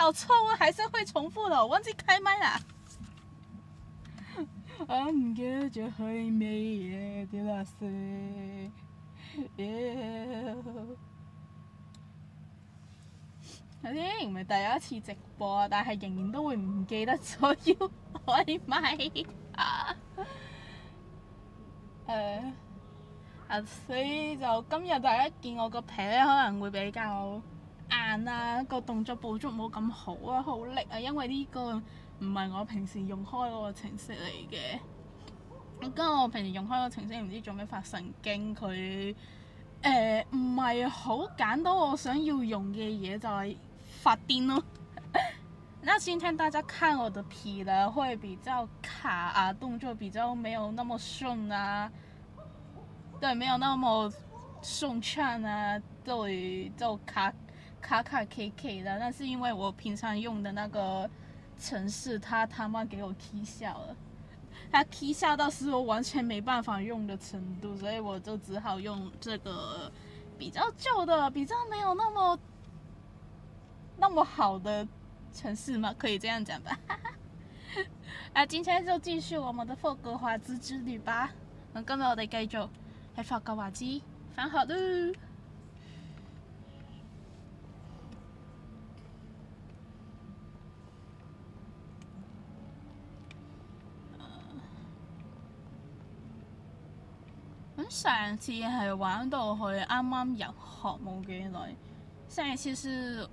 有错误还是会重复的，我忘记开麦啦。唔記得咗去咩嘢啲垃圾。有啲唔係第一次直播啊，但係仍然都會唔記得咗要開麥啊。所以就今日大家見我個皮咧可能會比較硬啊，個動作捕捉冇咁好啊，好力啊，因為呢個唔係我平時用開嗰個程式嚟嘅。咁我平時用開個程式唔知做咩發神經，佢唔係好揀到我想要用嘅嘢，就係發癲咯。那今天大家看我的皮呢，會比較卡啊，動作比較沒有那麼順啊，對，沒有那麼順暢啊，就卡 K 的。那是因為我平常用的那個程式，他媽給我 key 笑了，他 key 笑到是我完全沒辦法用的程度，所以我就只好用這個比較舊的，比較沒有那麼好的程式嘛，可以這樣講吧。今天就繼續我們的霍格華茲之旅吧。咁今日我哋繼續喺霍格華茲返學咯。上次係玩到去啱啱入學冇幾耐，上一次是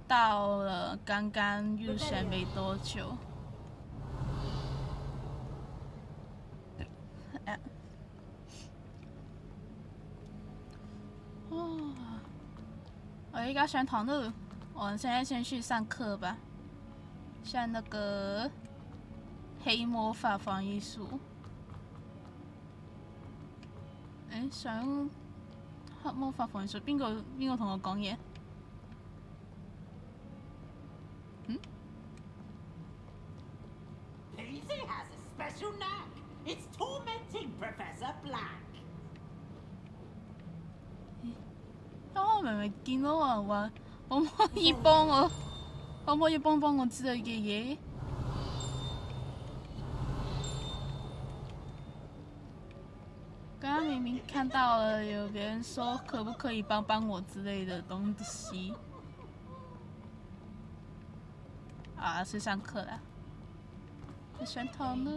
到了剛剛入學沒多久。我依家上堂了，我們現在先去上課吧，上那個黑魔法防禦術。想黑魔法防禦術，邊個同我講嘢？Daisy has a special knack. It's tormenting Professor Blanc. 我明明見到人話，可唔可以幫我之類嘅嘢？剛剛明明看到了有別人說可不可以幫我之類的東西。去上課啦，去上堂了。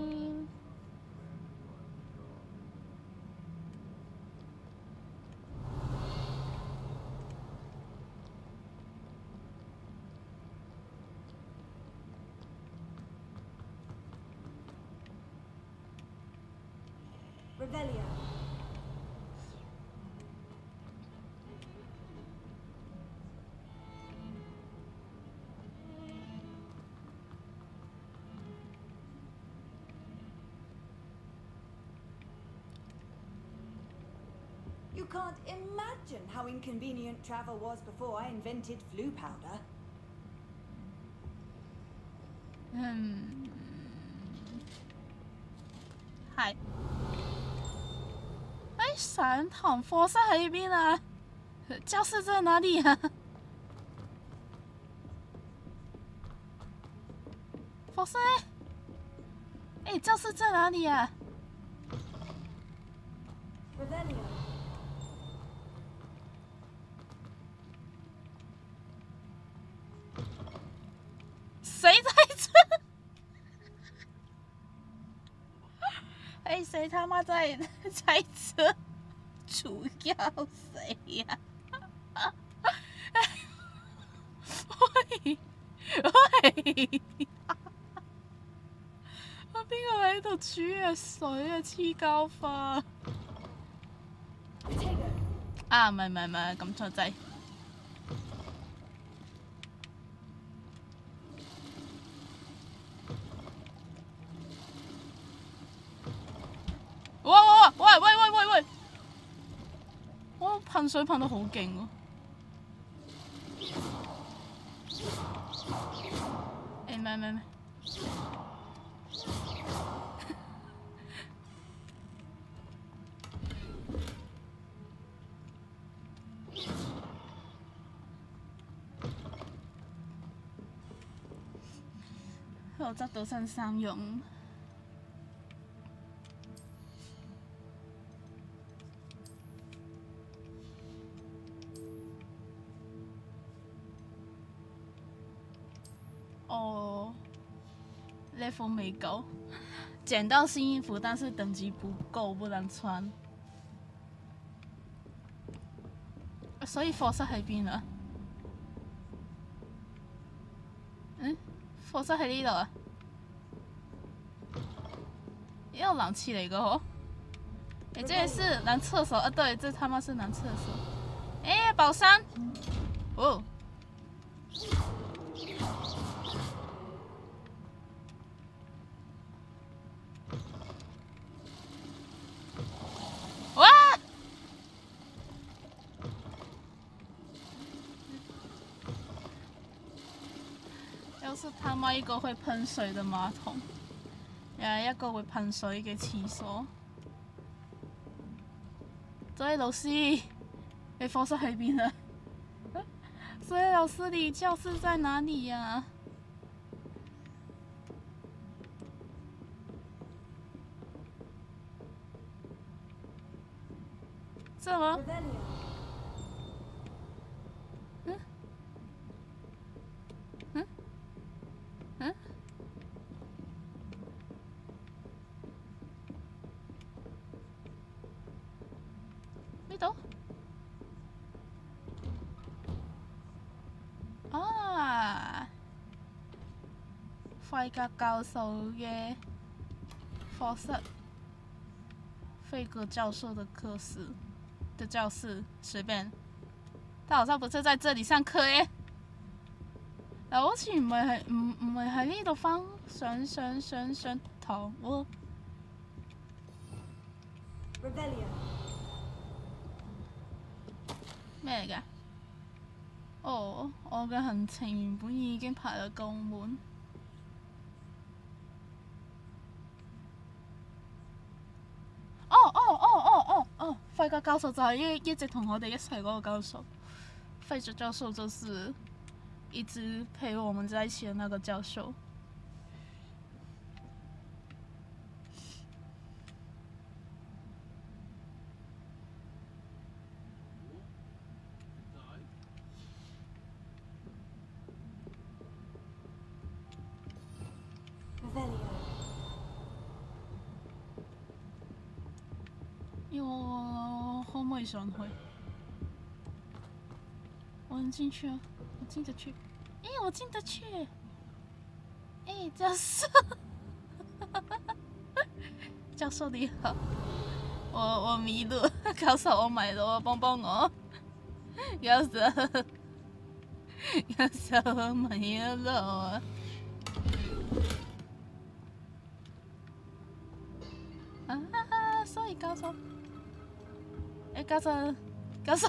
You can't imagine how inconvenient travel was before I invented flu powder. 係。上堂課室喺邊啊？教室在哪裡啊？課室？教室在哪裡啊？誰在這？誰他媽在這？主要誰呀？喂！邊個喺度煮嘅水啊？黐膠花！唔係，撳錯掣。喂！我噴水噴得好勁喎！唔。我執到新衫用。哦，level 没够，捡到新衣服，但是等级不够，不能穿。所以課室喺邊啊？課室喺呢度啊？也有冷氣嚟嘅嗬？這是男廁所啊？對，這他媽是男廁所。寶山，哦。是他媽一個會噴水的馬桶，又一個會噴水嘅廁所。所以老師，你課室喺邊啊？所以老師，你教室在哪裡呀？這嗎？呢度啊，費格教授嘅課室，費格教授的課室的教室，隨便。他好像不是在這裡上課耶。但好似唔係喺呢度上堂喎。咩嚟㗎？哦，我嘅行程原本已經排得夠滿。費格教授就係一直同我哋一齊嗰個教授。費格教授就是一直陪我們在一起的那個教授。我可唔可以上去？我能進去啊！我進得去。我進得去。教授，教授你好，我迷路，教授我迷路，幫幫我。教授我迷路啊！所以教授，教授，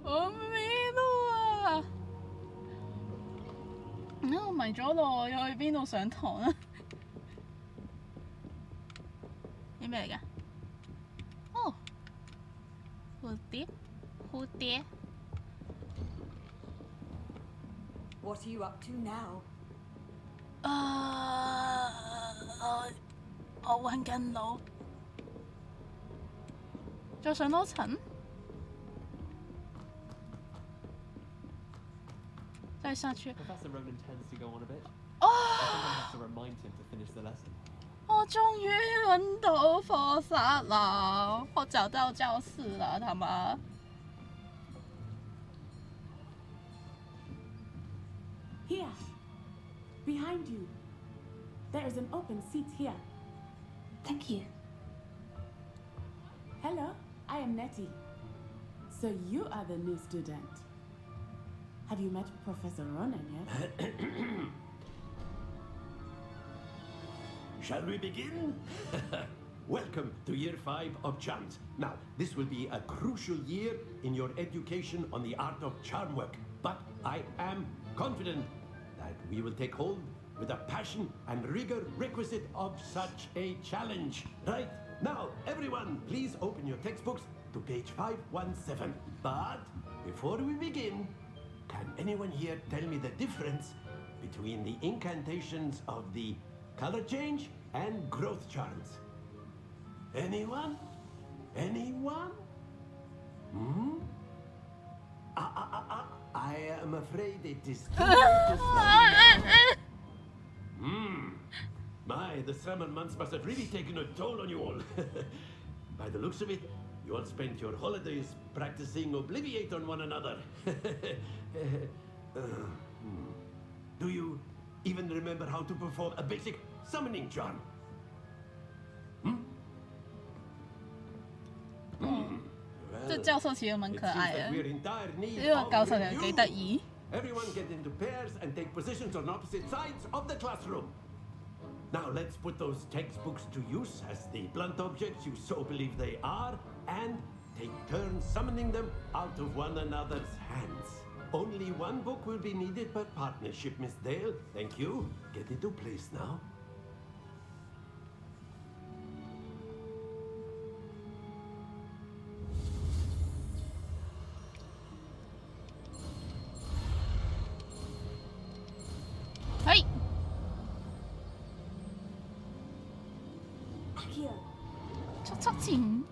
我迷路啊！我迷咗路，又去邊度上堂啊？啲咩嚟㗎？哦，蝴蝶。What are you up to now? 我揾緊路，再上多層，再上去。Professor Ronan tends to go on a bit. I think I have to remind him to finish the lesson. 我終於揾到課室啦！我找到教室了，他們。Here, behind you. There is an open seat here. Thank you. Hello, I am Nettie. So you are the new student. Have you met Professor Ronan yet? Shall we begin? Welcome to Year 5 of Charms. Now, this will be a crucial year in your education on the art of charm work. But I am confident that we will take hold with the passion and rigor requisite of such a challenge. Right? Now, everyone, please open your textbooks to page 517. But before we begin, can anyone here tell me the difference between the incantations of the color change and growth charms? Anyone? Anyone? Hmm? I am afraid it is too late to start. My, the summer months must have really taken a toll on you all. By the looks of it, you all spent your holidays practicing Obliviate on one another. Do you even remember how to perform a basic summoning charm? Well, 这教授其實蠻 it 可 seems 愛 that 嘅， we're in dire need 呢個 of 教授又幾得 review. 意。 Everyone get into pairs and take positions on opposite sides of the classroom. Now let's put those textbooks to use as the blunt objects you so believe they are, and take turns summoning them out of one another's hands. Only one book will be needed per partnership, Miss Dale. Thank you. Get into place now. Hey! Akio, 出錢。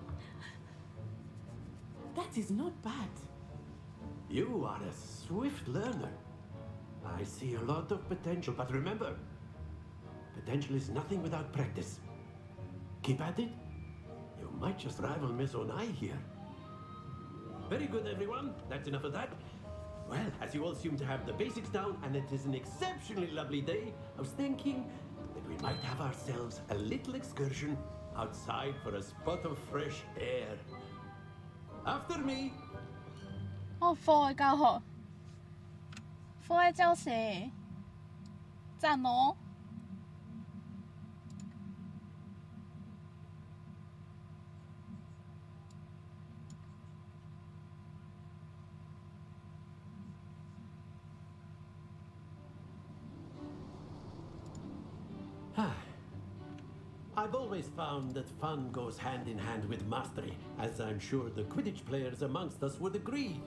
That is not bad. You are a swift learner. I see a lot of potential, but remember, potential is nothing without practice. Keep at it. You might just rival Miss Onai here. Very good, everyone. That's enough of that. Well, as you all seem to have the basics down, and it is an exceptionally lovely day, I was thinking that we might have ourselves a little excursion outside for a spot of fresh air. After me. 哦，課外教學，課外教學，讚哦！I've always found that fun goes hand in hand with mastery, as I'm sure the Quidditch players amongst us would agree.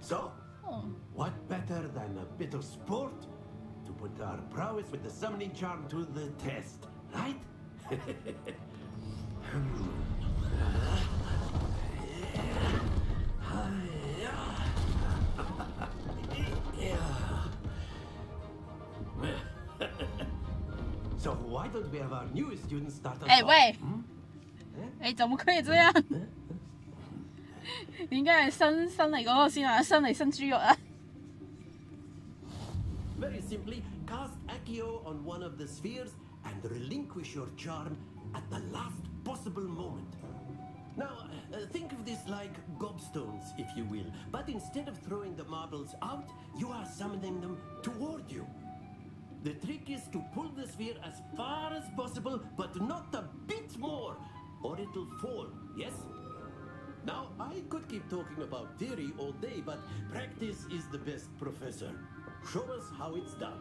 So, what better than a bit of sport to put our prowess with the summoning charm to the test, right? So why don't we have our newest students start us 哎 off? 喂，哎怎麼可以這樣？你應該係新嚟嗰個先啊，新嚟新豬肉啊！ Very simply, cast Accio on one of the spheres and relinquish your charm at the last possible moment. Now, think of this like gobstones, if you will, but instead of throwing the marbles out, you are summoning them toward you. The trick is to pull the sphere as far as possible, but not a bit more, or it'll fall, yes? Now, I could keep talking about theory all day, but practice is the best professor. Show us how it's done.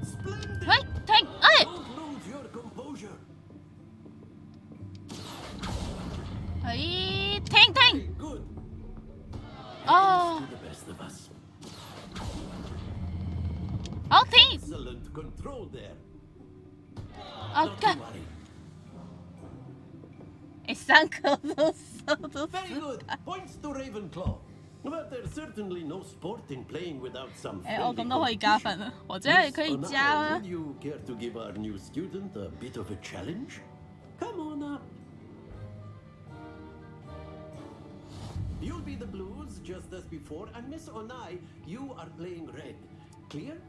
Splendid! 喂，停！哎， Don't lose your composure. 哎，停！ Good. 哦， To the best of us. 好停！ Excellent control there. 啊 Not 幹 to！worry. 哎，三顆都收都 Very good. Points to Ravenclaw. But there's certainly no sport in playing without some 哎，我 friendly 咁都可以加分啊！我真係 Miss 可以 Onai, 加啦 would。you care to give our new student a bit of a challenge? Come on up. You'll be the blues just as before, and Miss Onai, you are playing red. Clear?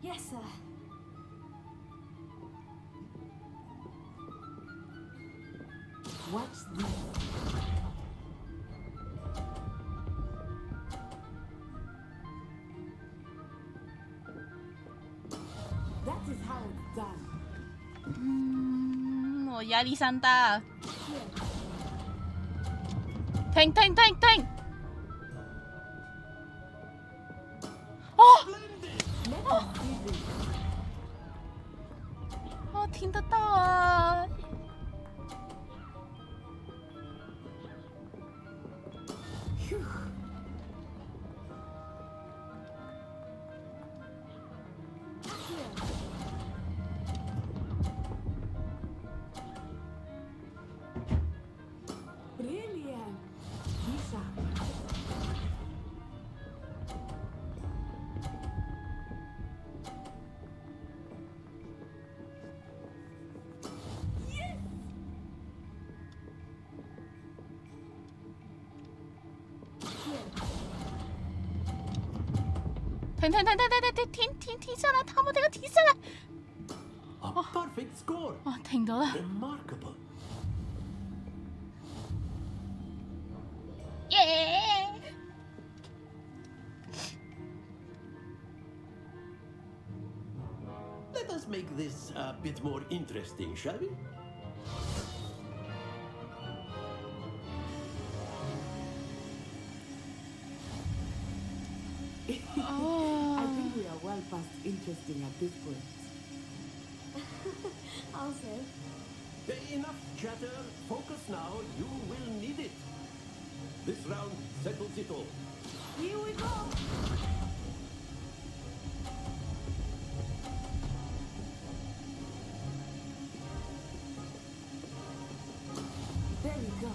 Yes, sir. Watch this. That is how it's done. 我壓力山大。停！哦， Let us see this. 我听得到啊。Brilliant. Lisa. Yes. 停下来，他们这个停下来。 A perfect score. 哇，停到了。 Remarkable. 耶！ Let us make this a bit more interesting, shall we? I think we are well past interesting at this point. Also, Enough chatter. Focus now. You will need it. This round settles it all. here we go. There we go.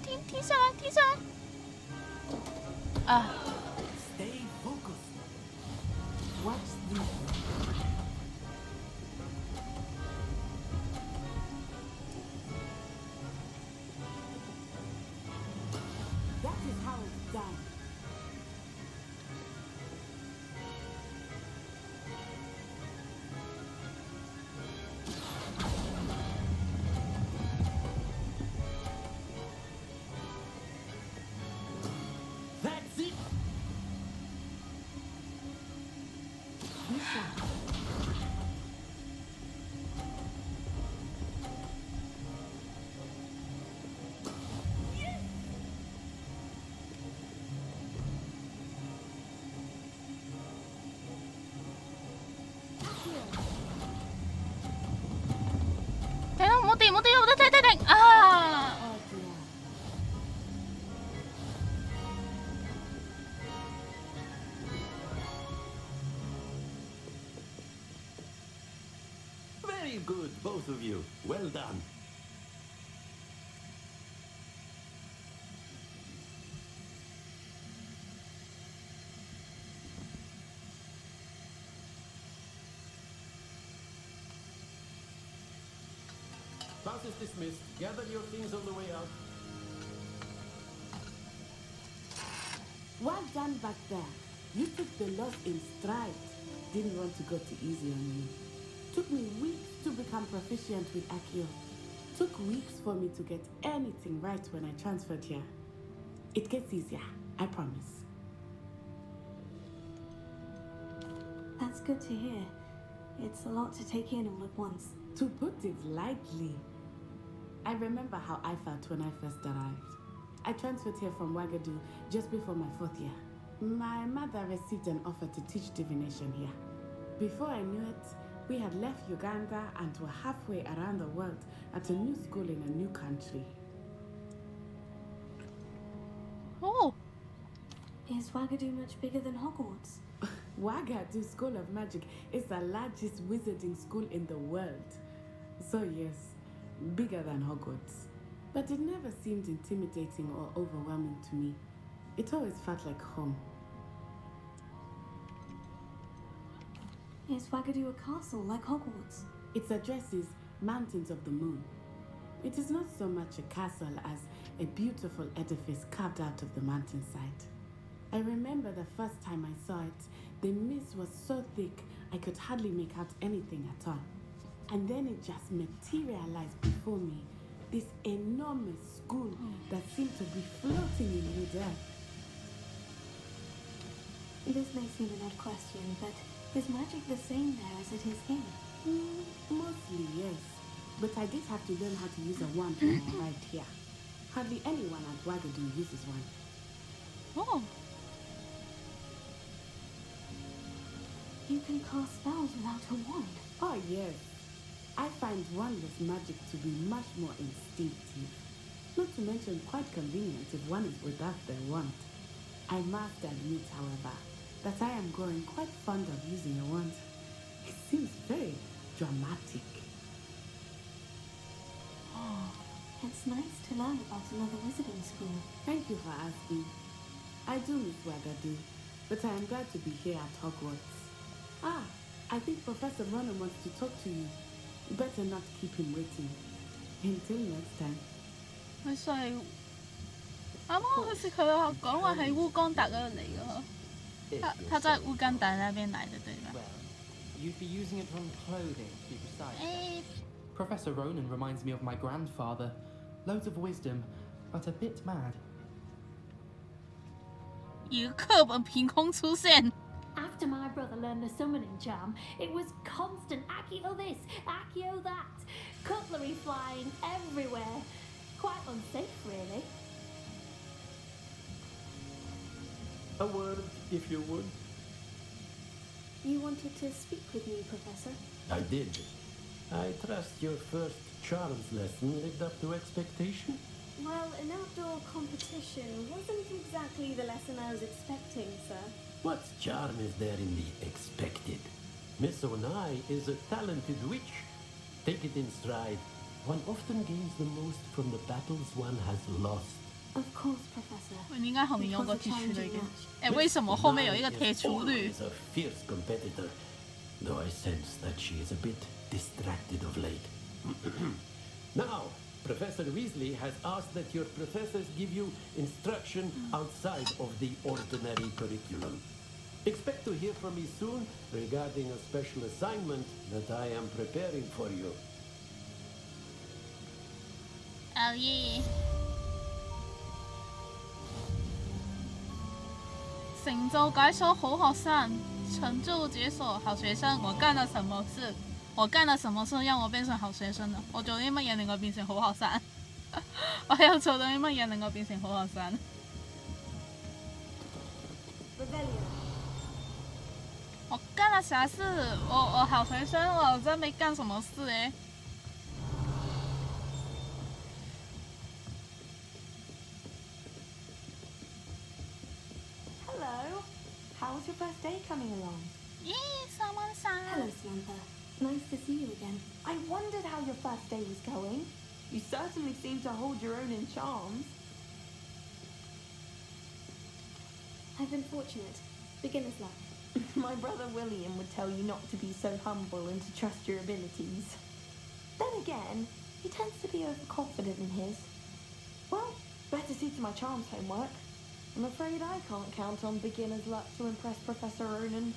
停，停下来，停下来。啊， Stay focused. Watch this. That is how it's done. That's it. Lisa.停，啊！ Oh dear. Very good, both of you. Well done. Class is dismissed. Gather your things on the way out. Well done back there. You took the loss in stride. Didn't want to go too easy on me. Took me weeks to become proficient with Akio. Took weeks for me to get anything right when I transferred here. It gets easier, I promise. That's good to hear. It's a lot to take in all at once. To put it lightly, I remember how I felt when I first arrived. I transferred here from Wagadu just before my 4th year. My mother received an offer to teach divination here. Before I knew it, we had left Uganda and were halfway around the world at a new school in a new country. Oh, Is Wagadu much bigger than Hogwarts? Wagadu School of Magic is the largest wizarding school in the world. So yes, bigger than Hogwarts. But it never seemed intimidating or overwhelming to me. It always felt like home. Is Wagadu a castle like Hogwarts? Its address is Mountains of the Moon. It is not so much a castle as a beautiful edifice carved out of the mountainside. I remember the first time I saw it, the mist was so thick I could hardly make out anything at all. And then it just materialized before me, this enormous school that seemed to be floating in midair. This may seem an odd question, but is magic the same there as it is here? Mostly, yes. but I did have to learn how to use a wand when I arrived here. Hardly anyone at Wagadu uses one. Oh. You can cast spells without a wand. Oh, yes. I find wandless magic to be much more instinctive. Not to mention quite convenient if one is without their wand. I must admit, however, that I am growing quite fond of using a wand. It seems very dramatic. It's nice to learn about another wizarding school. Thank you for asking. I do miss Wagadu, but I am glad to be here at Hogwarts. Ah, I think Professor Ronan wants to talk to you. Better not keep him waiting. Until next time. 佢細，啱啱好似佢講話喺烏干達嗰度嚟嘅嗬，他在烏干達那邊來的對吧？ Well, you'd be using it from clothing, to be precise. Professor Ronan reminds me of my grandfather. Loads of wisdom, but a bit mad. 一個課本憑空出現。 After my brother learned the summoning charm, it was constant Accio this, Accio that, cutlery flying everywhere. Quite unsafe, really. A word, if you would. You wanted to speak with me, Professor? I did. I trust your first charms lesson lived up to expectation. Well, an outdoor competition wasn't exactly the lesson I was expecting, sir. What charm is there in the expected? Miss Onai is a talented witch. Take it in stride. One often gains the most from the battles one has lost. Of course, Professor. 喂，點解後面有個鐵柱嚟嘅？為什麼後面有一個鐵柱女？ Is a fierce competitor, though I sense that she is a bit distracted of late. Now, Professor Weasley has asked that your professors give you instruction outside of the ordinary curriculum. Expect to hear from me soon regarding a special assignment that I am preparing for you. Oh yeah！ 成就解鎖好學生，成就解鎖好學生。我幹了什麼事？我幹了什麼事讓我變成好學生呢？我做啲乜嘢令我變成好學生？我又做到啲乜嘢令我變成好學生？ 我幹了啥事？我好學生，我真沒幹什麼事誒。 Hello. How's your first day coming along? Samantha. Hello, Samantha. Nice to see you again. I wondered how your first day was going. You certainly seem to hold your own in charms. I've been fortunate. Beginner's luck. My brother William would tell you not to be so humble and to trust your abilities. Then again, he tends to be overconfident in his. Well, better see to my charms homework. I'm afraid I can't count on beginner's luck to impress Professor Ronan.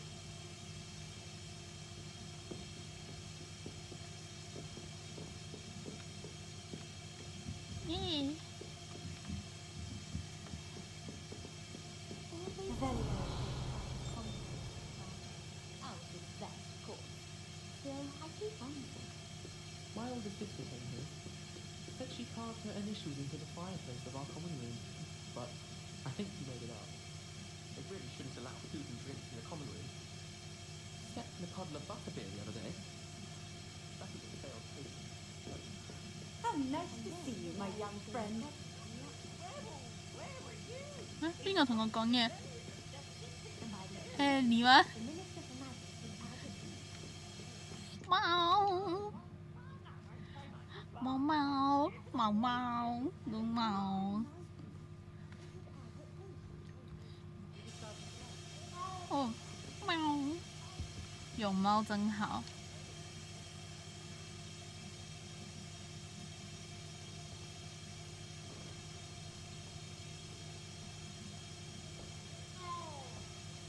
My older sister came here. Said she carved her initials into the fireplace of our common room, but I think she made it up. They really shouldn't allow food and drinks in the common room. Stepped in a puddle of butterbeer the other day. That was a failed too. How nice to see you, my young friend. 邊個同我講嘢？你嗎？貓，毛毛，毛毛，龍貓。哦，貓，有貓真好。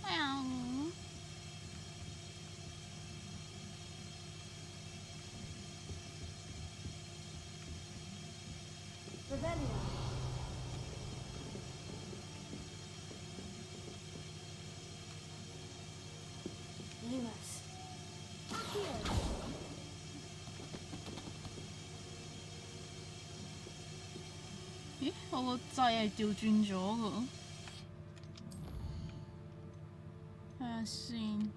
喵。Revelio. Lumos. 我個掣係調轉咗㗎。睇下先，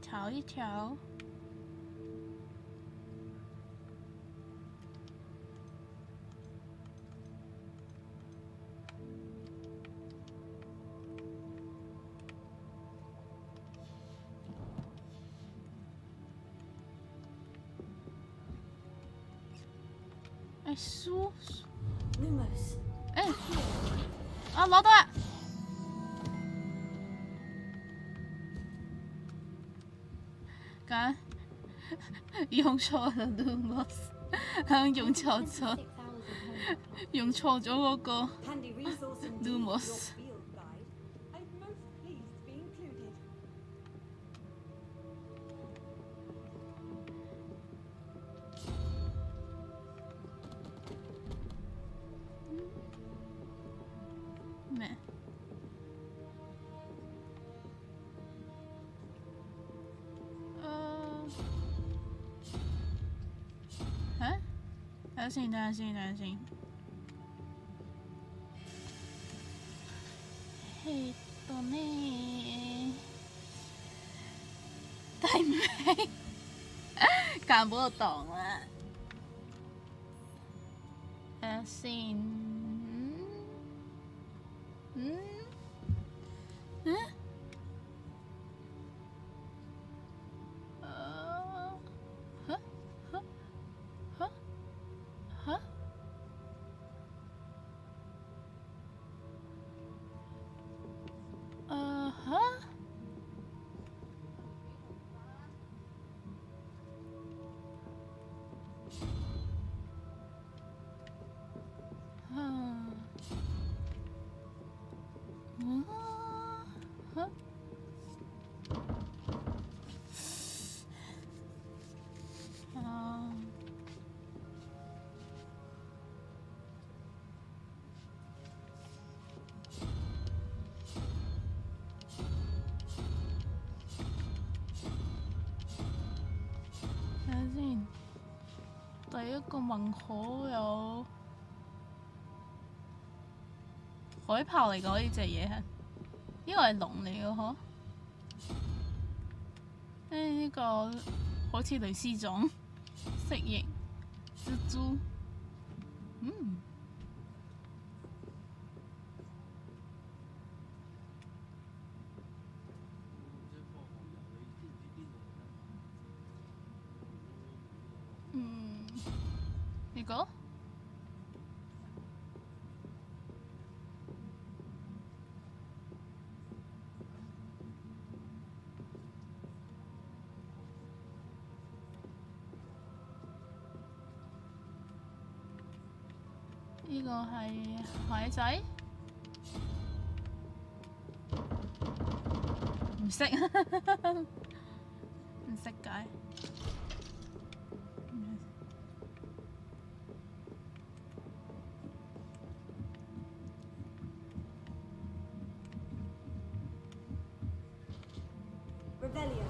調一調。書 Lumos. 啊攞到啦！咁用錯咗 Lumos， 用錯咗，用錯咗嗰個 Handy resource indeed. Lumos。 Your field guide. I'm most pleased to be included. 咩？等下先。睇唔明，揀嗰個檔啦。等下先。第一個問號有海豹嚟㗎，呢隻嘢係，呢個係龍嚟㗎嗬。呢個好似類似種蜥蜴、蜘蛛，呢個呢個係海仔，唔識，唔識解。Revelio.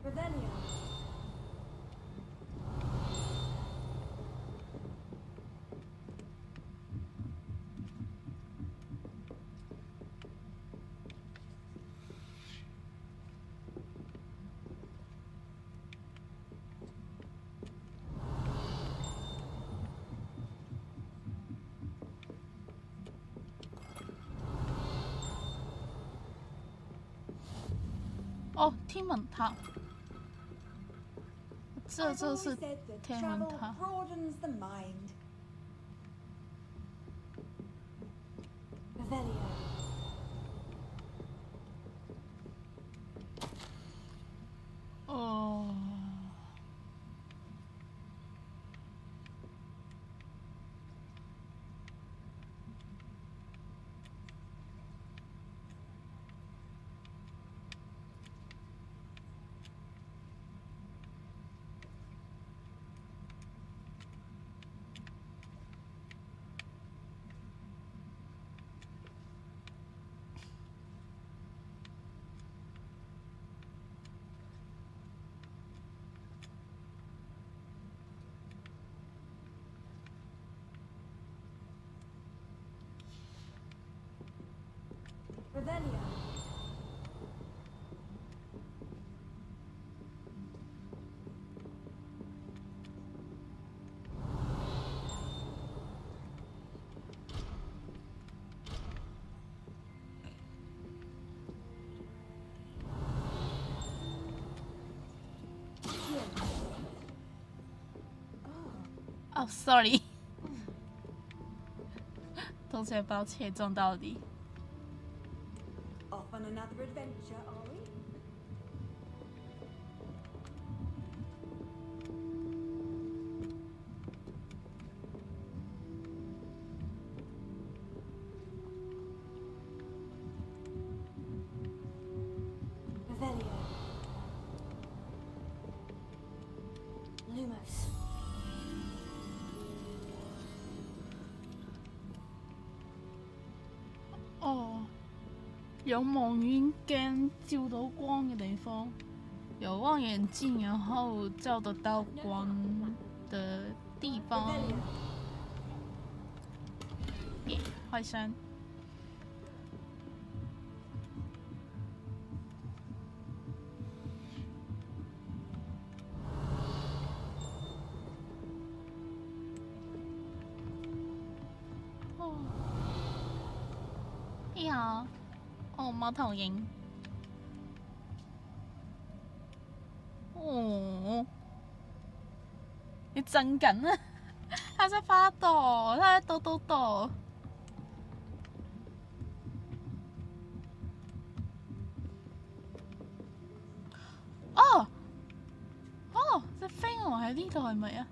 Revelio. 哦，天文塔，这 I've 就是 always said that 天文 travel 塔。 broadens the mind. Revelio. Revelio. Oh, sorry. 同学，抱歉，撞到你。Off on another adventure, are we? Revelio. Lumos. 哦，有望远镜照到光嘅地方，有望远镜然后照得到光的地方。耶，坏山。哦。你好，哦，貓頭鷹。哦，你震緊啊！它在發抖，它在抖抖抖。哦，哦，隻飛蛾喺呢度係咪啊？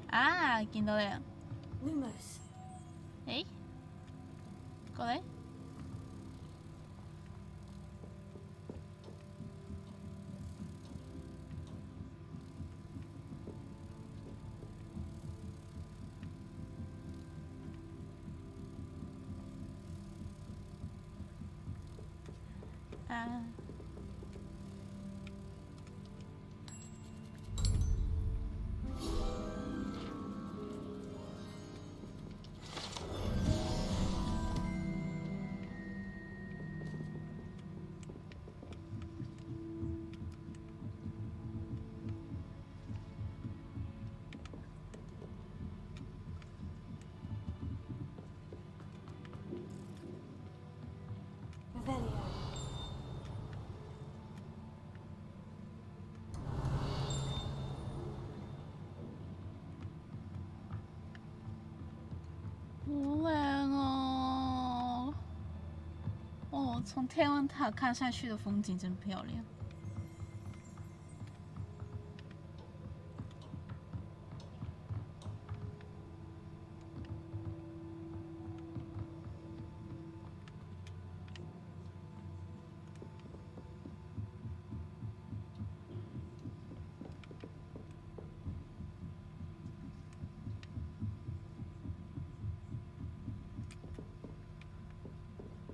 啊，見到你啦！ Lumos. 誒，過嚟。啊！好靚啊！哦，從天文塔看下去的風景真漂亮。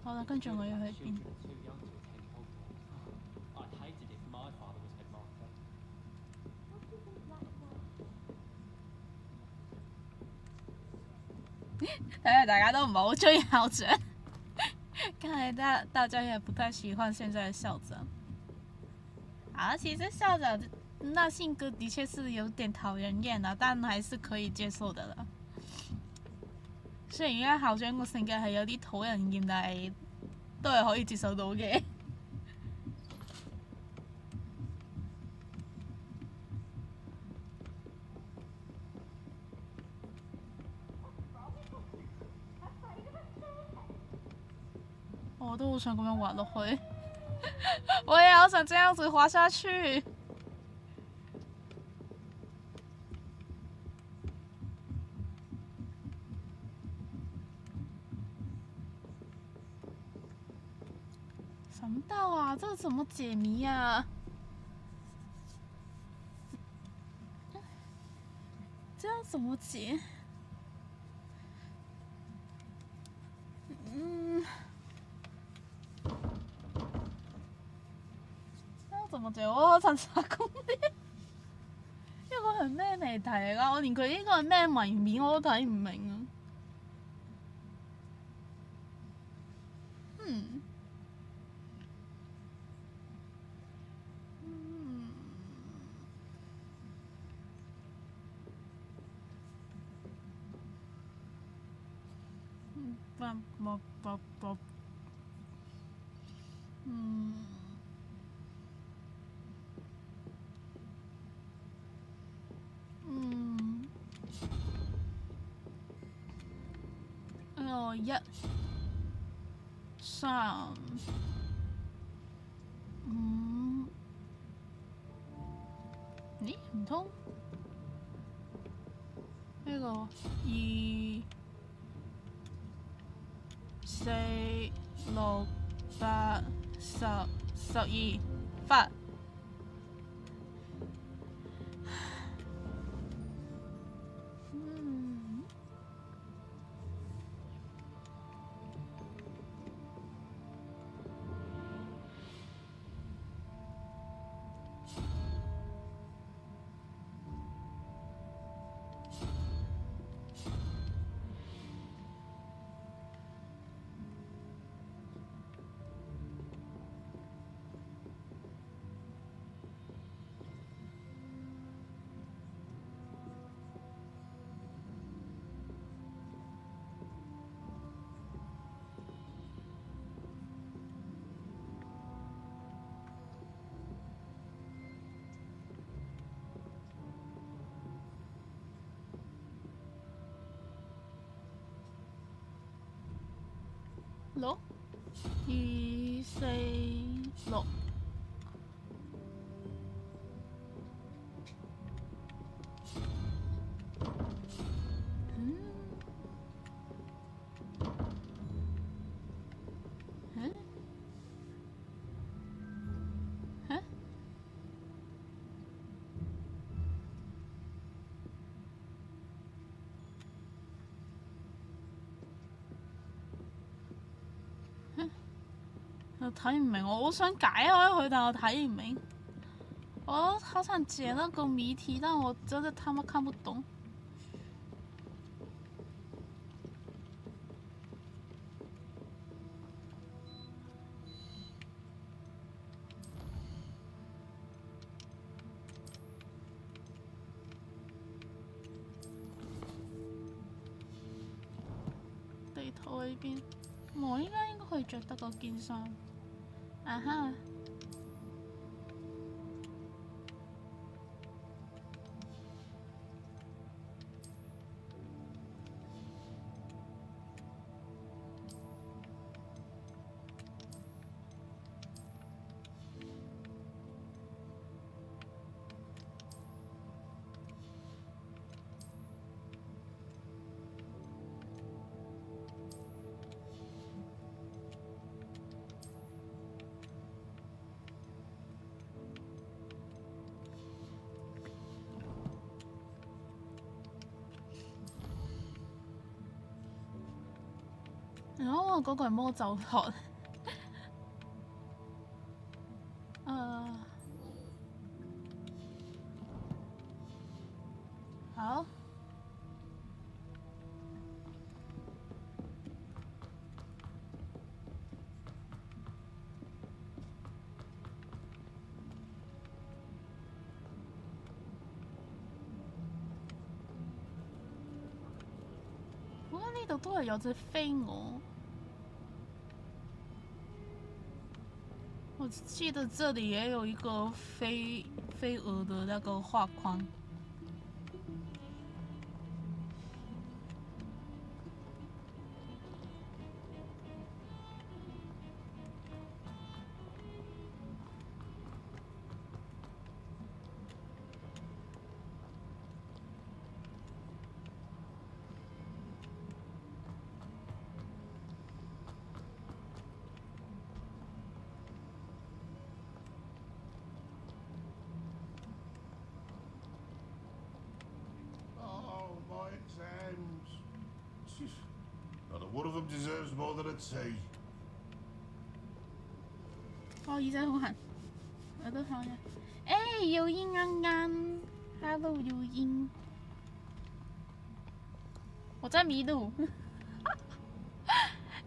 好啦，跟住我要去邊？ I'd hate it if my father was headmaster. 睇嚟大家都唔係好中意校長，看來大家也不太喜歡現在的校長。啊，其實校長那性格的確是有點討人厭啊，但還是可以接受的啦。雖然而家校長個性格係有啲討人厭，但係都係可以接受到嘅。我都好想咁樣滑落去，我也好想這樣子滑下去。想不到啊，这个怎么解谜啊？这样怎么解？这样怎么解？我好想查攻略。呢個係咩謎題嚟㗎？我連佢呢個係咩謎面我都睇唔明啊！ 1、3、咦？唔通呢個2、4、6、8、10、12發？6、2、4、6。我睇唔明，我好想解開佢，但我睇唔明。我好想解那個謎題，但我真的他媽看不懂。地圖呢邊，我應該可以着得嗰件衫。啊哈！哦，嗰個係魔咒學。好。哇！呢度都係有隻飛蛾。我记得这里也有一个飞蛾的那个画框。Not one of them deserves more than a tea. 我耳仔好痕，我都好嘅。誒，有音啱啱 ，Hello 有音，我在迷路。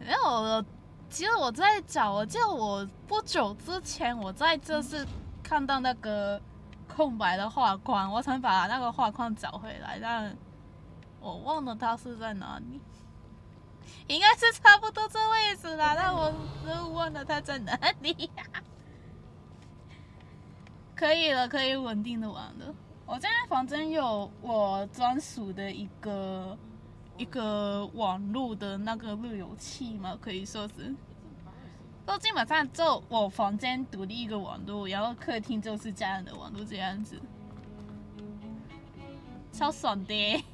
没有，其实我在找，我记得我不久之前我在这是看到那个空白的画框，我想把那个画框找回来，但我忘了它是在哪里。应该是差不多这位置啦，但我都忘了他在哪里呀、可以了，可以稳定的玩了。我现在房间有我专属的一个网络的那个路由器嘛，可以说是。都基本上就我房间独立一个网络，然后客厅就是家人的网络这样子，超爽的。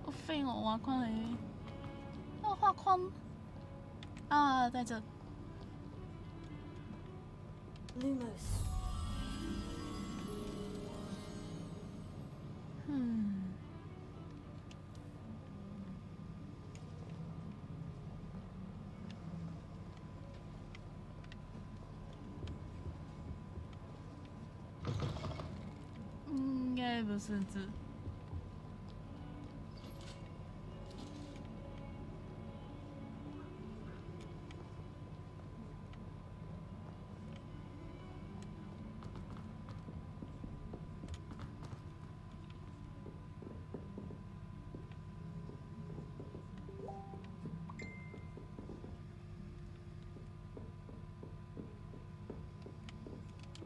我废我画框嚟，我画框啊，在这。Lumos. 应该不是这。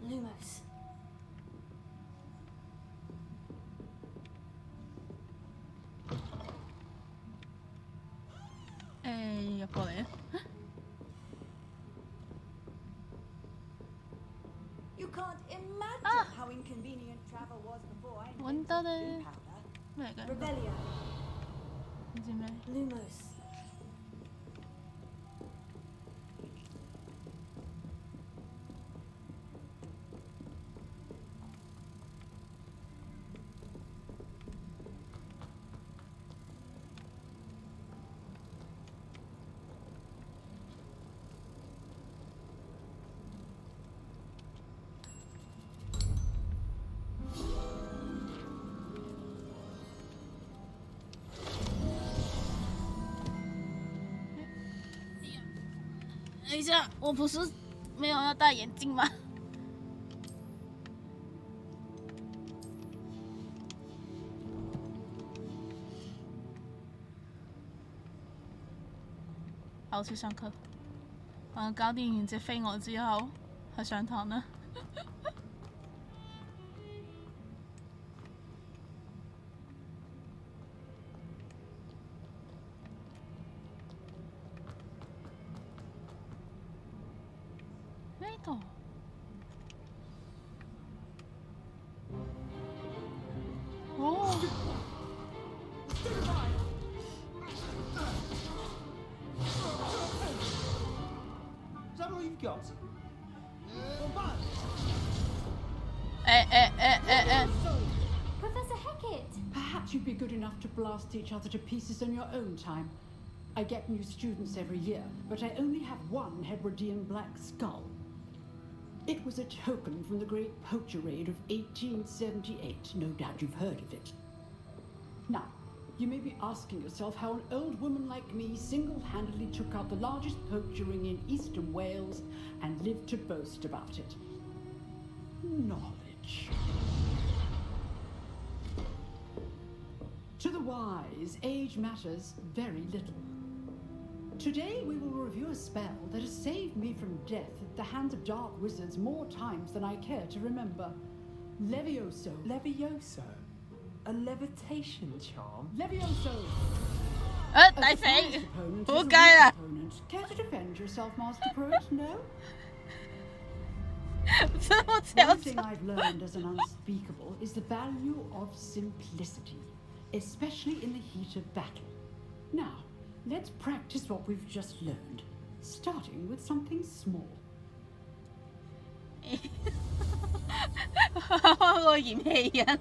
Lumos. 入過嚟。You can't imagine how inconvenient travel was before I 揾到啦。 invented powder. 咩嚟㗎？ Revelio. 唔知咩？ Lumos. 等一下，我不是没有要戴眼镜吗？好，我去上课。搞定这飞蛾之後，去上堂啦。呢度。哦。Is that all you've got? Professor Hecat! Perhaps you'd be good enough to blast each other to pieces on your own time. I get new students every year, but I only have one Hebridean black skull. It was a token from the Great Poacher Raid of 1878. No doubt you've heard of it. Now, you may be asking yourself how an old woman like me single-handedly took out the largest poacher ring in eastern Wales and lived to boast about it. Knowledge. To the wise, age matters very little. Today we will review a spell that has saved me from death at the hands of dark wizards more times than I care to remember. Levioso. Levioso? A levitation charm? Levioso! 大死！ Opponent 好 is a 雞啦！ weak opponent. Care to defend yourself, Master Pruitt? No? 这么 One 巧 thing I've learned as an unspeakable is the value of simplicity, especially in the heat of battle. Now, let's practice what we've just learned, starting with something small. 我演戏人。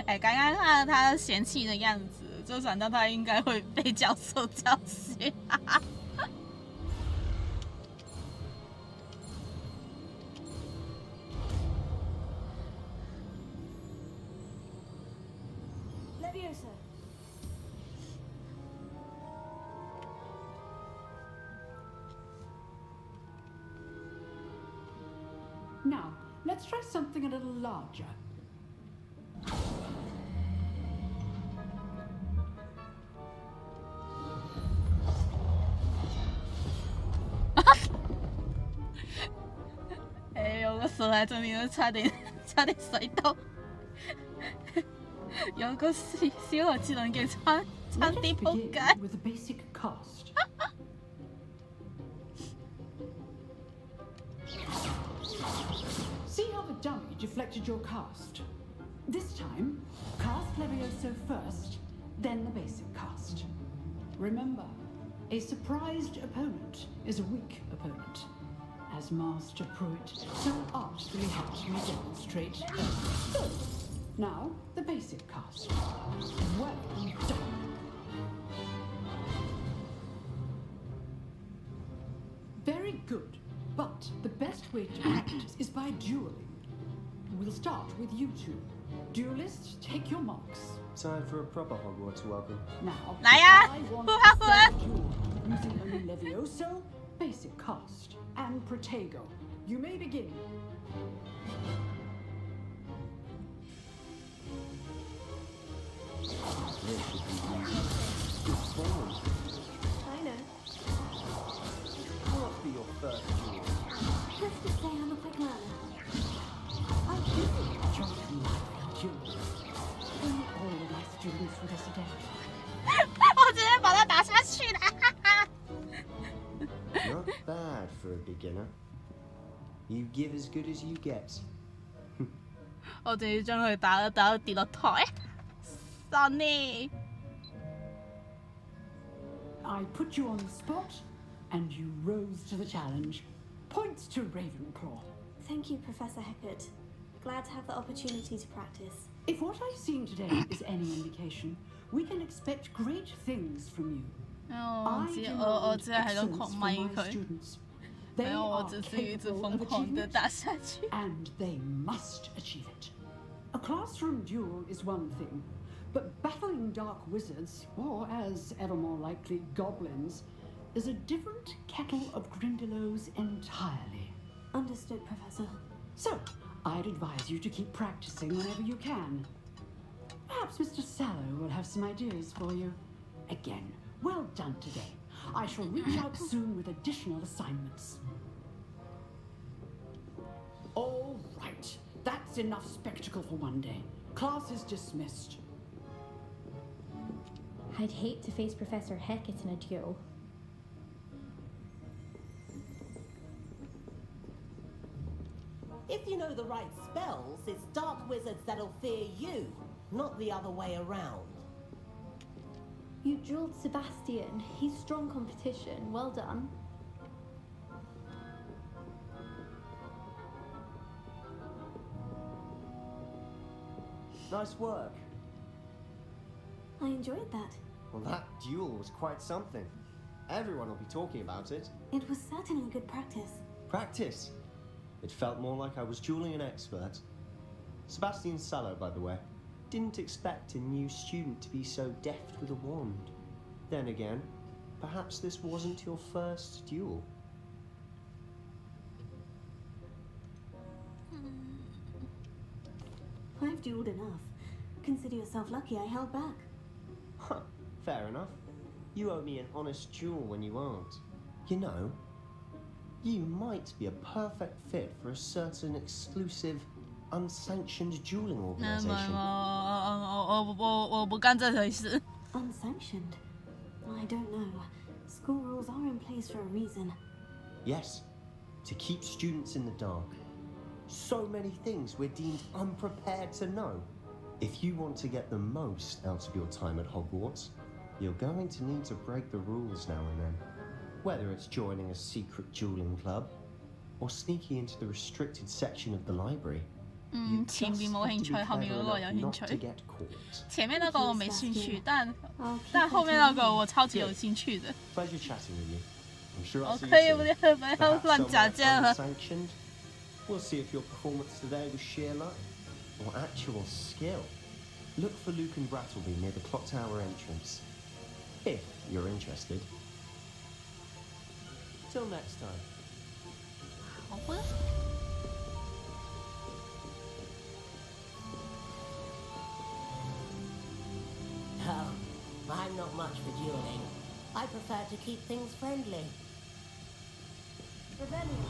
刚刚看到他嫌弃的样子，就想到他应该会被教授教训。Leviosa. Now, let's try something a little larger. Hey, 有个手在这里都差点摔到，有个小學技能嘅差啲仆街。 With a basic cast. See how the dummy deflected your cast? This time, cast Levioso first, then the basic cast. Remember, a surprised opponent is a weak opponent. As Master Pruitt so artfully helped me demonstrate. Good. Now, the basic cast. Well done. Very good. But the best way to practice is by dueling. We'll start with you two. Duelists, take your marks. Time for a proper Hogwarts welcome. Now, Naya, I want who have fair what? duel using only Levioso, basic cast, and Protego. You may begin. I know. What must be your first duel? Let's just say I'm a quick learner. I do enjoy life duels. Bring all of my students with us today. 我直接把他打下去了。 Not bad for a beginner. You give as good as you get. 我直接將佢打到跌落台。Sunny。 I put you on the spot, and you rose to the challenge. Points to Ravenclaw. Thank you, Professor Heckert. Glad to have the opportunity to practice. If what I've seen today is any indication, we can expect great things from you. 我只係咁狂咪佢，沒有，我只是一直瘋狂地打下去。 And they must achieve it. A classroom duel is one thing, but battling dark wizards, or as ever more likely goblins, is a different kettle of Grindylows entirely. Understood, Professor. So, I'd advise you to keep practicing whenever you can. Perhaps Mr. Sallow will have some ideas for you. Again, well done today. I shall reach out soon with additional assignments. All right, that's enough spectacle for one day. Class is dismissed. I'd hate to face Professor Heckett in a duel. If you know the right spells, it's dark wizards that'll fear you, not the other way around. You drilled Sebastian. He's strong competition. Well done. Nice work. I enjoyed that. Well, that duel was quite something. Everyone will be talking about it. It was certainly good practice. Practice. It felt more like I was dueling an expert. Sebastian Sallow, by the way. Didn't expect a new student to be so deft with a wand. Then again, perhaps this wasn't your first duel. I've dueled enough. Consider yourself lucky I held back. Huh, fair enough. You owe me an honest duel when you aren't. You know, you might be a perfect fit for a certain exclusive, unsanctioned dueling organization. 我不干这回事。 Unsanctioned? I don't know. School rules are in place for a reason. Yes, to keep students in the dark. So many things we're deemed unprepared to know. If you want to get the most out of your time at Hogwarts, you're going to need to break the rules now and then. Whether it's joining a secret dueling club, or sneaking into the restricted section of the library. 前面冇興趣，後面嗰個有興趣。前面那個我沒興趣，但後面那個我超級有興趣的。 Pleasure chatting with you. I'm sure I'll see you 可以 soon. 不要亂假借了。 We'll see if your performance today was sheer luck or actual skill. Look for Luke and Brattleby near the clock tower entrance, if you're interested. Till next time. 好吧。much for dueling. I prefer to keep things friendly. Rebellion.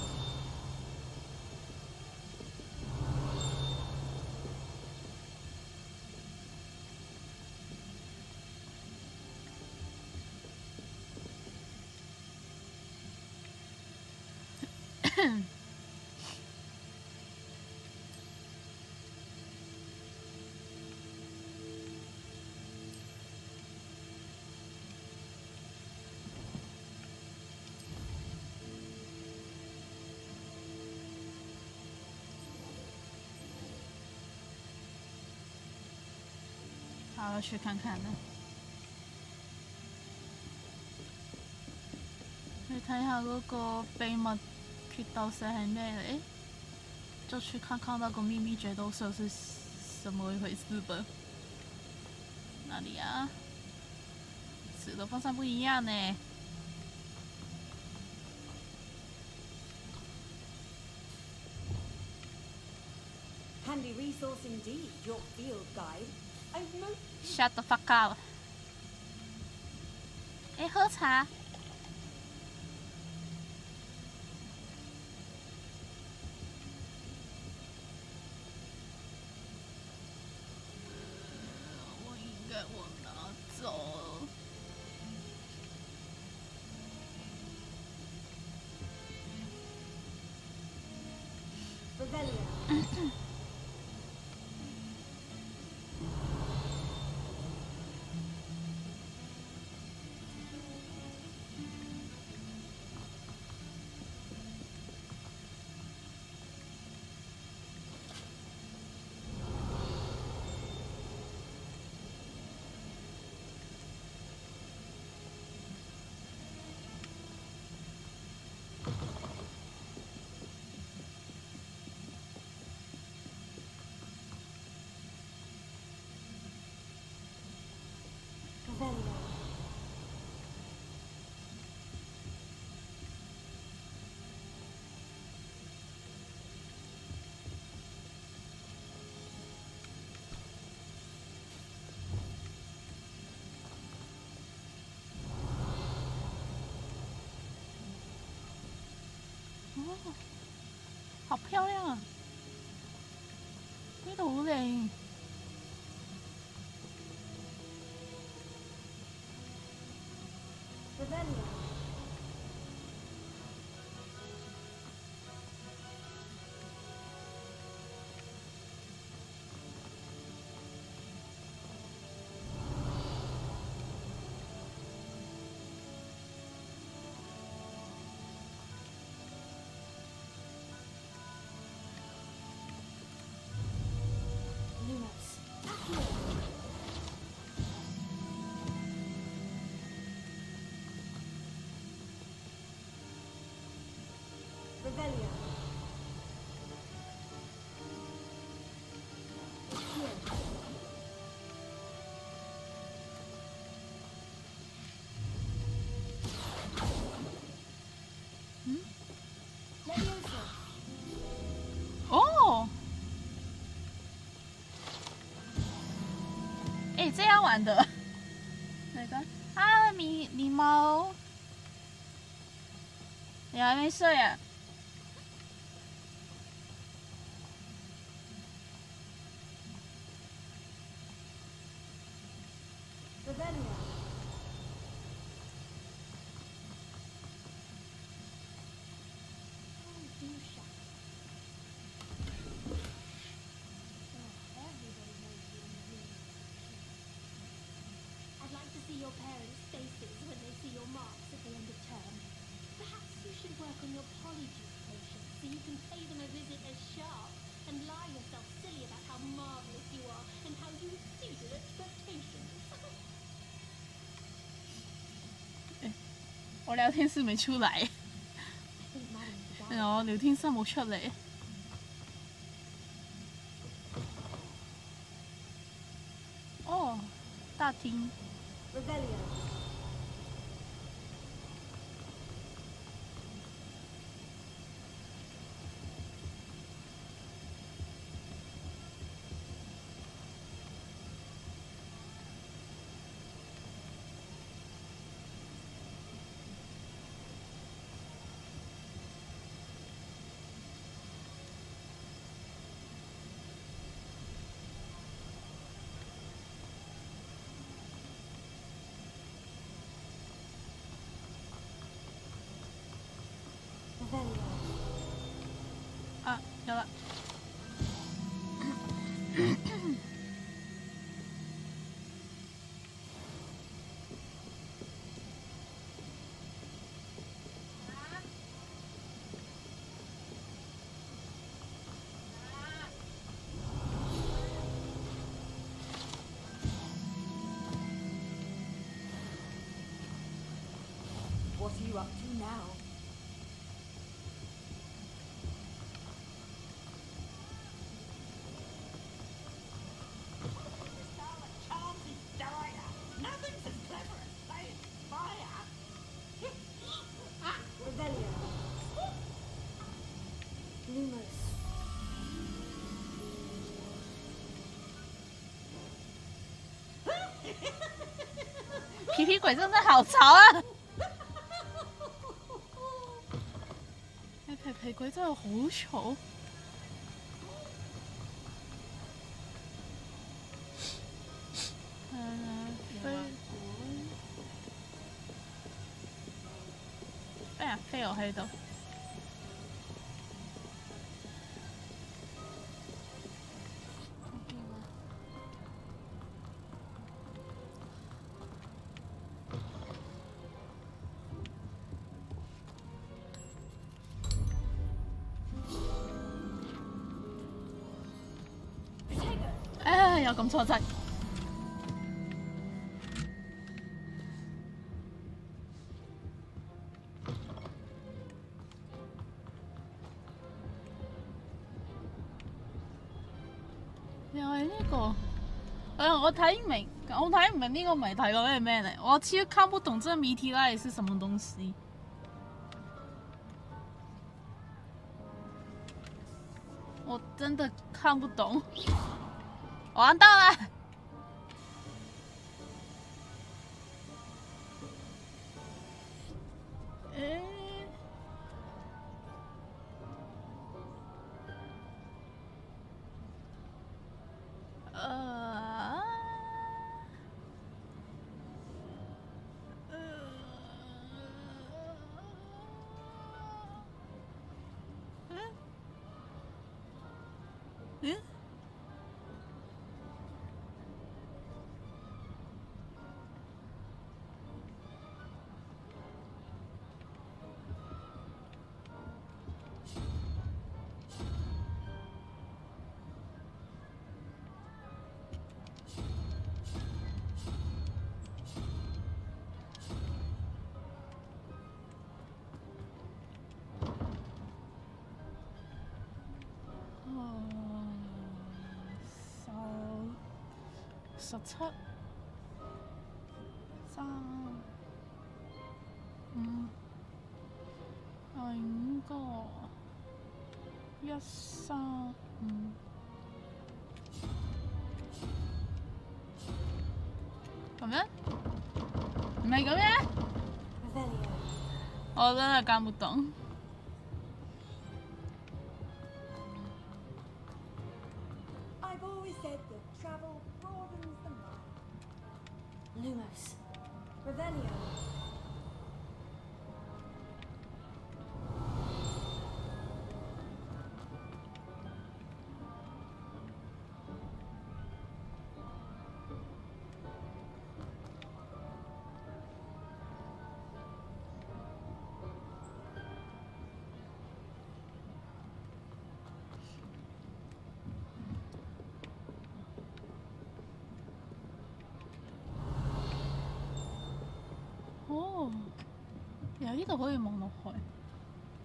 Ahem. 好，去看看呢。去睇下嗰個秘密決鬥社係咩嚟？就去看看那個秘密決鬥社是什麼一回事吧。哪裡啊？死的方向不一樣呢。Handy resource indeed, your field guide. I've noticed. Shut the fuck up！ 哎，喝茶。我应该往哪走？Rebellion. 哦，好漂亮啊！呢度好靚。Rebellion. Rebellion. Leviosa. 哦，哎，这样玩的，哪个啊？米猫，你还没睡啊？ Rebellion. Oh, do shut. Oh, everybody knows you're really cute. I'd like to see your parents' faces when they see your marks at the end of term. Perhaps you should work on your polyjuice potion so you can pay them a visit as sharp and lie yourself silly about how marvelous you are and how you exceeded expectations. 我聊天室没出来，然後聊天室冇出嚟。哦，大廳。Rebellion. 啊，有了。What are you up to now? Nothing's as clever as playing fire. Revelio. Lumos. 皮皮鬼真的好潮啊！哎，皮皮鬼真係好嘈。飛啊！飛我喺度。有咁錯質。又係呢個，我睇唔明呢個謎題究竟係咩嚟？我其實看不懂這謎題到底是什麼東西。我真的看不懂。完到了！17、3、5、5個1、3、5。咁樣？唔係咁樣？我真係搞唔懂。I've always said that travel broadens the mind. Lumos. Revelio.哦，有一个可以望落去，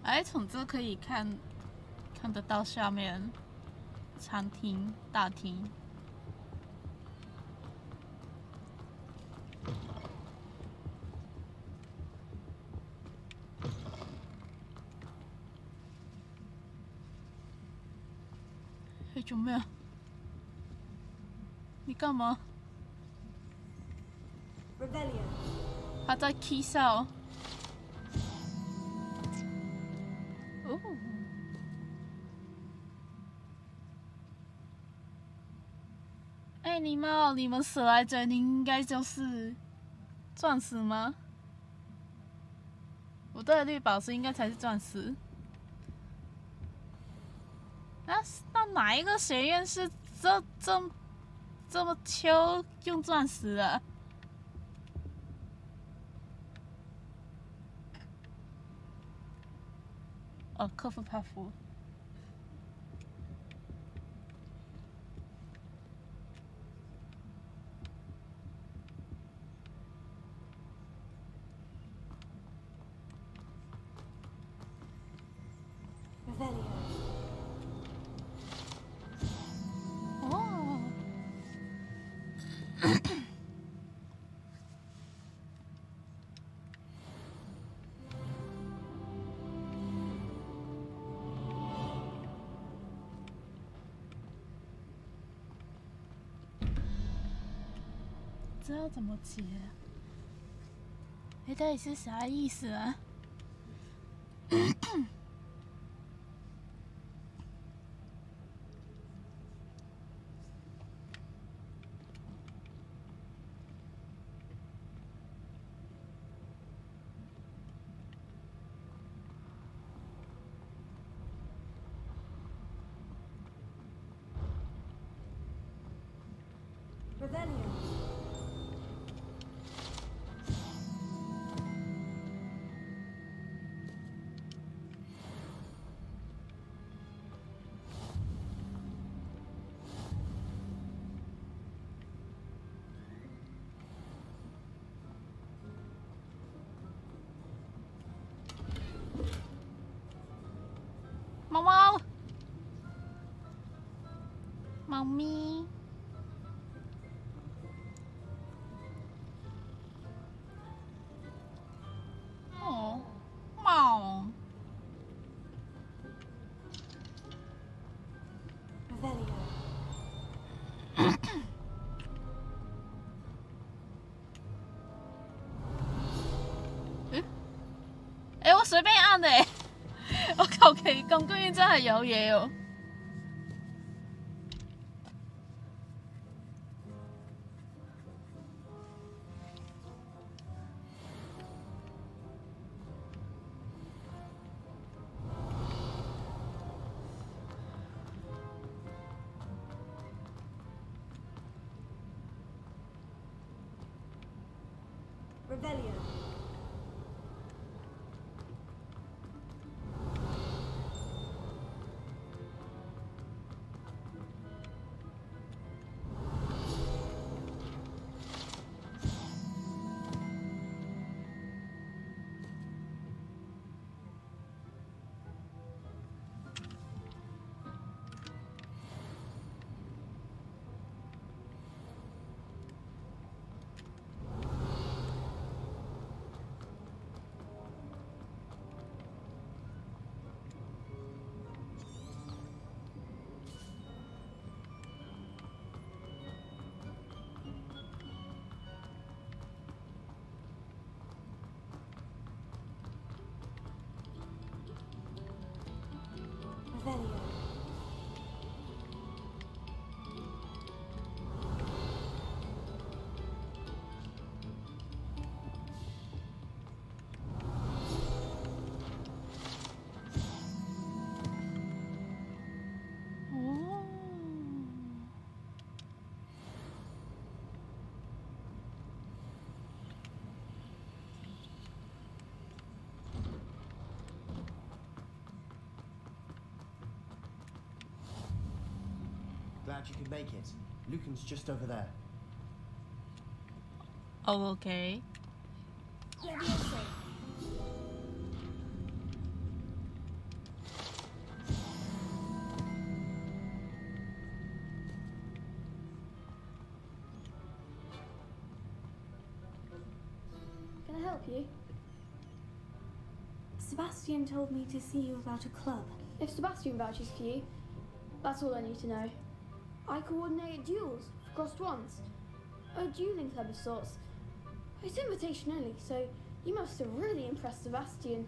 哎，从这可以看得到下面餐厅大厅。你做咩啊？你干嘛？ Revelio. 他在 key 笑。哦。哎，狸猫，你们死来这里应该就是钻石吗？不对，绿宝石应该才是钻石。那哪一个学院是这么秋用钻石的？哦，科夫帕夫。哦。这要怎么解？到底是啥意思啊？猫猫，猫咪，哦，猫。我随便按的我求其咁，居然真係有嘢喎！Glad you could make it. Lucan's just over there. Oh, okay. Can I help you? Sebastian told me to see you about a club. If Sebastian vouches for you, that's all I need to know. I coordinate duels, crossed ones. A dueling club of sorts. It's invitation only, so you must have really impressed Sebastian.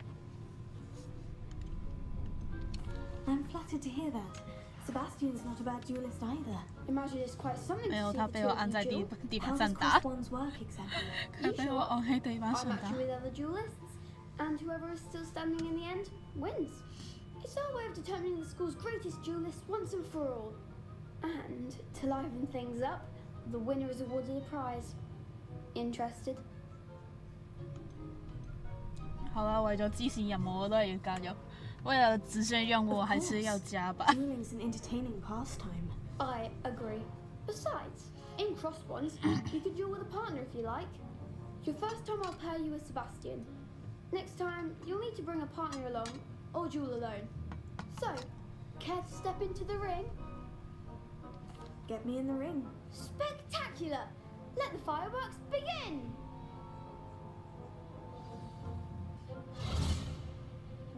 I'm flattered to hear that. Sebastian's not a bad duelist either. Imagine it's quite something to see the two of you duel. How does crossed ones work exactly? You sure? I match you with other duelists, and whoever is still standing in the end wins. It's our way of determining the school's greatest duelist once and for all. And to liven things up, the winner is awarded a prize. Interested? 好啦，為咗支線任務，我都係要加入。為了支線任務，還是要加吧。 Dueling's an entertaining pastime. I agree. Besides, in crossed ones, you could duel with a partner if you like. Your first time I'll pair you with Sebastian. Next time, you'll need to bring a partner along, or duel alone. So, care to step into the ring? Get me in the ring. Spectacular! Let the fireworks begin!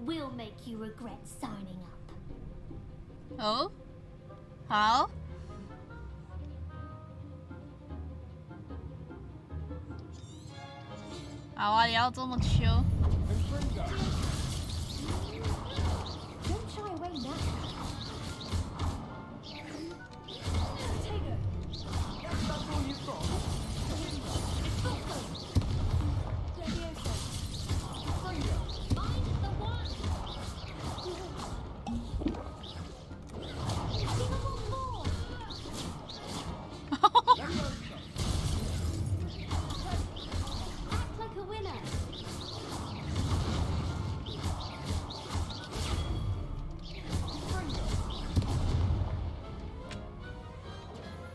We'll make you regret signing up. 哦，好。好啊，也要这么秋。 Don't shy away now. That's all you've got. It's not close. Levioso. Find the one. Give them all more. Act like a winner.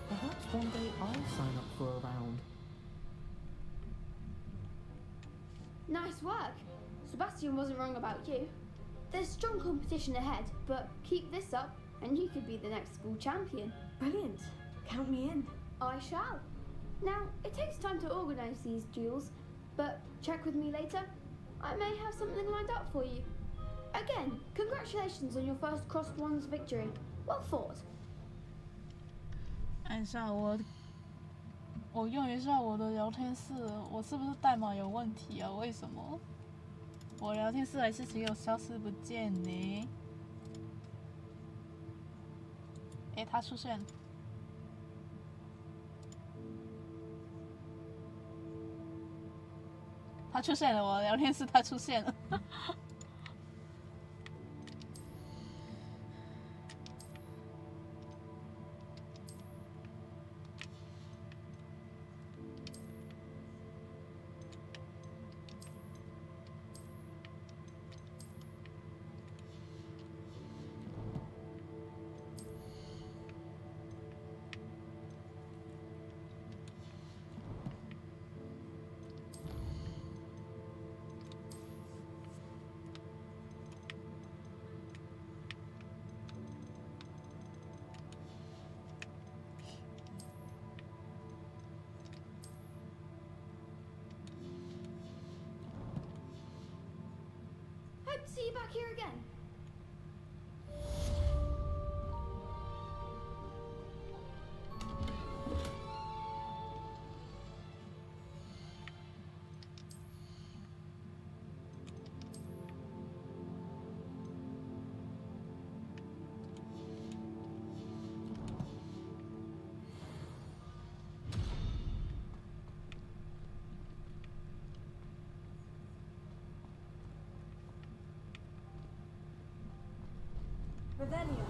Perhaps one day I'll sign up for a round. Nice work. Sebastian wasn't wrong about you. There's strong competition ahead, but keep this up and you could be the next school champion. Brilliant. Count me in. I shall. Now, it takes time to organise these duels, but check with me later. I may have something lined up for you. Again, congratulations on your first Crossed Ones victory. Well fought. 按一下我用一下我的聊天室，我是不是代码有问题啊？为什么我聊天室还是只有消失不见呢？诶，它出现了。它出现了，我的聊天室它出现了。Hope to see you back here again. Revelio.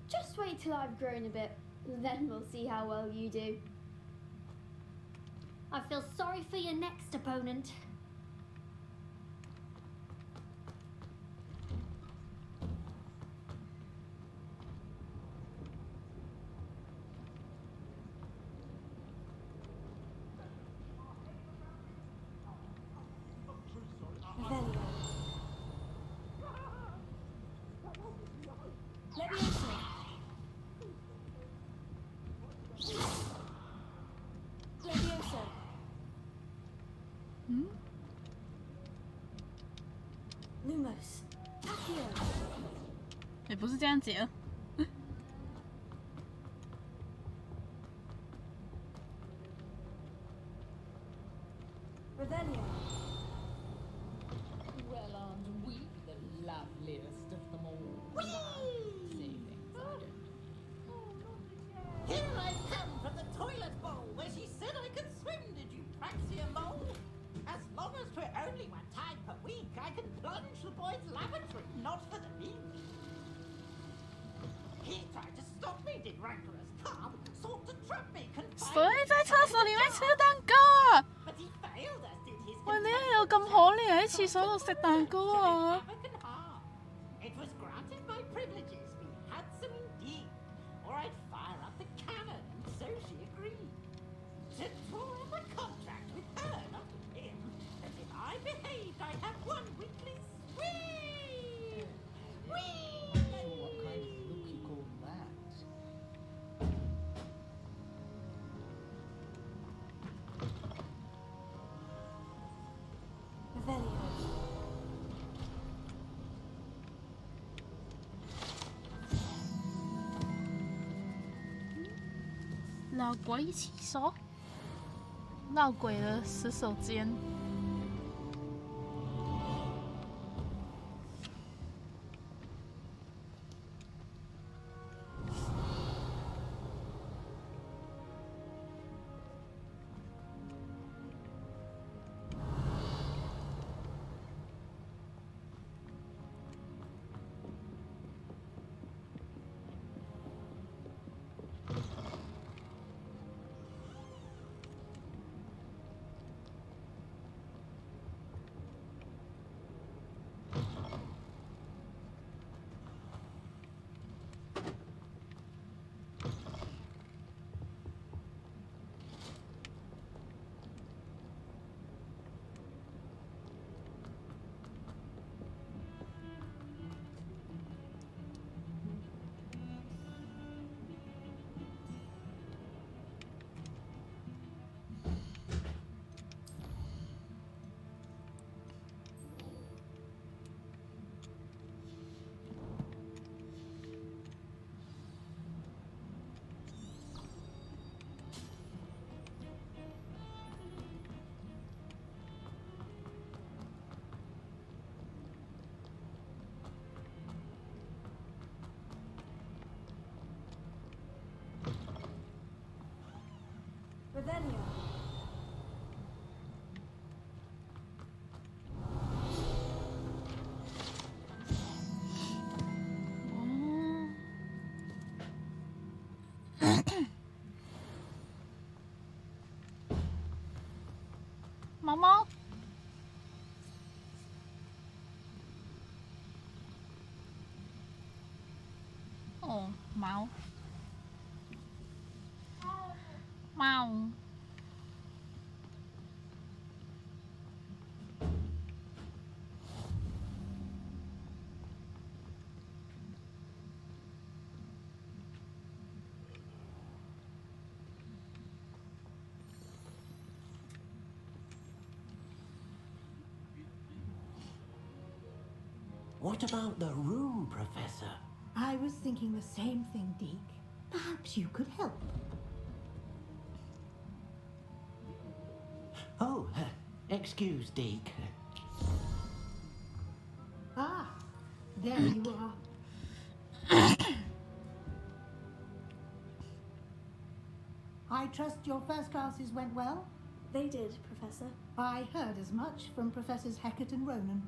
Just wait till I've grown a bit, then we'll see how well you do. I feel sorry for your next opponent. Revelio. close. Accio. 也不是这样解。Revelio. Well, aren't we the loveliest of them all? Say things I don't know. Here I come from the toilet bowl where she said I could swim, did you praxia mole? As long as 'twere only 1 time per week, I can plunge the boy's lavatory, not for the beach. He tried to stop me, did rancorous carp, sought to trap me, 所以在厕所里面吃蛋糕啊！ but he failed us, did his 喂，你係有咁可憐喺廁所度食蛋糕啊？ It was granted my privileges, be handsome indeed, or I'd fire up the cannon, and so she agreed. To draw up a contract with her, not with him, that if I behaved, I'd have 1 weekly swing. Whee! Not sure what kind of look you call that. Revelio. 闹鬼厕所，闹鬼的洗手间。Revelio. Mama. 哦，猫，猫。What about the room, Professor? I was thinking the same thing, Deke. Perhaps you could help. Oh, excuse, Deke. Ah, there you are. I trust your first classes went well? They did, Professor. I heard as much from Professors Hecat and Ronan.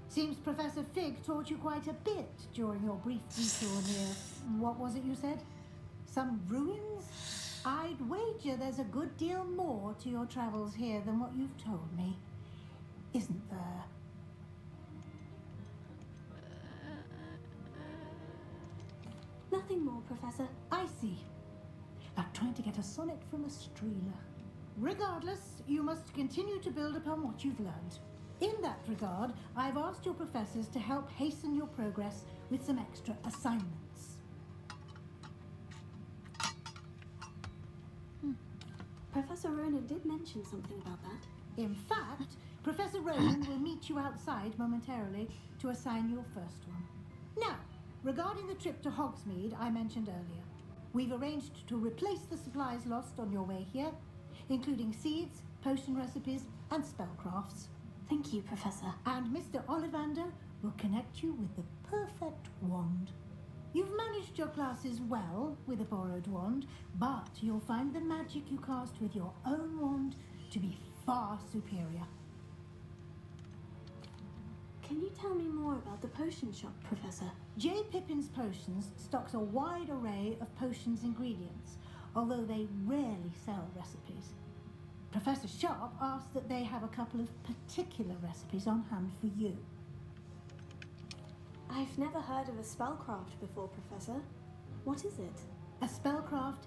Seems Professor Fig taught you quite a bit during your brief detour near... What was it you said? Some ruins? I'd wager there's a good deal more to your travels here than what you've told me. Isn't there? Nothing more, Professor. I see. Like trying to get a sonnet from a streeler. Regardless, you must continue to build upon what you've learned. In that regard, I've asked your professors to help hasten your progress with some extra assignments. Professor Ronan did mention something about that. In fact, Professor Ronan will meet you outside momentarily to assign your first one. Now, regarding the trip to Hogsmeade I mentioned earlier, we've arranged to replace the supplies lost on your way here, including seeds, potion recipes, and spellcrafts. Thank you, Professor. And Mr. Ollivander will connect you with the perfect wand. You've managed your classes well with a borrowed wand, but you'll find the magic you cast with your own wand to be far superior. Can you tell me more about the potion shop, Professor? J. Pippin's Potions stocks a wide array of potions ingredients, although they rarely sell recipes. Professor Sharp asked that they have a couple of particular recipes on hand for you. I've never heard of a spellcraft before, Professor. What is it? A spellcraft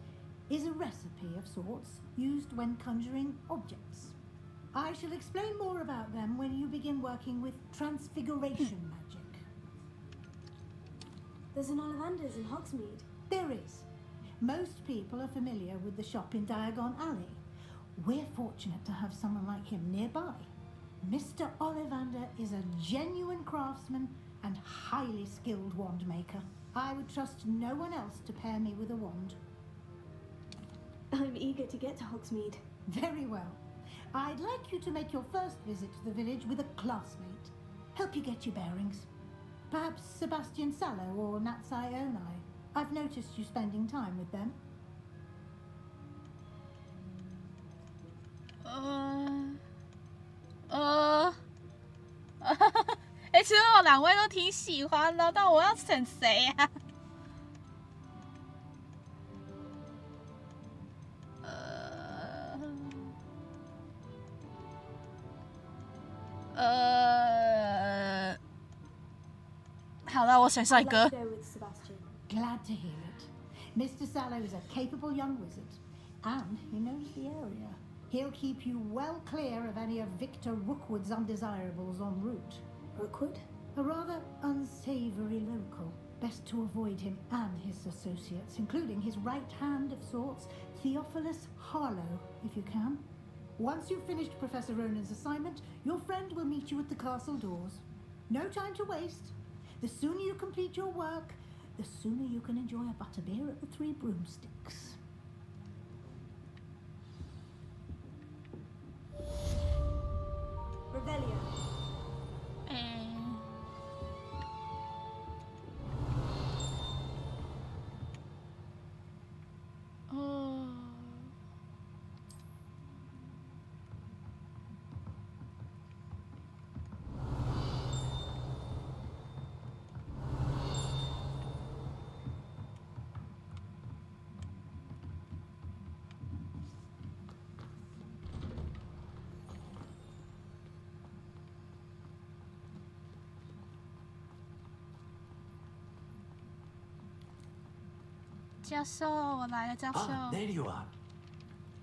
is a recipe of sorts used when conjuring objects. I shall explain more about them when you begin working with transfiguration magic. There's an Ollivander's in Hogsmeade. There is. Most people are familiar with the shop in Diagon Alley. We're fortunate to have someone like him nearby. Mr. Ollivander is a genuine craftsman and highly skilled wand maker. I would trust no one else to pair me with a wand. I'm eager to get to Hogsmeade. Very well. I'd like you to make your first visit to the village with a classmate. Help you get your bearings. Perhaps Sebastian Sallow or Natsai Onai. I've noticed you spending time with them. 其实我两位都挺喜欢的，但我要选谁啊？好了，我选帅哥。 Glad to hear it. Mr. Sallow is a capable young wizard, and he knows the area. He'll keep you well clear of any of Victor Rookwood's undesirables en route. Rookwood? A rather unsavory local. Best to avoid him and his associates, including his right hand of sorts, Theophilus Harlow, if you can. Once you've finished Professor Ronan's assignment, your friend will meet you at the castle doors. No time to waste. The sooner you complete your work, the sooner you can enjoy a butterbeer at the Three Broomsticks. Revelio.教授，我来了，教授。There you are.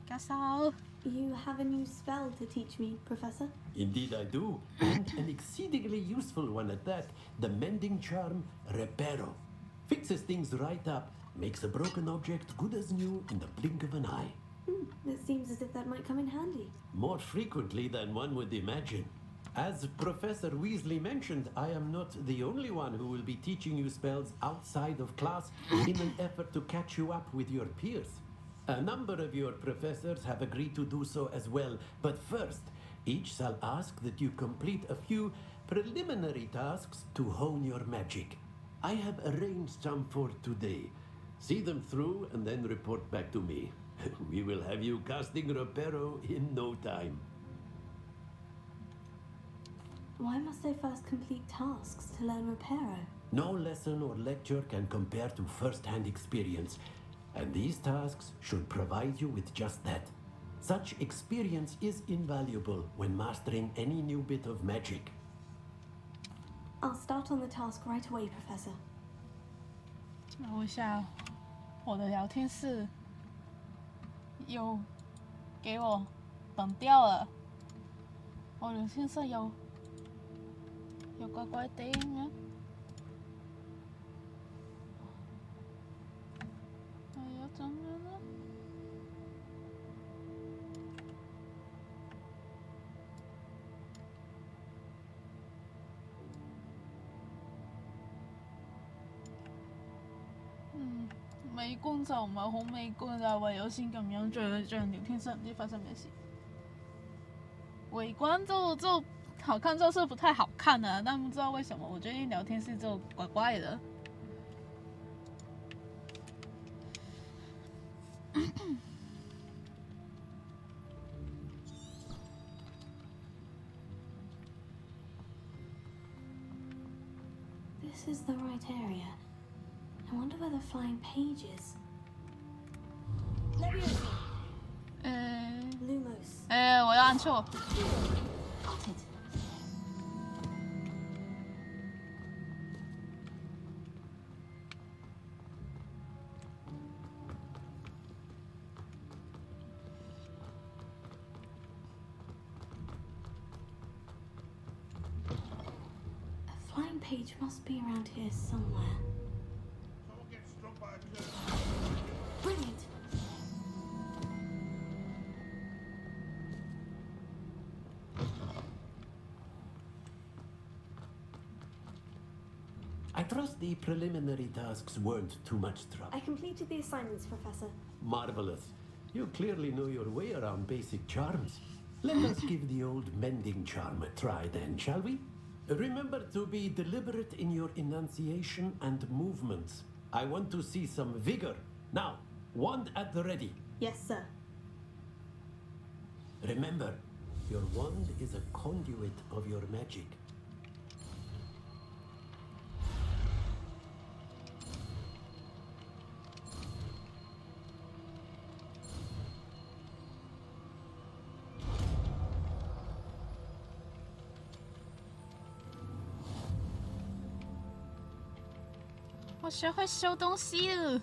教授。 You have a new spell to teach me, Professor? Indeed I do, and an exceedingly useful one at that. The mending charm, Reparo. Fixes things right up, makes a broken object good as new in the blink of an eye. It seems as if that might come in handy. More frequently than one would imagine. As Professor Weasley mentioned, I am not the only one who will be teaching you spells outside of class in an effort to catch you up with your peers. A number of your professors have agreed to do so as well, but first, each shall ask that you complete a few preliminary tasks to hone your magic. I have arranged some for today. See them through and then report back to me. We will have you casting Reparo in no time. Why must I first complete tasks to learn Reparo? No lesson or lecture can compare to first-hand experience, and these tasks should provide you with just that. Such experience is invaluable when mastering any new bit of magic. I'll start on the task right away, Professor. 找一下我的聊天室，有给我绑掉了。我聊天室有怪怪地嘅。係啊，怎樣呢？美觀就唔係好美觀，就係唯有先咁樣像聊天室，唔知發生咩事。微觀就好看，就是不太好看啊，但不知道為什麼，我覺得聊天室就怪怪的。This is the right area. I wonder where the flying page is. Lumos. 我要按錯。A flying page must be around here somewhere. Brilliant. I trust the preliminary tasks weren't too much trouble. I completed the assignments, Professor. Marvelous. You clearly know your way around basic charms. Let us give the old mending charm a try then, shall we? Remember to be deliberate in your enunciation and movements. I want to see some vigor. Now, wand at the ready. Yes, sir. Remember, your wand is a conduit of your magic.我学会修东西了。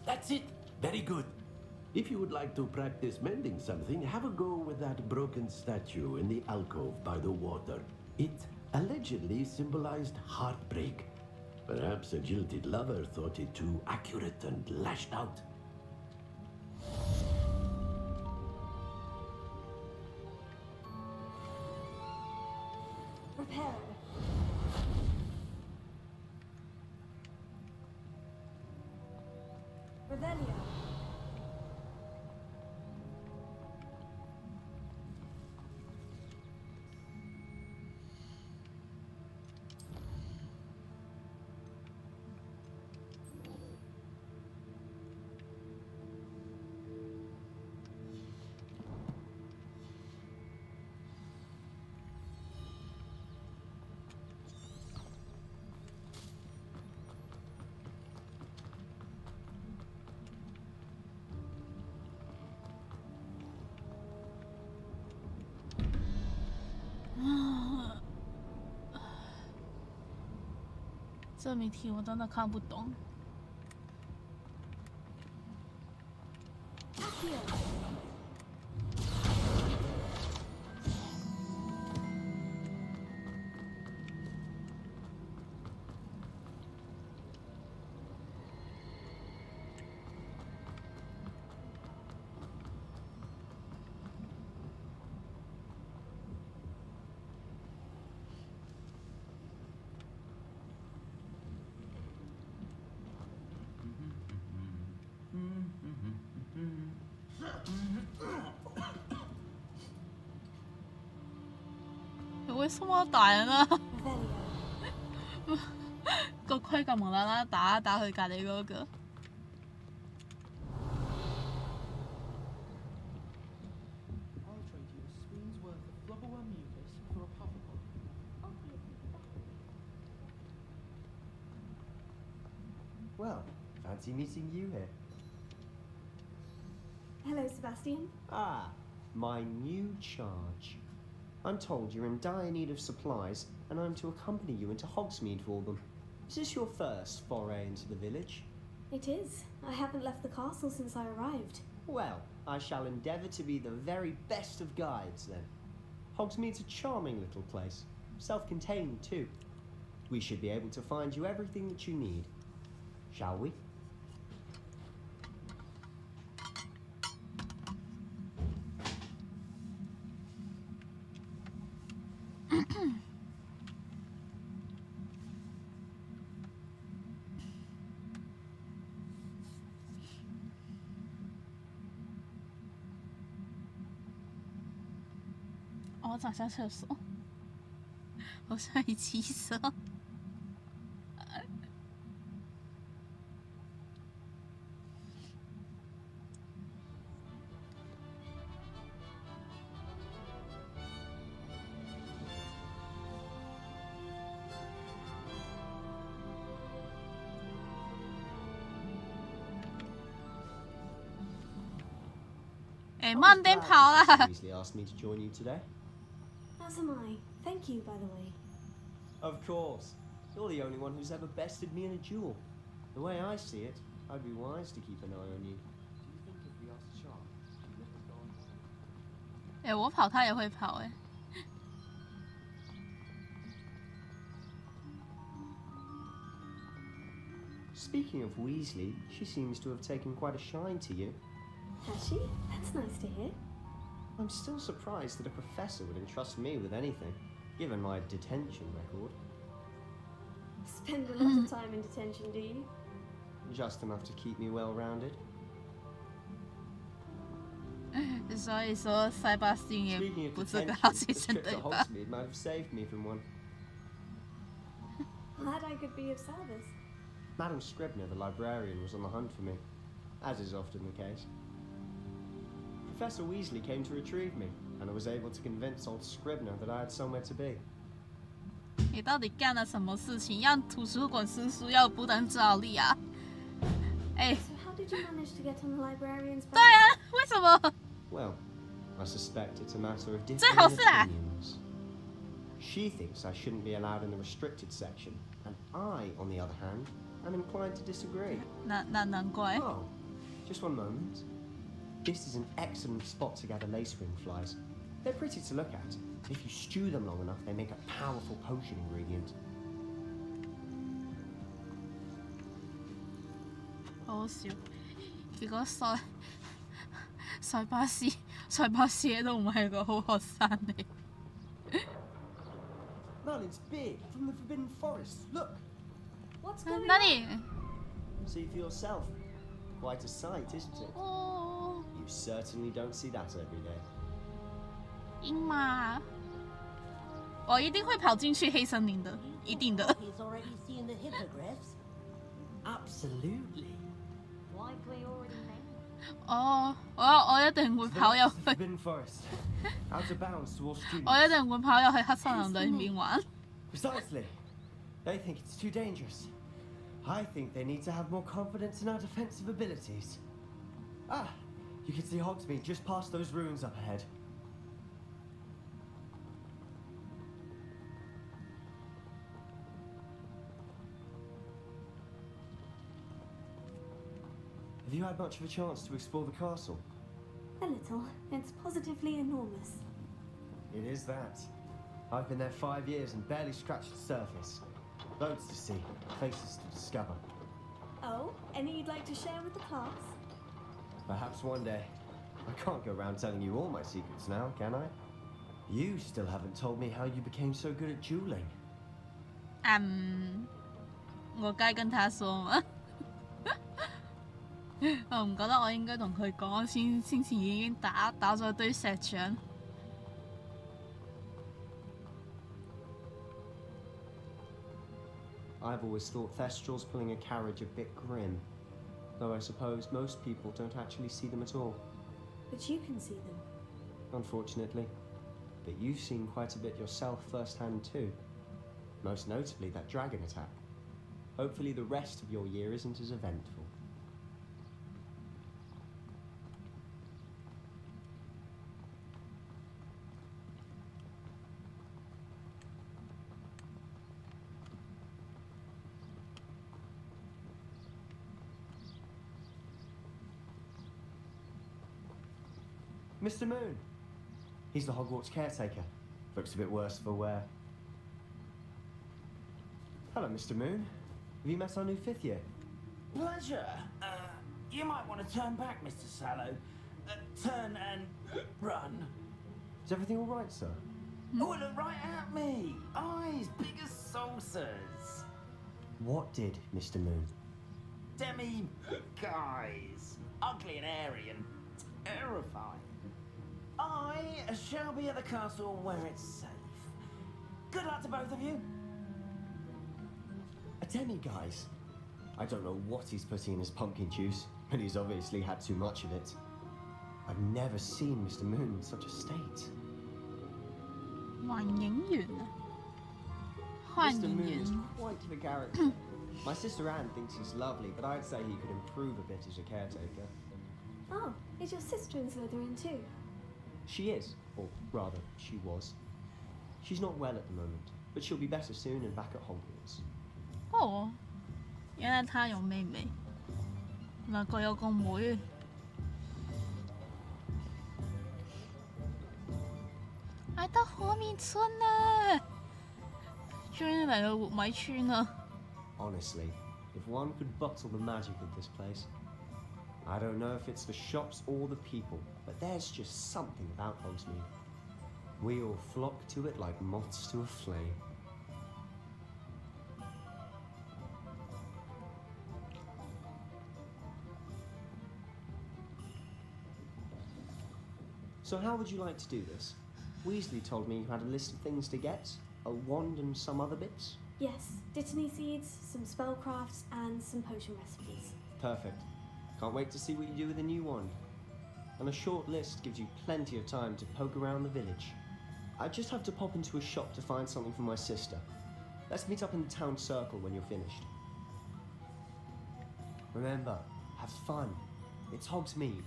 That's it. Very good. If you would like to practice mending something, have a go with that broken statue in the alcove by the water. It allegedly symbolized heartbreak. Perhaps a jilted lover thought it too accurate and lashed out. Repair. Revelio.这谜题我真的看不懂。為什麼大人啊？個盔咁無啦啦打去隔離嗰個。Well, fancy meeting you here. Hello, Sebastian. Ah, my new charge. I'm told you're in dire need of supplies, and I'm to accompany you into Hogsmeade for them. Is this your first foray into the village? It is. I haven't left the castle since I arrived. Well, I shall endeavour to be the very best of guides, then. Hogsmeade's a charming little place. Self-contained, too. We should be able to find you everything that you need. Shall we? 我找下厕所，好想一起色。哎，慢点跑啦！ Weasley asked me to join you today. As am I. Thank you, by the way. Of course. You're the only one who's ever bested me in a duel. The way I see it, I'd be wise to keep an eye on you. Do you think if we asked Sharp, she'd let us go on? 哎，我跑，他也会跑哎。Speaking of Weasley, she seems to have taken quite a shine to you. Has she? That's nice to hear. I'm still surprised that a professor would entrust me with anything, given my detention record. Spend a lot of time in detention, do you? Just enough to keep me well-rounded. 所以说，塞巴斯汀也 Speaking of 不是个 detention, 好 the 学生， trip 对 to 吧？ Hogsmeade might have saved me from one. Glad I could be of service. Madam Scribner, the librarian, was on the hunt for me, as is often the case. Professor Weasley came to retrieve me, and I was able to convince old Scribner that I had somewhere to be. 你到底干了什么事情，让图书馆叔叔要不当照例啊？哎， So how did you manage to get on the librarian's 对啊，为什么？ Well, I suspect it's a matter of 最好 differing 是啊。 opinions. She thinks I shouldn't be allowed in the restricted section, and I, on the other hand, am inclined to disagree. 那难怪。 Oh, just one moment. This is an excellent spot to gather lace ring flies. They're pretty to look at. If you stew them long enough, they make a powerful potion ingredient. 好笑，結果塞巴斯都唔係個好學生嚟。 Merlin's beard from the Forbidden Forest. Look, What's going 那 on? 你 see for yourself. Quite a sight, isn't it? 哦， You certainly don't see that every day. 鹰嘛，我一定會跑進去黑森林的，一定的。 He's already seen the hippogriffs. Absolutely. Likely already made. 哦，我一定會跑入 The 去， Forbidden Forest. Out of bounds to all 我 students. 一定會跑入去黑森林裏面玩。 Precisely. They think it's too dangerous. I think they need to have more confidence in our defensive abilities. Ah, you can see Hogsmeade just past those ruins up ahead. Have you had much of a chance to explore the castle? A little. It's positively enormous. It is that. I've been there 5 years and barely scratched the surface. Loads to see, places to discover. Oh, any you'd like to share with the class? Perhaps one day. I can't go around telling you all my secrets now, can I? You still haven't told me how you became so good at dueling. 我該跟他說嗎？我唔覺得我應該同佢講，先前已經打咗堆石像。 I've always thought Thestrals pulling a carriage a bit grim, though I suppose most people don't actually see them at all, But you can see them. unfortunately. But you've seen quite a bit yourself firsthand too, most notably that dragon attack. Hopefully the rest of your year isn't as eventful. Mr. Moon. He's the Hogwarts caretaker. Looks a bit worse for wear. Hello, Mr. Moon. Have you met our new 5th year? Pleasure. You might want to turn back, Mr. Sallow. Turn and run. Is everything all right, sir? Oh, look right at me. Eyes big as saucers. What did, Mr. Moon? Demi guys. Ugly and airy and terrifying. I shall be at the castle where it's safe. Good luck to both of you. A demi-guise? I don't know what he's putting in his pumpkin juice, but he's obviously had too much of it. I've never seen Mr. Moon in such a state. 幻影員啊，幻 Mr. 影 Moon is 員。 quite the character. My sister Anne thinks he's lovely, but I'd say he could improve a bit as a caretaker. Oh, is your sister in Slytherin too? She is, or rather, she was. She's not well at the moment, but she'll be better soon and back at Hogwarts. 哦，原來他有妹妹，嗱佢有個妹。來到活米村啦，終於嚟到活米村啦。Honestly, if one could bottle the magic of this place. I don't know if it's the shops or the people, but there's just something about Hogsmeade. We all flock to it like moths to a flame. So how would you like to do this? Weasley told me you had a list of things to get, a wand and some other bits. Yes, dittany seeds, some spellcrafts, and some potion recipes. Perfect. Can't wait to see what you do with the new wand. And a short list gives you plenty of time to poke around the village. I just have to pop into a shop to find something for my sister. Let's meet up in the town circle when you're finished. Remember, have fun. It's Hogsmeade.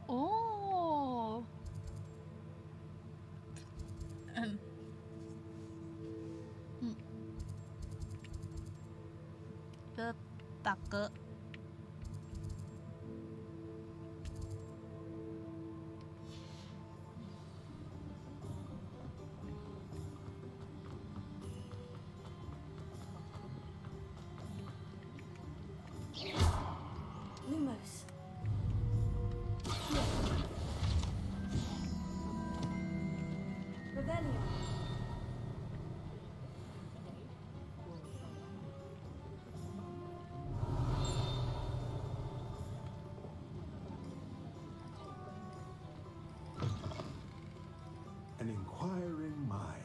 哦，个大哥。Lumos. Revelio. An inquiring mind.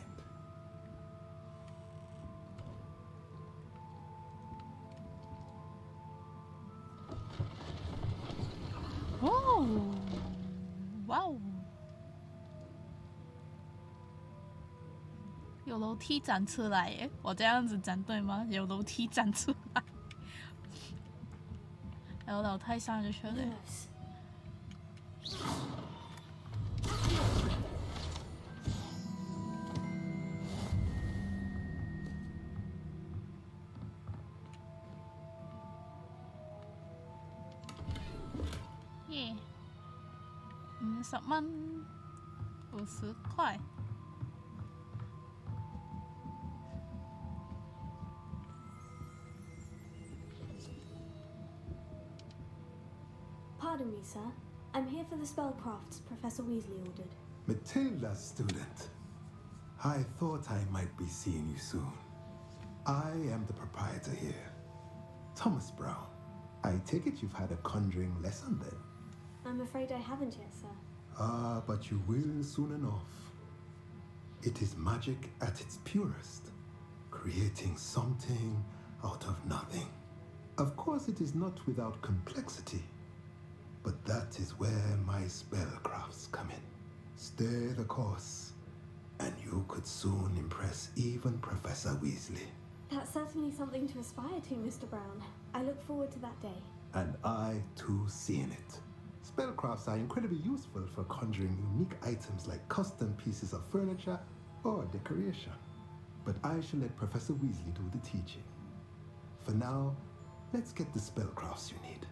Oh, wow. 有楼梯展出来耶！我这样子讲对吗？有楼梯展出来，有楼梯上咗出嚟。 耶，50蚊，50塊。Pardon me, sir. I'm here for the spellcrafts Professor Weasley ordered. Matilda, student. I thought I might be seeing you soon. I am the proprietor here, Thomas Brown. I take it you've had a conjuring lesson then? I'm afraid I haven't yet, sir. Ah, but you will soon enough. It is magic at its purest, creating something out of nothing. Of course, it is not without complexity, but that is where my spellcrafts come in. Stay the course, and you could soon impress even Professor Weasley. That's certainly something to aspire to, Mr. Brown. I look forward to that day. And I, too, seeing it. Spellcrafts are incredibly useful for conjuring unique items like custom pieces of furniture or decoration. But I shall let Professor Weasley do the teaching. For now, let's get the spellcrafts you need.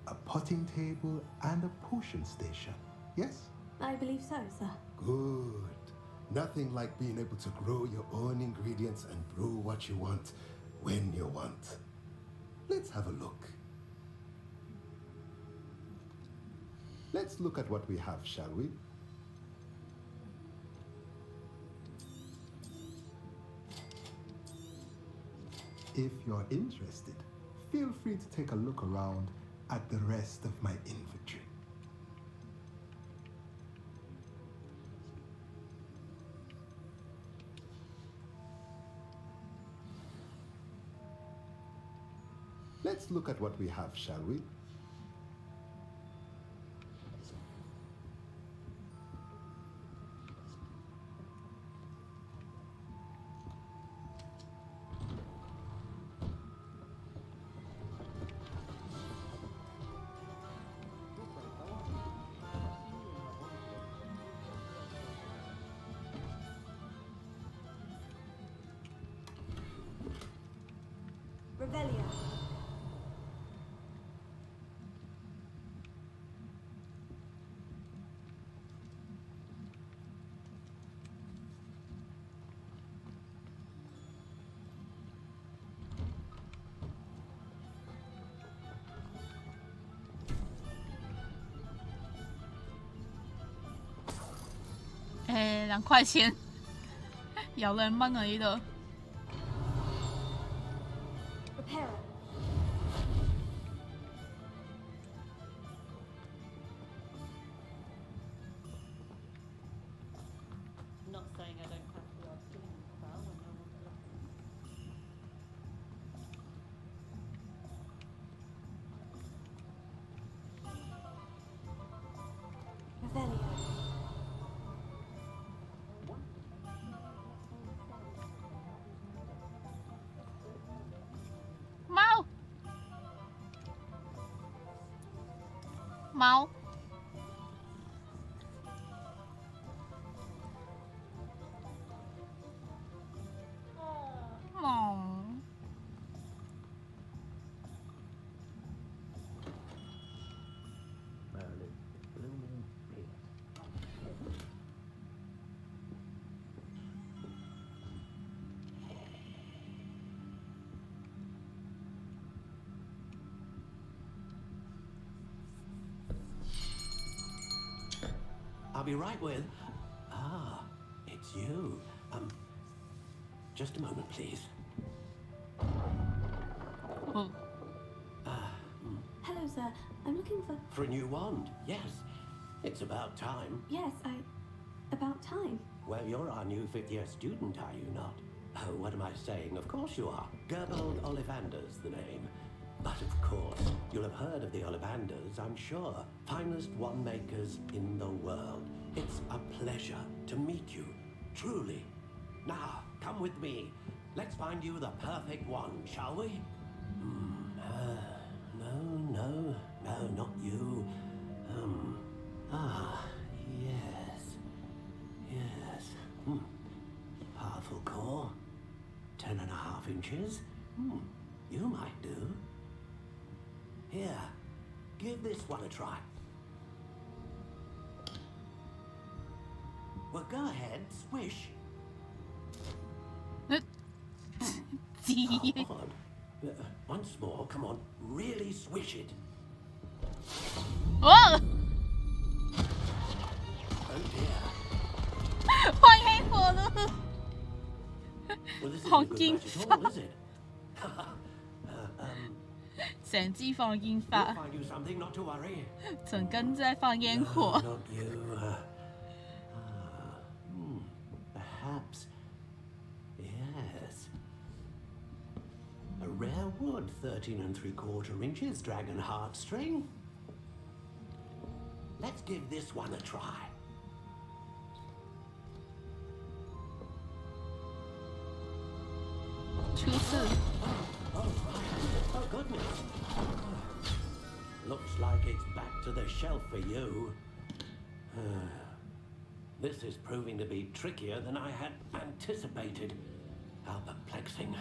A potting table and a potion station, yes? I believe so, sir. Good. Nothing like being able to grow your own ingredients and brew what you want when you want. Let's have a look. Let's look at what we have, shall we? If you're interested, feel free to take a look around at the rest of my inventory. Let's look at what we have, shall we? Revelio. $2块，有2蚊啊呢度。Reparo. Not saying I don't have to ask doing well when no one's looking. Revelio. Máu. I'll be right with. Ah, it's you. Just a moment, please. Oh. Hello, sir. I'm looking for... For a new wand, yes. It's about time. Yes, about time. Well, you're our new fifth-year student, are you not? Oh, what am I saying? Of course you are. Gerbold Ollivander's the name. But of course, you'll have heard of the Ollivanders, I'm sure. Finest wand makers in the world. It's a pleasure to meet you, truly. Now, come with me. Let's find you the perfect wand, shall we? No, not you. Yes. Powerful core. 10.5 inches. You might do. Here, give this one a try. Well, go ahead, swish. Odd. Once more, come on, really swish it. Oh! Oh dear. 放烟火了。 Well, this isn't 放 a good 煙 match at 花 all, is it? 成支放煙 We'll 花， find you something, not to worry. 整根在放烟火。 Not you. Perhaps. Yes. A rare wood, 13 3/4 inches, dragon heartstring. Let's give this one a try. Oh, goodness. Looks like it's back to the shelf for you. This is proving to be trickier than I had anticipated. How perplexing.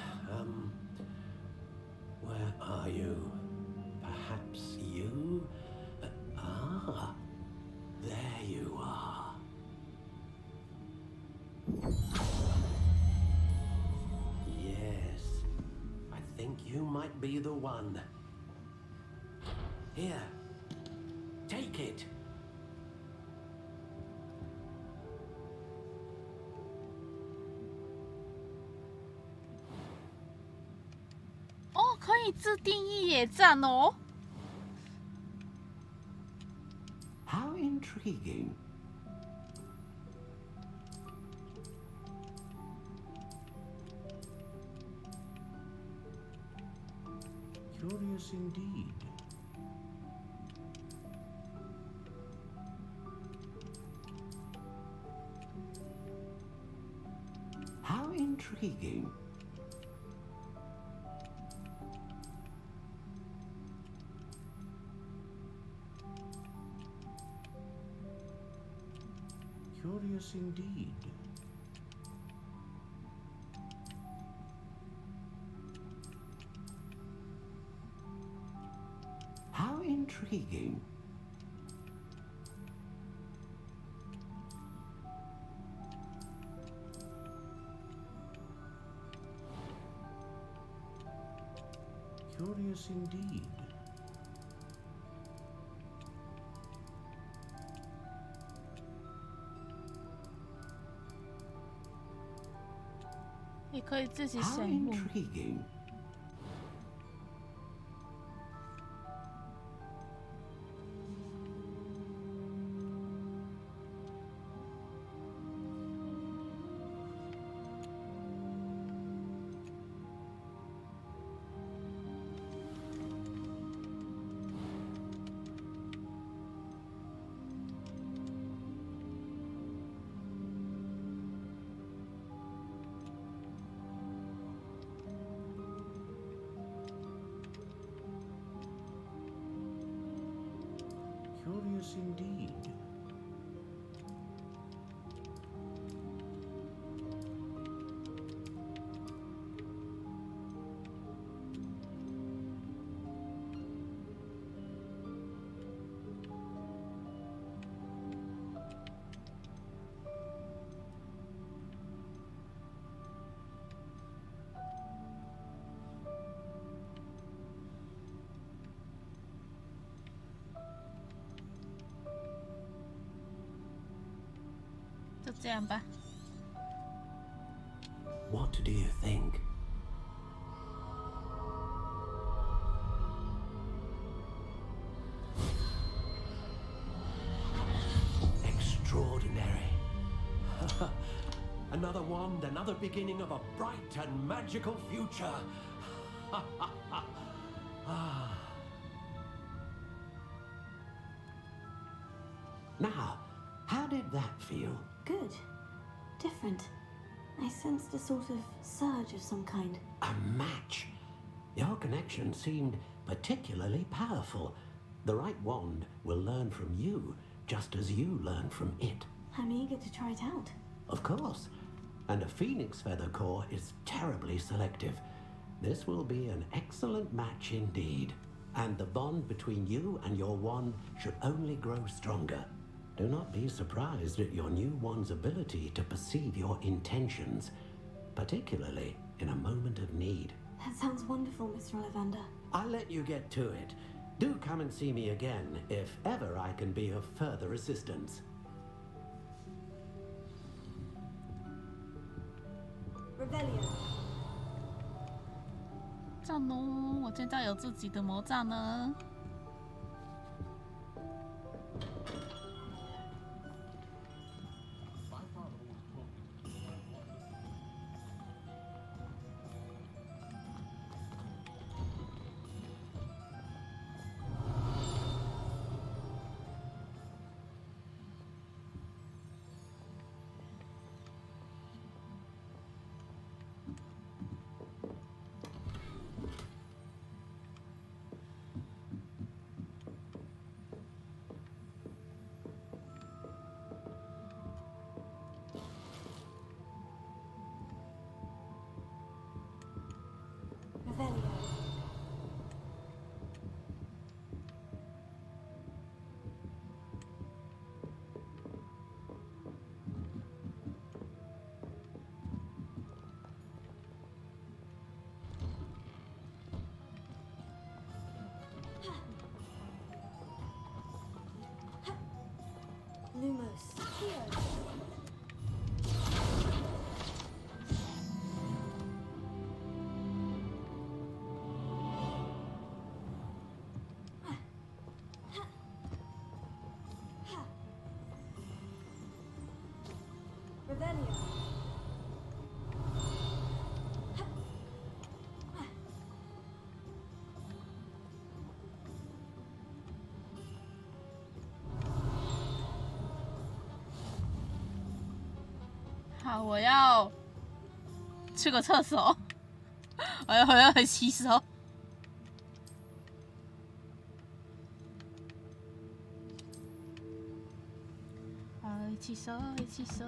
Where are you? Perhaps you? There you are. Yes, I think you might be the one. Here, take it. 以自定义野战哦。How intriguing. Curious indeed. How intriguing. Curious indeed. How intriguing. Curious indeed. 你可以自己 How 选目。 intriguing. Curious indeed. "就这样吧。 What do you think? Extraordinary. Another wand, another beginning of a bright and magical future. Now, how did that feel? Good. Different. I sensed a sort of surge of some kind. A match. Your connection seemed particularly powerful. The right wand will learn from you, just as you learn from it. I'm eager to try it out. Of course. And a phoenix feather core is terribly selective. This will be an excellent match indeed. And the bond between you and your wand should only grow stronger. Do not be surprised at your new wand's ability to perceive your intentions, particularly in a moment of need. That sounds wonderful, Mr. Ollivander. I'll let you get to it. Do come and see me again if ever I can be of further assistance. Revelio. 战哦，我现在有自己的魔杖呢。Revelio. Lumos. Here. 好，我要去个厕所，我要去洗手。去厕所，去厕所。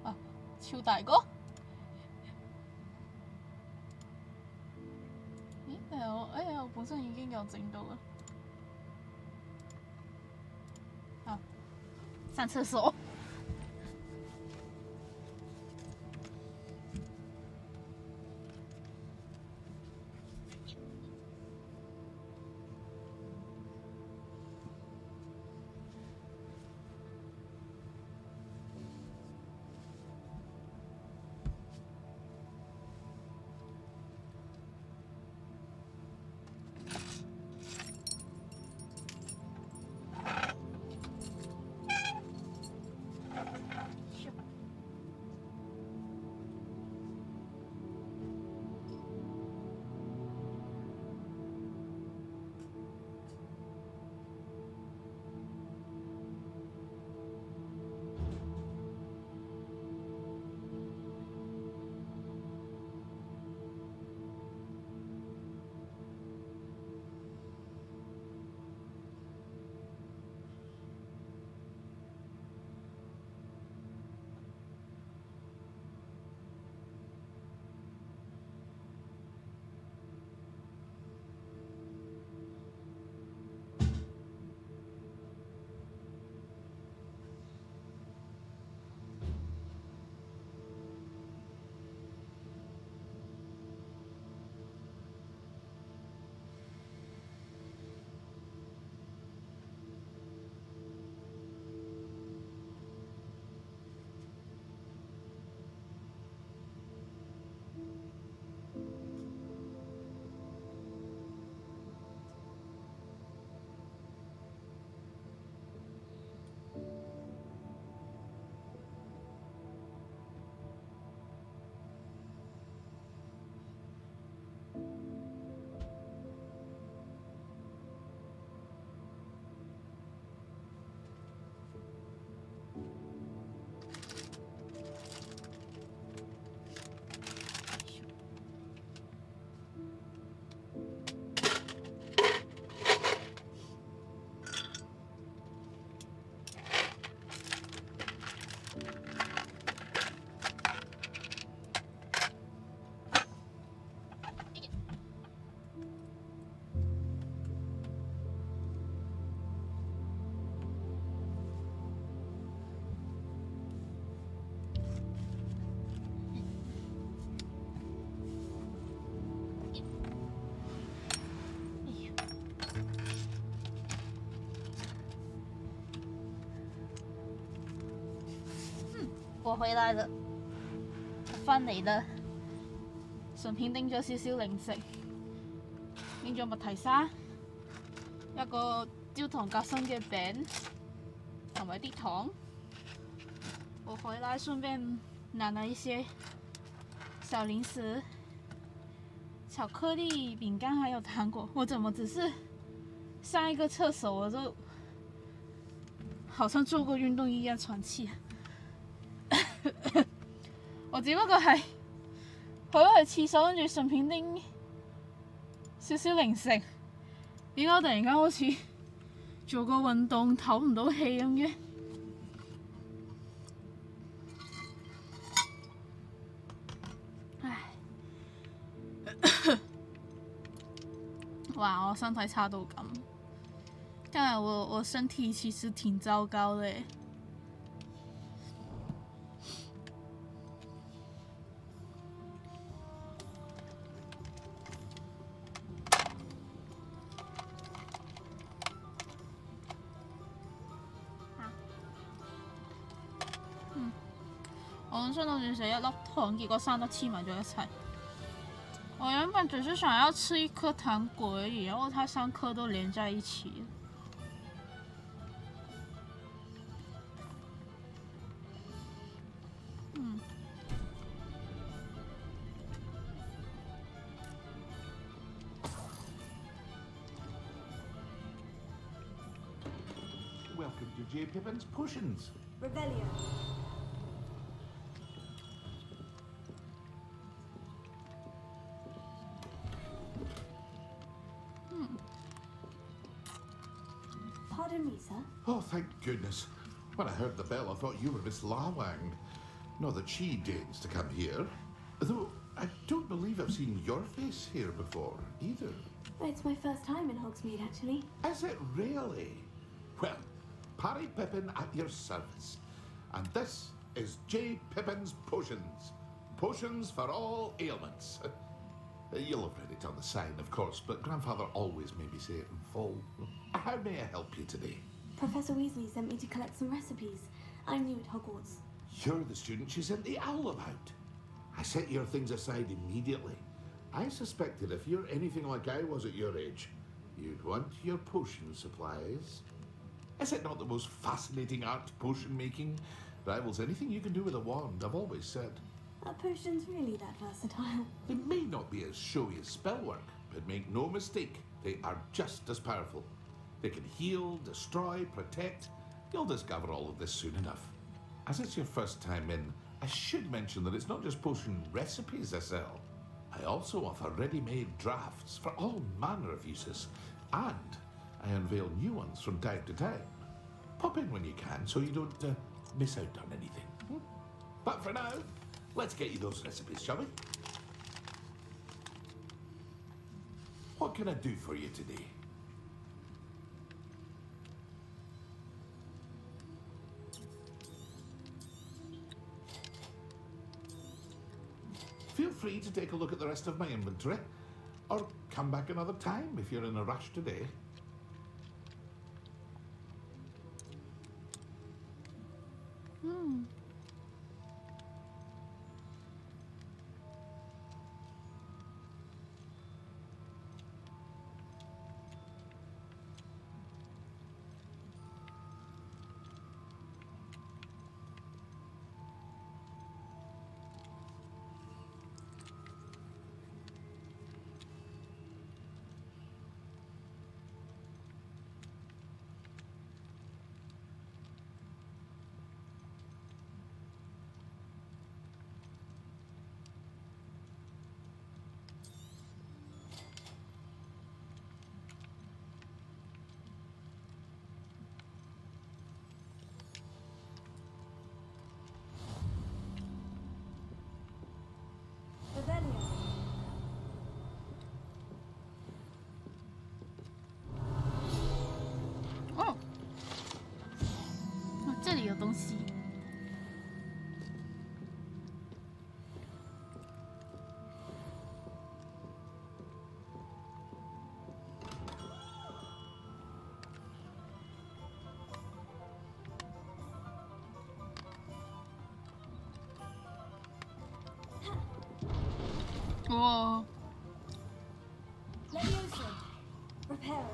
啊，超大個！咦？我本身已經有整到啦。好，上廁所。我回來了，翻嚟啦，順便拎咗少少零食，拎咗麥提沙，一個焦糖夾心嘅餅，同埋啲糖。我回來順便拿了一些小零食、巧克力、餅乾還有糖果。我怎麼只是上一個廁所我就好像做過運動一樣喘氣？我只不過係去咗去廁所，跟住順便拎少少零食。點解突然間好似做個運動唞唔到氣咁嘅？唉，哇！我身體差到咁，看來我身體其實挺糟糕的。我本身諗住食一粒糖，結果三粒黐埋咗一齊。我原本只是想要吃一顆糖果而已，然後它3顆都連在一起。welcome to J. Pippin's Potions. Revelio. Pardon me, sir. Oh, thank goodness. When I heard the bell, I thought you were Miss Lawang. Not that she deigns to come here. Though I don't believe I've seen your face here before, either. It's my first time in Hogsmeade, actually. Is it really? Well, Parry Pippin at your service. And this is J. Pippin's Potions. Potions for all ailments. You'll have read it on the sign, of course, but Grandfather always made me say it in full. How may I help you today? Professor Weasley sent me to collect some recipes. I'm new at Hogwarts. You're the student she sent the owl about. I set your things aside immediately. I suspected if you're anything like I was at your age, you'd want your potion supplies. Is it not the most fascinating art, potion making? Rivals anything you can do with a wand, I've always said. Are potions really that versatile? They may not be as showy as spellwork, but make no mistake, they are just as powerful. They can heal, destroy, protect. You'll discover all of this soon enough. As it's your first time in, I should mention that it's not just potion recipes I sell. I also offer ready-made drafts for all manner of uses, and I unveil new ones from time to time. Pop in when you can so you don't miss out on anything. But for now, let's get you those recipes, shall we? What can I do for you today? Feel free to take a look at the rest of my inventory, or come back another time if you're in a rush today. Revelio. 哦，这里有东西。哇！ Leviosa. Reparo.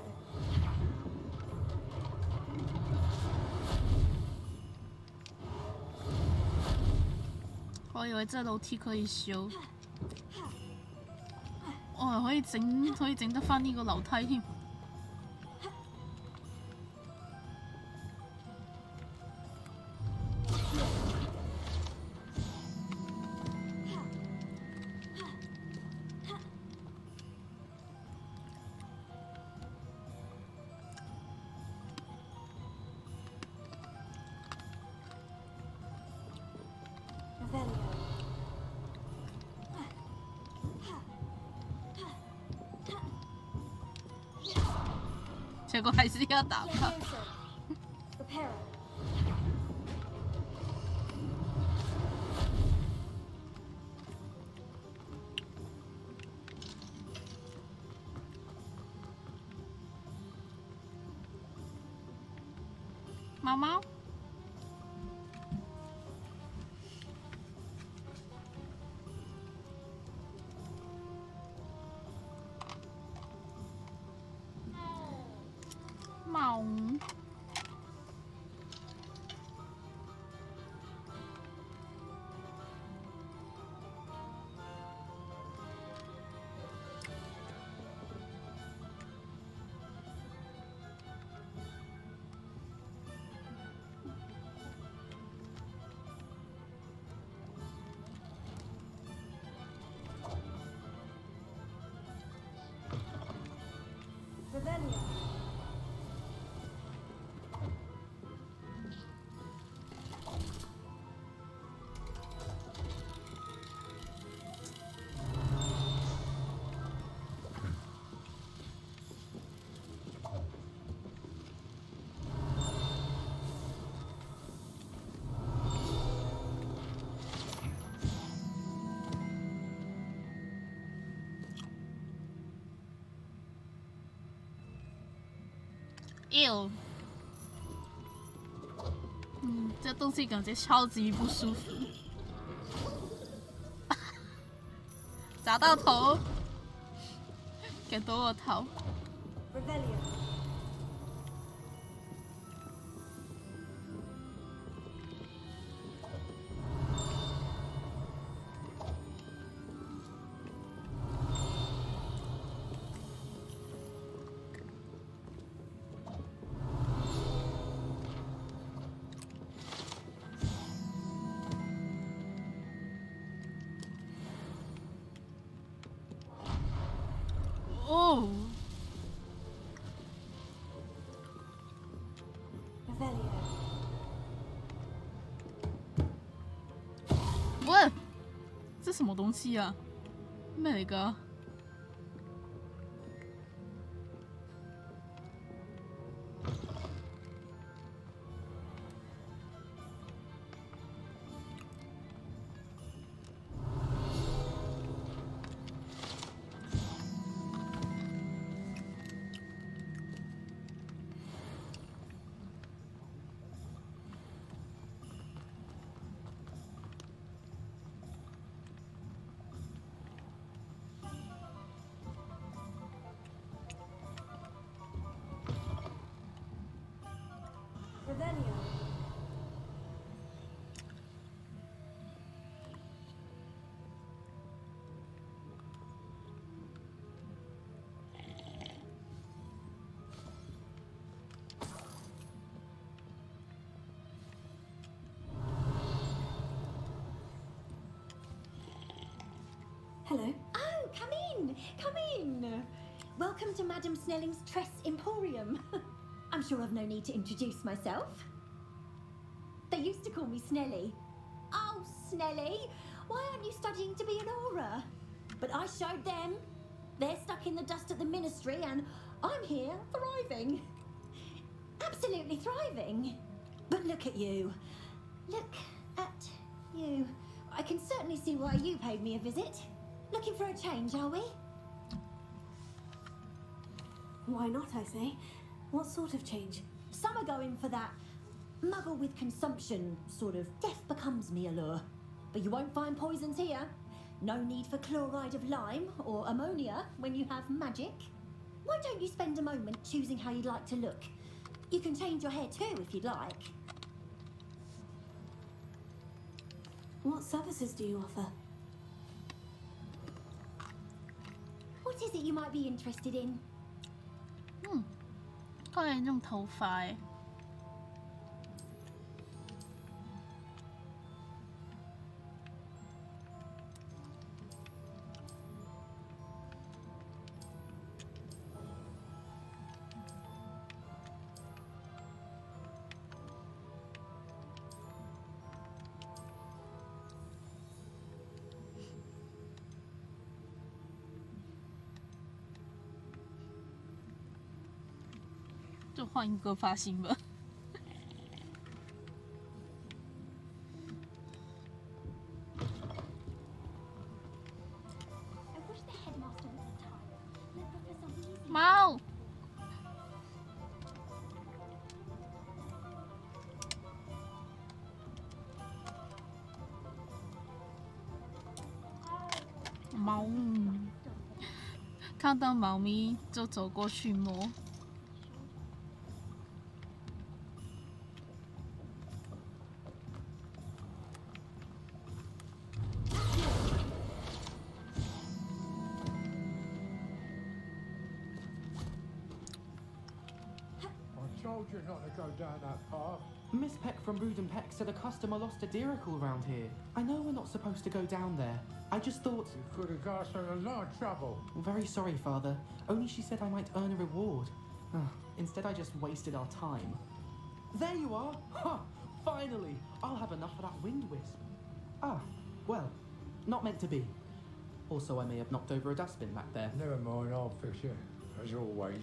我以為這樓梯可以修，哦，可以整得翻呢個樓梯添。结果还是要打他。猫猫。猫。ew， 这东西感觉超级不舒服。砸到头，给到我头。哦。喂，这什么东西啊？咩嚟噶？Hello. Oh, come in, come in. Welcome to Madame Snelling's Tress Emporium. I'm sure I've no need to introduce myself. They used to call me Snelly. Oh, Snelly, why aren't you studying to be an aura? But I showed them. They're stuck in the dust at the ministry and I'm here thriving. Absolutely thriving. But look at you. Look at you. I can certainly see why you paid me a visit. Looking for a change, are we? Why not, I say? What sort of change? Some are going for that muggle with consumption, sort of death becomes me allure. But you won't find poisons here. No need for chloride of lime or ammonia when you have magic. Why don't you spend a moment choosing how you'd like to look? You can change your hair too if you'd like. What services do you offer? What is it you might be interested in? 佢係用頭髮。就换一个发型吧。猫。猫。看到猫咪就走过去摸。told you not to go down that path. Miss Peck from Bodan Peck said a customer lost a deeracle around here. I know we're not supposed to go down there. I just thought... You could have got us in a lot of trouble. Very sorry, Father. Only she said I might earn a reward. Instead, I just wasted our time. There you are! Ha! Finally! I'll have enough of that wind wisp. Ah, well, not meant to be. Also, I may have knocked over a dustbin back there. Never mind, I'll fix it, as always.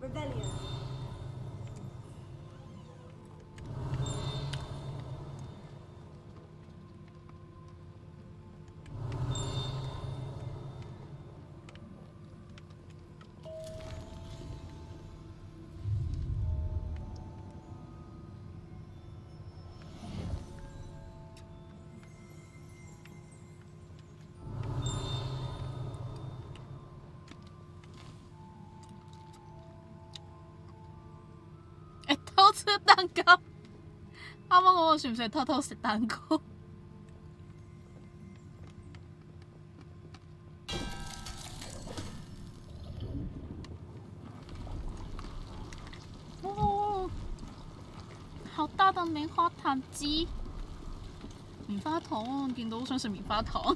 Rebellion. 偷吃蛋糕，啱啱嗰個算唔算偷偷食蛋糕？哦，好大的棉花糖機，棉花糖，見到好想食棉花糖。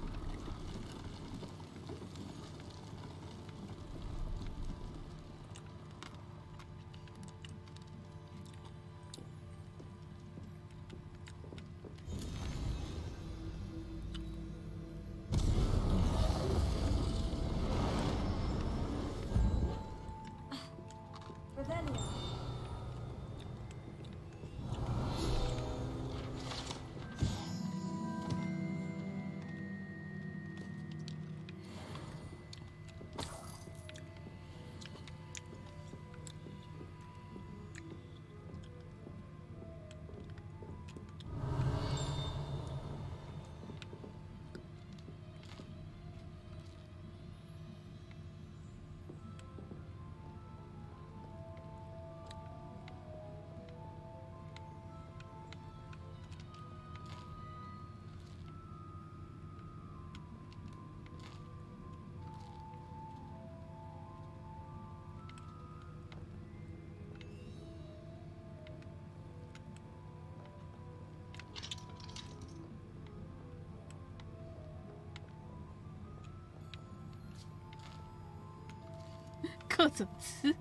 各種吃，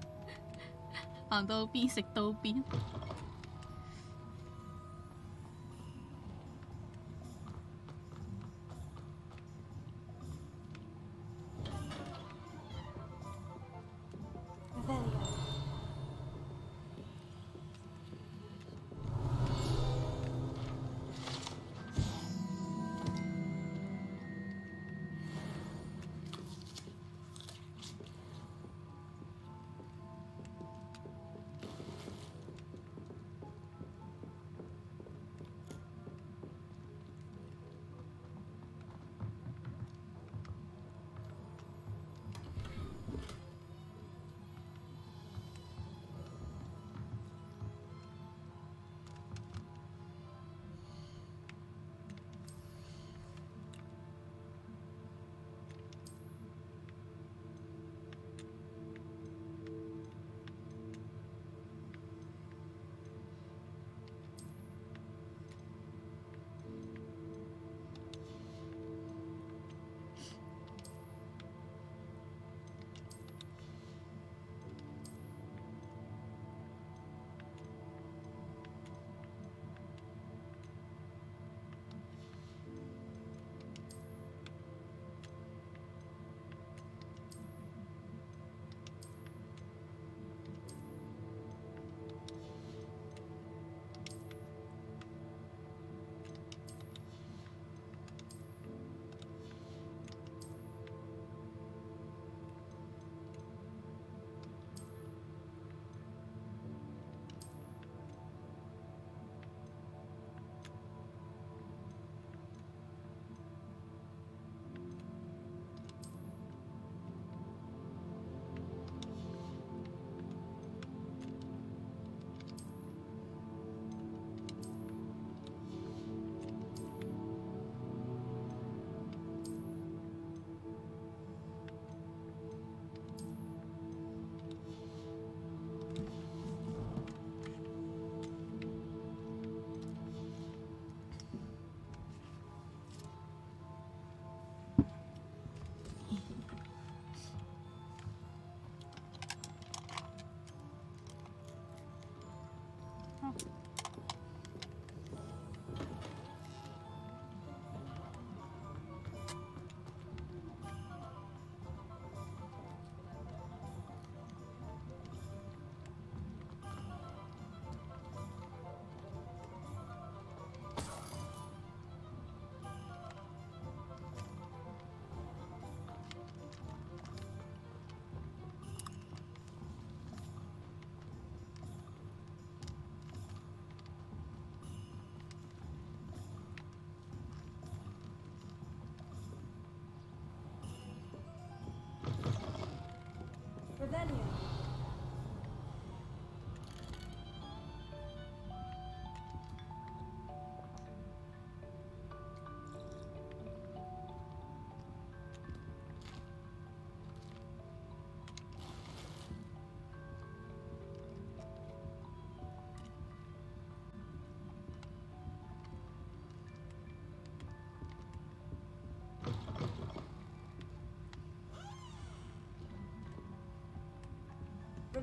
行到邊食到邊。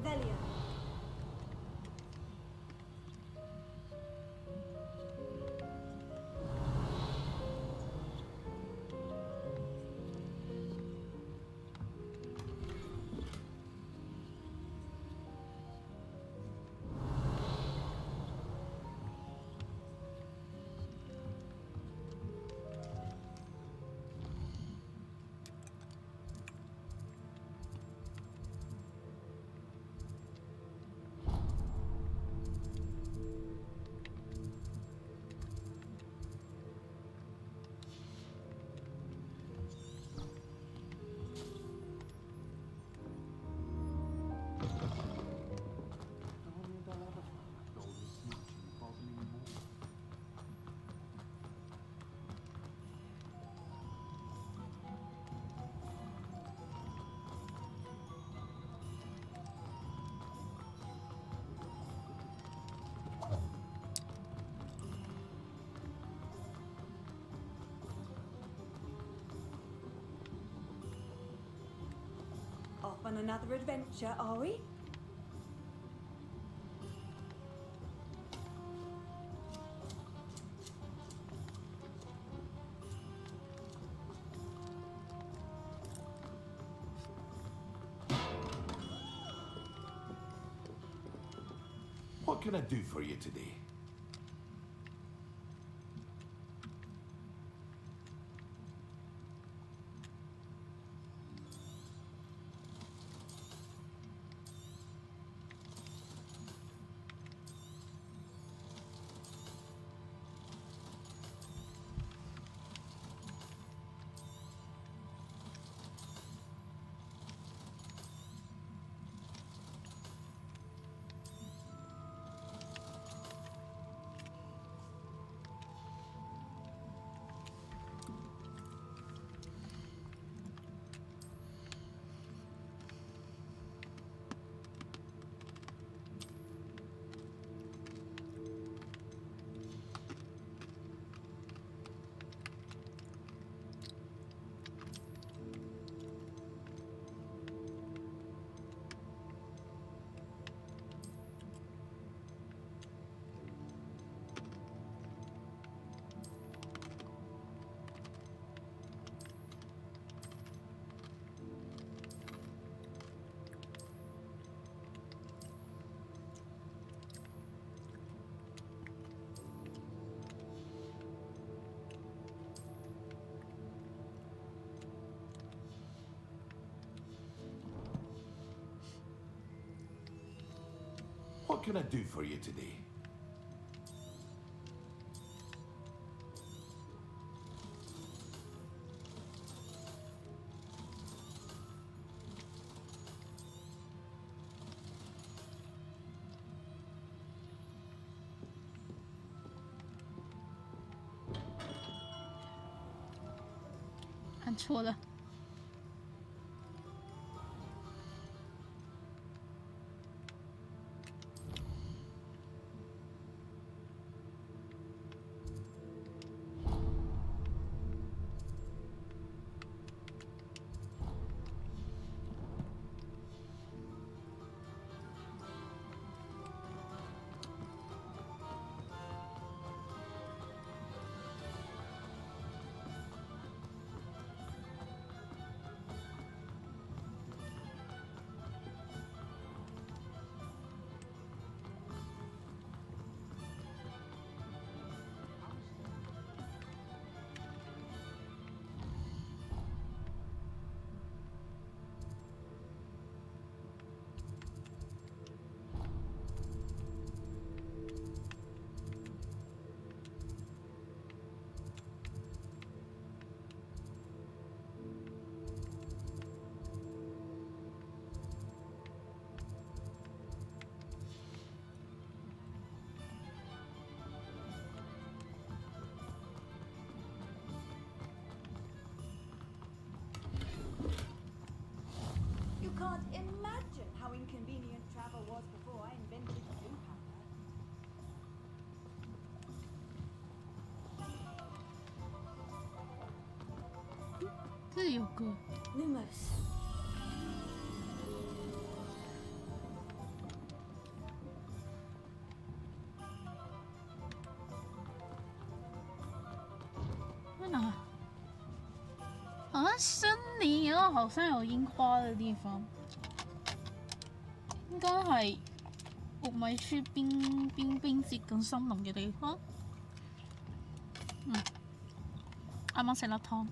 Velia. Off on another adventure, are we? What can I do for you today? What can I do for you today? “按错了。”You can't imagine how inconvenient travel was before I invented blue powder. 这里有个 Lumos. 森林有個好像有櫻花的地方，應該係玉米區邊接近森林嘅地方。啱啱食粒湯。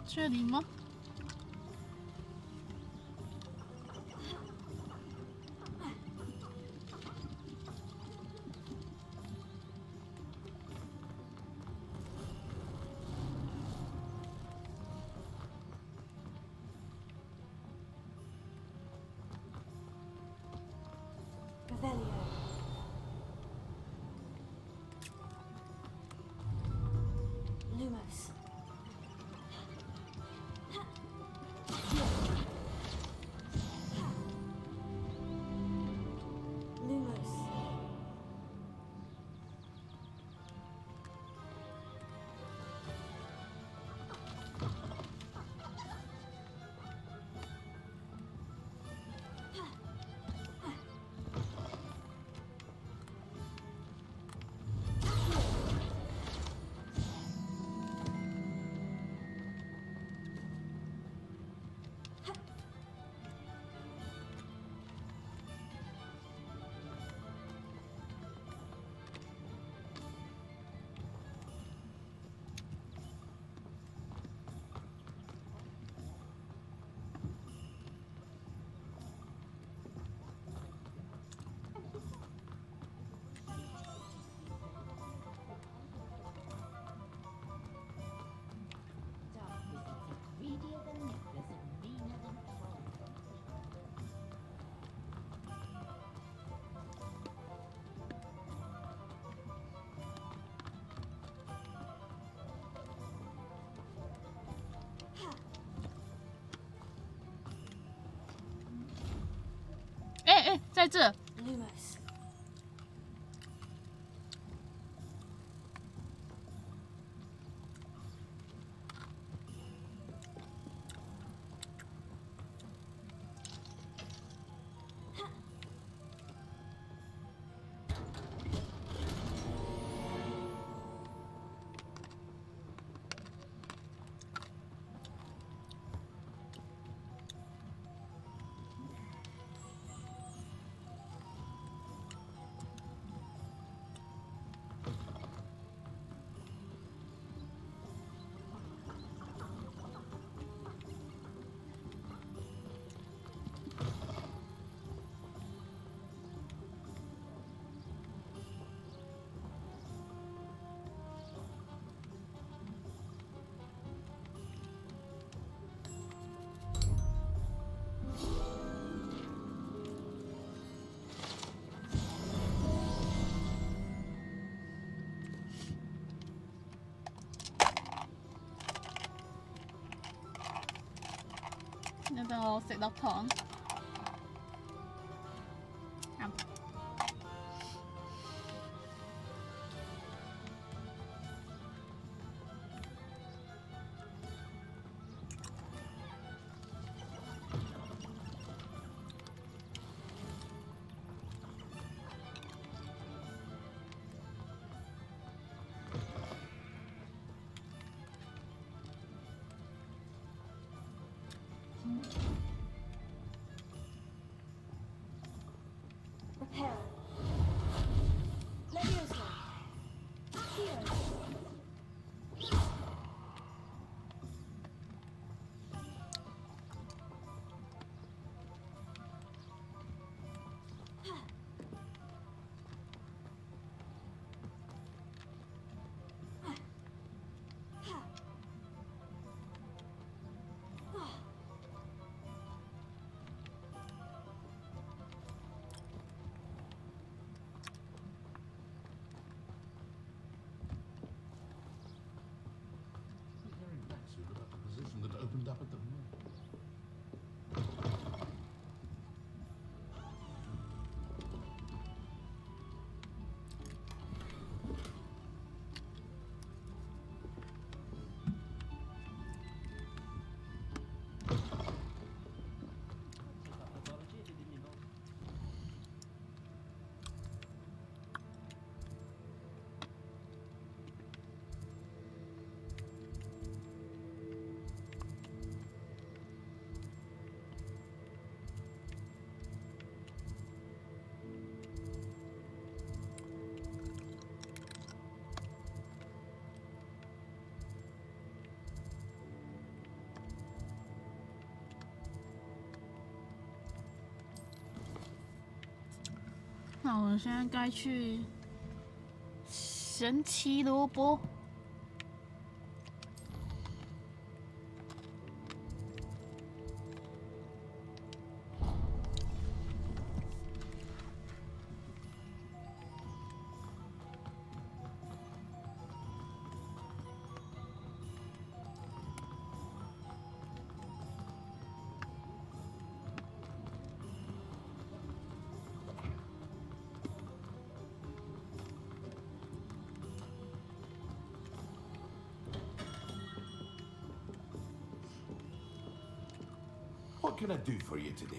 这里吗？Lumos.在这。Lumos.你等我食粒糖。Prepare. Leviosa. Here. Hearing that soon about the position that opened up at the moment. 那我现在该去神奇萝卜。What can I do for you today?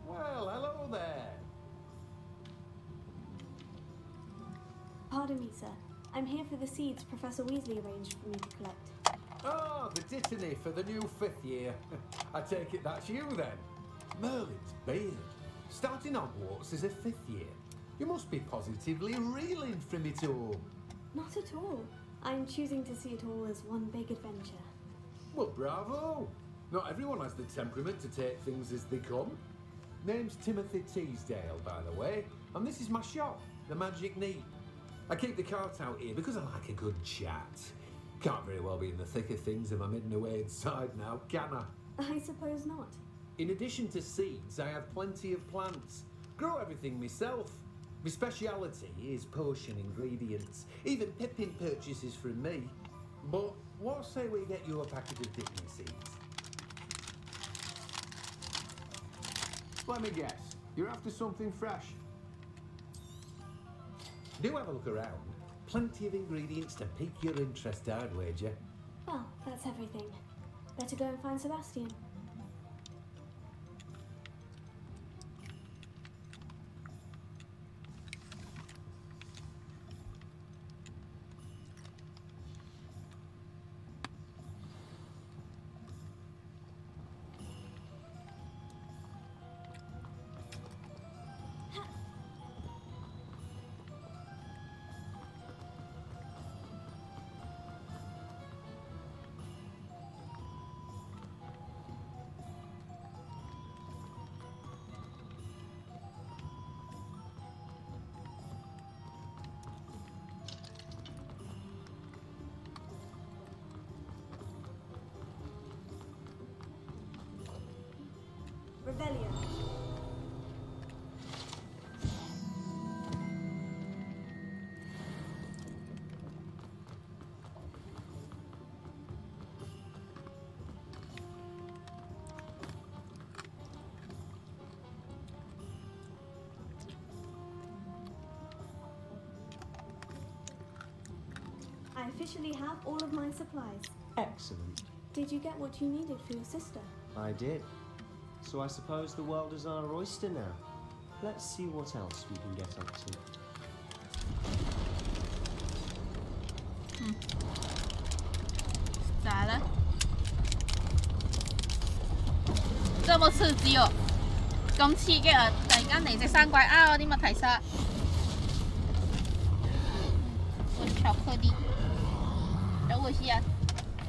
Well, hello there. Pardon me, sir. I'm here for the seeds Professor Weasley arranged for me to collect. Ah, the dittany for the new 5th year. I take it that's you then. Merlin's beard. Starting Hogwarts as a 5th year. You must be positively reeling from it all. Not at all. I'm choosing to see it all as one big adventure. Well, bravo. Not everyone has the temperament to take things as they come. Name's Timothy Teasdale, by the way, and this is my shop, the Magic Neat. I keep the cart out here because I like a good chat. Can't very well be in the thick of things if I'm hidden away inside now, can I? I suppose not. In addition to seeds, I have plenty of plants. Grow everything myself. My speciality is potion ingredients. Even Pippin purchases from me. But what say we get you a packet of dittany seeds? Let me guess. You're after something fresh. Do have a look around. Plenty of ingredients to pique your interest, I'd wager. Well, that's everything. Better go and find Sebastian. Rebellion. I officially have all of my supplies. Excellent. Did you get what you needed for your sister? I did. So I suppose the world is our oyster now. Let's see what else we can get up to. 咋了？這麼刺激哦！咁刺激啊！突然間嚟隻山怪啊！我啲乜提沙？我的巧克力，等我一下，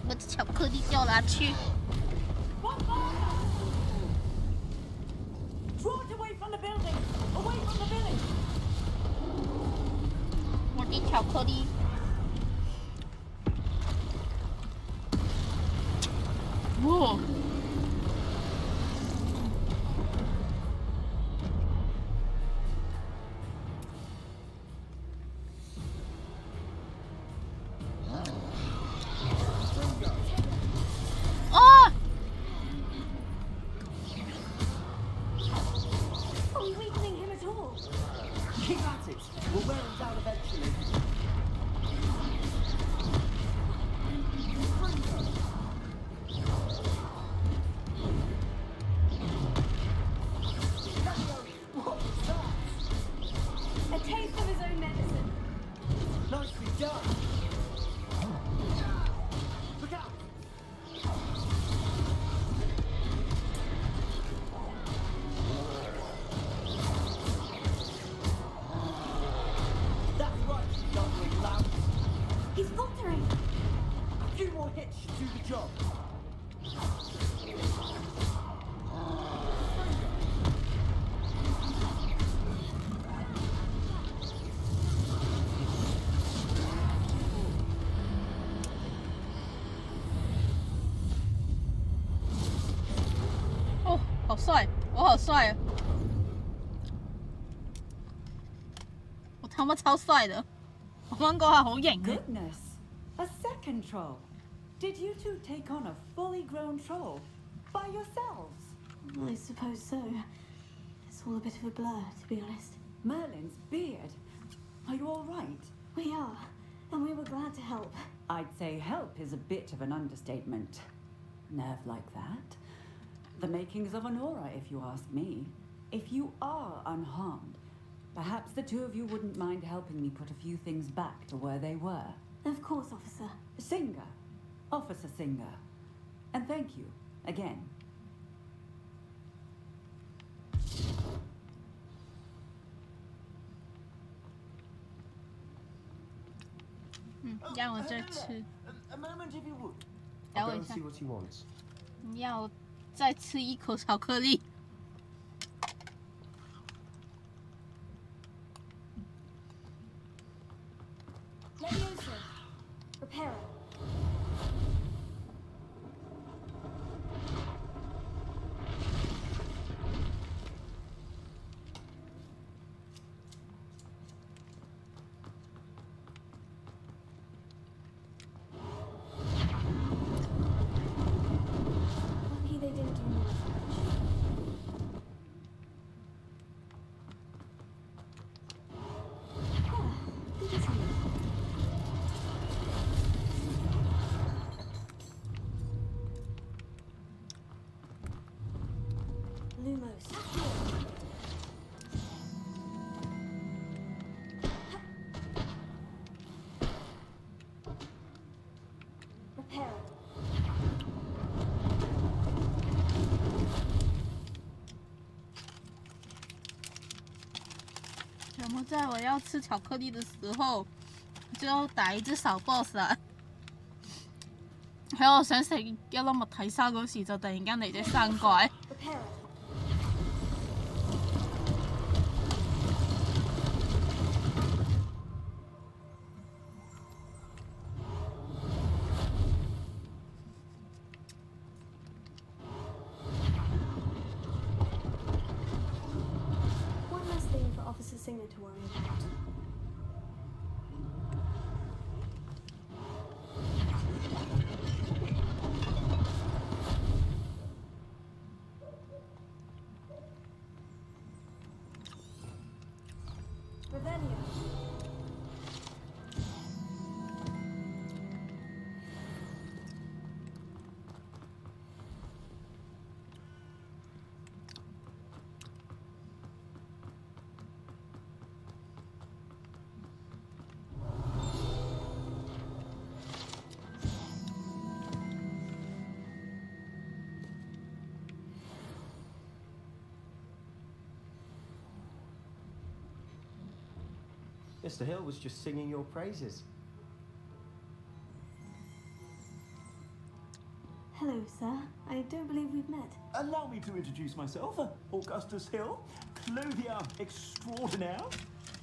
我的巧克力掉哪去？ Draw it away from the building! Away from the village! 我的巧克力。哇！哦！ Are we weakening him at all? Keep at it. We'll wear him down eventually. 帅，我好帅啊！我他妈超帅的，我刚嗰下好型嘅。 Goodness, a second troll. Did you two take on a fully grown troll by yourselves? I suppose so. It's all a bit of a blur, to be honest. Merlin's beard. Are you all right? We are, and we were glad to help. I'd say help is a bit of an understatement. Nerve like that. The makings of an aura, if you ask me. If you are unharmed, perhaps the two of you wouldn't mind helping me put a few things back to where they were. Of course, officer. Singer. Officer Singer. And thank you, again. 让我再吃。 A moment if you would. 等 I'll 我 go 一 and 下 see，what he wants. 你要再吃一口巧克力。 Leviosa. Reparo. Lucky they didn't do more Good to see you. Lumos. Reparo. 怎么在我要吃巧克力的时候，就打一隻小 boss 啊？喺我想食一粒麥提沙嗰時，就突然間嚟隻山怪。 Reparo. One less thing for Officer Singer to worry about. Revelio. Mr. Hill was just singing your praises. Hello, sir. I don't believe we've met. Allow me to introduce myself, Augustus Hill, clothier extraordinaire.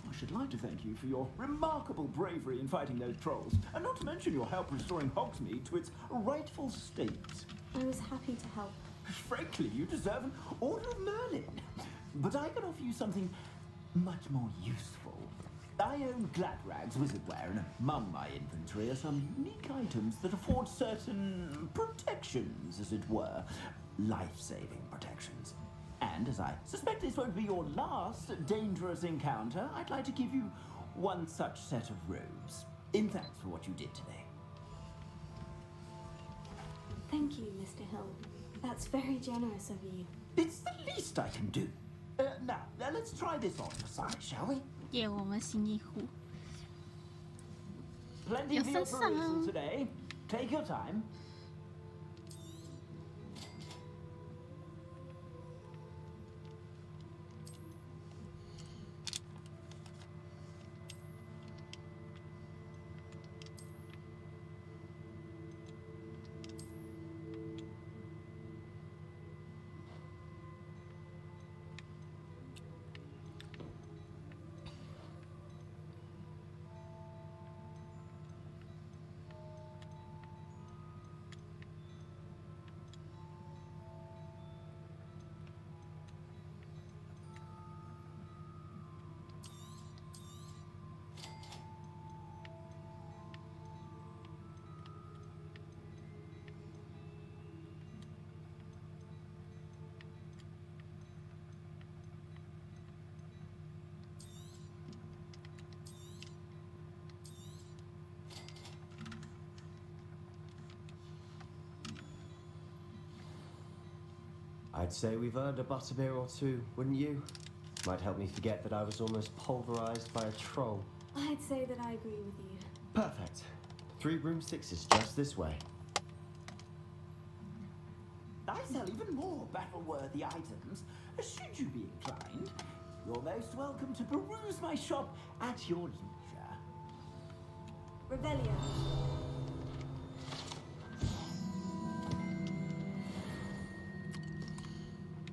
I should like to thank you for your remarkable bravery in fighting those trolls, and not to mention your help restoring Hogsmeade to its rightful state. I was happy to help. Frankly, you deserve an Order of Merlin. But I can offer you something much more useful. I own Gladrag's wizardware, and among my inventory are some unique items that afford certain protections, as it were. Life-saving protections. And as I suspect this won't be your last dangerous encounter, I'd like to give you one such set of robes, in thanks for what you did today. Thank you, Mr. Hill. That's very generous of you. It's the least I can do. Now, let's try this on for size, shall we? 给我们新衣服。 Plenty for your perusal today. Take your time. I'd say we've earned a butterbeer or two, wouldn't you? Might help me forget that I was almost pulverized by a troll. I'd say that I agree with you. Perfect. 3 broomsticks is just this way. I sell even more battle-worthy items. Should you be inclined, you're most welcome to peruse my shop at your leisure. Revelio.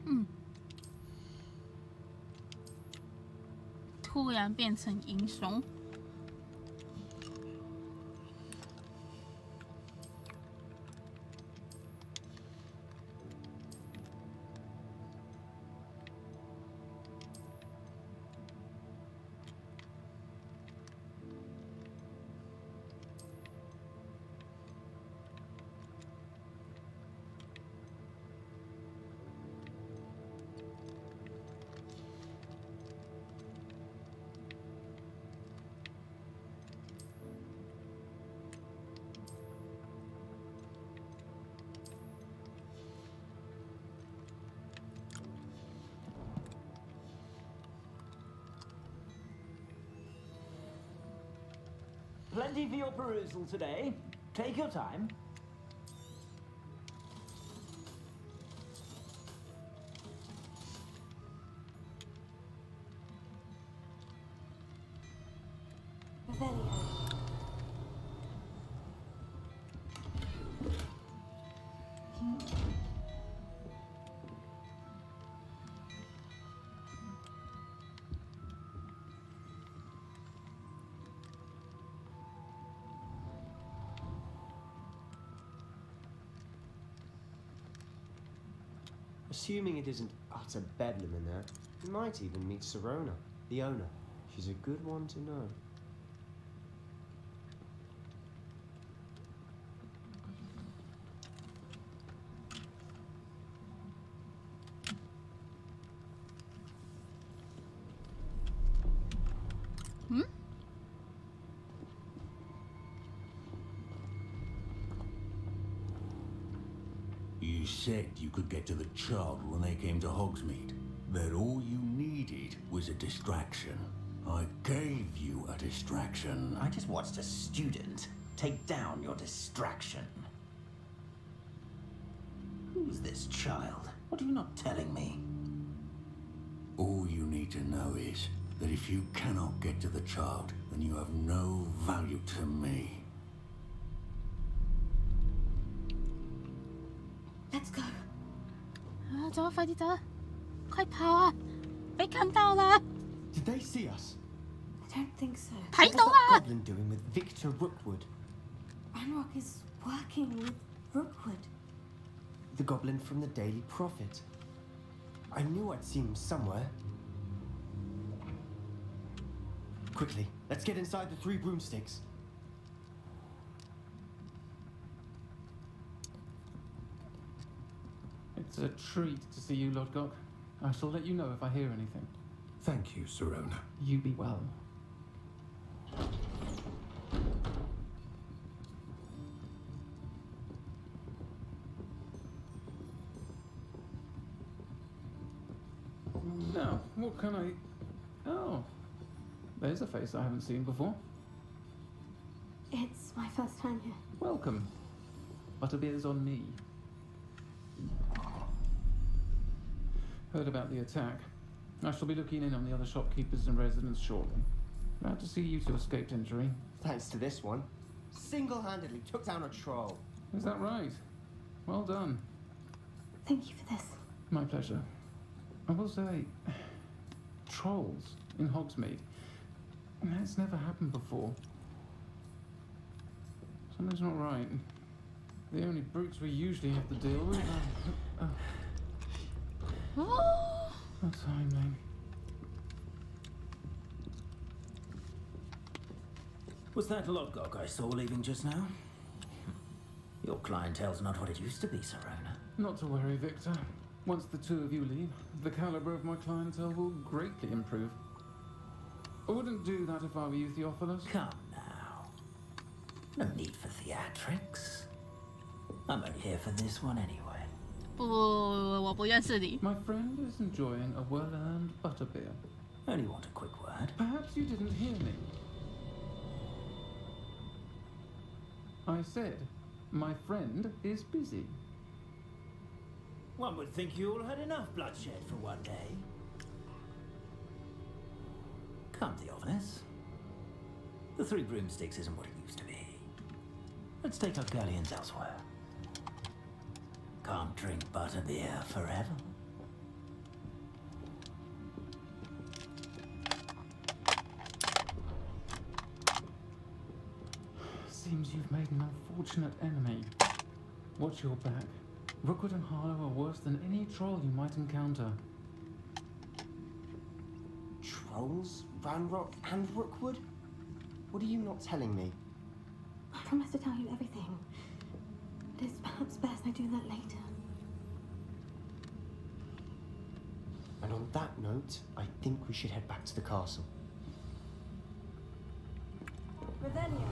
Hmm. 突然变成英雄。Plenty for your perusal today. Take your time. Revelio. Assuming it isn't utter bedlam in there, we might even meet Sirona, the owner. She's a good one to know. You said you could get to the child when they came to Hogsmeade. That all you needed was a distraction. I gave you a distraction. I just watched a student take down your distraction. Who's this child? What are you not telling me? All you need to know is that if you cannot get to the child, then you have no value to me. Let's go. 走，快啲走，快跑啊！被看到了。 Did they see us? I don't think so. 睇到 What's 啦 that！ goblin doing with Victor Rookwood? Ranrock is working with Rookwood. The goblin from the Daily Prophet. I knew I'd seen him somewhere. Quickly, let's get inside the 3 broomsticks. It's a treat to see you, Lodgok. I shall let you know if I hear anything. Thank you, Sirona. You be well. Now, what can I... Oh, there's a face I haven't seen before. It's my first time here. Welcome. Butterbeer's on me. Heard about the attack. I shall be looking in on the other shopkeepers and residents shortly. Glad to see you two escaped injury. Thanks to this one. Single-handedly took down a troll. Is that right? Well done. Thank you for this. My pleasure. I will say, trolls in Hogsmeade. That's never happened before. Something's not right. The only brutes we usually have to deal with are... No timing. Was that Lodgok I saw leaving just now? Your clientele's not what it used to be, Sirona. Not to worry, Victor. Once the two of you leave, the caliber of my clientele will greatly improve. I wouldn't do that if I were you, Theophilus. Come now. No need for theatrics. I'm only here for this one anyway. 不，我不认识你。 My friend is enjoying a well-earned butterbeer. Only want a quick word. Perhaps you didn't hear me. I said, my friend is busy. One would think you all had enough bloodshed for one day. Come to the office. The Three Broomsticks isn't what it used to be. Let's take our galleons elsewhere. Can't drink butterbeer forever. Seems you've made an unfortunate enemy. Watch your back. Rookwood and Harlow are worse than any troll you might encounter. Trolls? Ranrock and Rookwood? What are you not telling me? I promise to tell you everything. It is perhaps best I do that later. And on that note, I think we should head back to the castle. Revelio.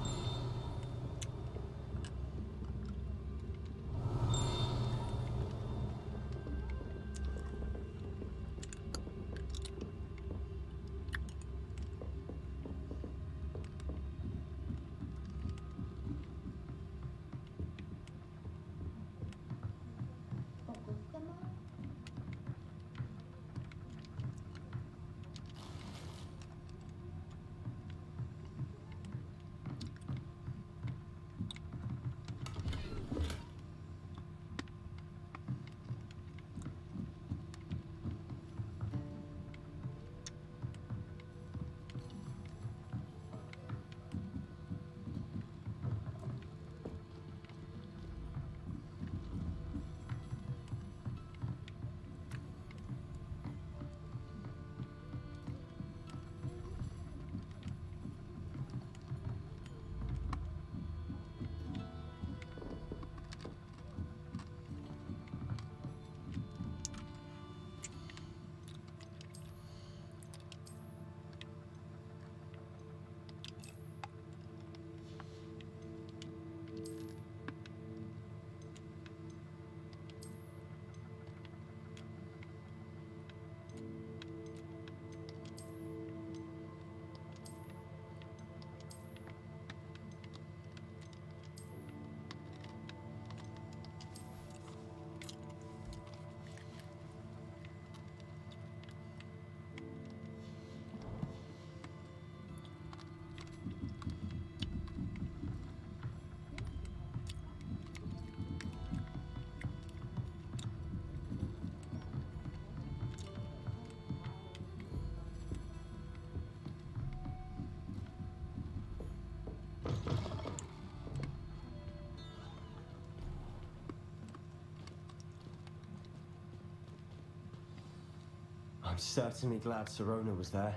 I'm certainly glad Serona was there.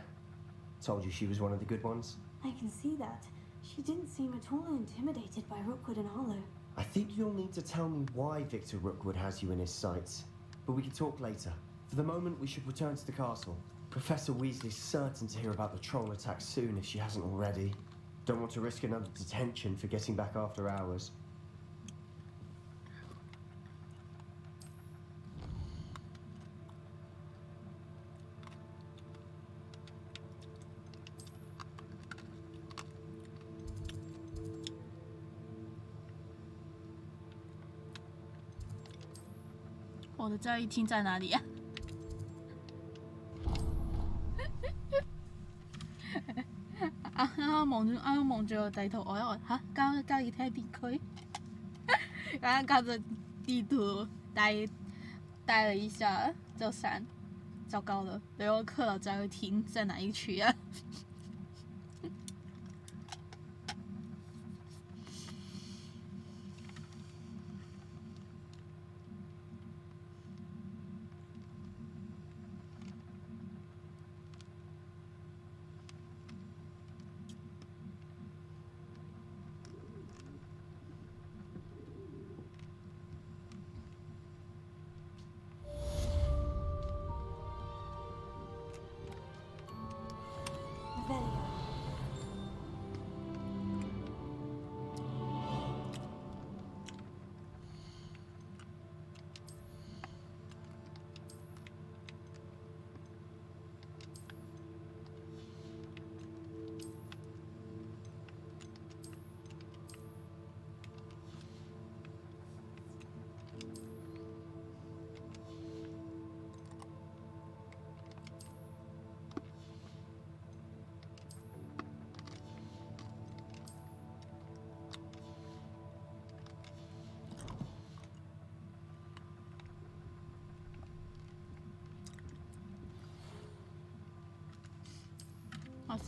Told you she was one of the good ones. I can see that. She didn't seem at all intimidated by Rookwood and Harlow. I think you'll need to tell me why Victor Rookwood has you in his sights. But we can talk later. For the moment, we should return to the castle. Professor Weasley's certain to hear about the troll attack soon if she hasn't already. Don't want to risk another detention for getting back after hours. "我的教育厅在哪里呀？啱啱望住個地圖，我一話嚇交易廳點區？然後靠着地圖帶了一下就閃，糟糕了，雷欧克的教育廳在哪一區啊？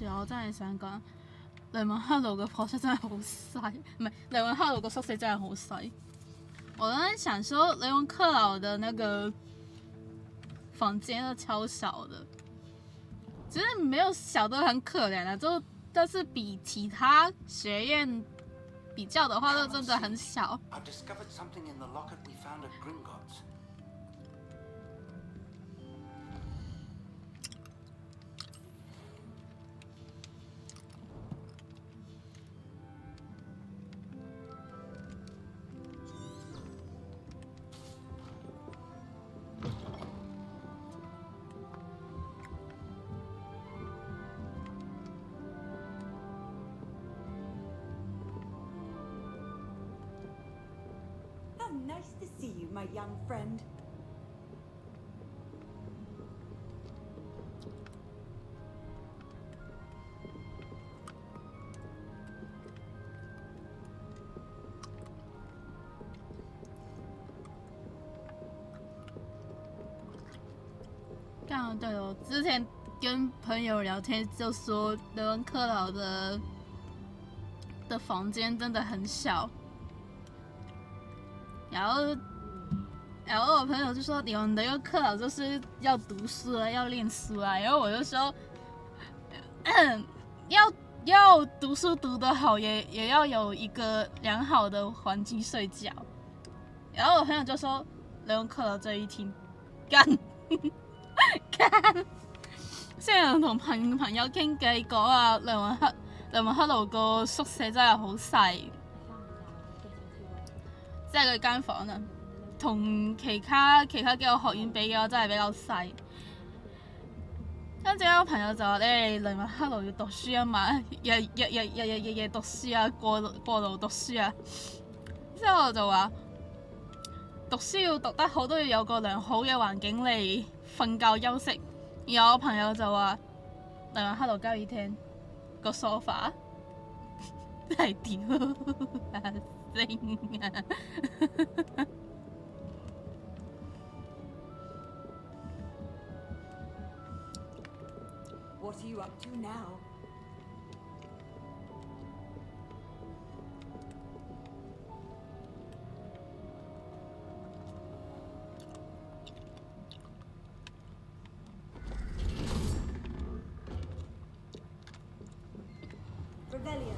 我真係想講，雷文克魯嘅課室真係好細，唔係雷文克魯嘅宿舍真係好細。我剛才想說，雷文克勞的那個房間都超小的，只是沒有小得很可憐啊，但是比其他學院比較的話，都真的很小。I've discovered something in the locket we found at Gringotts. How nice to see you, my young friend. 刚好对我之前跟朋友聊天就说，雷文克劳的房间真的很小。然后我朋友就说：“你们的个课老就是要读书啊，要念书啊。”然后我就说：“要读书读得好，也要有一个良好的环境睡觉。”然后我朋友就說：“雷文克勞這一聽，幹幹。”即係同朋友傾偈講啊，雷文克勞個宿舍真係好細。即係佢間房啊，同其他幾個學院比嘅話，真係比較細。跟住我朋友就話：雷文克勞要讀書啊嘛，日讀書啊，過勞讀書啊。之後我就話：讀書要讀得好，都要有個良好嘅環境嚟瞓覺休息。然後我朋友就話：雷文克勞交易廳個 sofa 真係屌啊！What are you up to now? Revelio.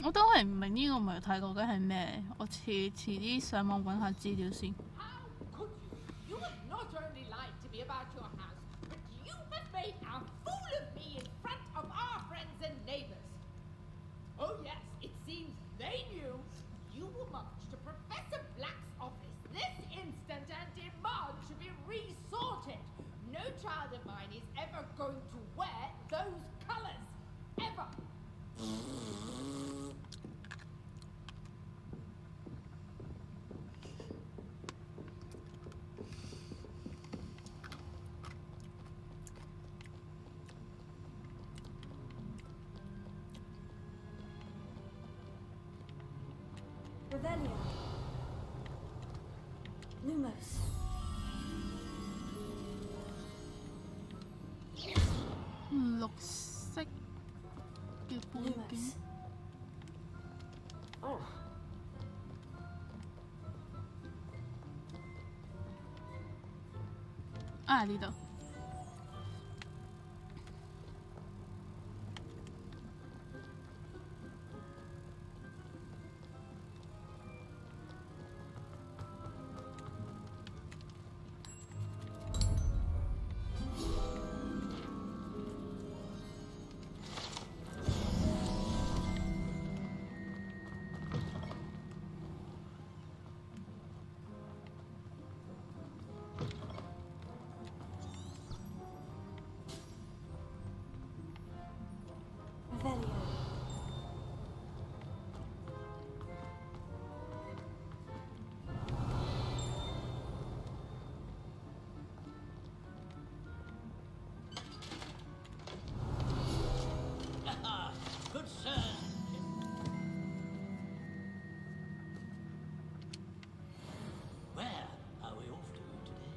我都係唔明呢個媒體究竟係咩，我遲啲上網揾下資料先。You have not only lied to me about your house, but you have made a fool of me in front of our friends and neighbors. Oh yes, it seems they knew you will march to Professor Black's office this instant and demand to be resorted. No child of mine is ever going to wear those colors. Ever. Revelio. Lumos. 綠色嘅背景。啊，呢度。Revelio. Good sir. Where are we off to today?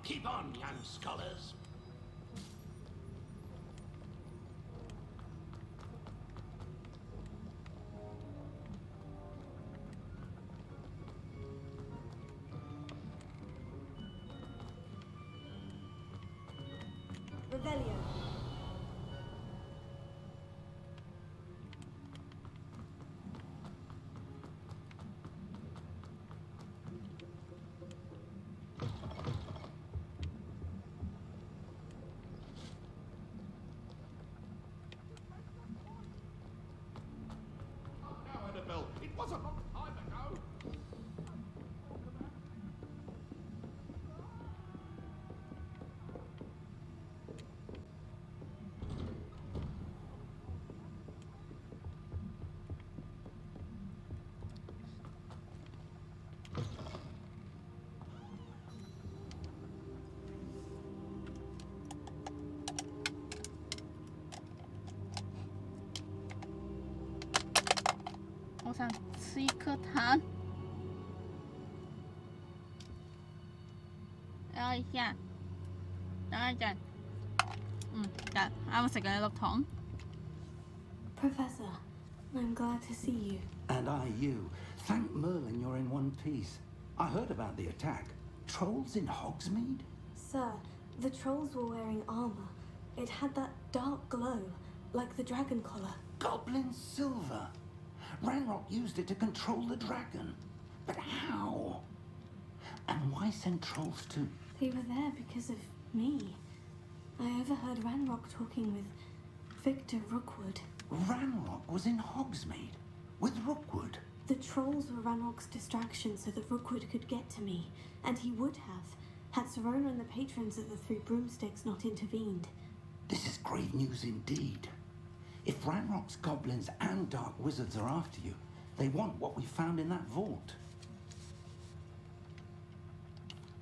Keep on, young scholars. Revelio. Now, Annabelle, it was a long time ago.我想吃一颗糖。等我一下，等我一陣。得，啱食緊一粒糖。 Professor, I'm glad to see you. And I you. Thank Merlin you're in one piece. I heard about the attack. Trolls in Hogsmeade? Sir, the trolls were wearing armor. It had that dark glow, like the dragon collar. Goblin silver. Ranrock used it to control the dragon. But how? And why send trolls to... They were there because of me. I overheard Ranrock talking with Victor Rookwood. Ranrock was in Hogsmeade with Rookwood. The trolls were Ranrock's distraction so that Rookwood could get to me, and he would have, had Serona and the patrons of the Three Broomsticks not intervened. This is grave news indeed. If Ranrock's goblins and dark wizards are after you, they want what we found in that vault.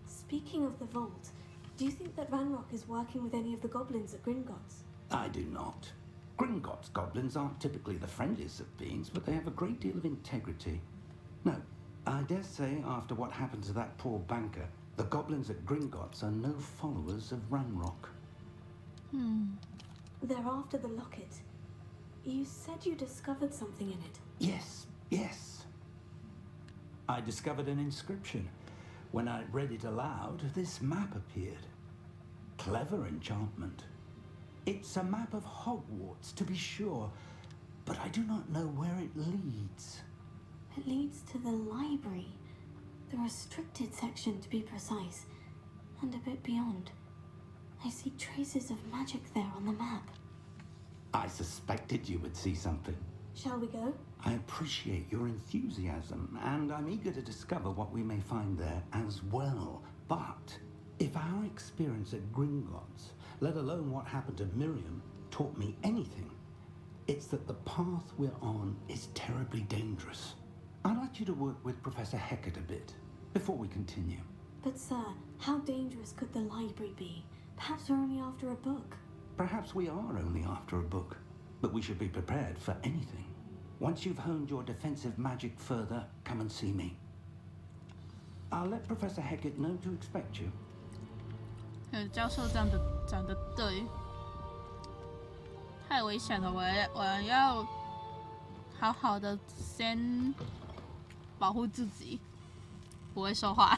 Speaking of the vault, do you think that Ranrock is working with any of the goblins at Gringotts? I do not. Gringotts goblins aren't typically the friendliest of beings, but they have a great deal of integrity. No, I dare say after what happened to that poor banker, the goblins at Gringotts are no followers of Ranrock. They're after the locket. You said you discovered something in it. Yes. I discovered an inscription. When I read it aloud, this map appeared. Clever enchantment. It's a map of Hogwarts, to be sure, but I do not know where it leads. It leads to the library. The restricted section, to be precise, and a bit beyond. I see traces of magic there on the map. I suspected you would see something. Shall we go? I appreciate your enthusiasm, and I'm eager to discover what we may find there as well. But if our experience at Gringotts, let alone what happened to Miriam, taught me anything, it's that the path we're on is terribly dangerous. I'd like you to work with Professor Hecat a bit before we continue. But sir, how dangerous could the library be? Perhaps we're only after a book. Perhaps we are only after a book, but we should be prepared for anything. Once you've honed your defensive magic further, come and see me. I'll let Professor Hecat know to expect you. 教授讲得对，太危险了，我要好好的先保護自己，不會說話。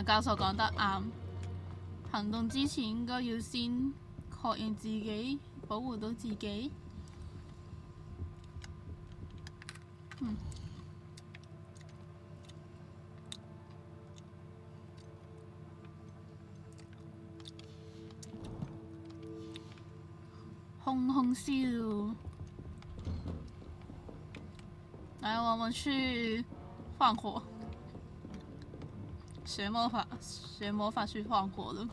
教授講得啱，行動之前應該要先確認自己，保護到自己。轰笑，来，我们去放火，学魔法去放火了。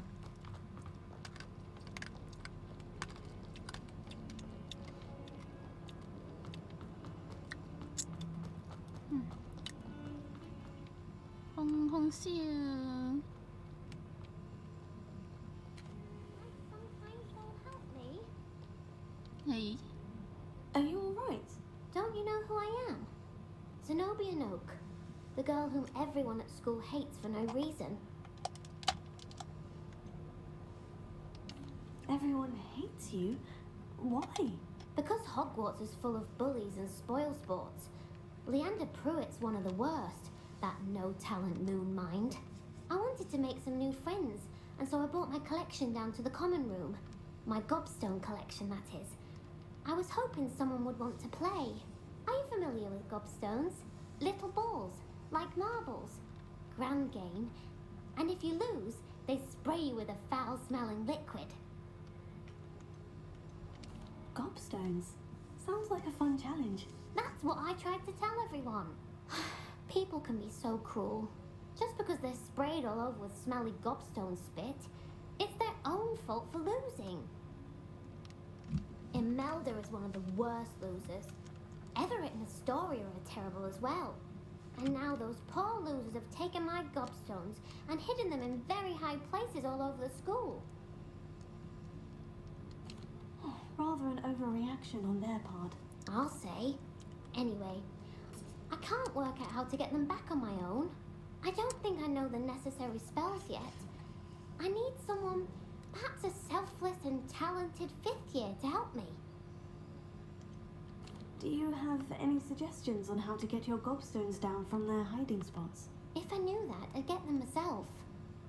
红线。 Hey. Are you alright? Don't you know who I am? Zenobia Noak, the girl whom everyone at school hates for no reason. Everyone hates you? Why? Because Hogwarts is full of bullies and spoil sports. Leander Pruitt's one of the worst, that no-talent moon mind. I wanted to make some new friends, and so I brought my collection down to the common room. My gobstone collection, that is. I was hoping someone would want to play. Are you familiar with gobstones? Little balls, like marbles. Grand game. And if you lose, they spray you with a foul-smelling liquid. Gobstones? Sounds like a fun challenge. That's what I tried to tell everyone. People can be so cruel. Just because they're sprayed all over with smelly gobstone spit, it's their own fault for losing. Imelda is one of the worst losers. Everett and Astoria are terrible as well. And now those poor losers have taken my gobstones and hidden them in very high places all over the school. Rather an overreaction on their part. I'll say. Anyway, I can't work out how to get them back on my own. I don't think I know the necessary spells yet. I need someone, perhaps a selfless and talented 5th year to help me. Do you have any suggestions on how to get your gobstones down from their hiding spots? If I knew that, I'd get them myself.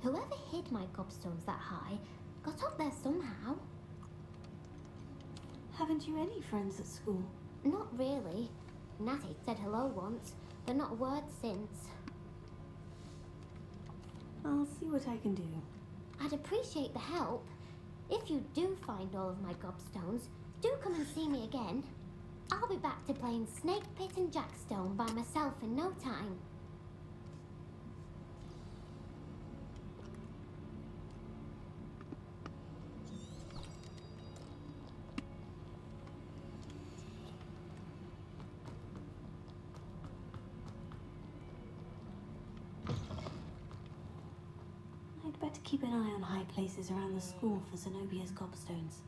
Whoever hid my gobstones that high got up there somehow. Haven't you any friends at school? Not really. Natty said hello once, but not a word since. I'll see what I can do. I'd appreciate the help. If you do find all of my gobstones, do come and see me again. I'll be back to playing Snake Pit and Jackstone by myself in no time. I'd better keep an eye on high places around the school for Zenobia's gobstones.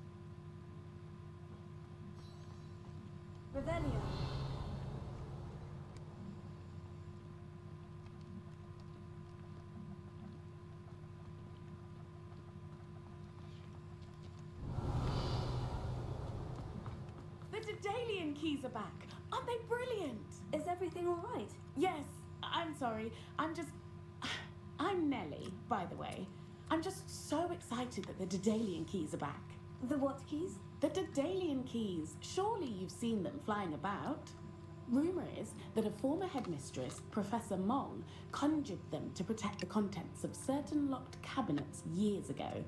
Revelio. The Daedalian keys are back. Aren't they brilliant? Is everything all right? Yes. I'm sorry. I'm Nellie, by the way. I'm just so excited that the Daedalian keys are back. The what keys? The Daedalian keys. Surely you've seen them flying about. Rumour is that a former headmistress, Professor Mole, conjured them to protect the contents of certain locked cabinets years ago.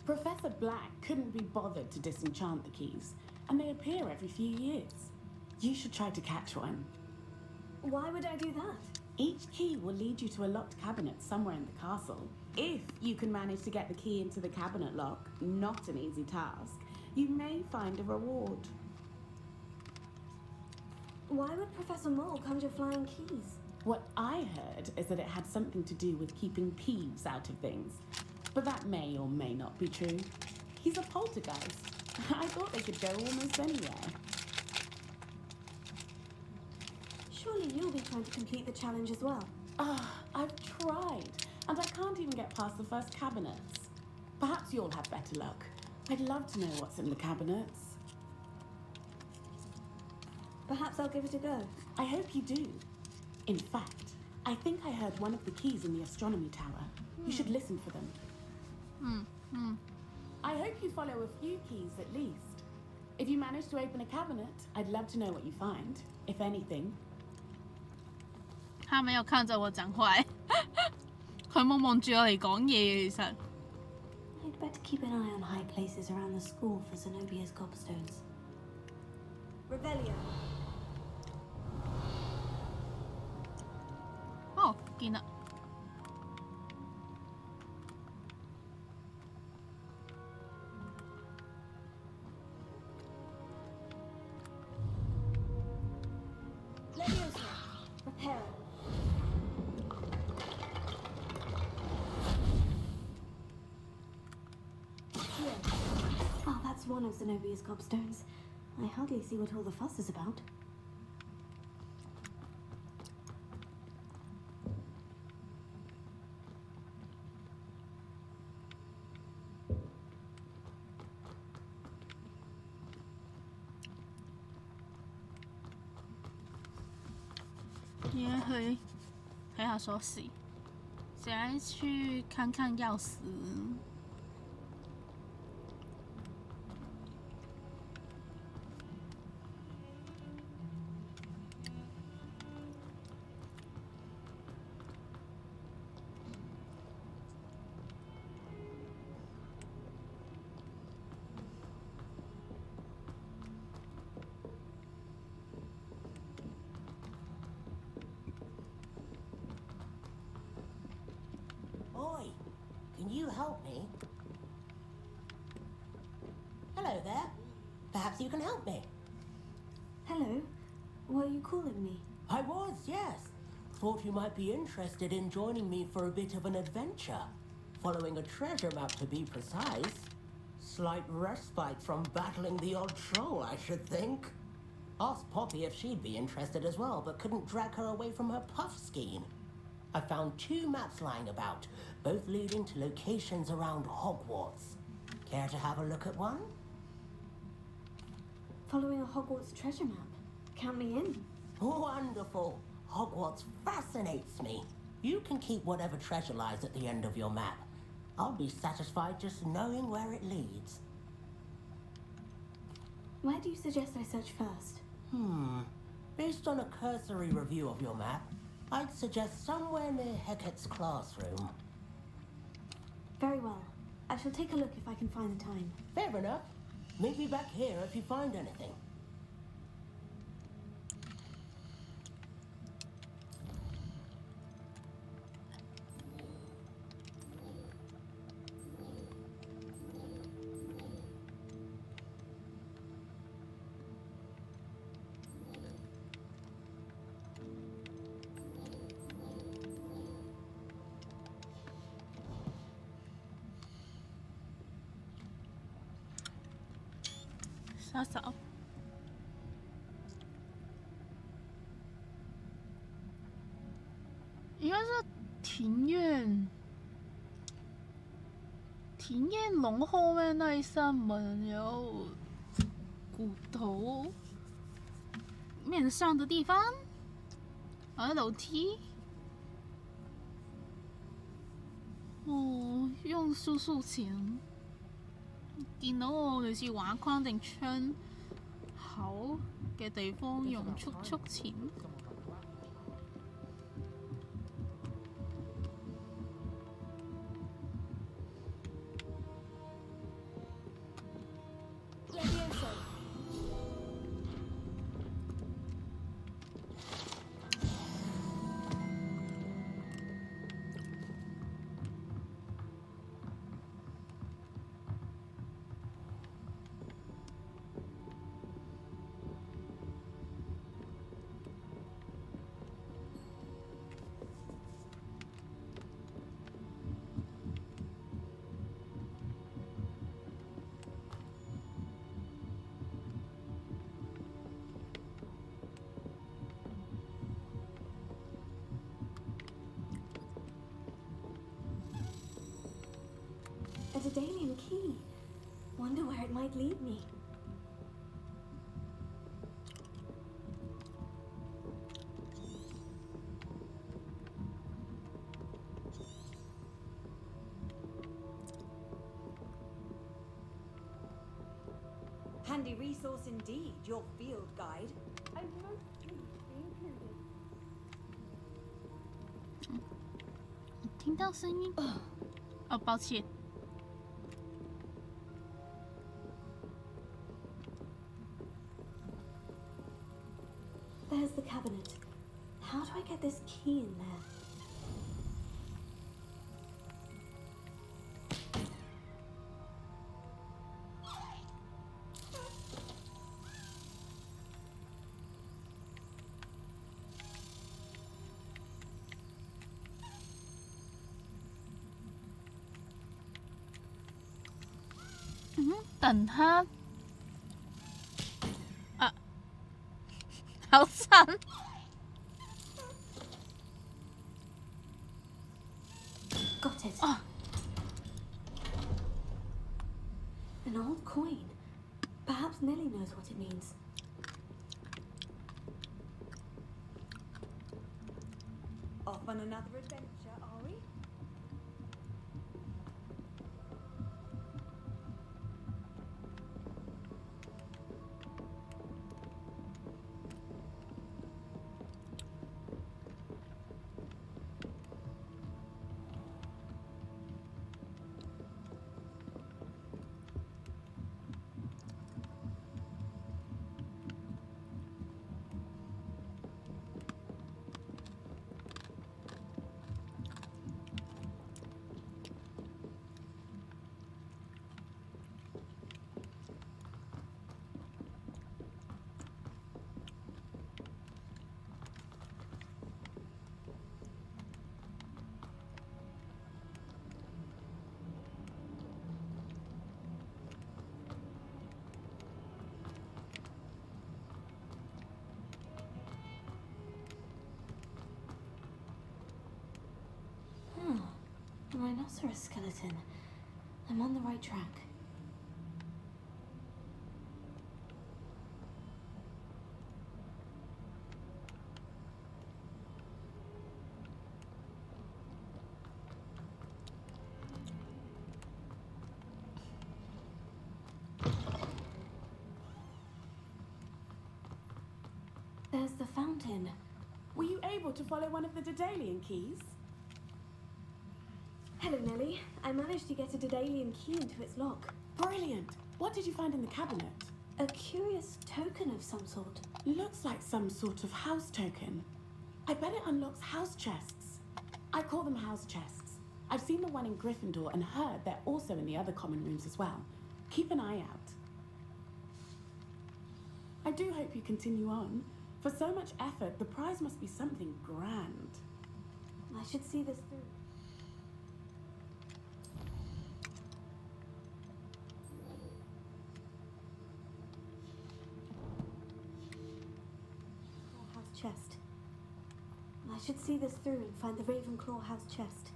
Professor Blanc couldn't be bothered to disenchant the keys, and they appear every few years. You should try to catch one. Why would I do that? Each key will lead you to a locked cabinet somewhere in the castle. If you can manage to get the key into the cabinet lock, not an easy task, you may find a reward. Why would Professor Mole conjure flying keys? What I heard is that it had something to do with keeping Peeves out of things. But that may or may not be true. He's a poltergeist. I thought they could go almost anywhere. Surely you'll be trying to complete the challenge as well. I've tried, and I can't even get past the first cabinets. Perhaps you'll have better luck. I'd love to know what's in the cabinets. Perhaps I'll give it a go. I hope you do. In fact, I think I heard one of the keys in the astronomy tower. You should listen for them. I hope you follow a few keys at least. If you manage to open a cabinet, I'd love to know what you find, if anything. 他没有看着我講話，佢冇望住我嚟講嘢其實。I'd better keep an eye on high places around the school for Zenobia's gobstones. Revelio. 見啦。Leviosa, prepare. Here. Oh, that's one of Zenobia's gobstones. I hardly see what all the fuss is about.今天去睇下鎖匙，再去看看钥匙。Oi, can you help me? Hello there. Perhaps you can help me. Hello. Were you calling me? I was, yes. Thought you might be interested in joining me for a bit of an adventure. Following a treasure map, to be precise. Slight respite from battling the odd troll, I should think. Asked Poppy if she'd be interested as well, but couldn't drag her away from her puff skein. I found 2 maps lying about, both leading to locations around Hogwarts. Care to have a look at one? Following a Hogwarts treasure map. Count me in. Wonderful. Hogwarts fascinates me. You can keep whatever treasure lies at the end of your map. I'll be satisfied just knowing where it leads. Where do you suggest I search first? Based on a cursory review of your map, I'd suggest somewhere near Hecat's classroom. Very well. I shall take a look if I can find the time. Fair enough. Meet me back here if you find anything.杀手。应该是庭院，庭院龙后面那一扇门有骨头面上的地方，还有楼梯。哦，用速速前。見到我類似畫框定窗口嘅地方用速速前。A Daedalian key. Wonder where it might lead me. Handy resource indeed, your field guide. I'm most pleased to be included. 听到声音。哦，抱歉。There's the cabinet. How do I get this key in there? 等他啊，好惨。Got it. An old coin. Perhaps Nellie knows what it means. Off on another adventure, are we? A rhinoceros skeleton. I'm on the right track. There's the fountain. Were you able to follow one of the Daedalian keys? Hello, Nellie. I managed to get a Daedalian key into its lock. Brilliant. What did you find in the cabinet? A curious token of some sort. Looks like some sort of house token. I bet it unlocks house chests. I call them house chests. I've seen the one in Gryffindor and heard they're also in the other common rooms as well. Keep an eye out. I do hope you continue on. For so much effort, the prize must be something grand. I should see this through. House chest. I should see this through and find the Ravenclaw house chest.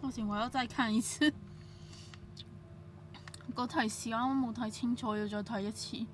不行，我要再看一次。個提示啱啱冇睇清楚，要再睇一次。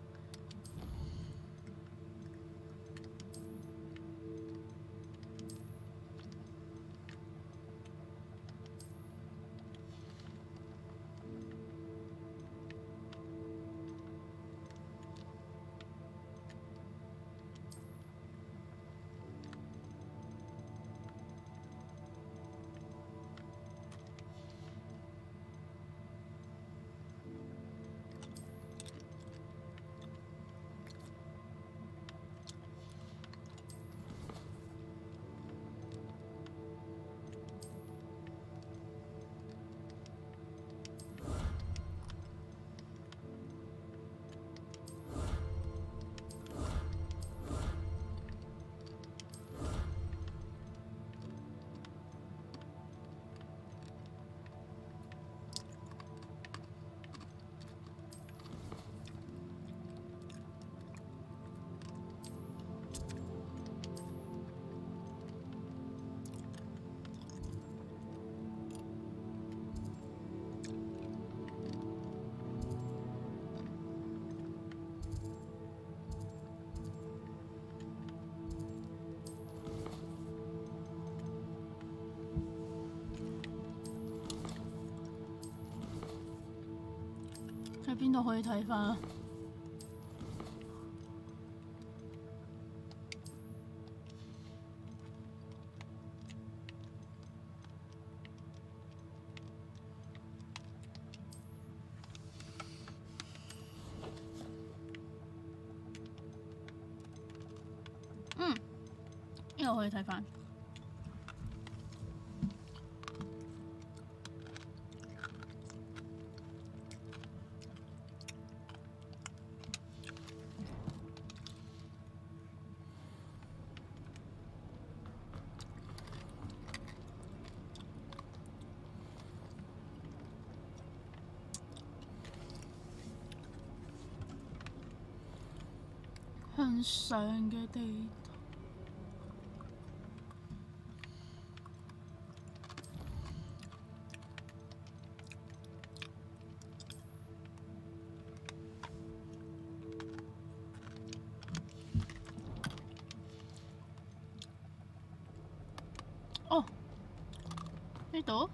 喺邊度可以睇返啊？呢度都可以睇翻。向上嘅地圖。哦，呢度。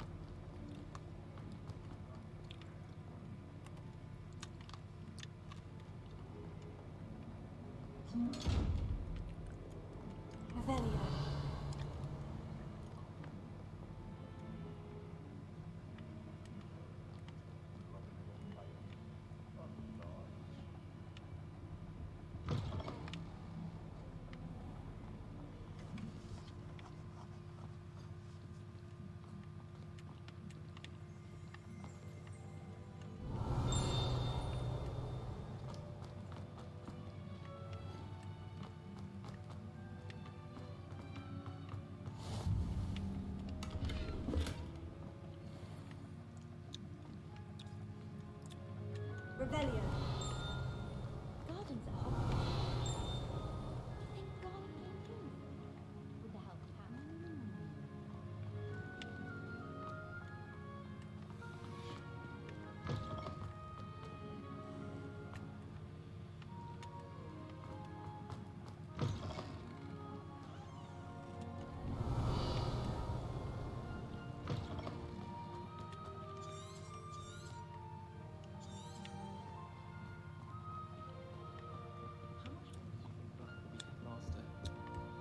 Revelio. Gardens at Hogwarts. Do you think Garlic came through? With the help of Hannah?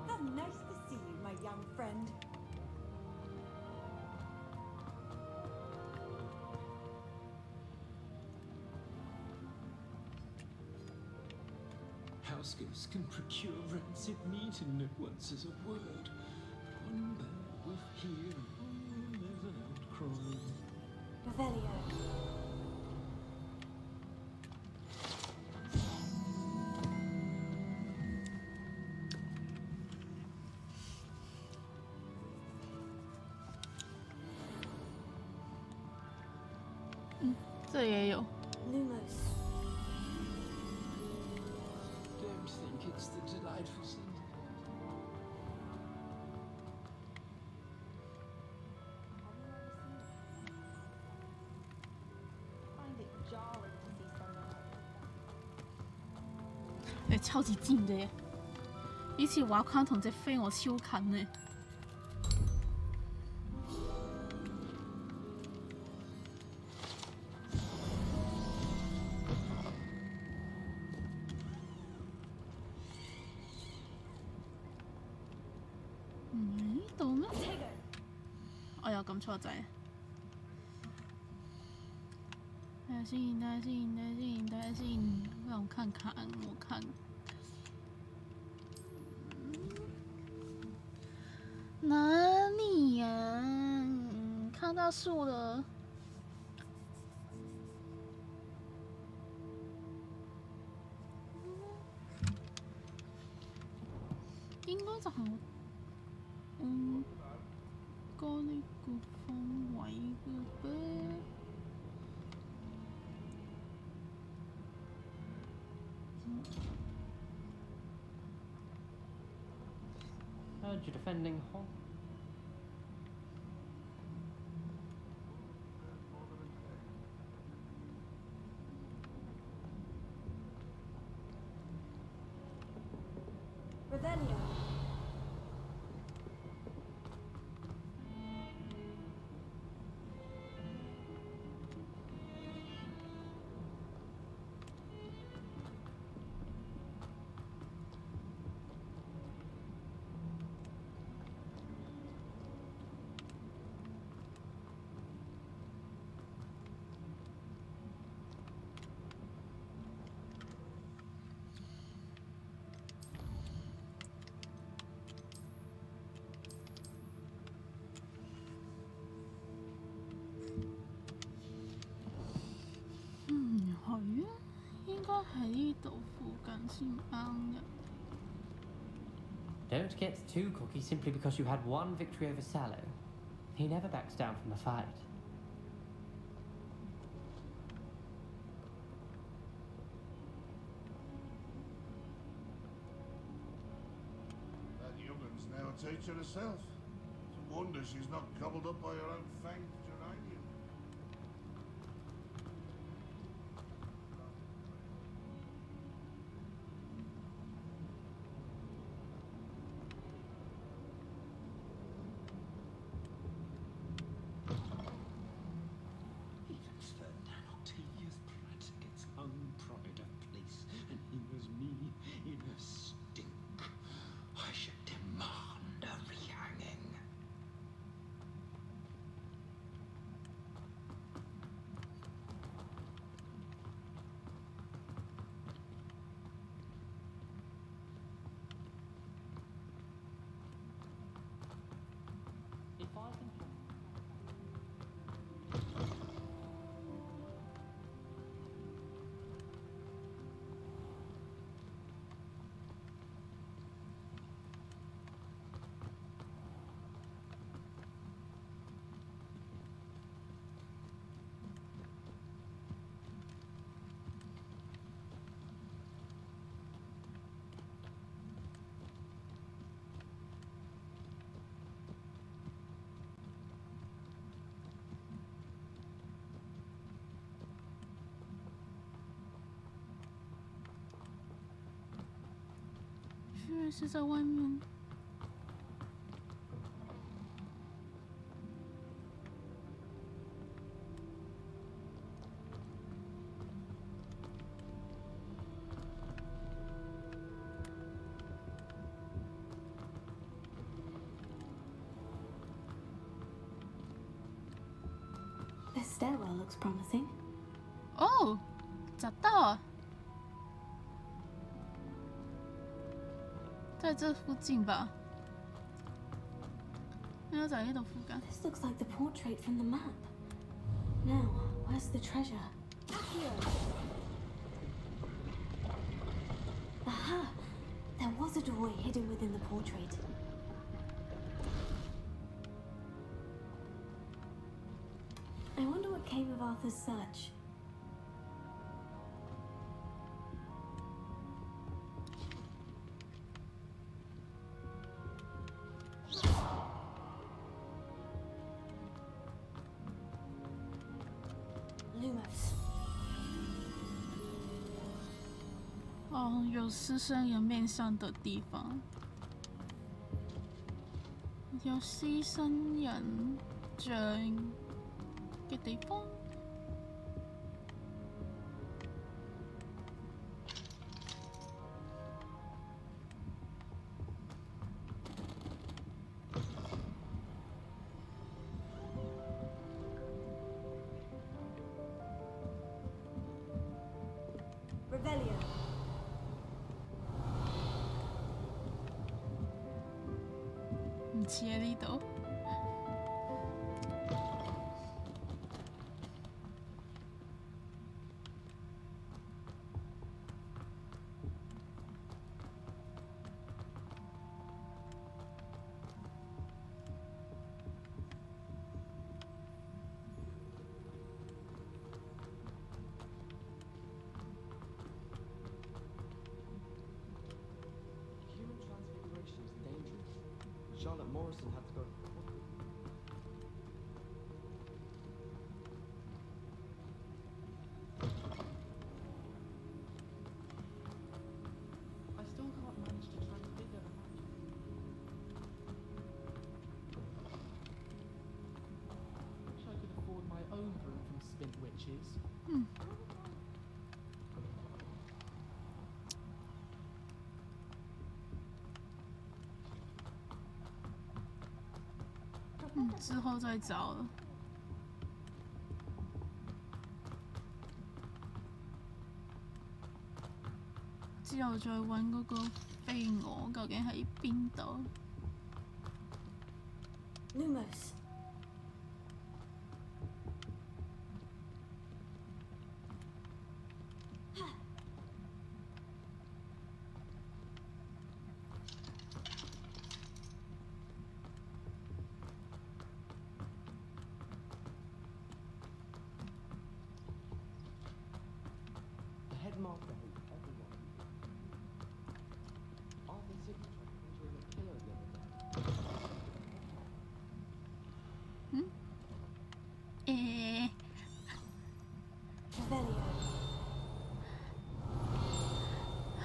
How nice to see you, my young friend. Housegoats can procure rancid meat and no one says a word. One bad whiff here, and there's an outcry. Revelio. Mm, 这也有。 Lumos. Don't think it's the delightful scent. Find it jarring to see someone like that. 誒超級近嘅，以前畫框同隻飛我超近嘅。唔係呢度咩？我有撳錯掣。等下先，等下先，等下先，等下先，讓我看看，我看。哪里呀、看到树了。應該就係我個呢個方位嘅呗。Heard you're defending Hog. Revelio. 喺呢度附近先啱嘅。Don't get too cocky simply because you had one victory over Sallow. He never backs down from a fight. That young'un's now a teacher herself. It's a wonder she's not gobbled up by her own fanged geranium. Even Ferdinand Octavius Pratt gets hung pride of place, and here's me in a stink. I should demand a rehanging. If I can help.是在外面。This stairwell looks promising. 哦，找到了，在这附近吧。要在呢度附近。 This looks like the portrait from the map. Now, where's the treasure? Here. Aha! There was a doorway hidden within the portrait. I wonder what came of Arthur's search. Lumos. 哦，有狮身人面像的地方，有獅身人像嘅地方。Revelio. 唔似喺呢度。Human transfiguration is dangerous. Charlotte Morrison had to go. I still can't manage to transfigure the magic. Wish I could afford my own brew from Spint Witches.嗯，之后再找了。之後再揾嗰個飛蛾究竟喺邊度？ Lumos.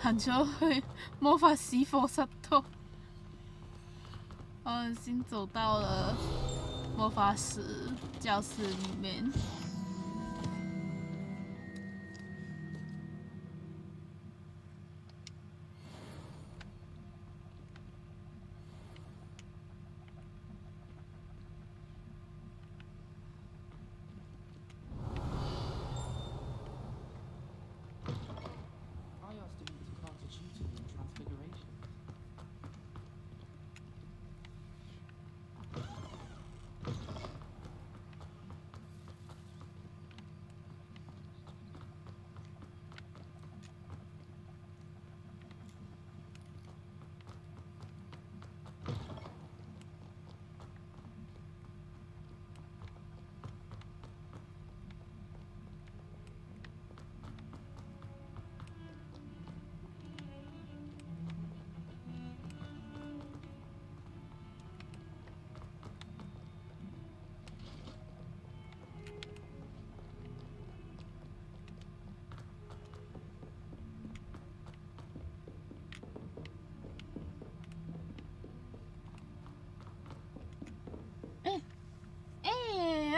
行咗去魔法師課室度，我們先走到了魔法師教室裡面。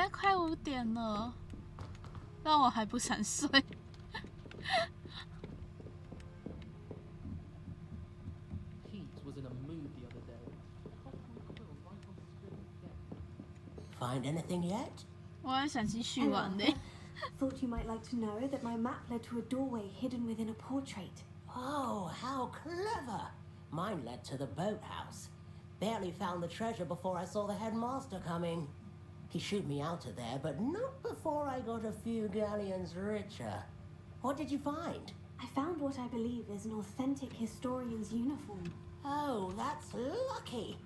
快5點了，但我還不想睡。Find anything yet? 我還想繼續玩呢。 Thought you might like to know that my map led to a doorway hidden within a portrait. Oh, how clever! Mine led to the boathouse. Barely found the treasure before I saw the headmaster coming. He shooed me out of there, but not before I got a few galleons richer. What did you find? I found what I believe is an authentic historian's uniform. Oh, that's lucky.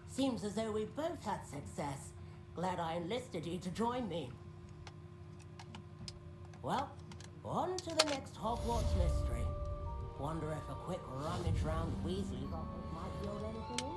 Seems as though we both had success. Glad I enlisted you to join me. Well, on to the next Hogwarts mystery. Wonder if a quick rummage round Weasley's office might yield anything in?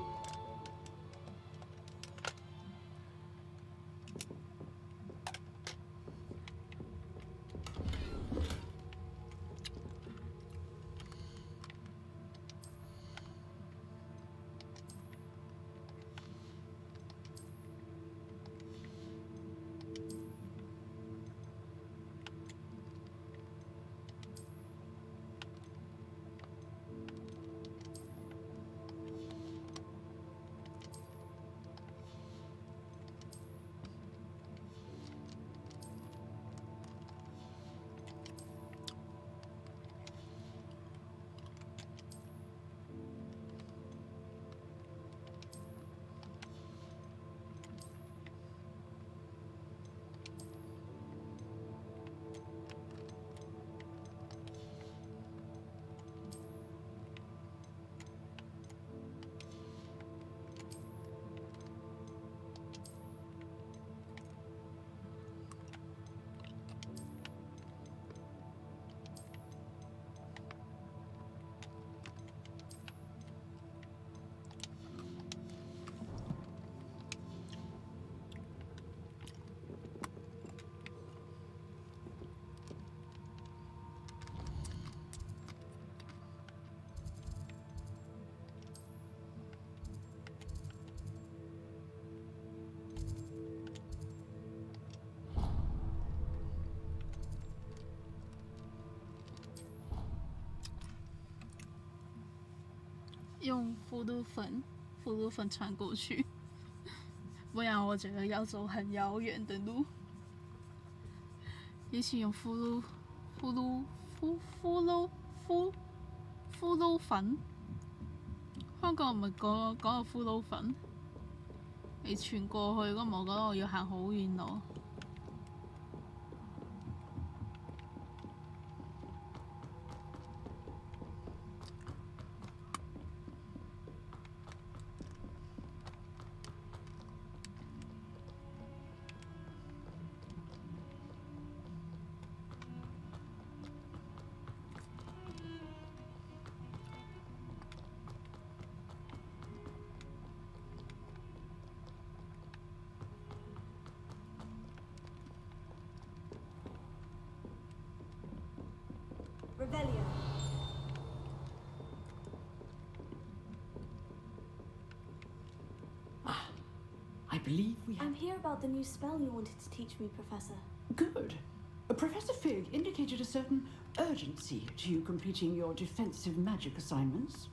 用腐乳粉穿过去，不然我觉得要走很遥远的路。以前用腐乳粉，香港唔係講個腐乳粉，你傳過去咁，我覺得我要行好遠路。Revelio. believe we have... I'm here about the new spell you wanted to teach me, Professor. Good. Professor Fig indicated a certain urgency to you completing your defensive magic assignments.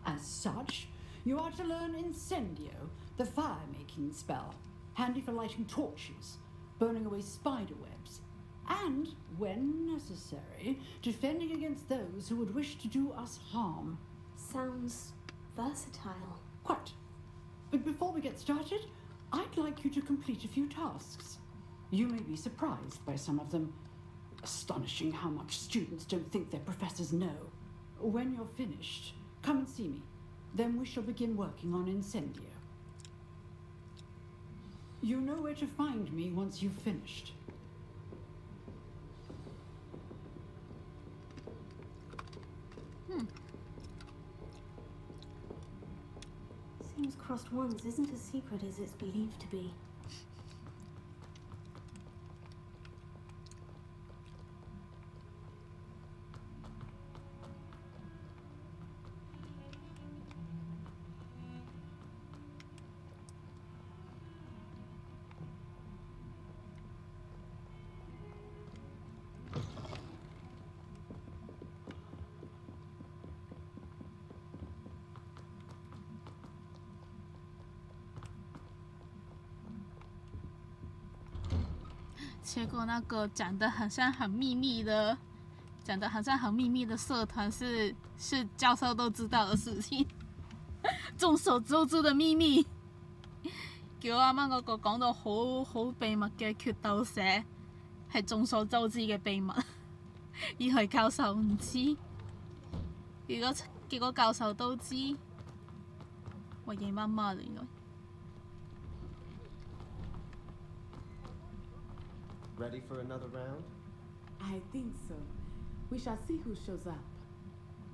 As such, you are to learn Incendio, the fire-making spell, handy for lighting torches, burning away spider webs, and, when necessary, defending against those who would wish to do us harm. Sounds versatile. Quite. But before we get started, I'd like you to complete a few tasks. You may be surprised by some of them. Astonishing how much students don't think their professors know. When you're finished, come and see me. Then we shall begin working on Incendio. You know where to find me once you've finished. Seems crossed ones isn't as secret as it's believed to be. 结果那个讲得好像很秘密的社团是教授都知道的事情，眾所周知的秘密。叫啱啱嗰個講到好秘密嘅決鬥社係眾所周知嘅秘密，而係教授唔知。結果教授都知，我夜媽媽嚟嘅。 Ready for another round? I think so. We shall see who shows up.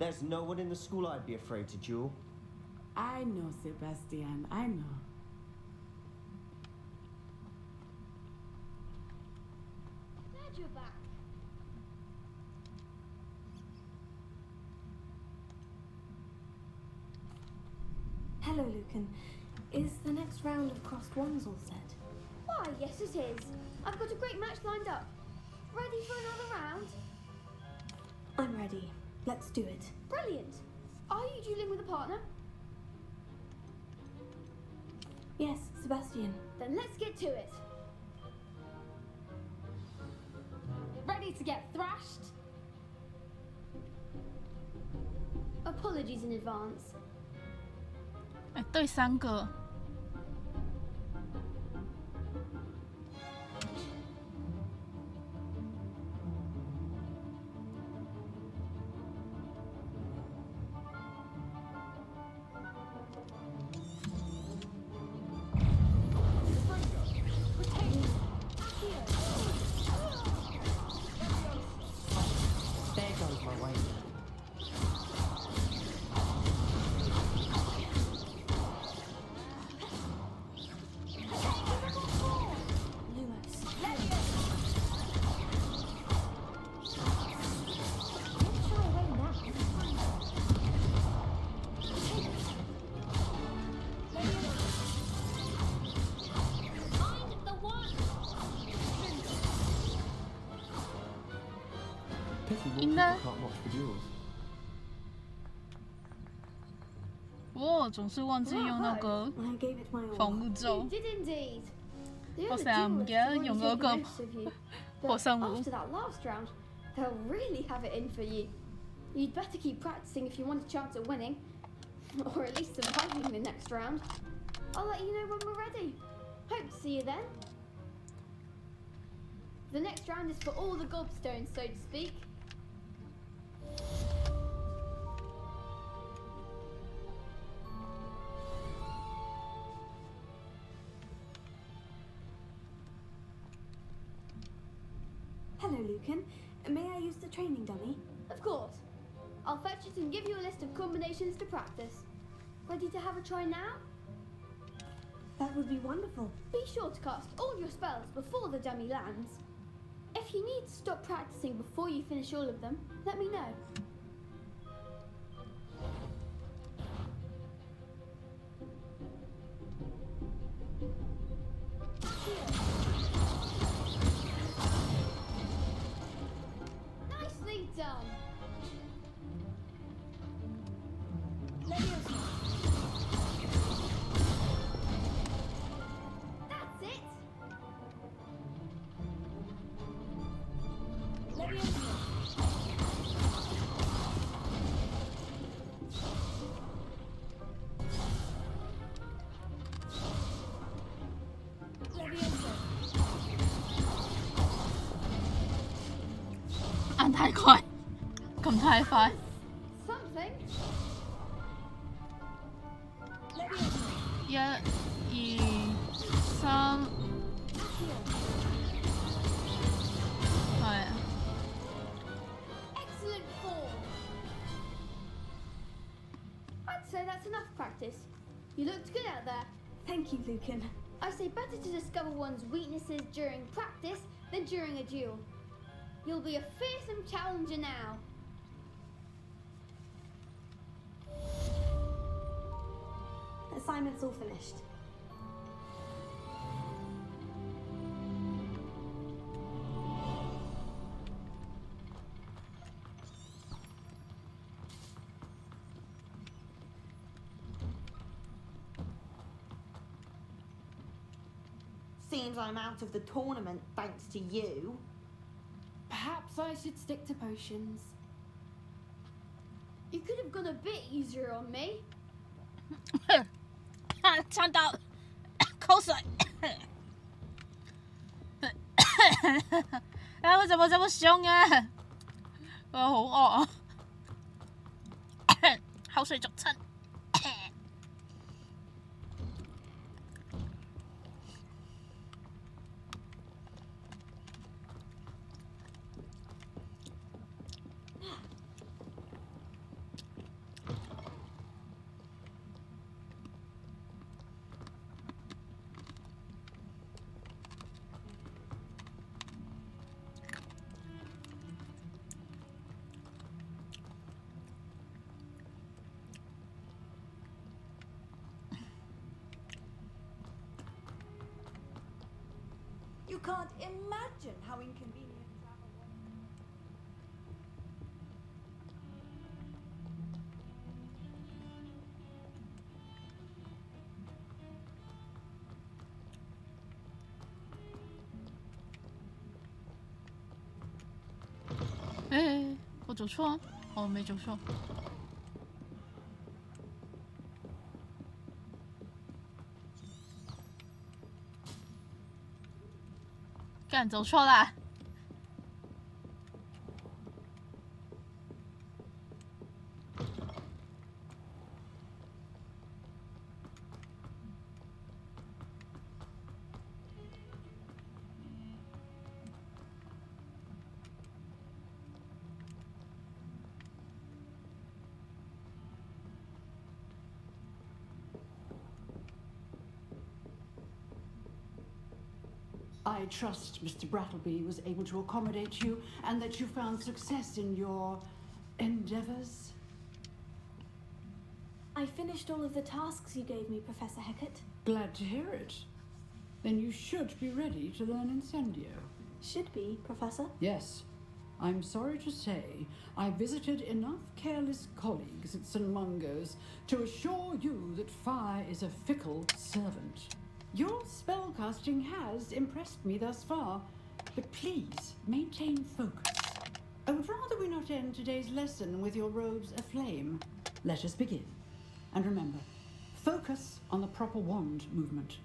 There's no one in the school I'd be afraid to duel. I know, Sebastian, I know. Glad you're back. Hello, Lucan. Is the next round of crossed ones all set? Why, yes it is. I've got a great match lined up. Ready for another round? I'm ready. Let's do it. Brilliant. Are you dueling with a partner? Yes, Sebastian. Then let's get to it. Ready to get thrashed? Apologies in advance. 对3个。 应该。我总是忘记用那个防护咒。我成日唔記得用嗰個破生活。 After that last round, they'll really have it in for you. You'd better keep practicing if you want a chance at winning, or at least surviving the next round. I'll let you know when we're ready. Hope to see you then. The next round is for all the gobstones, so to speak. Hello, Lucan. May I use the training dummy? Of course. I'll fetch it and give you a list of combinations to practice. Ready to have a try now? That would be wonderful. Be sure to cast all your spells before the dummy lands. If you need to stop practicing before you finish all of them, let me know. 按太快，撳太快。 Something. 1、2、3，係。 Excellent form. I'd say that's enough practice. You looked good out there. Thank you, Lucan. I say better to discover one's weaknesses during practice than during a duel. You'll be a fearsome challenger now. Assignment's all finished. Seems I'm out of the tournament thanks to you. Perhaps I should stick to potions. You could have gone a bit easier on me. 呛到口水。哎，我怎么这么凶啊？我好饿啊！口水逐親。You can't imagine how inconvenient travel was. Eh, 我走错，我没走错。干走错啦！I trust Mr. Brattleby was able to accommodate you and that you found success in your endeavors. I finished all of the tasks you gave me, Professor Hecat. Glad to hear it. Then you should be ready to learn Incendio. Should be, Professor. Yes. I'm sorry to say I visited enough careless colleagues at St. Mungo's to assure you that fire is a fickle servant. Your spellcasting has impressed me thus far, but please maintain focus. I would rather we not end today's lesson with your robes aflame. Let us begin. And remember, focus on the proper wand movement.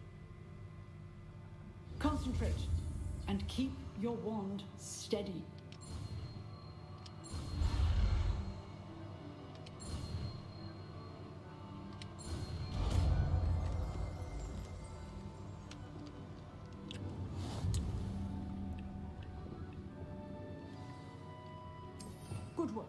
Concentrate and keep your wand steady. Good work.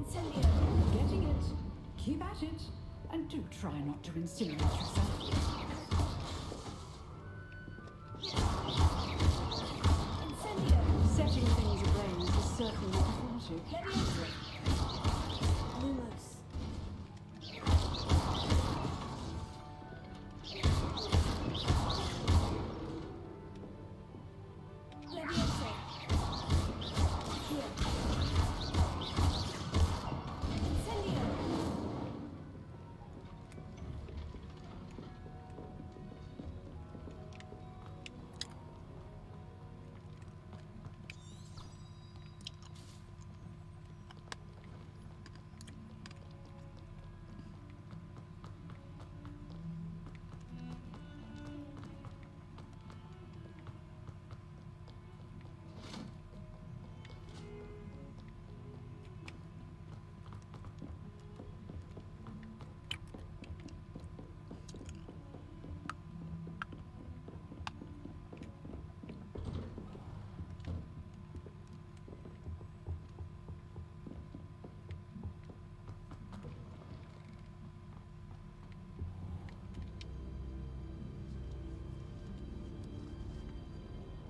Incendio. Getting it. Keep at it. And do try not to incinerate yourself. Incendio. Setting things ablaze is certainly cathartic. Leviosa. Lumos. Leviosa. Here. Incendio.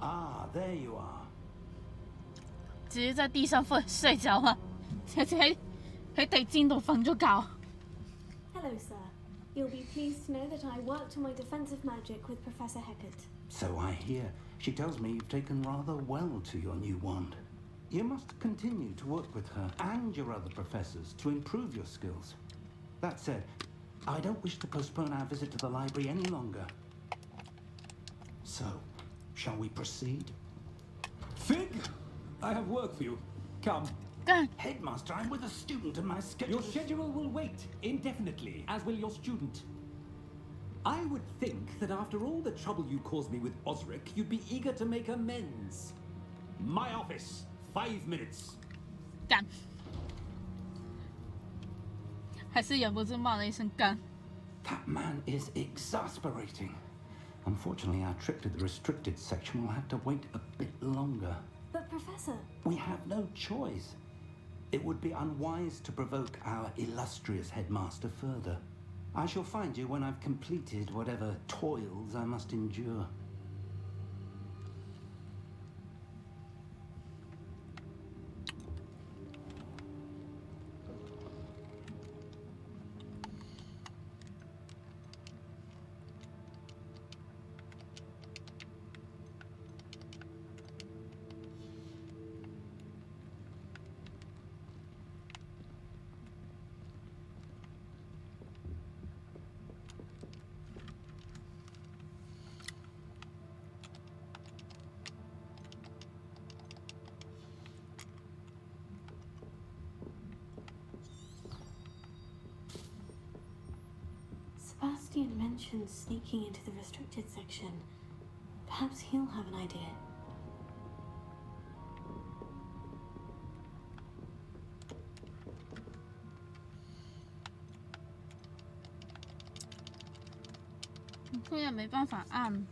Ah, there you are. 直接在地上睡着啊，直接喺地氈度瞓咗覺。Hello, sir. You'll be pleased to know that I worked on my defensive magic with Professor Heckert. So I hear. She tells me you've taken rather well to your new wand. You must continue to work with her and your other professors to improve your skills. That said, I don't wish to postpone our visit to the library any longer. So, shall we proceed? Fig, I have work for you. Come. Headmaster, I'm with a student and my schedule... Your schedule will wait indefinitely, as will your student. I would think that after all the trouble you caused me with Osric, you'd be eager to make amends. My office, 5 minutes. 干。还是忍不住骂了一声干。 That man is exasperating. Unfortunately, our trip to the restricted section will have to wait a bit longer. But, Professor... We have no choice. It would be unwise to provoke our illustrious headmaster further. I shall find you when I've completed whatever toils I must endure. Sebastian mentioned sneaking into the restricted section. Perhaps he'll have an idea. I'm 突然没办法按。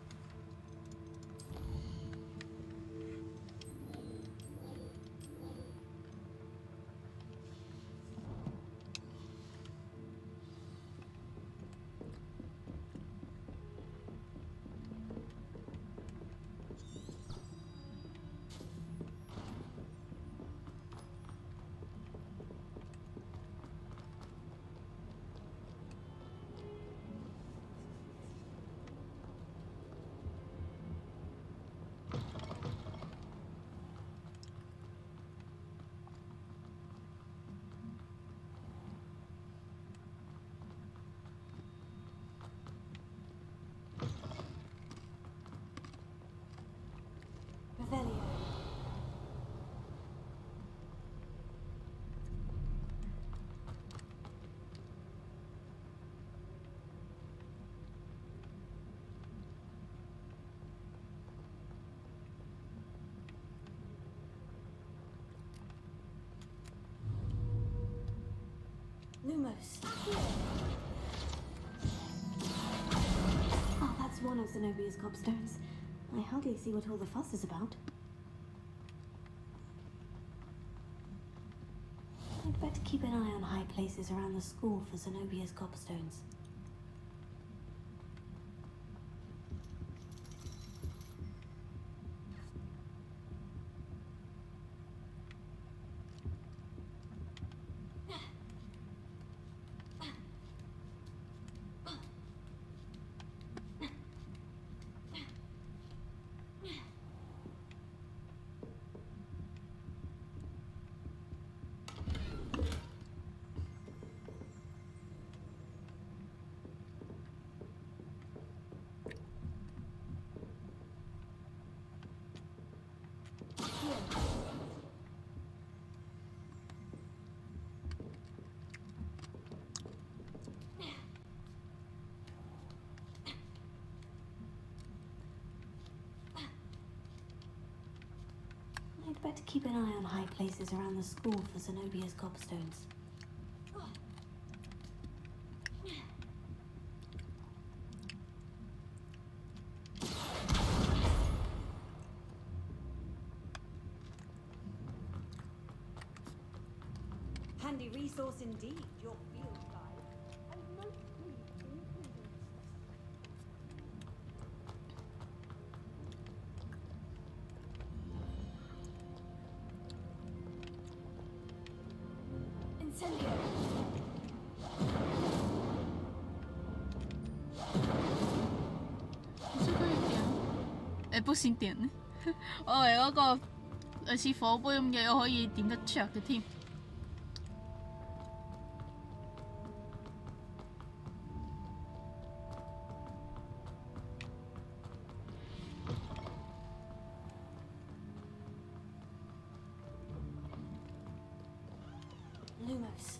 Revelio. Lumos. Oh, that's one of Zenobia's gobstones. I hardly see what all the fuss is about. I'd better keep an eye on high places around the school for Zenobia's cobstones. I'd better keep an eye on high places around the school for Zenobia's cobstones. Handy resource indeed, your field guide. And most pleased to include it. Incendio! 这可以點？不行點。我以為嗰個類似火杯咁嘅，我可以點得着嘅添。Lumos.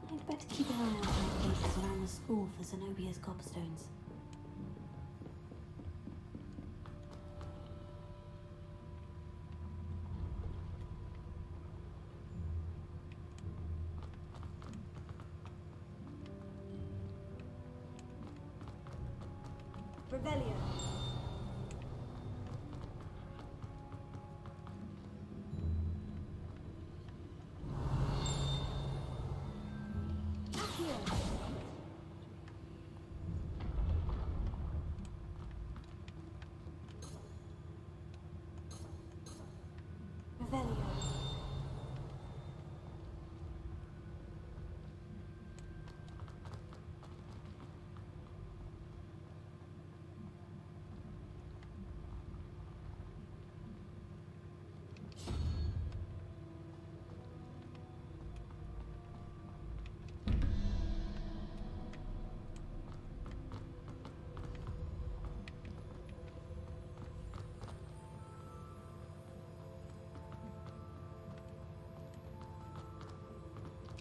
I'd better keep an eye on high places around the school for Zenobia's cobstones. Rebellion. Revelio.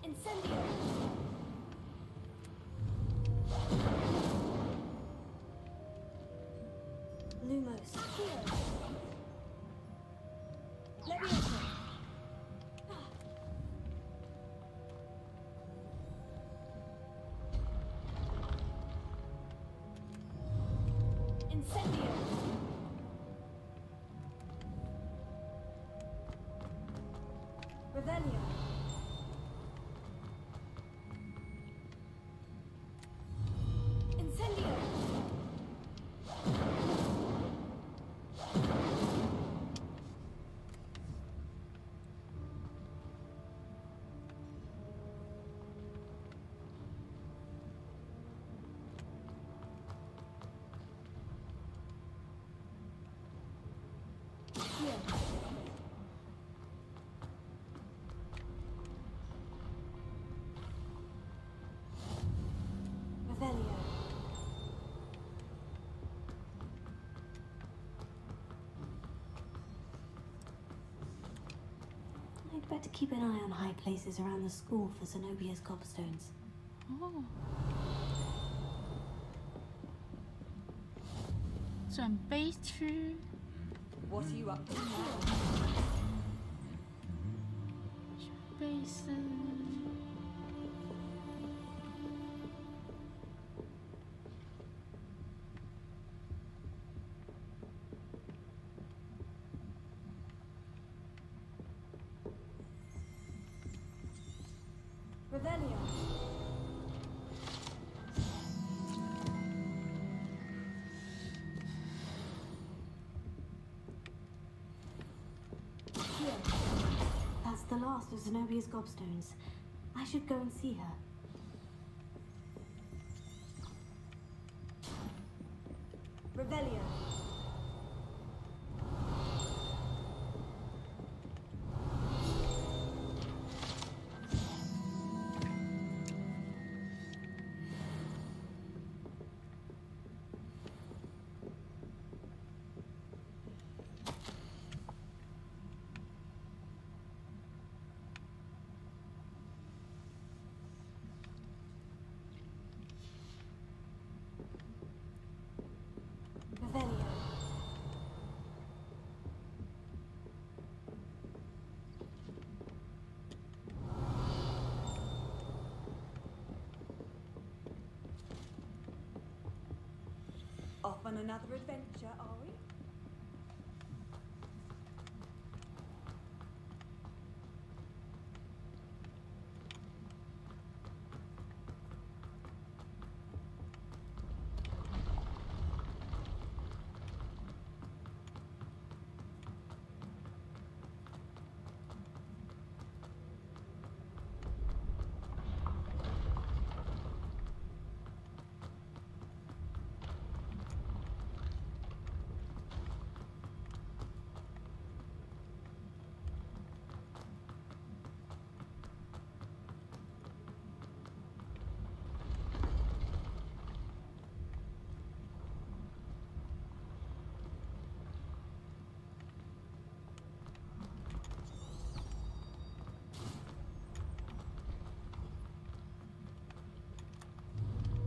Incendio! Lumos. Here. Leviosa. Incendio! Revelio. Incendio! Here. Revelio. I'd better keep an eye on high places around the school for Zenobia's cobstones. Oh. 準備區。What are you up to now? 準備室。Revelio. Here. That's the last of Zenobia's gobstones. I should go and see her. Revelio. Revelio. Off on another adventure, are we?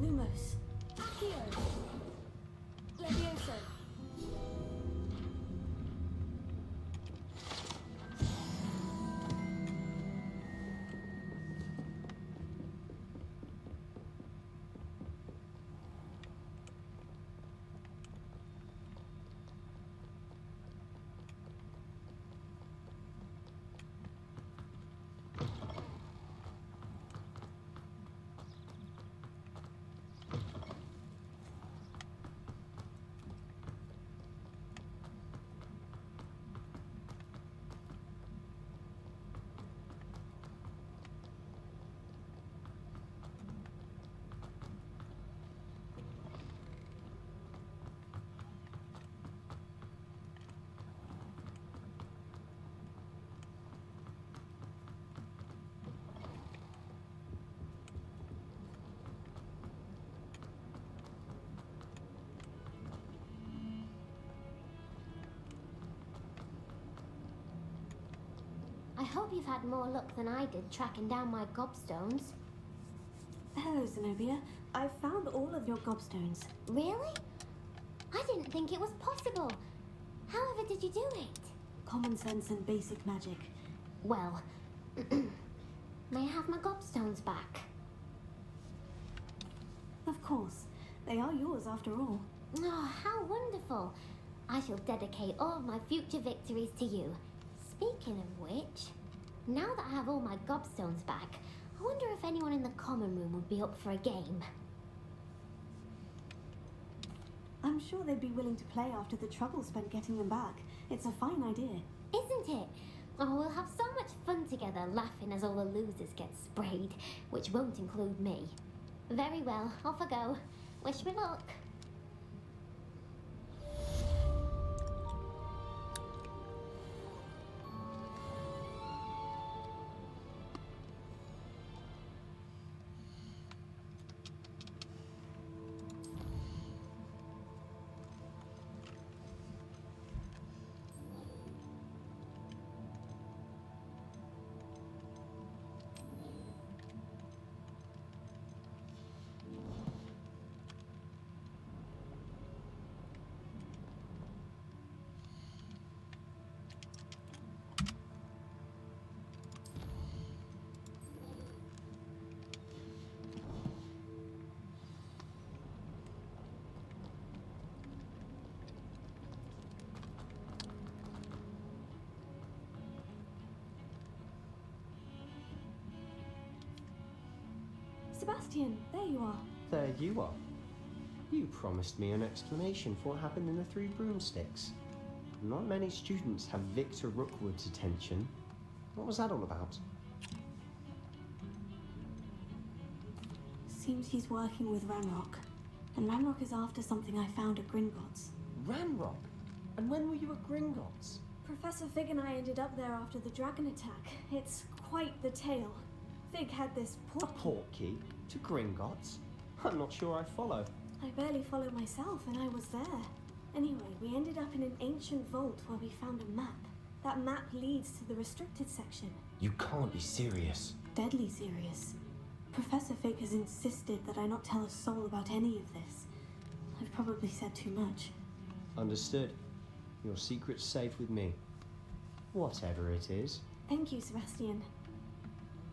Lumos. Accio. Levioso. I hope you've had more luck than I did tracking down my gobstones. Hello, Zenobia. I've found all of your gobstones. Really? I didn't think it was possible. However did you do it? Common sense and basic magic. Well, may I have my gobstones back? Of course. They are yours after all. Oh, how wonderful. I shall dedicate all of my future victories to you. Speaking of which, now that I have all my gobstones back, I wonder if anyone in the common room would be up for a game. I'm sure they'd be willing to play after the trouble spent getting them back. It's a fine idea. Isn't it? Oh, we'll have so much fun together, laughing as all the losers get sprayed, which won't include me. Very well, off I go. Wish me luck. Sebastian, there you are. There you are. You promised me an explanation for what happened in the Three Broomsticks. Not many students have Victor Rookwood's attention. What was that all about? Seems he's working with Ranrock. And Ranrock is after something I found at Gringotts. Ranrock? And when were you at Gringotts? Professor Fig and I ended up there after the dragon attack. It's quite the tale. Fig had this A portkey to Gringotts? I'm not sure I follow. I barely follow myself, and I was there. Anyway, we ended up in an ancient vault where we found a map. That map leads to the restricted section. You can't be serious. Deadly serious. Professor Fig has insisted that I not tell a soul about any of this. I've probably said too much. Understood. Your secret's safe with me. Whatever it is. Thank you, Sebastian.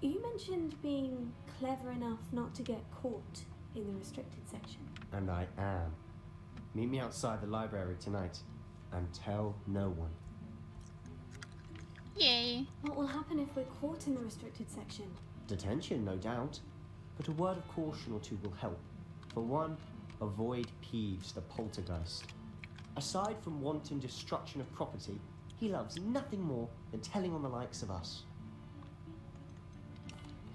You mentioned being clever enough not to get caught in the restricted section. And I am. Meet me outside the library tonight. And tell no one. Yay. What will happen if we're caught in the restricted section? Detention, no doubt. But a word of caution or two will help. For one, avoid Peeves the poltergeist. Aside from wanton destruction of property, he loves nothing more than telling on the likes of us.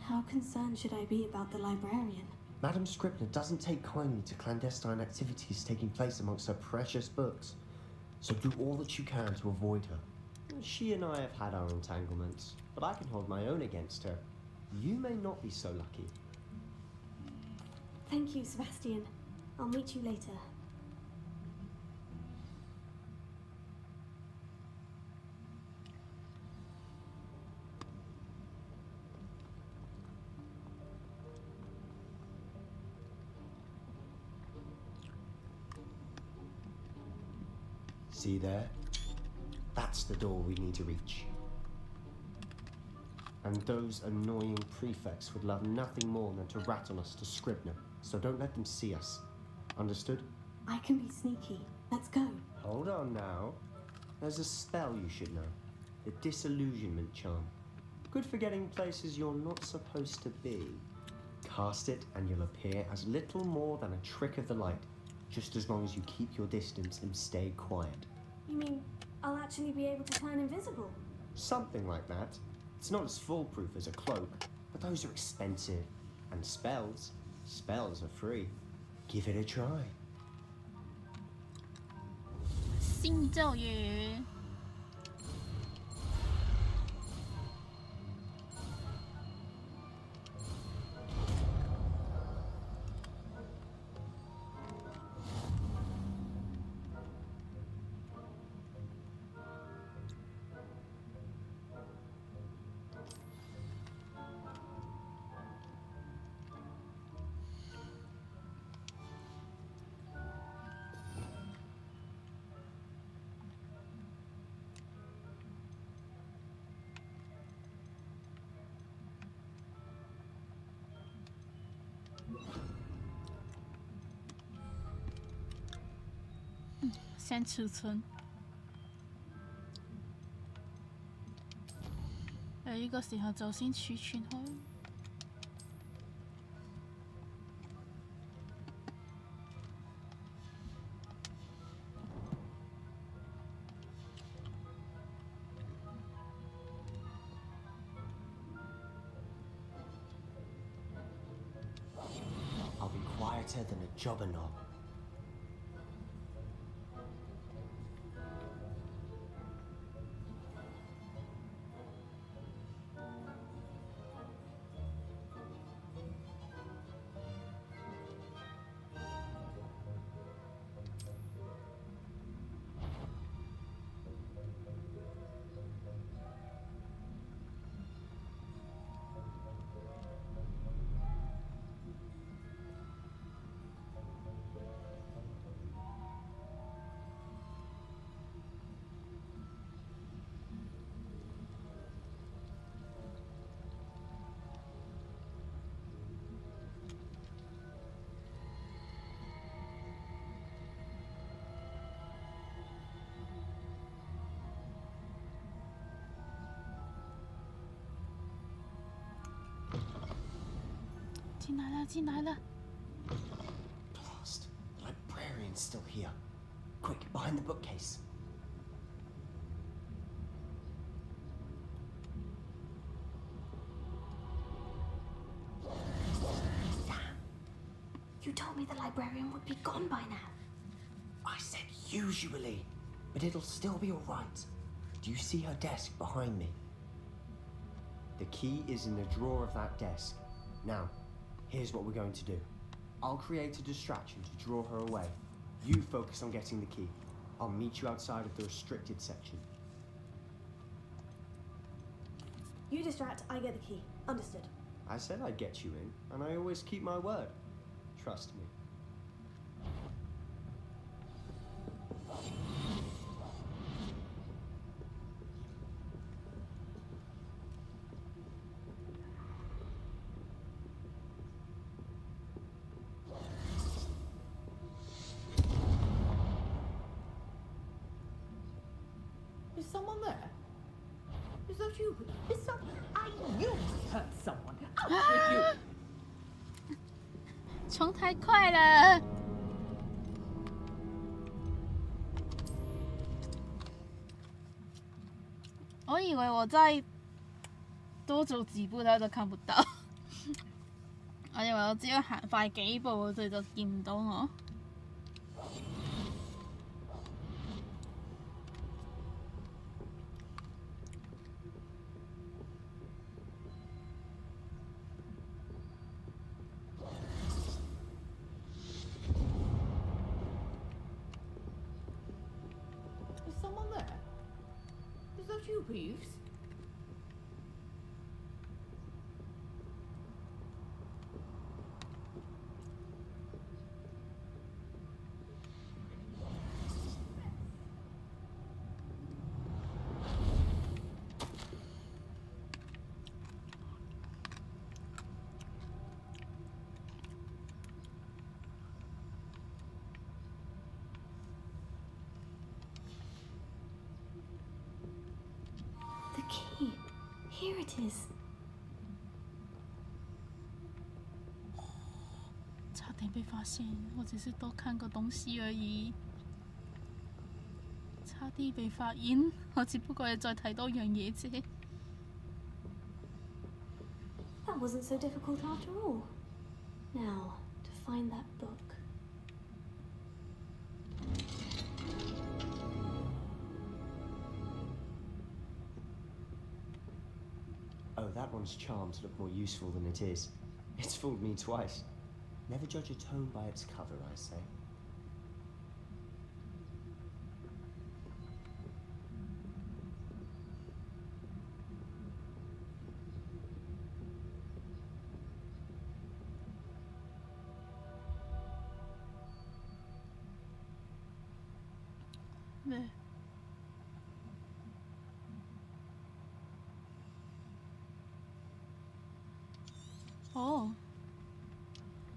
How concerned should I be about the librarian? Madam Scribner doesn't take kindly to clandestine activities taking place amongst her precious books. So do all that you can to avoid her. She and I have had our entanglements, but I can hold my own against her. You may not be so lucky. Thank you, Sebastian. I'll meet you later. See there? That's the door we need to reach. And those annoying prefects would love nothing more than to rat on us to Scribner, so don't let them see us. Understood? I can be sneaky. Let's go. Hold on now. There's a spell you should know. The Disillusionment Charm. Good for getting places you're not supposed to be. Cast it and you'll appear as little more than a trick of the light, just as long as you keep your distance and stay quiet. You mean I'll actually be able to turn invisible? Something like that. It's not as foolproof as a cloak, but those are expensive. And spells are free. Give it a try. 新咒语。先储存。有呢個時候就先儲存去。I'll be quieter than a jobberknob. 进来了，进来了！ Blast! The librarian's still here. Quick, behind the bookcase. You told me the librarian would be gone by now. I said usually, but it'll still be alright. Do you see her desk behind me? The key is in the drawer of that desk. Now, here's what we're going to do. I'll create a distraction to draw her away. You focus on getting the key. I'll meet you outside of the restricted section. You distract, I get the key. Understood. I said I'd get you in, and I always keep my word. Trust me. Is someone there? Is that you? Is some... I knew I heard someone. Out with you! 冲太快了！我以为我再多走幾步他都看不到，我以為我只要行快幾步佢就見唔到我。Is someone there? Is that you, Peeves? The key. Here it is. 差點被發現，我只是多看個東西而已。差啲被發現，我只不過係再睇多樣嘢啫。 That wasn't so difficult after all. Now, to find that book. Oh, that one's charmed to look more useful than it is. It's fooled me twice. Never judge a tone by its cover, I say. 네. 어.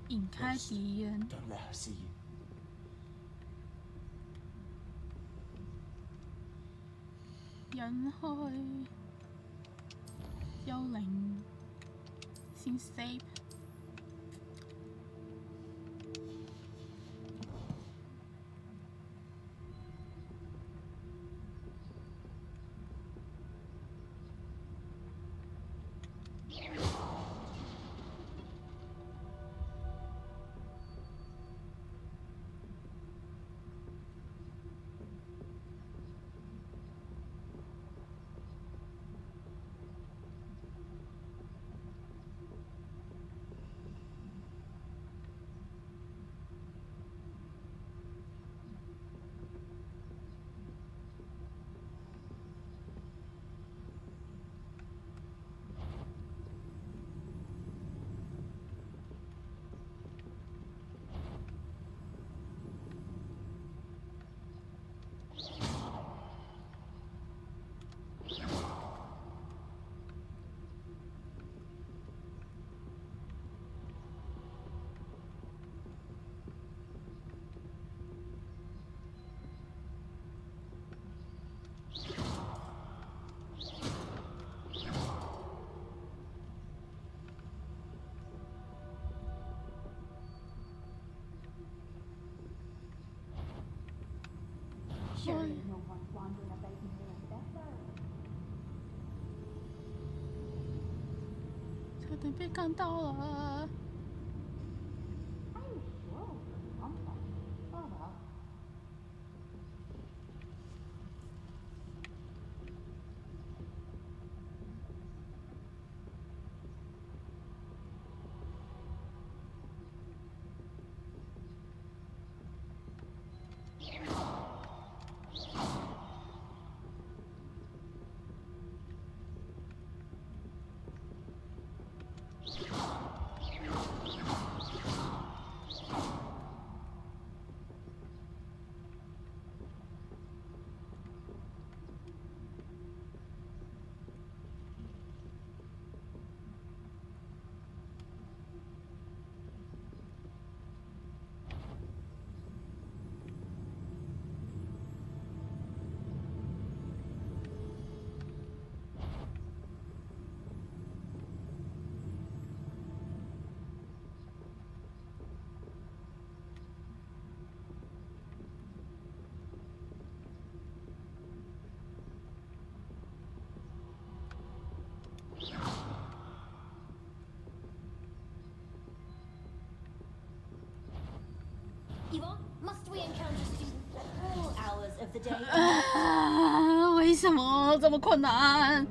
引开敌人。 Don't let her see you. 引開幽靈先 save。 There Surely no one wandering a baby here in Bethlehem. 差点被看到了。Yvonne, must we encounter students at all hours of the day? 为什么这么困难？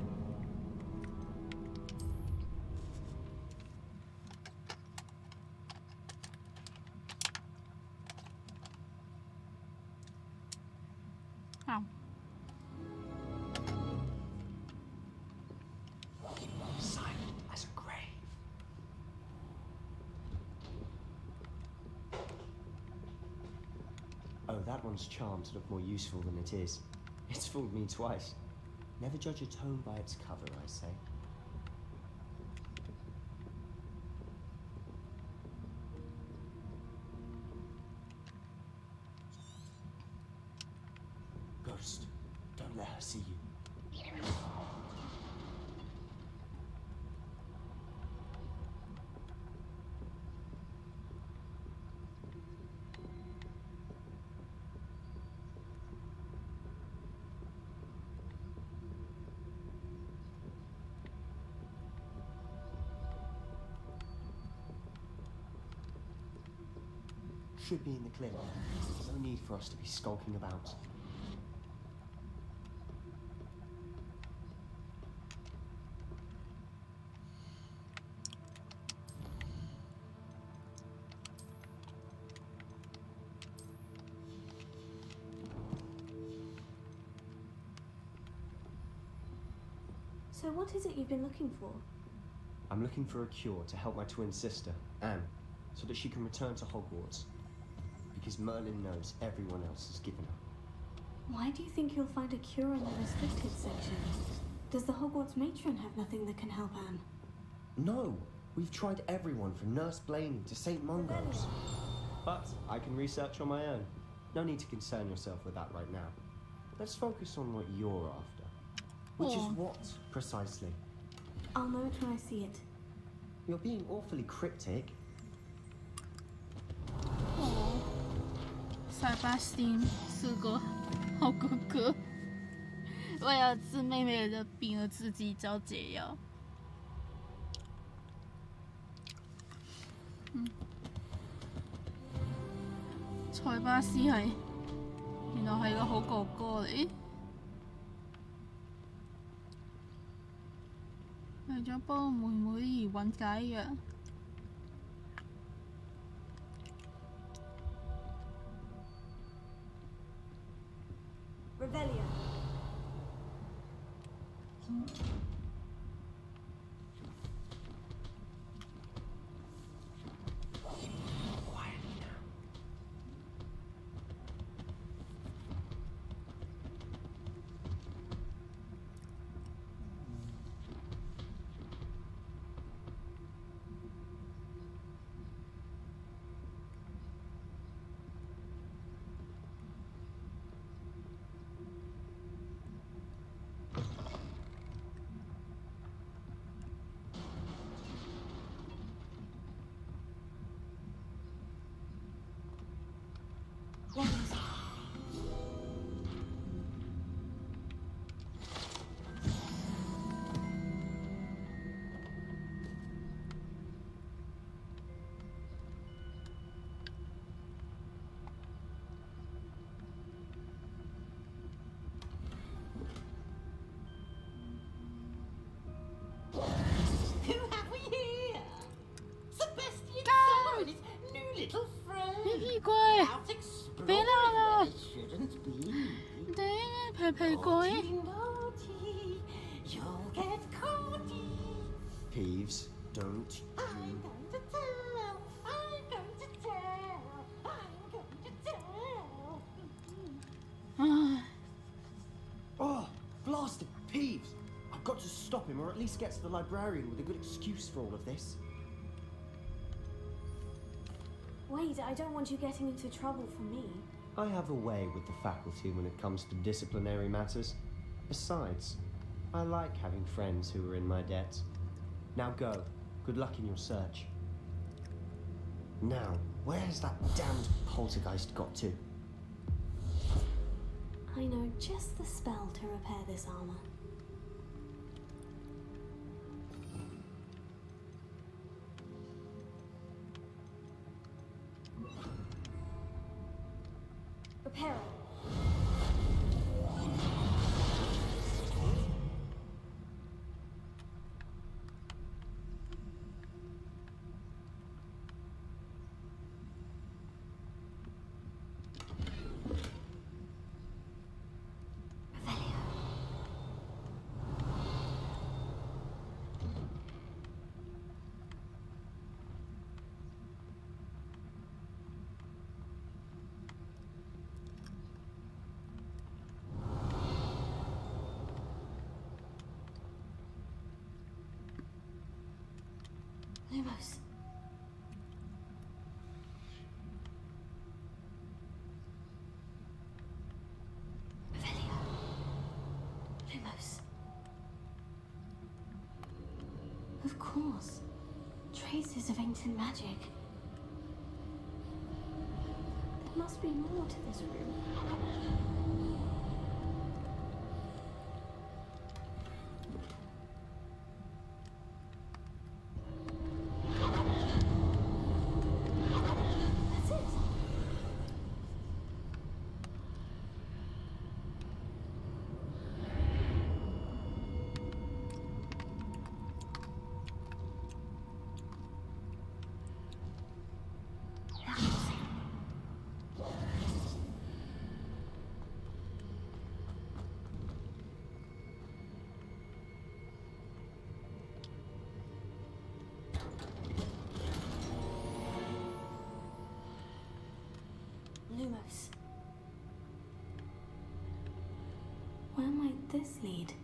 好。Silent as a grave. Oh, that one's charms look more useful than it is. It's fooled me twice. Never judge a tome by its cover, I say. Ghost, don't let her see you. Should be in the clinic. No need for us to be skulking about. So what is it you've been looking for? I'm looking for a cure to help my twin sister, Anne, so that she can return to Hogwarts. Because Merlin knows everyone else has given up. Why do you think you'll find a cure in the restricted section? Does the Hogwarts matron have nothing that can help Anne? No! We've tried everyone from Nurse Blaney to St. Mungo's. But I can research on my own. No need to concern yourself with that right now. Let's focus on what you're after. Which is what, precisely? I'll know it when I see it. You're being awfully cryptic. 塞巴斯汀是个好哥哥，为了治妹妹的病而自己找解药。塞巴斯係原來係個好哥哥嚟，為咗幫妹妹而揾解藥。Revelio. 衣櫃，俾啦啦，啲皮櫃。 You'll get caught. Peeves, don't you? I'm going to tell. I'm going to tell. I'm going to tell. Oh, blasted Peeves! I've got to stop him, or at least get to the librarian with a good excuse for all of this. Wait, I don't want you getting into trouble for me. I have a way with the faculty when it comes to disciplinary matters. Besides, I like having friends who are in my debt. Now go. Good luck in your search. Now, where's that damned poltergeist got to? I know just the spell to repair this armor. Repair it. Lumos. Revelio. Lumos. Of course. Traces of ancient magic. There must be more to this room. Lumos. Where might this lead?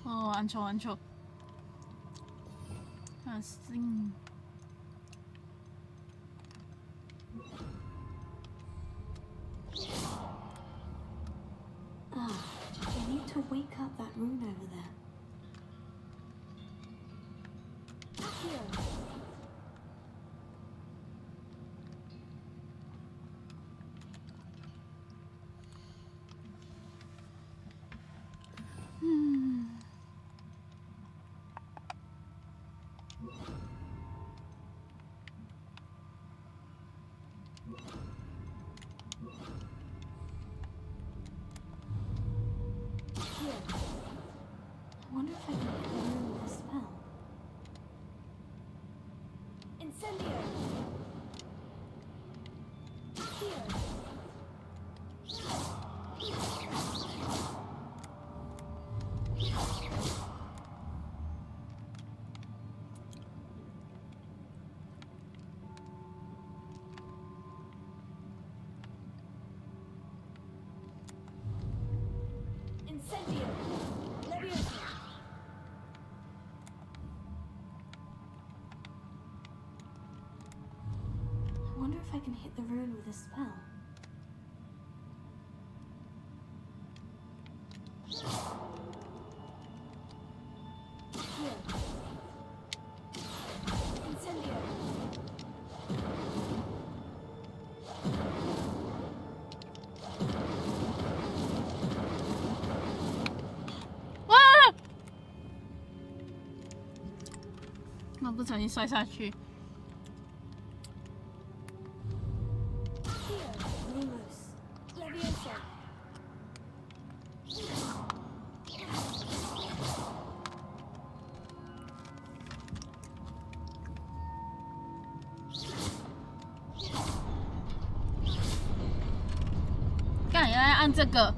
어, 안 쳐, 안 쳐. 그냥 싱. Ah, I need to wake up that rune over there. Here. I wonder if I can get the room with a spell. Incendio! Here! Incendio! Leviosa! I wonder if I can hit the rune with a spell. Here. Incendio! 我不小心摔下去。干，原来按这个。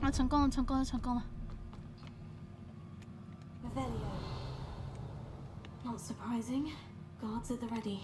啊，成功了，成功了，成功了！ Revelio. Not surprising. Guards at the ready.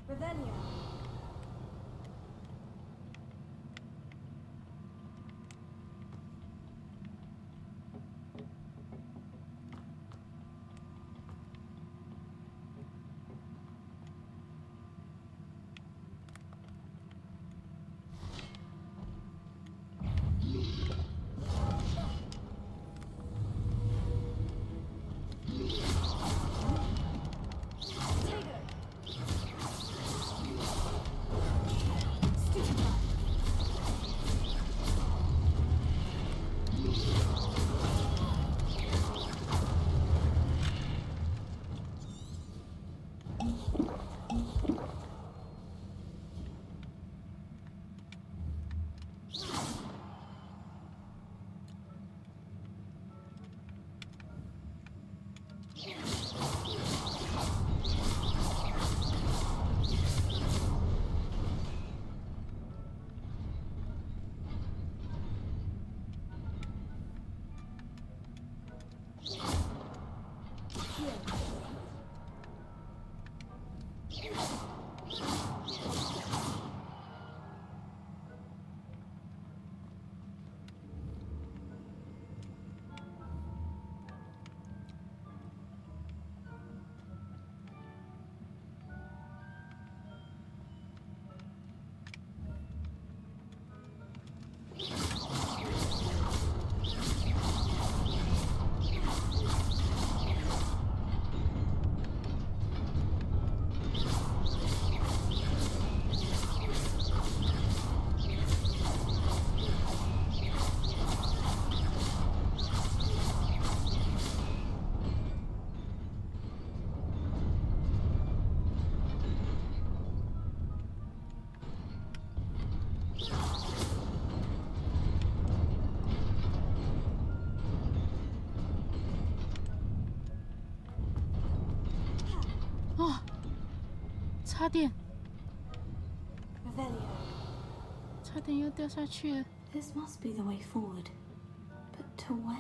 Revelio. Oh, 差点， Revelio. 差点又掉下去了。 This must be the way forward. But to where?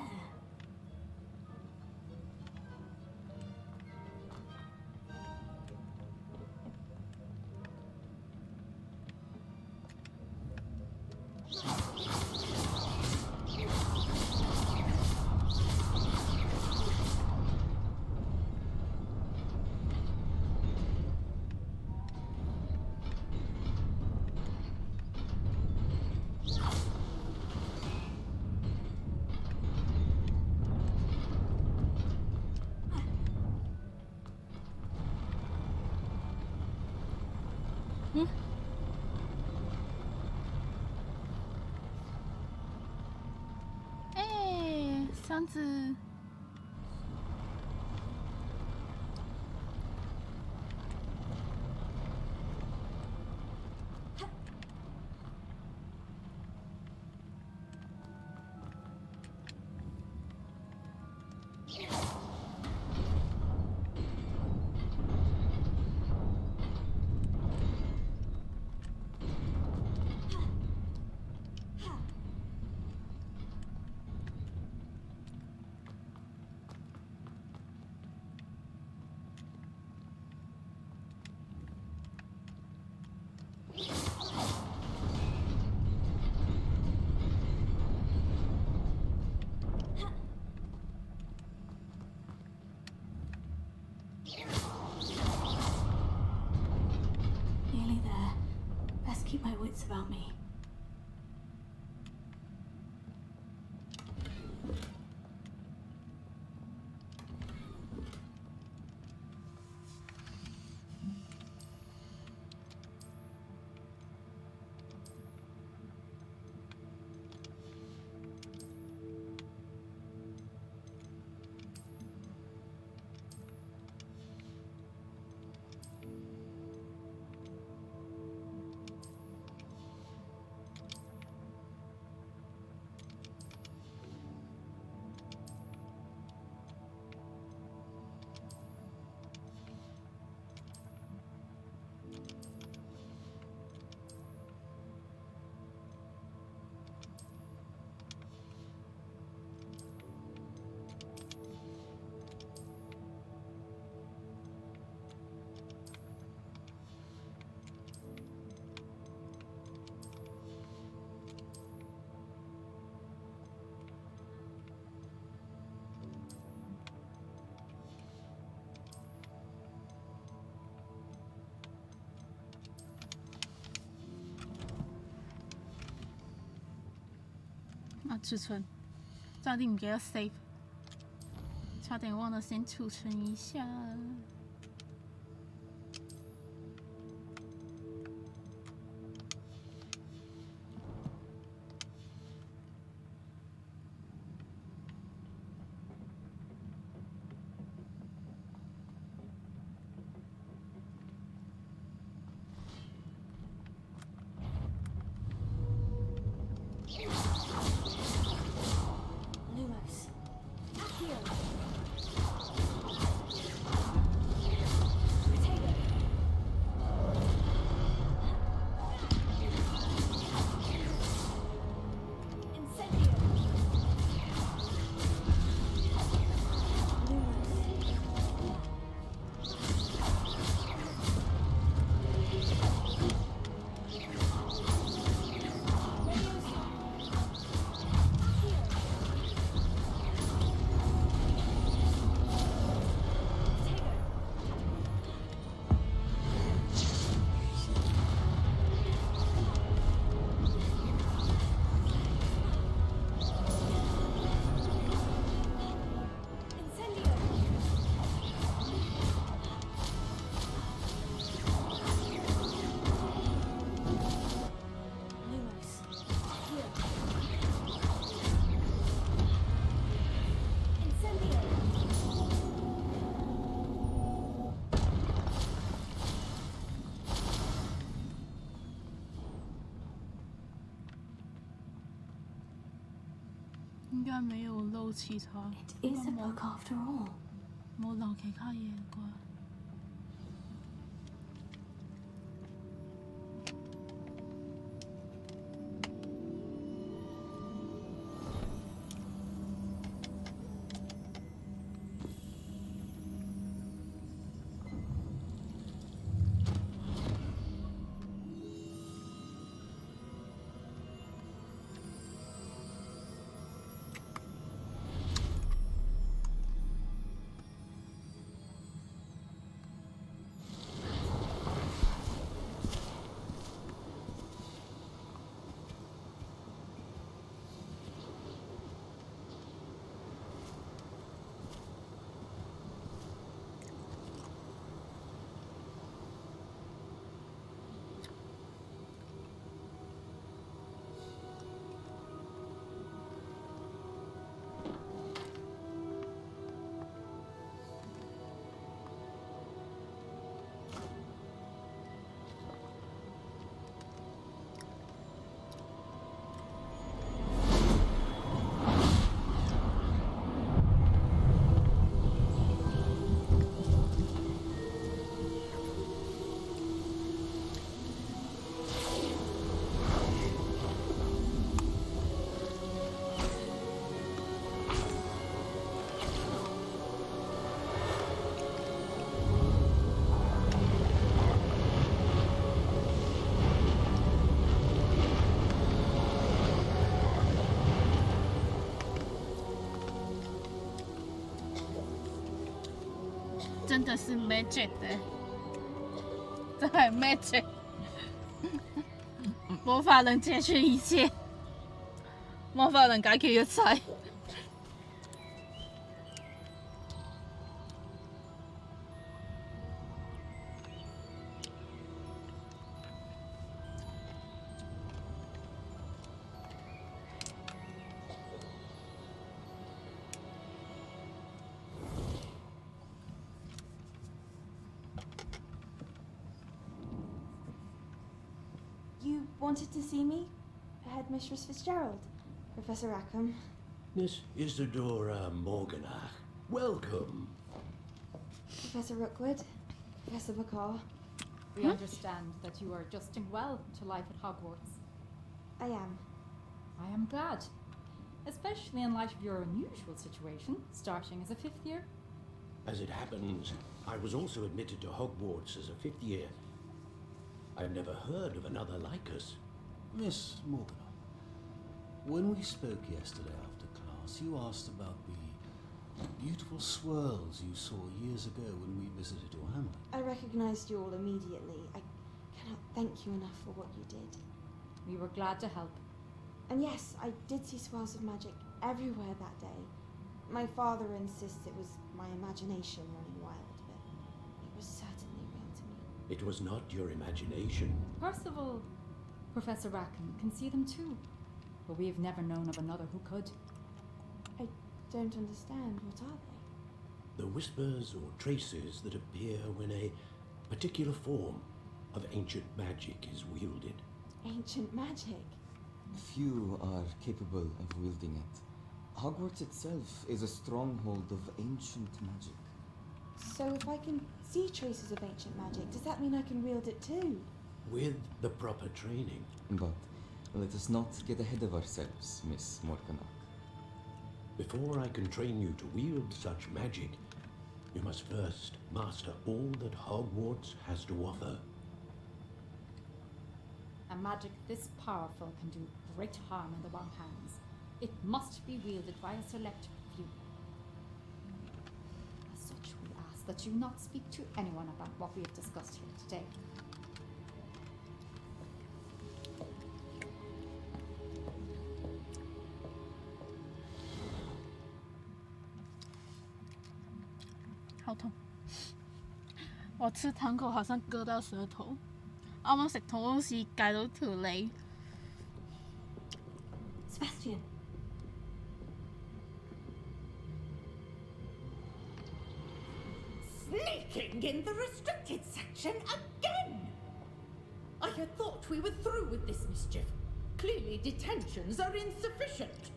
箱子。keep my wits about me.储存，差点唔記得 save， 差點忘了先儲存一下。應該沒有漏其他， It is a book after all. 冇漏其他嘢啩。真的是 magic 的，这还 magic。魔法能解決一切，魔法能解決一切。You wanted to see me? Headmistress Fitzgerald, Professor Rackham. Miss Isadora Morganach, welcome. Professor Rookwood, Professor Bakar. We understand that you are adjusting well to life at Hogwarts. I am. I am glad, especially in light of your unusual situation, starting as a 5th year. As it happens, I was also admitted to Hogwarts as a 5th year. I've never heard of another like us. Miss Morganach, when we spoke yesterday after class, you asked about the beautiful swirls you saw years ago when we visited your hamlet. I recognized you all immediately. I cannot thank you enough for what you did. We were glad to help. And yes, I did see swirls of magic everywhere that day. My father insists it was my imagination running wild, but it was certainly real to me. It was not your imagination. Percival, Professor Rackham can see them too, but we've never known of another who could. I don't understand. What are they? The whispers or traces that appear when a particular form of ancient magic is wielded. Ancient magic? Few are capable of wielding it. Hogwarts itself is a stronghold of ancient magic. So if I can see traces of ancient magic, does that mean I can wield it too? With the proper training. But let us not get ahead of ourselves, Miss Morganach. Before I can train you to wield such magic, you must first master all that Hogwarts has to offer. A magic this powerful can do great harm in the wrong hands. It must be wielded by a select few. As such, we ask that you not speak to anyone about what we have discussed here today. How 痛！我吃糖口好像割到舌頭，啱啱食糖好似戒到條脷。Sebastian. Sneaking in the restricted section again! I had thought we were through with this mischief. Clearly detentions are insufficient.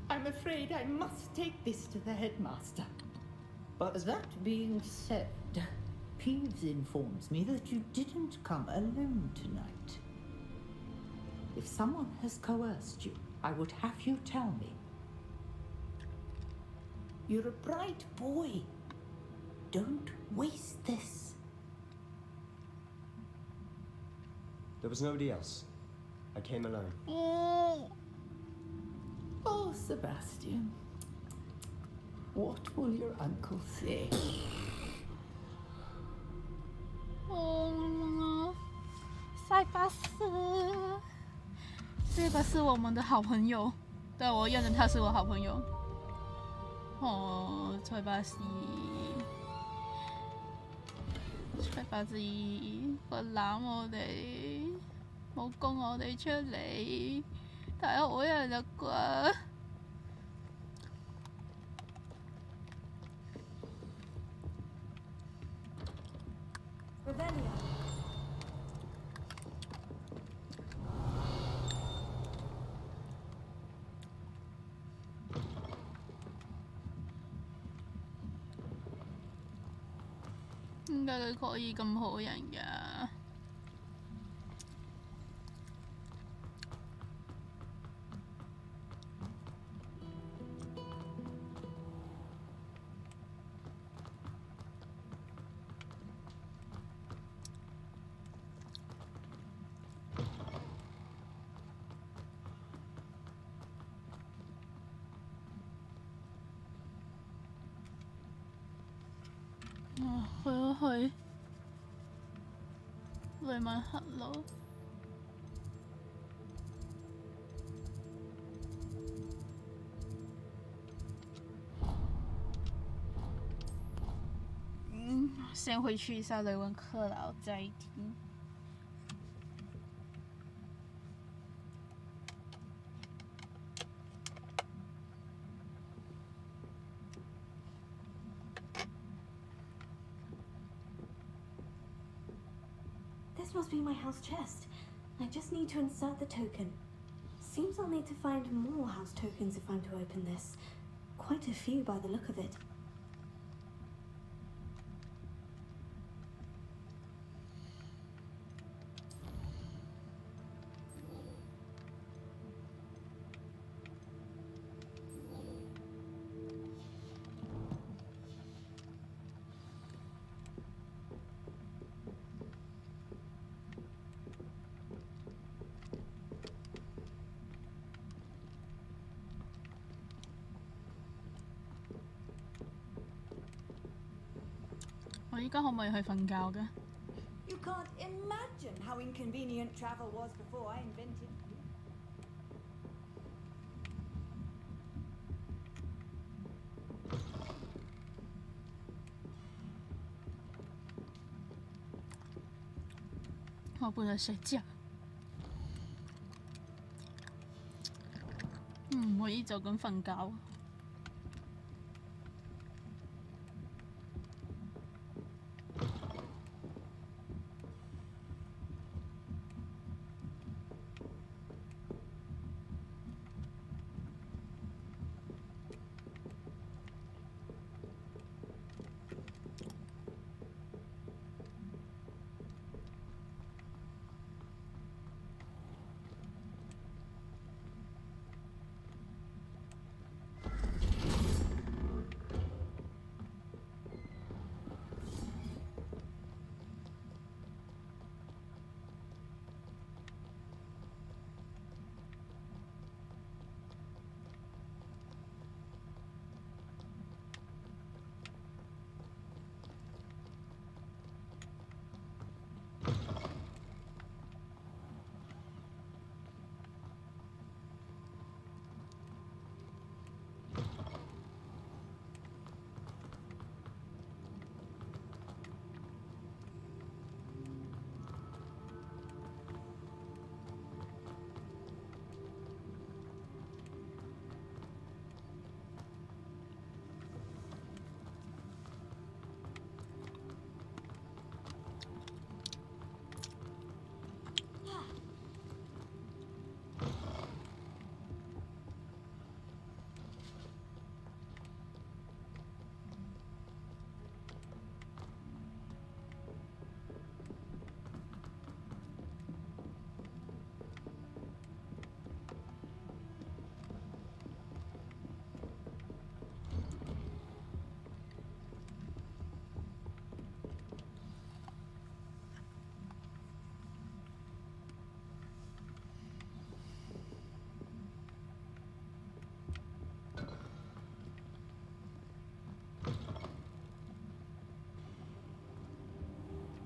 I'm afraid I must take this to the headmaster. But that being said, Peeves informs me that you didn't come alone tonight. If someone has coerced you, I would have you tell me. You're a bright boy. Don't waste this. There was nobody else. I came alone. Oh, Sebastian. What will your uncle say? 塞巴斯，这个是我们的好朋友，对我认得他是我好朋友。哦，塞巴斯，塞巴斯，佢攬我哋，冇供我哋出嚟，太好人啦啩！ Revelio.點解佢可以咁好人㗎？去。雷曼黑佬。先回去一下雷文克劳再听。This must be my house chest. I just need to insert the token. Seems I'll need to find more house tokens if I'm to open this. Quite a few by the look of it. You can't imagine how inconvenient travel was before I invented you. 我不能睡觉。我一早咁瞓覺。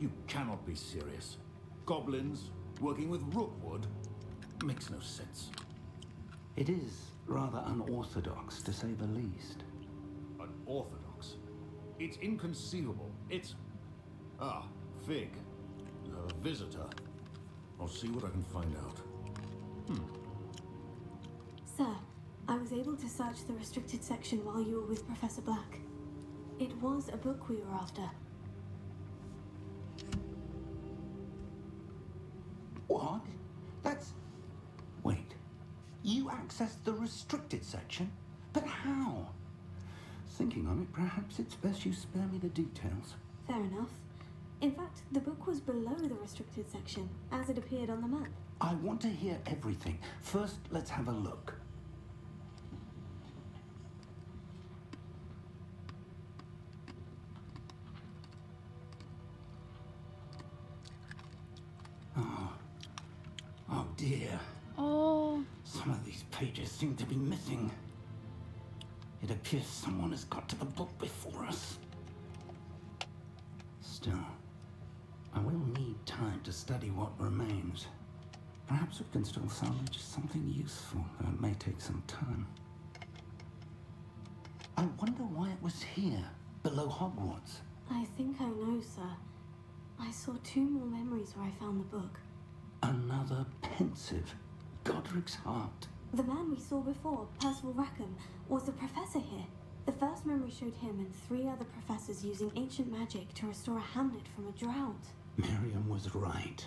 You cannot be serious. Goblins working with Rookwood makes no sense. It is rather unorthodox, to say the least. Unorthodox? It's inconceivable. It's... Ah, Fig. You have a visitor. I'll see what I can find out. Sir, I was able to search the restricted section while you were with Professor Black. It was a book we were after. What? That's... Wait. You accessed the restricted section? But how? Thinking on it, perhaps it's best you spare me the details. Fair enough. In fact, the book was below the restricted section, as it appeared on the map. I want to hear everything. First, let's have a look. Oh dear. Oh. Some of these pages seem to be missing. It appears someone has got to the book before us. Still, I will need time time to study what remains. Perhaps we can still salvage something useful, though it may take some time. I wonder why it was here, below Hogwarts. I think I know, sir. I saw 2 more memories where I found the book. Another pensive. Godric's heart. The man we saw before, Percival Rackham, was a professor here. The first memory showed him and 3 other professors using ancient magic to restore a hamlet from a drought. Miriam was right.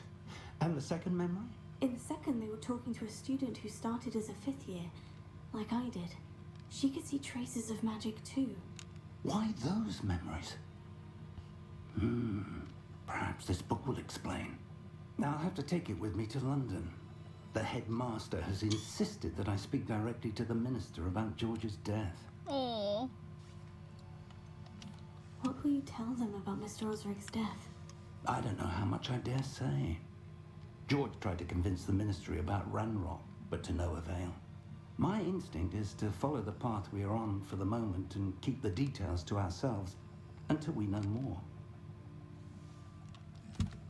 And the second memory? In the second, they were talking to a student who started as a 5th year, like I did. She could see traces of magic too. Why those memories? Perhaps this book will explain. I'll have to take it with me to London. The headmaster has insisted that I speak directly to the minister about George's death. Oh. What will you tell them about Mr. Osric's death? I don't know how much I dare say. George tried to convince the ministry about Ranrock, but to no avail. My instinct is to follow the path we are on for the moment and keep the details to ourselves until we know more.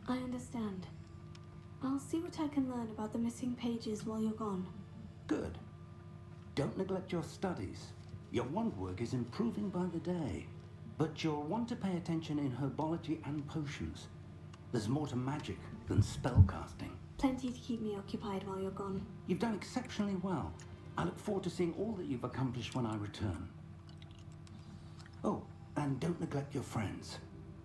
I understand. I'll see what I can learn about the missing pages while you're gone. Good. Don't neglect your studies. Your wand work is improving by the day, but you'll want to pay attention in herbology and potions. There's more to magic than spellcasting. Plenty to keep me occupied while you're gone. You've done exceptionally well. I look forward to seeing all that you've accomplished when I return. Oh, and don't neglect your friends.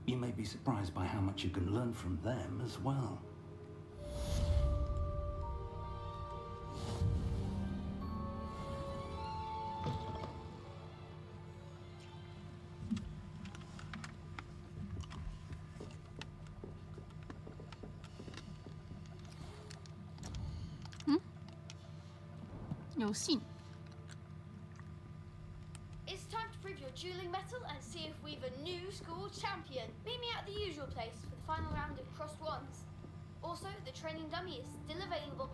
You may be surprised by how much you can learn from them as well. It's time to prove your dueling mettle and see if we've a new school champion. Meet me at the usual place for the final round of crossed wands. Also, the training dummy is still available.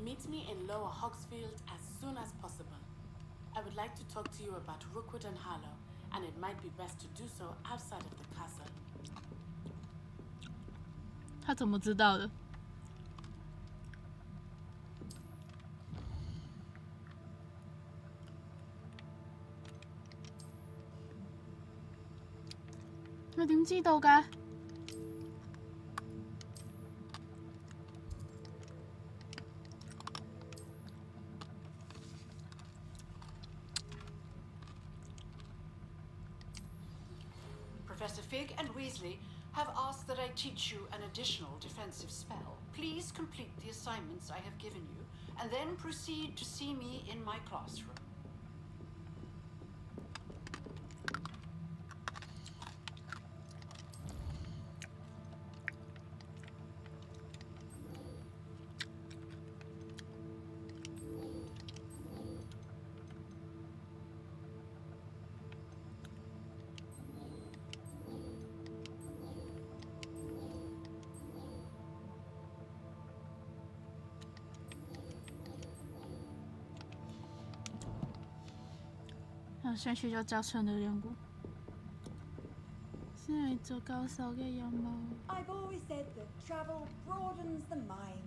Meet me in Lower Hogsfield as soon as possible. I would like to talk to you about Rookwood and Harlow, and it might be best to do so outside of the castle. 他怎么知道的？我點知道㗎？ Professor Fig and Weasley have asked that I teach you an additional defensive spell. Please complete the assignments I have given you, and then proceed to see me in my classroom.我想去咗教場嘅緣故，先係做教授嘅任務。 I've always said that travel broadens the mind.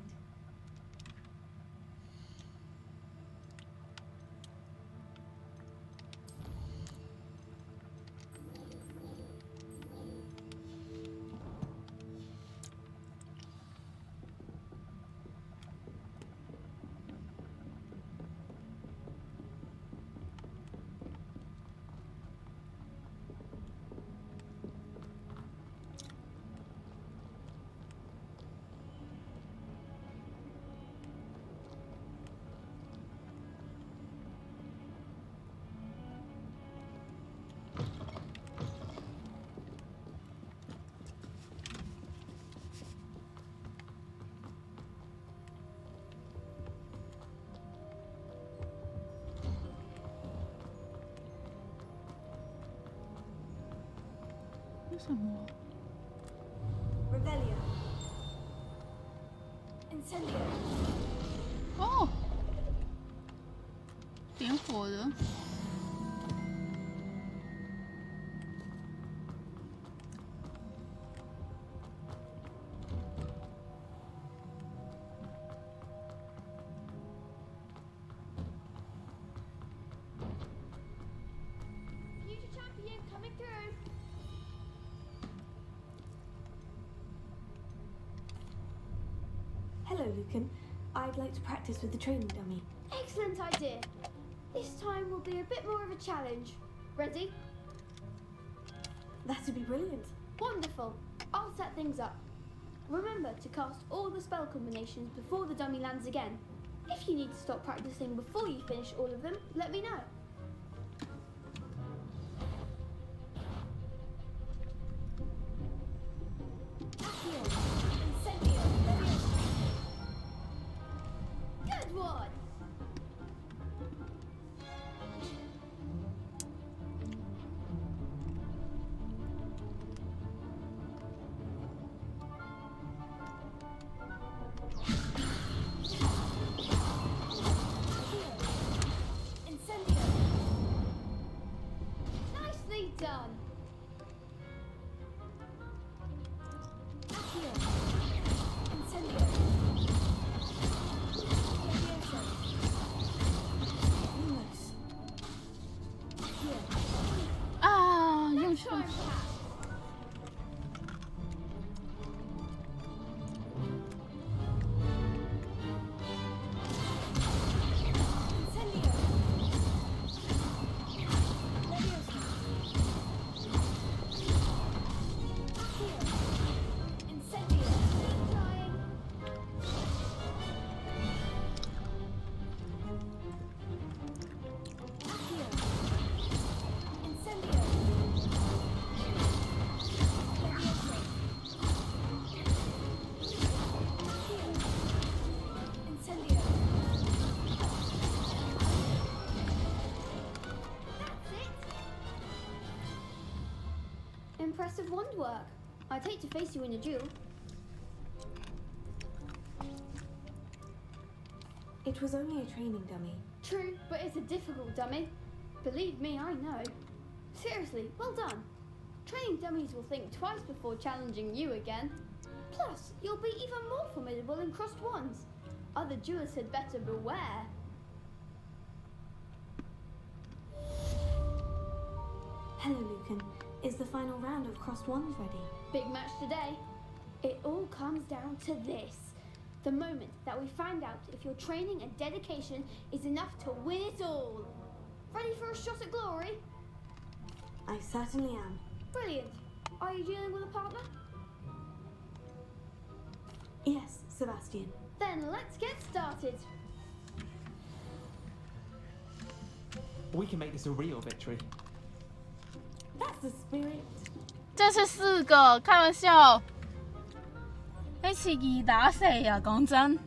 Revelio. Incendio. 哦，点火的。Hello, Lucan. I'd like to practice with the training dummy. Excellent idea. This time will be a bit more of a challenge. Ready? That'd be brilliant. Wonderful. I'll set things up. Remember to cast all the spell combinations before the dummy lands again. If you need to stop practicing before you finish all of them, let me know. Good one! Nicely done! Ah, 用错。Impressive wand work. I'd hate to face you in a duel. It was only a training dummy. True, but it's a difficult dummy. Believe me, I know. Seriously, well done. Training dummies will think twice before challenging you again. Plus, you'll be even more formidable in crossed wands. Other duelists had better beware. Hello, Lucan. Is the final round of crossed wands ready? Big match today. It all comes down to this. The moment that we find out if your training and dedication is enough to win it all. Ready for a shot at glory? I certainly am. Brilliant. Are you dealing with a partner? Yes, Sebastian. Then let's get started. We can make this a real victory. That's the spirit. 这是4个，开玩笑。一次2打4啊，講真。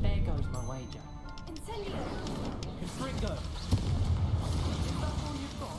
There goes my wager. Confringo. Is that all you've got?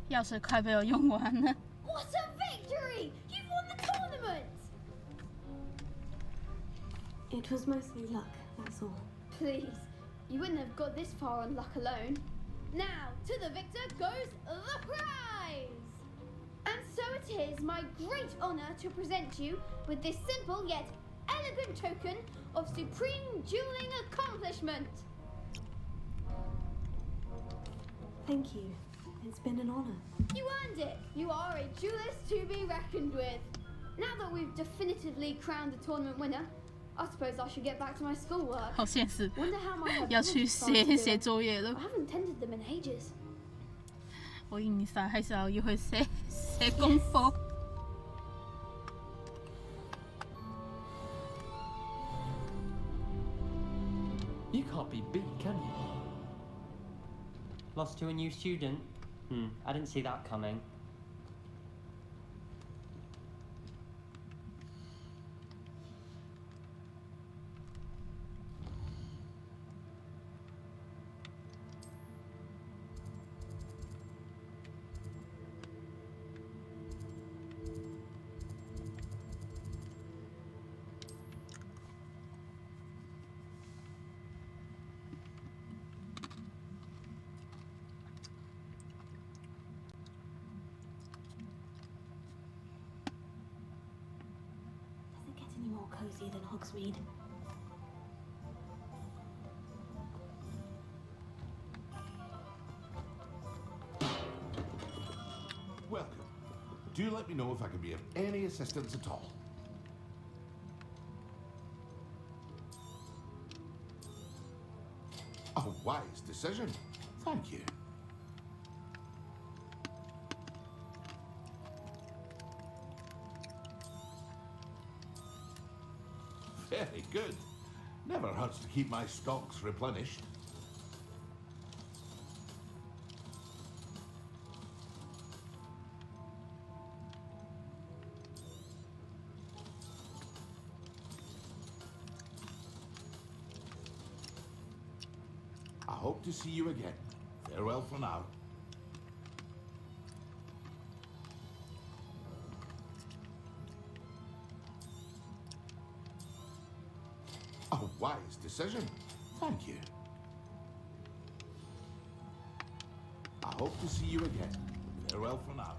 药水快被我用完了。 What a victory! You've won the tournament! It was mostly luck, that's all. Please, you wouldn't have got this far on luck alone. Now, to the victor goes the prize! And so it is my great honour to present you with this simple yet elegant token of supreme dueling accomplishment. Thank you. It's been an honour. You earned it! You are a duelist to be reckoned with. Now that we've definitively crowned the tournament winner, I suppose I should get back to my schoolwork. 好现实 Wonder how my 要去写作业 I 了。 haven't tended them in ages. 我印象还是要一会写功课。 You can't be B, can you? Lost to a new student? I didn't see that coming. Does it get any more cosy than Hogsmeade? Welcome. Do let me know if I can be of any assistance at all. A wise decision. Thank you. Very good. Never hurts to keep my stocks replenished. I hope to see you again. Farewell for now. A wise decision. Thank you. I hope to see you again. Farewell for now.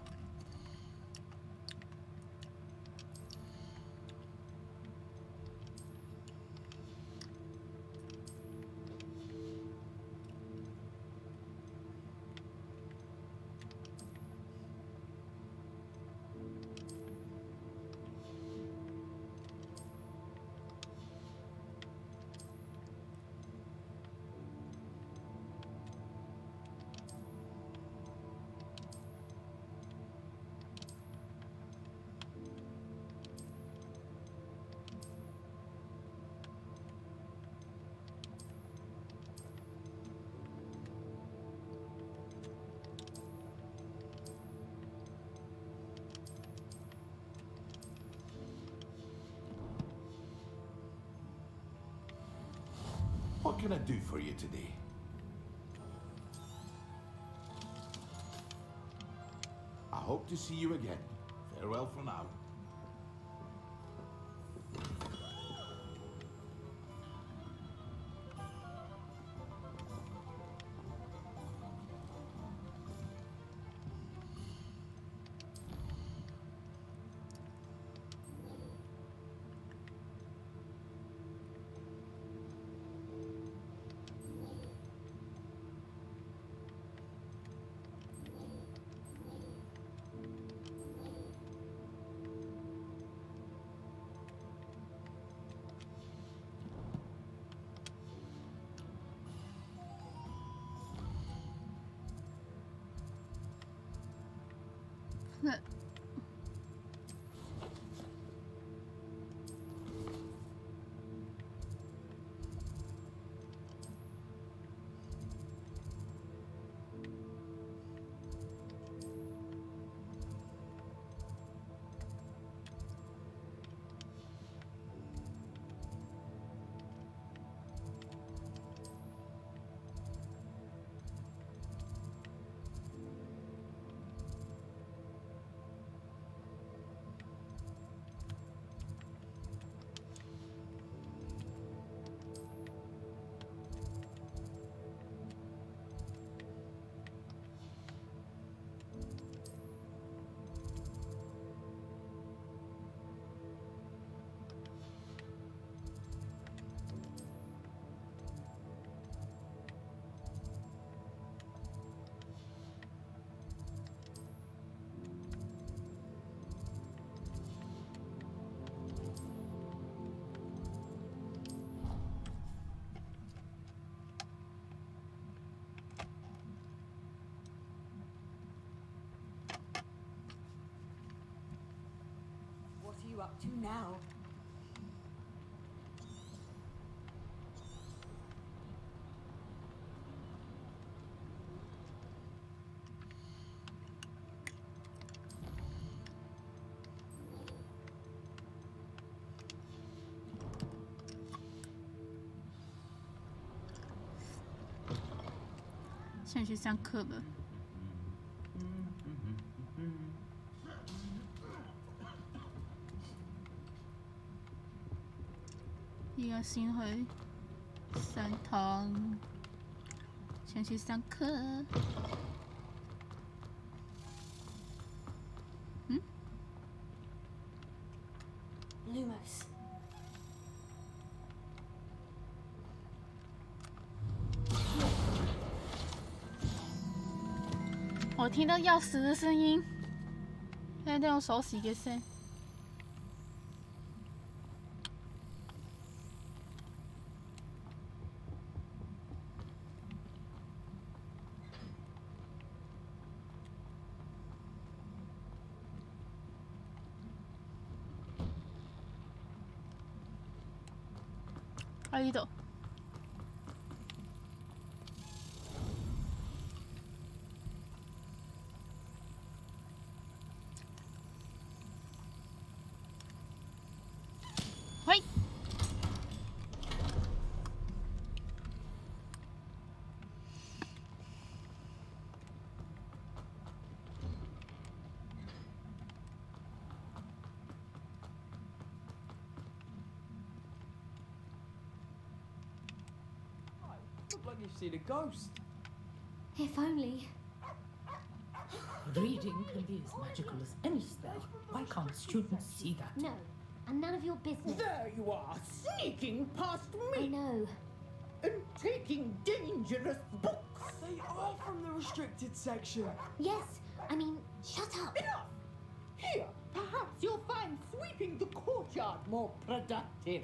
What can I do for you today? I hope to see you again. Farewell for now. up to now? 先去上课了。依家先去上堂，先去上课。Lumos. 我听到钥匙的声音，听到用手洗的声。喺呢度。喂。Look like you've seen a ghost. If only. Reading can be as magical as any spell. Why can't students see that? No, and none of your business. There you are, sneaking past me. I know. And taking dangerous books. They are from the restricted section. Yes, I mean, shut up. Enough! Here, perhaps you'll find sweeping the courtyard more productive.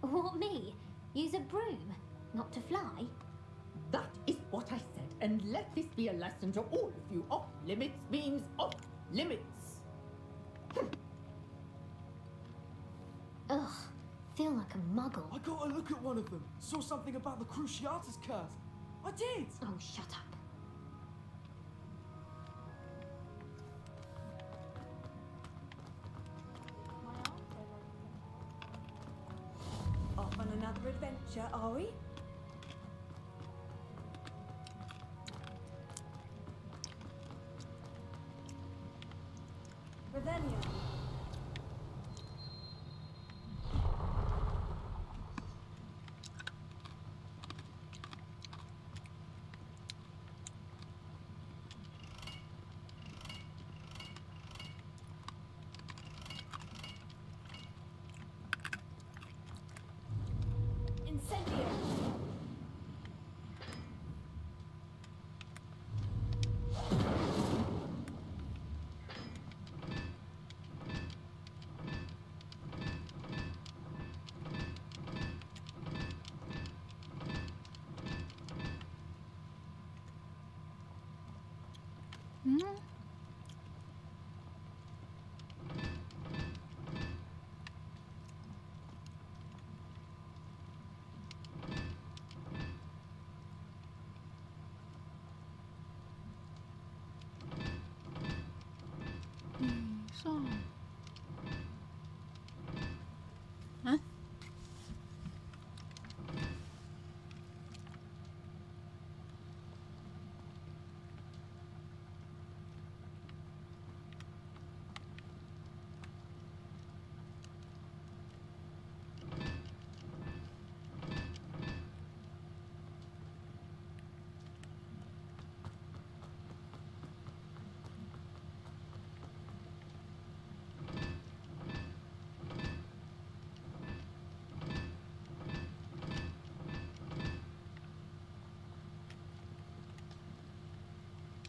What, me? Use a broom, not to fly? That is what I said, and let this be a lesson to all of you. Off limits means off limits. Ugh, feel like a muggle. I got a look at one of them. Saw something about the Cruciatus curse. I did. Oh, shut up. Off on another adventure, are we? Revelio. Incendio.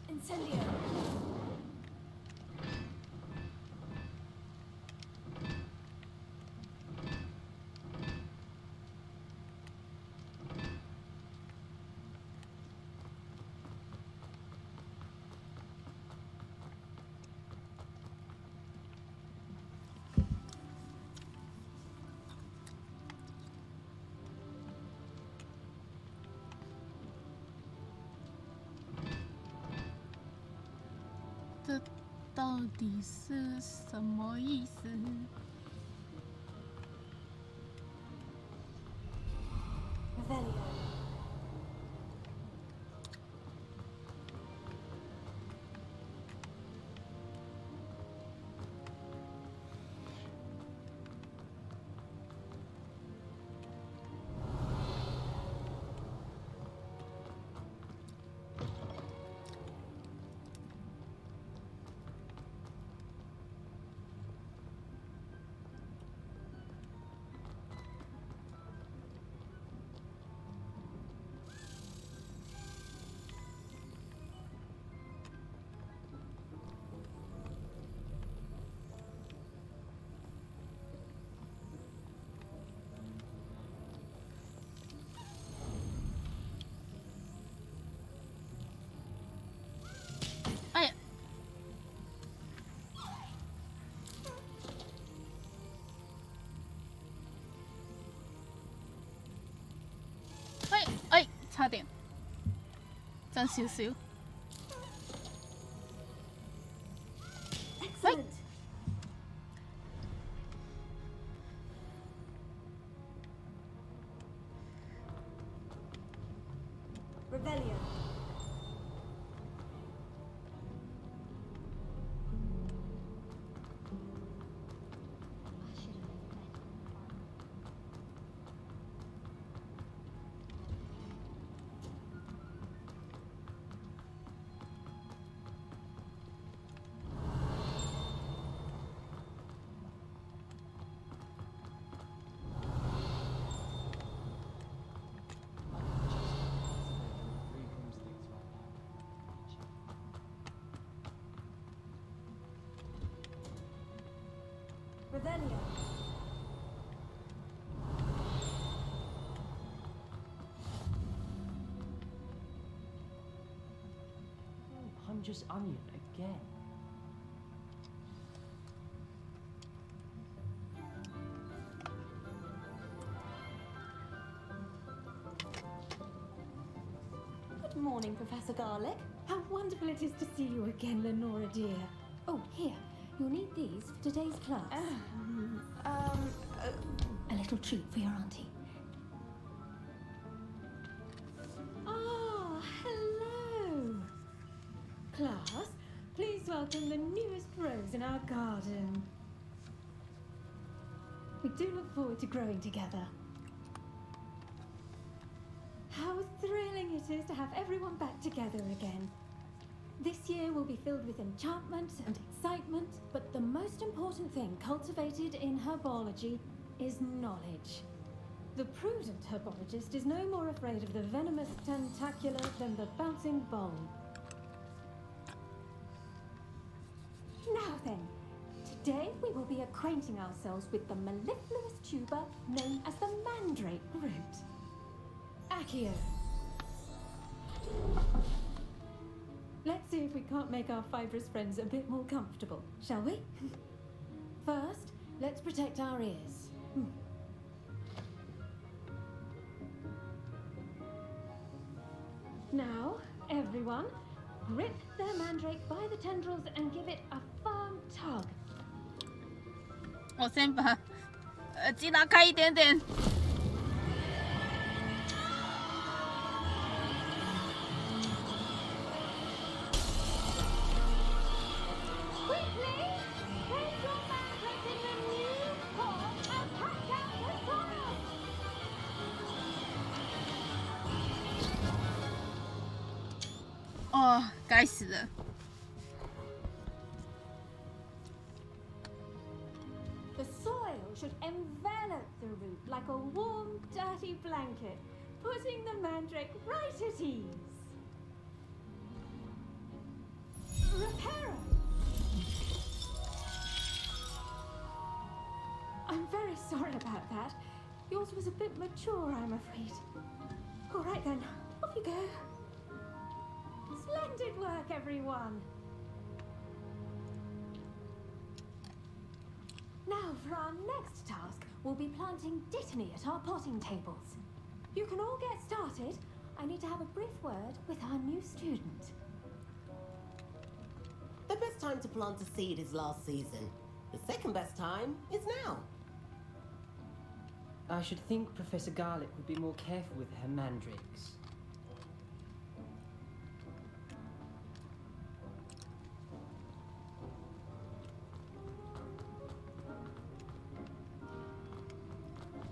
Incendio. 到底是什么意思？ 差點，爭少少。喂！ Rebellion. Rebellion. I'm just onion again. Good morning, Professor Garlic. How wonderful it is to see you again, Lenora dear. Oh, here. You'll need these for today's class. A little treat for your auntie. Ah, hello. Class, please welcome the newest rose in our garden. We do look forward to growing together. How thrilling it is to have everyone back together again. This year will be filled with enchantment and excitement, but the most important thing cultivated in herbology is knowledge. The prudent herbologist is no more afraid of the venomous tentacular than the bouncing bulb. Now then, today we will be acquainting ourselves with the mellifluous tuber known as the mandrake root. Accio. Let's see if we can't make our fibrous friends a bit more comfortable, shall we? First, let's protect our ears. Now, everyone, grip their mandrake by the tendrils and give it a firm tug. 我先把耳机拉开一点点。 哦，该死的！ The soil should envelop the root like a warm, dirty blanket, putting the mandrake right at ease. Reparo! I'm very sorry about that. Yours was a bit mature, I'm afraid. All right then, off you go. Splendid work, everyone. Now, for our next task, we'll be planting dittany at our potting tables. You can all get started. I need to have a brief word with our new student. The best best time to plant a seed is last season. The second best time is now. I should think Professor Garlick would be more careful with her mandrakes.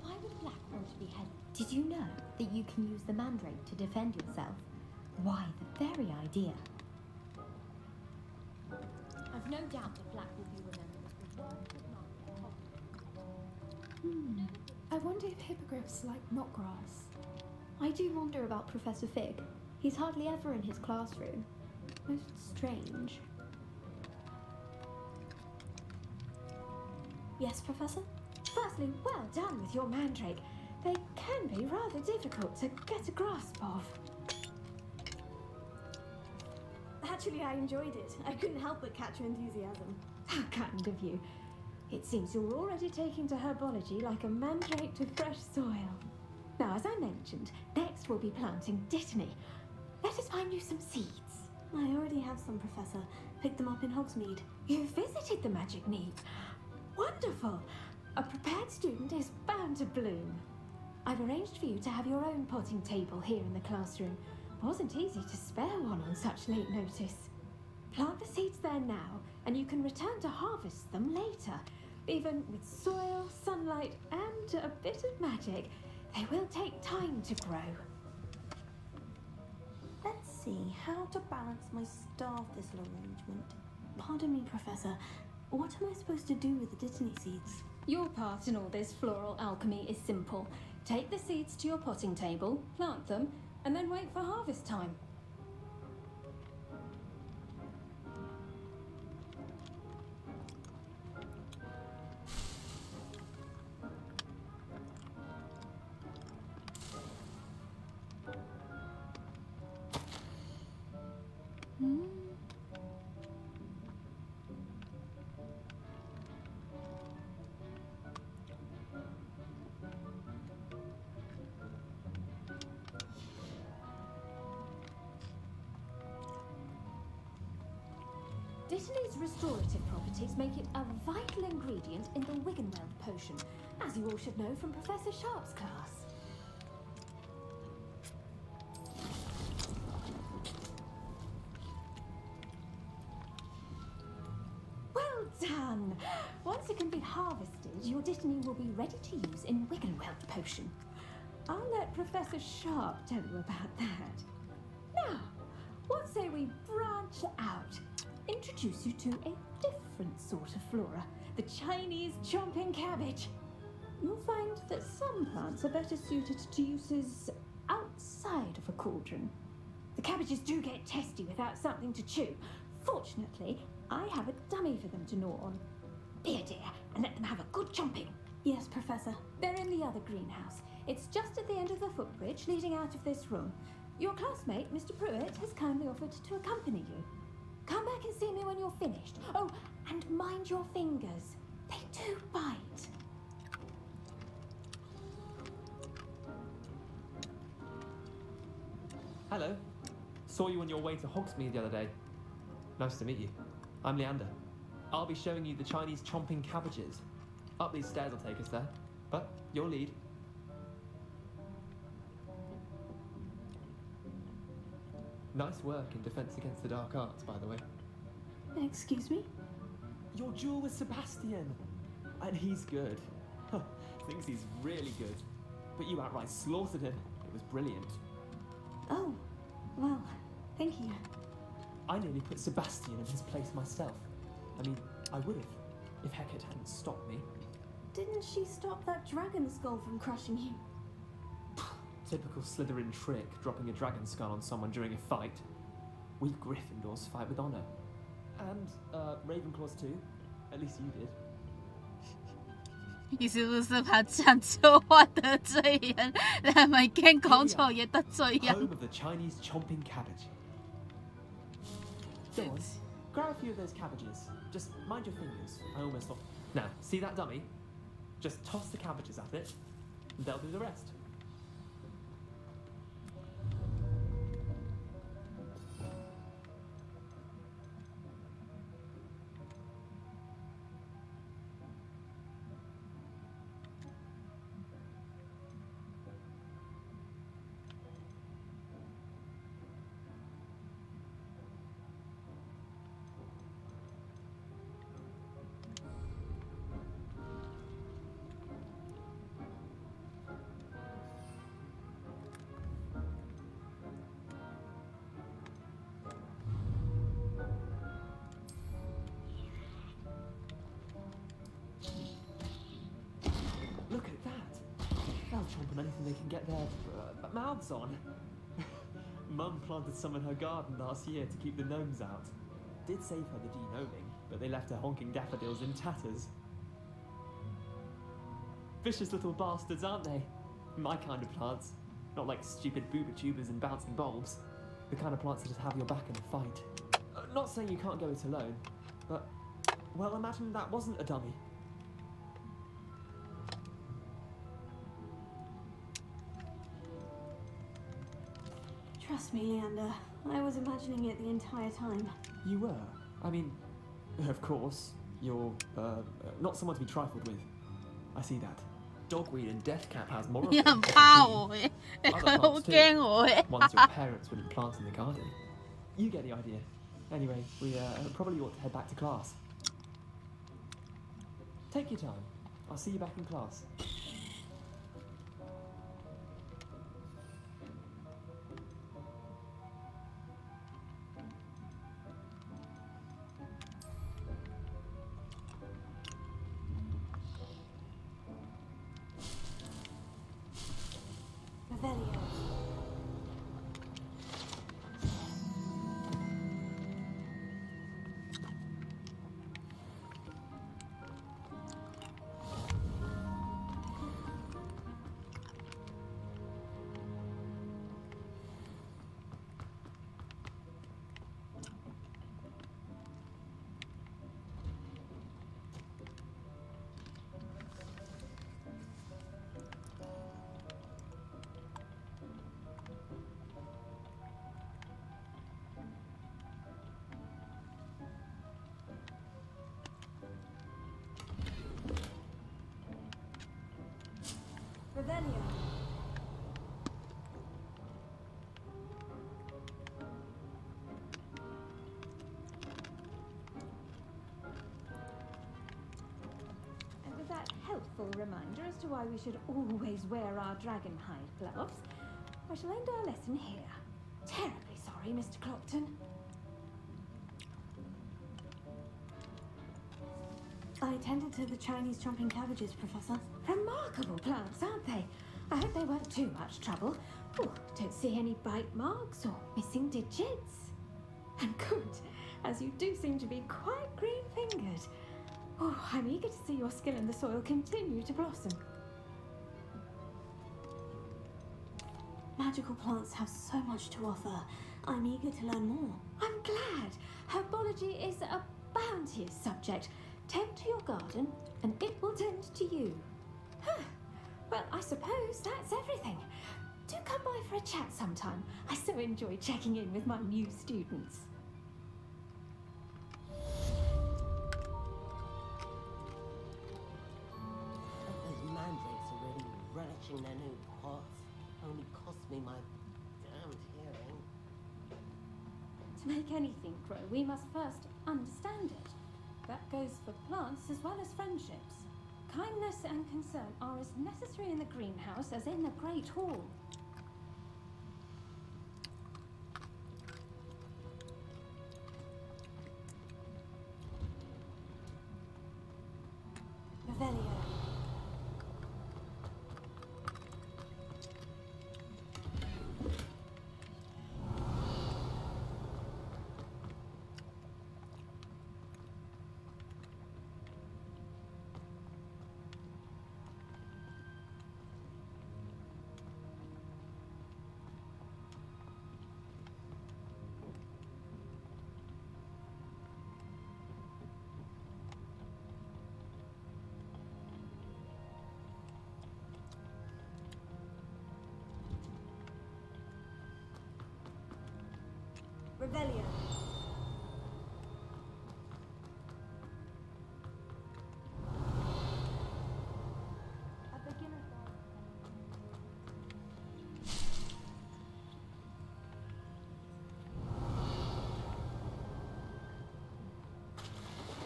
Why would Black want to be head? Did you know that you can use the mandrake to defend yourself? Why, the very idea. I've no doubt that Black will be remembered as the one. I wonder if hippogriffs like knotgrass. I do wonder about Professor Fig. He's hardly ever in his classroom. Most strange. Yes, Professor? Firstly, well done with your mandrake. They can be rather difficult to get a grasp of. Actually, I enjoyed it. I couldn't help but catch your enthusiasm. How kind of you. It seems you're already taking to herbology like a mandrake to fresh soil. Now, as I mentioned, next we'll be planting dittany. Let us find you some seeds. I already have some, Professor. Picked them up in Hogsmeade. You visited the magic need. Wonderful. A prepared student is bound to bloom. I've arranged for you to have your own potting table here in the classroom. Wasn't easy to spare one on such late notice. Plant the seeds there now, and you can return to harvest them later. Even with soil, sunlight, and a bit of magic, they will take time to grow. Let's see how to balance my star thistle arrangement. Pardon me, Professor. What am I supposed to do with the dittany seeds? Your part in all this floral alchemy is simple. Take the seeds to your potting table, plant them, and then wait for harvest time. Dittany's restorative properties make it a vital ingredient in the Wiggenweld potion, as you all should know from Professor Sharp's class. Well done! Once it can be harvested, your dittany will be ready to use in Wiggenweld potion. I'll let Professor Sharp tell you about that. Now, what say we branch out? Introduce you to a different sort of flora, the Chinese chomping cabbage. You'll find that some plants are better suited to uses outside of a cauldron. The cabbages do get testy without something to chew. Fortunately, I have a dummy for them to gnaw on. Be a dear and let them have a good chomping. Yes, Professor. They're in the other greenhouse. It's just at the end of the footbridge leading out of this room. Your classmate, Mr. Pruitt, has kindly offered to accompany you. Come back and see me when you're finished. Oh, and mind your fingers. They do bite. Hello. Saw you on your way to Hogsmeade the other day. Nice to meet you. I'm Leander. I'll be showing you the Chinese chomping cabbages. Up these stairs will take us there. But your lead. Nice work in Defense Against the Dark Arts, by the way. Excuse me? Your duel with Sebastian. And he's good. Thinks he's really good. But you outright slaughtered him. It was brilliant. Oh, well, thank you. I nearly put Sebastian in his place myself. I mean, I would have, if Hecate hadn't stopped me. Didn't she stop that dragon skull from crushing you? Typical Slytherin trick, dropping a dragon skull on someone during a fight. We Gryffindors fight with honor. And, Ravenclaws too. At least you did. 你是不是怕讲错话得罪人？你係咪驚講錯嘢得罪人？ Home of the Chinese chomping cabbage. Go on, grab a few of those cabbages. Just mind your fingers. I almost thought. Now, see that dummy? Just toss the cabbages at it, and they'll do the rest. on anything they can get their mouths on. Mum planted some in her garden last year to keep the gnomes out. Did save her the de-gnoming, but they left her honking daffodils in tatters. Vicious little bastards, aren't they? My kind of plants. Not like stupid booba tubers and bouncing bulbs. The kind of plants that just have your back in a fight. Not saying you can't go it alone, but, well, imagine that wasn't a dummy. Trust me, Leander. I was imagining it the entire time. You were? I mean, of course, you're, not someone to be trifled with. I see that. Dogweed and deathcap has more of it. Other plants too. Ones your parents wouldn't plant in the garden. You get the idea. Anyway, we probably ought to head back to class. Take your time. I'll see you back in class. Revelio. And with that helpful reminder as to why we should always wear our dragon hide gloves, I shall end our lesson here. Terribly sorry, Mr. Clopton. I tended to the Chinese chomping cabbages, Professor. Remarkable plants, aren't they? I hope they weren't too much trouble. Oh, don't see any bite marks or missing digits. And good, as you do seem to be quite green-fingered. Oh, I'm eager to see your skill in the soil continue to blossom. Magical plants have so much to offer. I'm eager to learn more. I'm glad. Herbology is a bounteous subject. Tend to your garden, and it will tend to you. Well, I suppose that's everything. Do come by for a chat sometime. I so enjoy checking in with my new students. Those mandrakes are really relishing their new pots. Only cost me my damned hearing. To make anything grow, we must first understand it. That goes for plants as well as friendships. Kindness and concern are as necessary in the greenhouse as in the Great Hall. Revelio. Revelio. A beginner guide.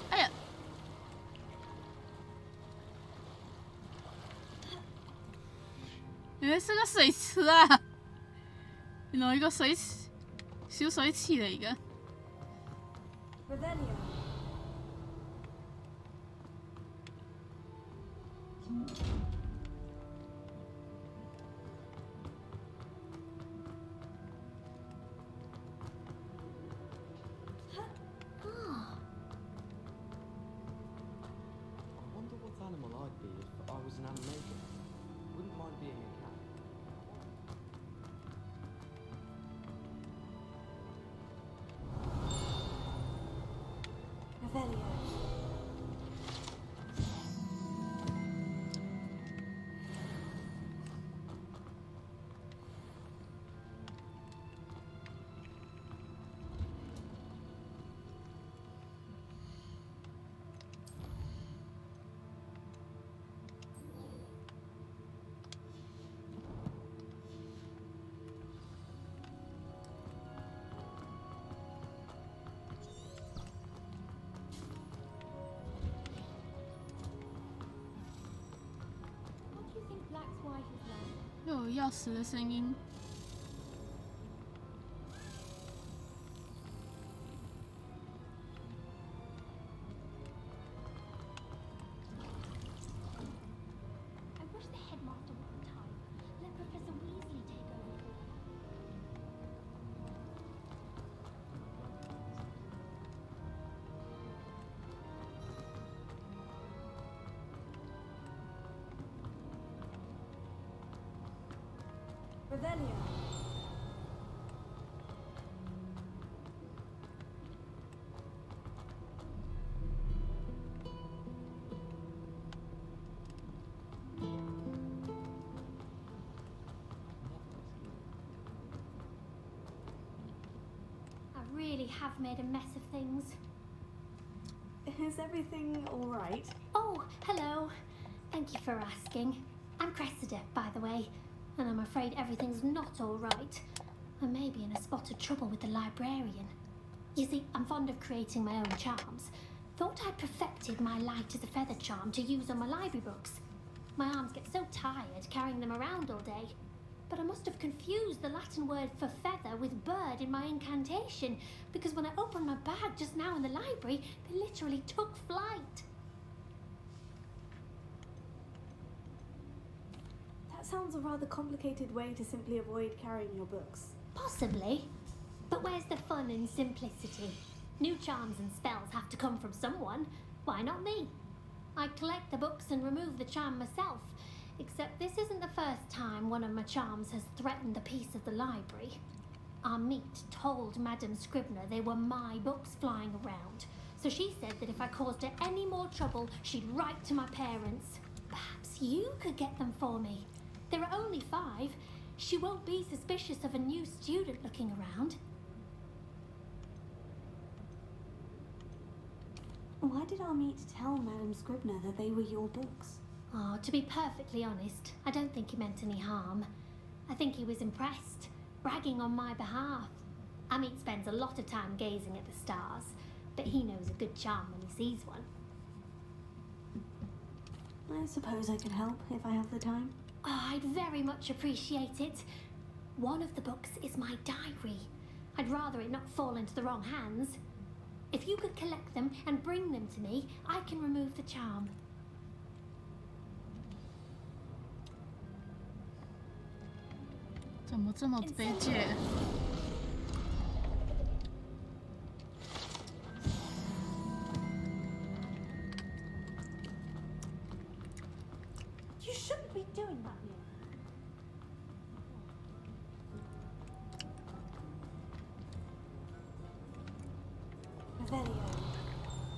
Eh呀！原来是个水池啊！原来一个水池。小水池嚟嘅。Revelio. as an animator. Wouldn't mind being a cat. Revelio. What do you think Black's wife is like? 又有钥匙的声音。I wish the headmaster were on time. Let Professor Weasley take over. Revelio. I really have made a mess of things. Is everything all right? Oh, hello. Thank you for asking. I'm Cressida, by the way, and I'm afraid everything's not all right. I may be in a spot of trouble with the librarian. You see, I'm fond of creating my own charms. Thought I'd perfected my light as a feather charm to use on my library books. My arms get so tired carrying them around all day. But I must have confused the Latin word for feather with bird in my incantation, because when I opened my bag just now in the library, they literally took flight. That sounds a rather complicated way to simply avoid carrying your books. Possibly. But where's the fun in simplicity? New charms and spells have to come from someone. Why not me? I collect the books and remove the charm myself. Except this isn't the first time one of my charms has threatened a piece of the library. Our meet told Madame Scribner they were my books flying around. So she said that if I caused her any more trouble, she'd write to my parents. Perhaps you could get them for me. There are only 5. She won't be suspicious of a new student looking around. Why did our meet tell Madame Scribner that they were your books? Oh, to be perfectly honest, I don't think he meant any harm. I think he was impressed, bragging on my behalf. Amit spends a lot of time gazing at the stars, but he knows a good charm when he sees one. I suppose I could help if I have the time. Oh, I'd very much appreciate it. One of the books is my diary. I'd rather it not fall into the wrong hands. If you could collect them and bring them to me, I can remove the charm. 怎么这么卑贱？ You shouldn't be doing that, Mia.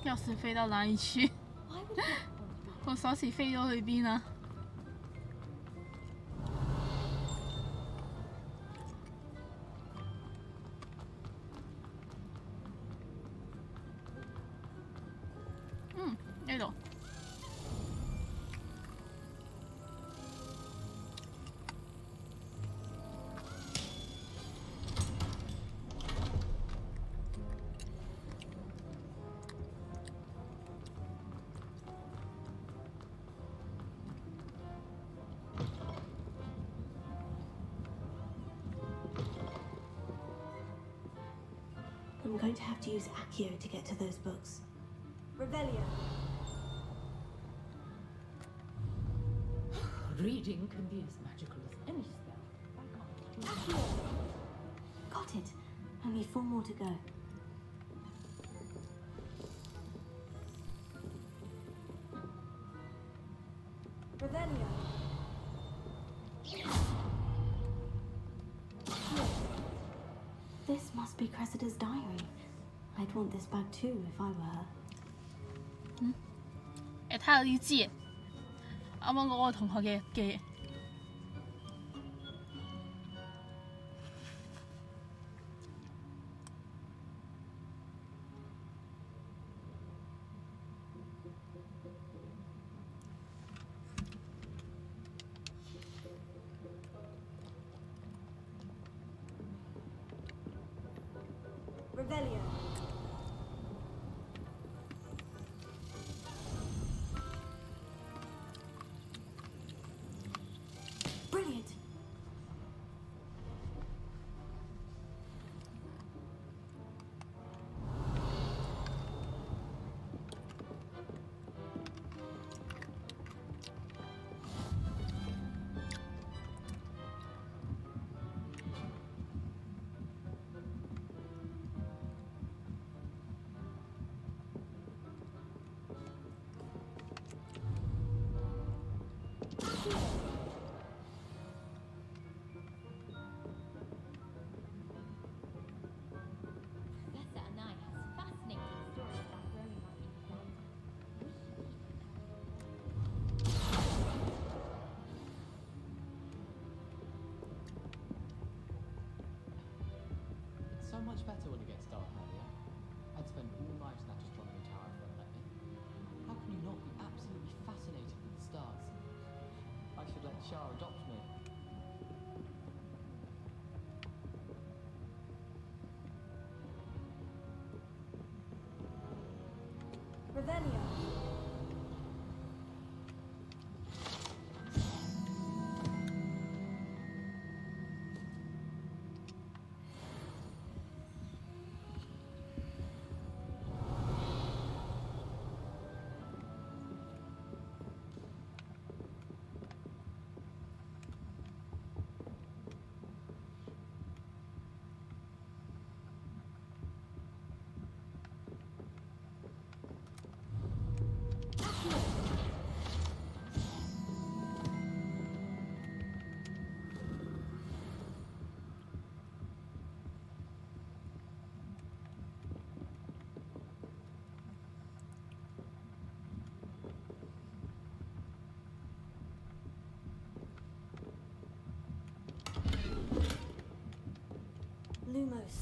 钥匙飞到哪里去？我鎖匙飛咗去邊啊？呢度。 I'm going to have to use Accio to get to those books. Revelio. Reading can be as magical as any spell. Accio! Got it. Only 4 more to go. Revelio. This must be Cressida's diary. I'd want this back too if I were her. 睇下呢支啱啱嗰個同學嘅。Revelio. Brilliant. Professor and I has fascinating stories about growing up in Blanc. It's so much better when it gets dark earlier. I'd spend all night in that astronomy tower if they'd let me. How can you not be absolutely fascinated with the stars? I should let Shah adopt me. Revelio. Lumos.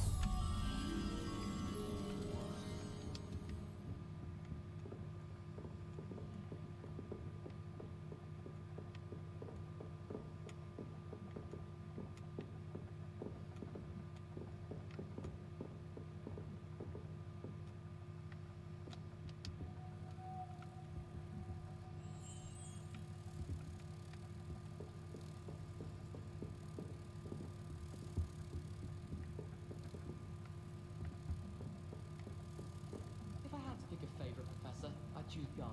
If I had to pick a favourite professor, I'd choose Garlic.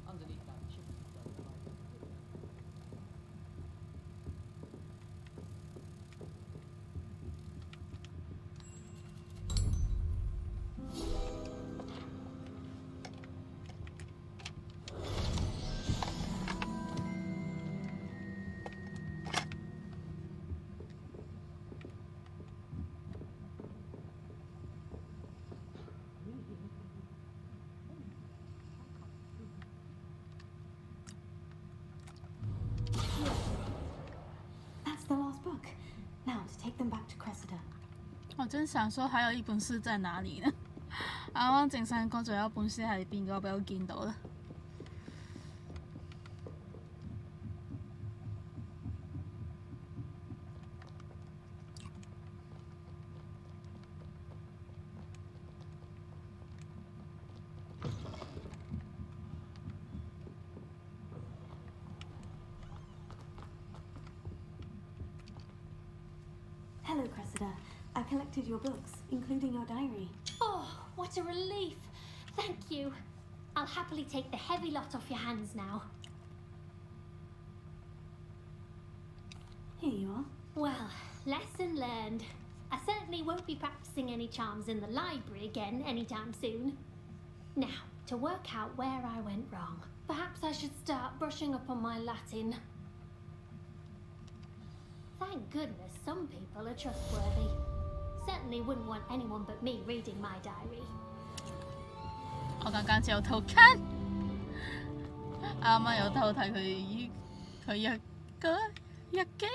Underneath that chicken stone, That's the last book. Now to take them back to Cressida. 我真想說，還有一本書在哪裡呢？啱啱正想講，仲有一本書喺邊個俾我見到啦。Hello, Cressida. I collected your books, including your diary. Oh, what a relief! Thank you. I'll happily take the heavy lot off your hands now. Here you are. Well, lesson learned. I certainly won't be practicing any charms in the library again anytime soon. Now, to work out where I went wrong. Perhaps I should start brushing up on my Latin. Thank goodness some people are trustworthy. certainly wouldn't want anyone but me reading my diary. 我剛剛只有偷看，啱啱有偷睇佢一個日記。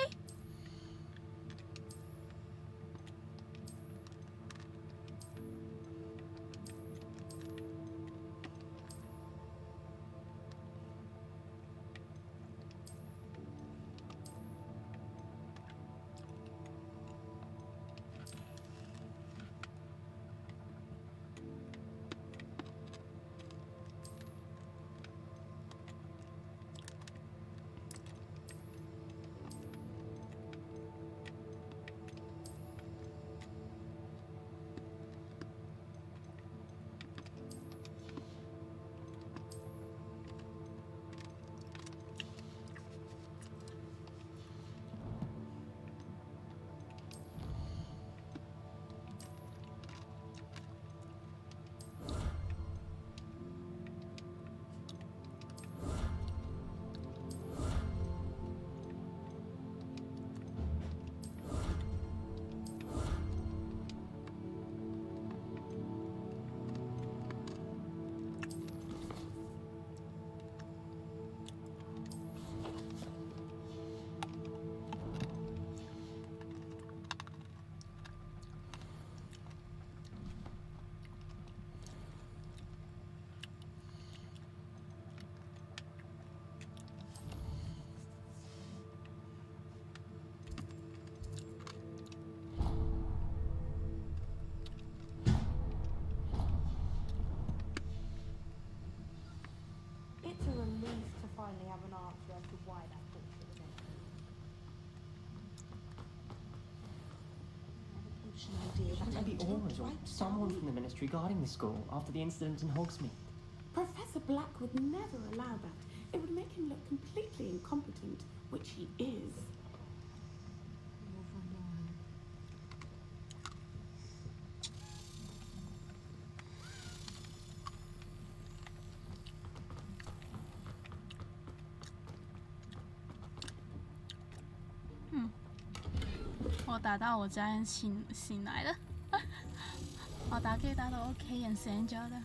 It's a relief to finally have an answer as to why that bullshit was empty. Shouldn't it be Aura's or someone from the ministry guarding the school after the incident in Hogsmeade? Professor Black would never allow that. It would make him look completely incompetent, which he is. Hmm. 我打到我家人醒来了，我打機打到屋企人醒咗啦。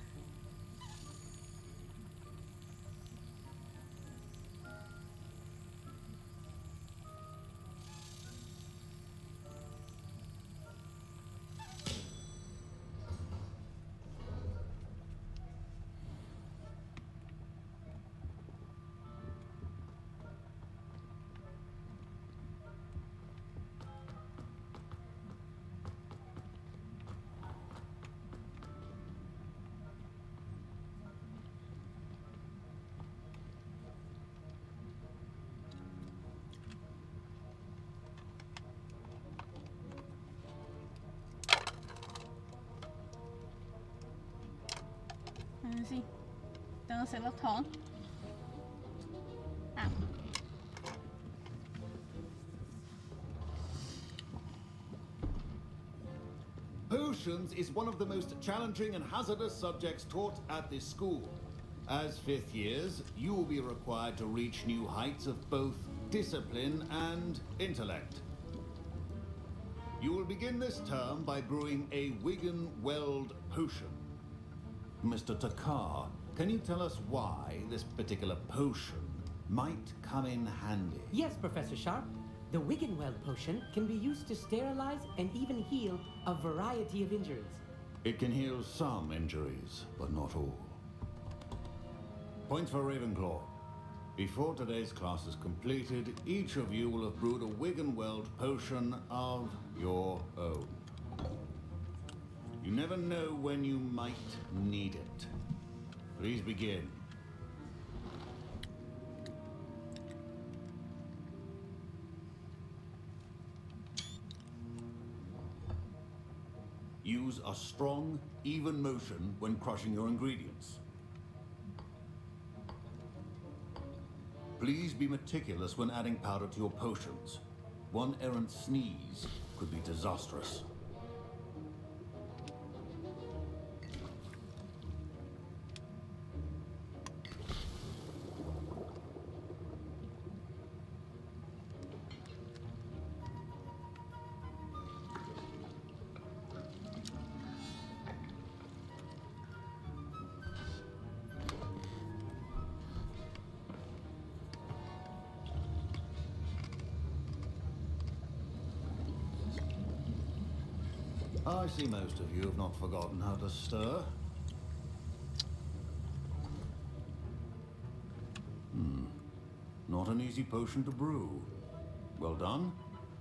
等陣先，等我食粒糖。啊！ Potions is one of the most challenging and hazardous subjects taught at this school. As fifth years, you will be required to reach new heights of both discipline and intellect. You will begin this term by brewing a Wigan-Weld potion. Mr. Takar, can you tell us why this particular potion might come in handy? Yes, Professor Sharp. The Wigan-Weld potion can be used to sterilize and even heal a variety of injuries. It can heal some injuries, but not all. Points for Ravenclaw. Before today's class is completed, each of you will have brewed a Wigan-Weld potion of your own. You never know when you might need it. Please begin. Use a strong, even motion when crushing your ingredients. Please be meticulous when adding powder to your potions. One errant sneeze could be disastrous. I see most of you have not forgotten how to stir. Not an easy potion to brew. Well done.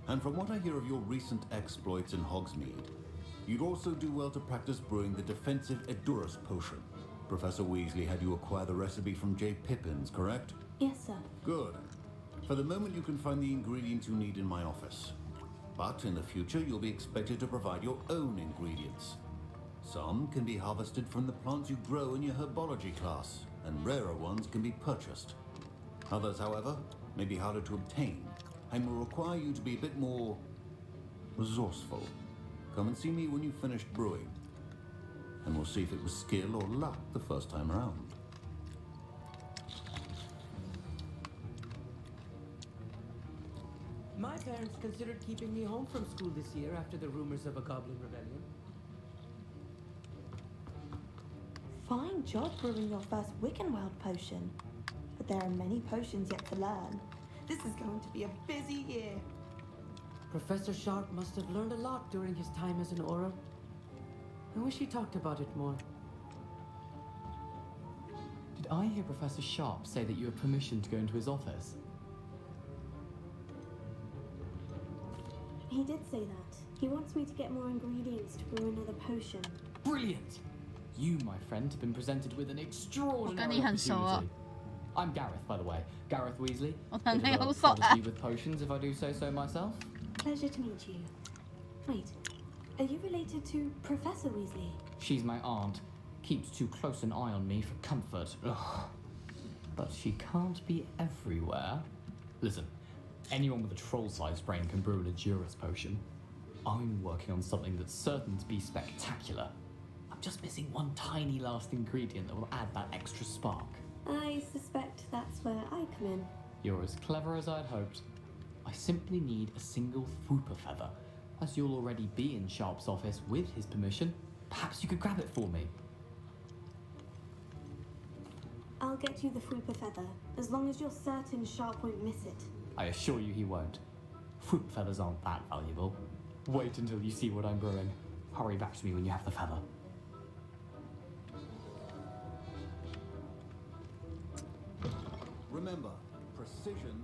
And from what I hear of your recent exploits in Hogsmeade, you'd also do well to practice brewing the defensive Edurus potion. Professor Weasley had you acquire the recipe from J. Pippins, correct? Yes, sir. Good. For the moment, you can find the ingredients you need in my office. But in the future, you'll be expected to provide your own ingredients. Some can be harvested from the plants you grow in your herbology class, and rarer ones can be purchased. Others, however, may be harder to obtain, and will require you to be a bit more resourceful. Come and see me when you've finished brewing, and we'll see if it was skill or luck the first time around. My parents considered keeping me home from school this year after the rumors of a goblin rebellion. Fine job brewing your first Wiccanworld potion. But there are many potions yet to learn. This is going to be a busy year. Professor Sharp must have learned a lot during his time as an Auror. I wish he talked about it more. Did I hear Professor Sharp say that you have permission to go into his office? He did say that. He wants me to get more ingredients to brew another potion. Brilliant! You, my friend, have been presented with an extraordinary 我跟你很熟啊。 opportunity. I'm Gareth, by the way. Gareth Weasley. 我跟你 Bit 好 of 熟 a 啊。 prodigy with potions, if I do say so myself. Pleasure to meet you. Wait, are you related to Professor Weasley? She's my aunt. Keeps too close an eye on me for comfort. Ugh. But she can't be everywhere. Listen, anyone with a troll-sized brain can brew an Edurus potion. I'm working on something that's certain to be spectacular. I'm just missing one tiny last ingredient that will add that extra spark. I suspect that's where I come in. You're as clever as I'd hoped. I simply need a single Fwooper feather. As you'll already be in Sharp's office with his permission, perhaps you could grab it for me. I'll get you the Fwooper feather, as long as you're certain Sharp won't miss it. I assure you he won't. Fwooper feathers aren't that valuable. Wait until you see what I'm brewing. Hurry back to me when you have the feather. Remember, precision.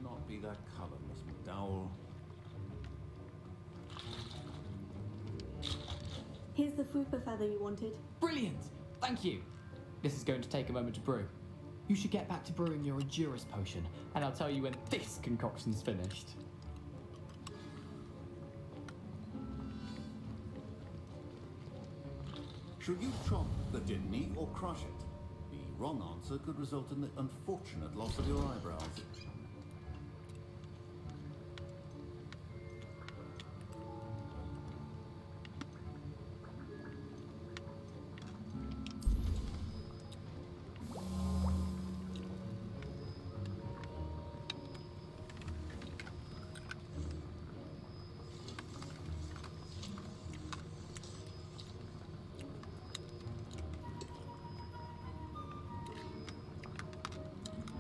Not be that colour, Miss McDowell. Here's the Fwooper feather you wanted. Brilliant! Thank you! This is going to take a moment to brew. You should get back to brewing your Edurus potion, and I'll tell you when this concoction's finished. Should you chomp the Dimney or crush it? The wrong answer could result in the unfortunate loss of your eyebrows.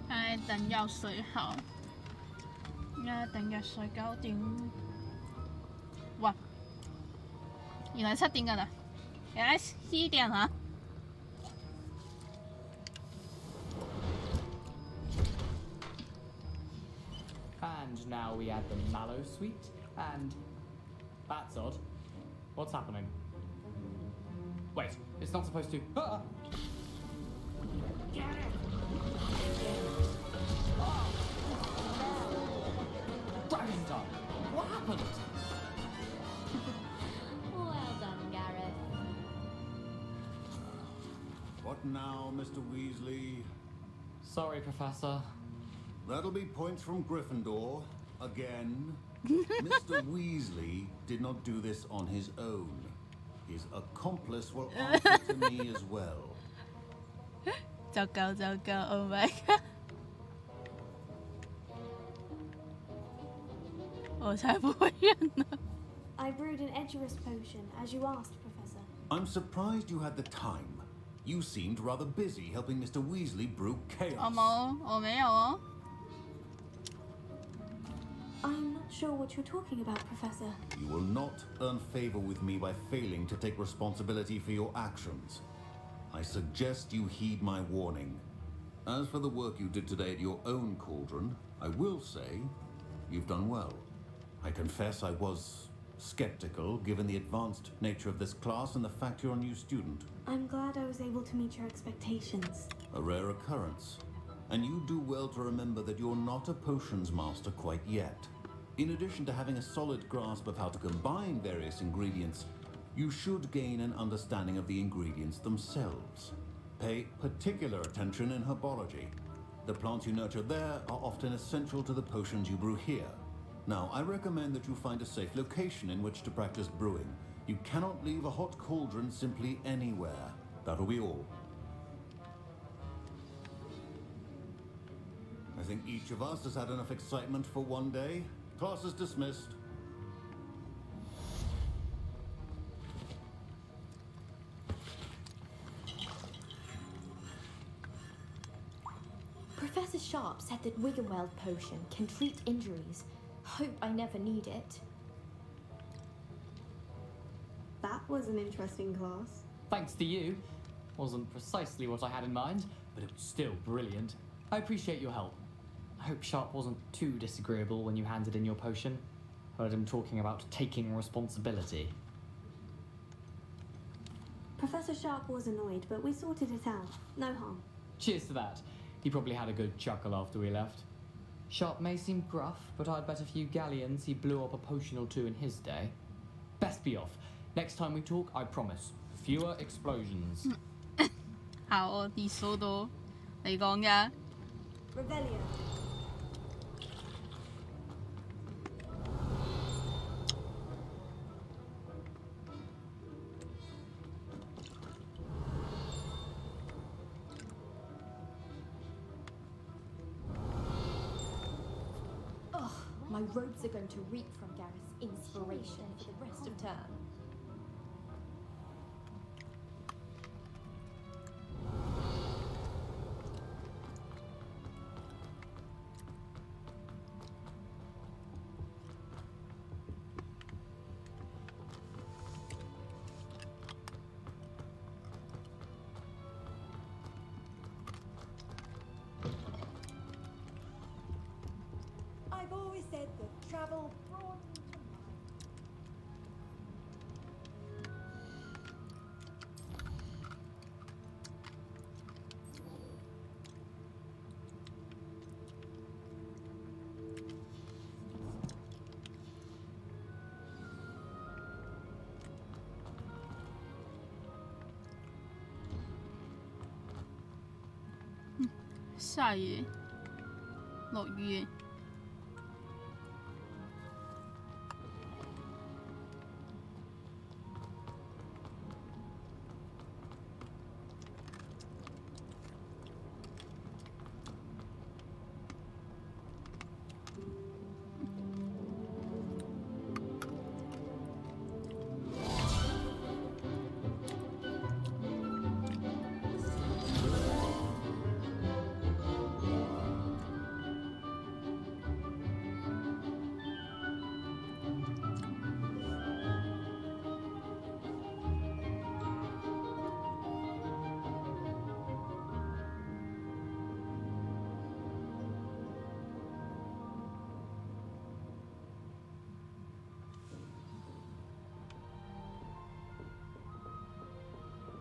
唉，等藥水好。而家等藥水9點。哇！原來7點㗎啦，原來7點啊！ And now we add the mallow sweet, and that's odd. What's happening? Wait, it's not supposed to. Ah! Dragon Dog! What happened? Well done, Gareth. What now, Mr. Weasley? Sorry, Professor. That'll be points from Gryffindor. Again. Mr. Weasley did not do this on his own. His accomplice will answer to me as well. 糟糕糟糕 ！Oh my god！ 我才不会认呢。I brewed an Edgerus potion, as you asked, Professor. I'm surprised you had the time. You seemed rather busy helping Mr. Weasley brew chaos. 我没有哦。I'm not sure what you're talking about, Professor. You will not earn favor with me by failing to take responsibility for your actions. I suggest you heed my warning. As for the work you did today at your own cauldron, I will say you've done well. I confess I was skeptical given the advanced nature of this class and the fact you're a new student. I'm glad I was able to meet your expectations. A rare occurrence. And you do well to remember that you're not a potions master quite yet. In addition to having a solid grasp of how to combine various ingredients, you should gain an understanding of the ingredients themselves. Pay particular attention in herbology. The plants you nurture there are often essential to the potions you brew here. Now, I recommend that you find a safe location in which to practice brewing. You cannot leave a hot cauldron simply anywhere. That'll be all. I think each of us has had enough excitement for one day. Class is dismissed. Professor Sharp said that Wiggenweld potion can treat injuries. Hope I never need it. That was an interesting class. Thanks to you. Wasn't precisely what I had in mind, but it was still brilliant. I appreciate your help. I hope Sharp wasn't too disagreeable when you handed in your potion. Heard him talking about taking responsibility. Professor Sharp was annoyed, but we sorted it out. No harm. Cheers to that. He probably had a good chuckle after we left. Sharp may seem gruff, but I'd bet a few galleons he blew up a potion or two in his day. Best be off. Next time we talk, I promise, fewer explosions. 好，你數到你講嘅。Revelio. My robes are going to reek from Gareth's inspiration for the rest of term. I've always said that travel broadens your mind. Ừ, 下雨，落雨。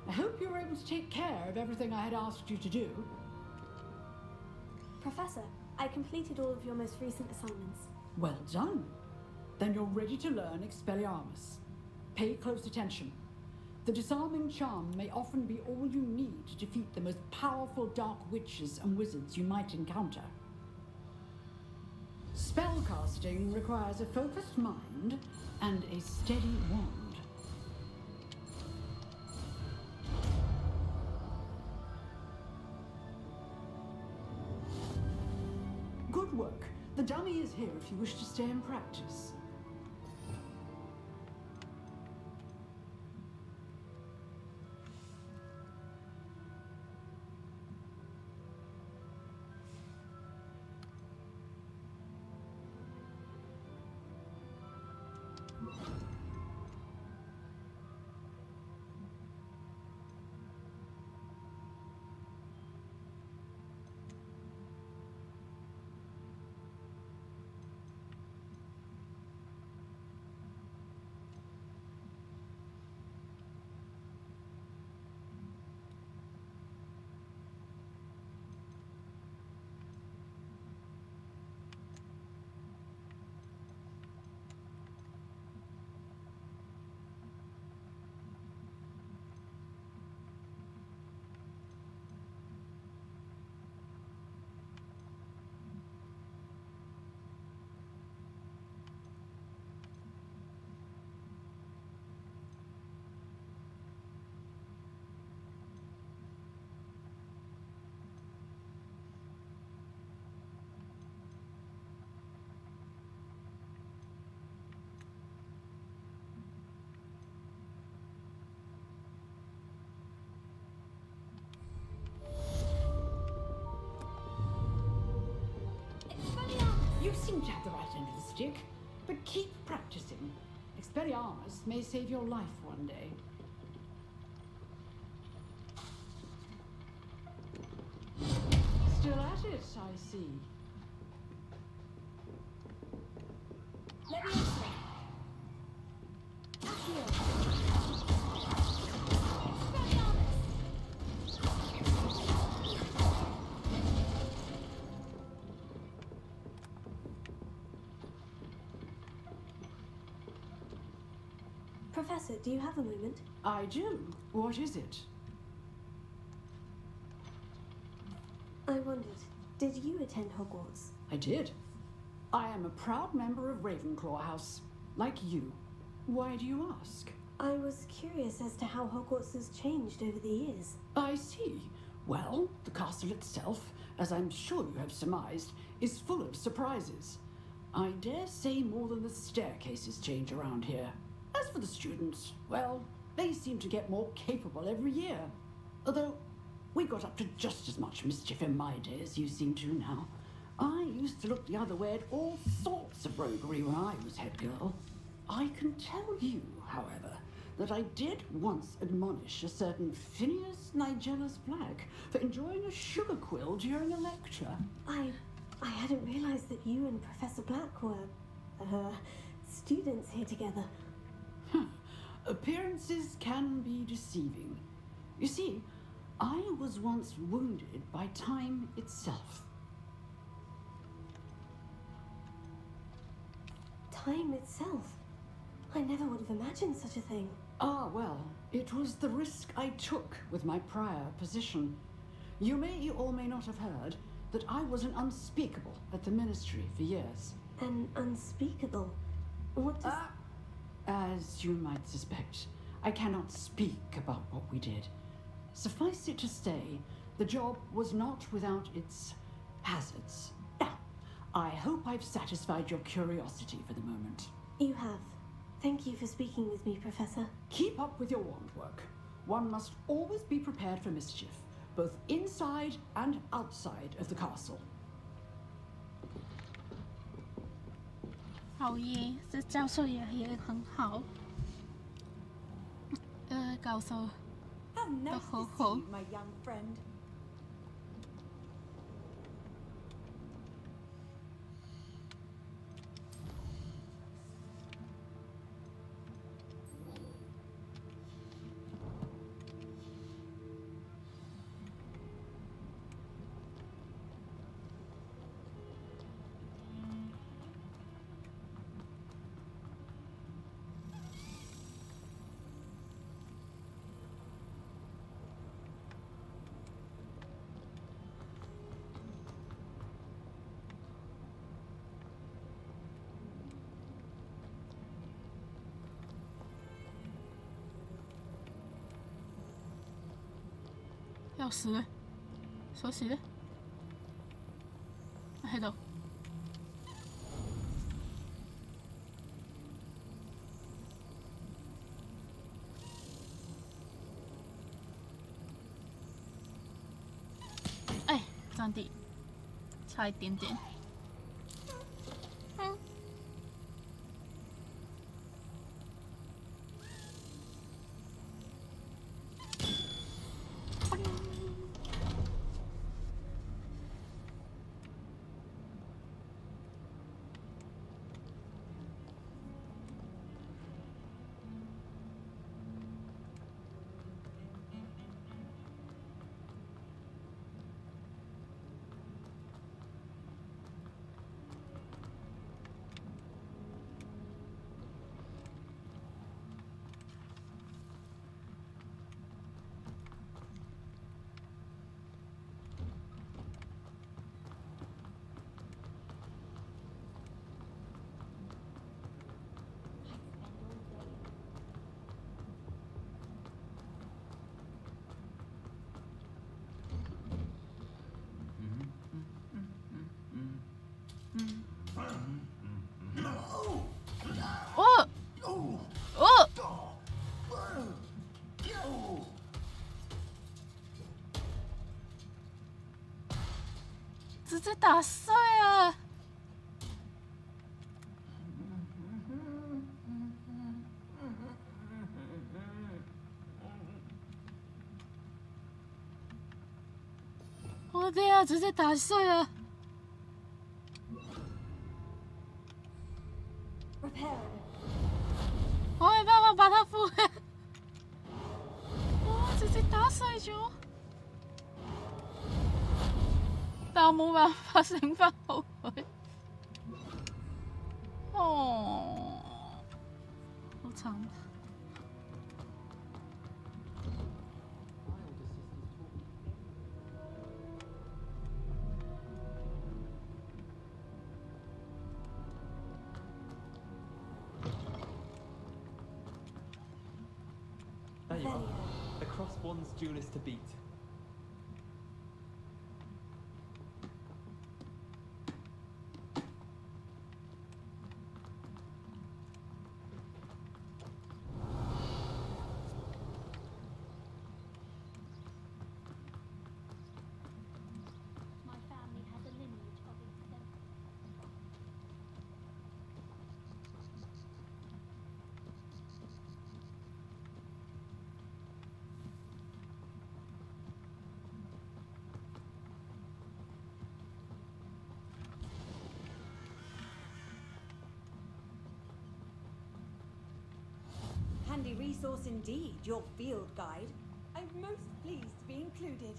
I hope you were able to take care of everything I had asked you to do. Professor, I completed all of your most recent assignments. Well done. Then you're ready to learn Expelliarmus. Pay close attention. The disarming charm may often be all you need to defeat the most powerful dark witches and wizards you might encounter. Spellcasting requires a focused mind and a steady wand. Good work. The dummy is here if you wish to stay and practice. You seem to have the right end of the stick, but keep practicing. Expelliarmus may save your life one day. Still at it, I see. Leviosa. Accio. Professor, do you have a moment? I do. What is it? I wondered, did you attend Hogwarts? I did. I am a proud member of Ravenclaw House, like you. Why do you ask? I was curious as to how Hogwarts has changed over the years. I see. Well, the castle itself, as I'm sure you have surmised, is full of surprises. I dare say more than the staircases change around here. As for the students, well, they seem to get more capable every year. Although, we got up to just as much mischief in my day as you seem to now. I used to look the other way at all sorts of roguery when I was head girl. I can tell you, however, that I did once admonish a certain Phineas Nigellus Black for enjoying a sugar quill during a lecture. I hadn't realized that you and Professor Black were, students here together. Appearances can be deceiving. You see, I was once wounded by time itself. Time itself? I never would have imagined such a thing. Ah, well, it was the risk I took with my prior position. You may or may not have heard that I was an unspeakable at the Ministry for years. An unspeakable? What does... As you might suspect, I cannot speak about what we did. Suffice it to say, the job was not without its hazards. Now, I hope I've satisfied your curiosity for the moment. You have. Thank you for speaking with me, Professor. Keep up with your wand work. One must always be prepared for mischief, both inside and outside of the castle. 好耶，这教授也很好。教授 How nice 都 to 好 see 好。 you, my young friend. 鎖匙咧？鎖匙咧？喺度。哎，爭啲，差一點點。直接打碎啊！我的天啊！直接打碎了！我没办法把它复原。哇！直接打碎咗。但我冇辦法醒返好佢。哦，好慘。There you are. The crossbond's duelist to beat. My family has a lineage of exemplary. Handy resource indeed, your field guide. I'm most pleased to be included.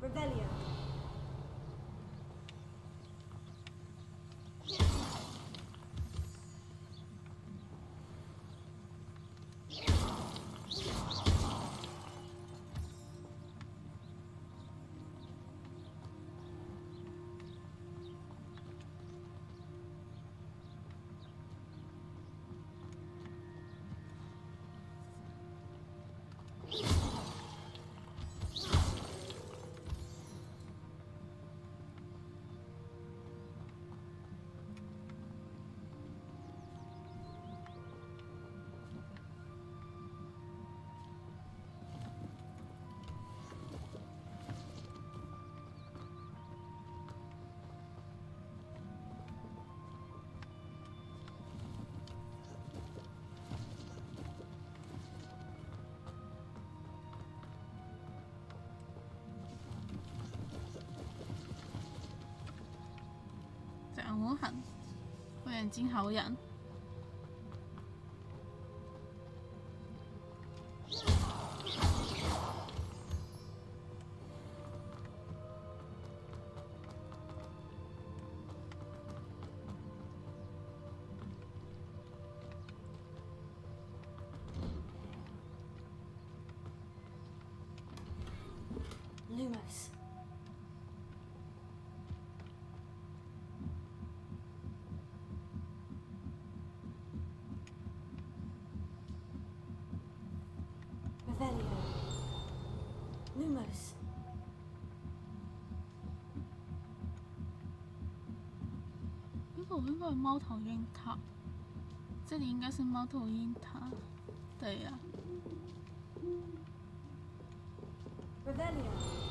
Revelio.我很眼睛好痒。Lumos. Revelio. Lumos. 应该是猫头鹰塔，这里应该是猫头鹰塔，对呀、Revelio.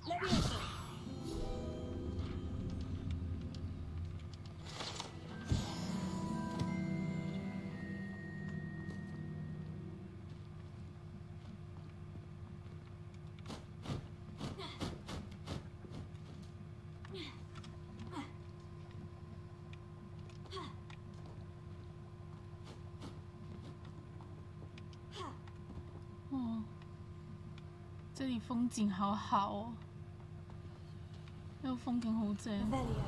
Leviosa. Ha. 哦，这里风景好好哦，这个风景好正。 Revelio.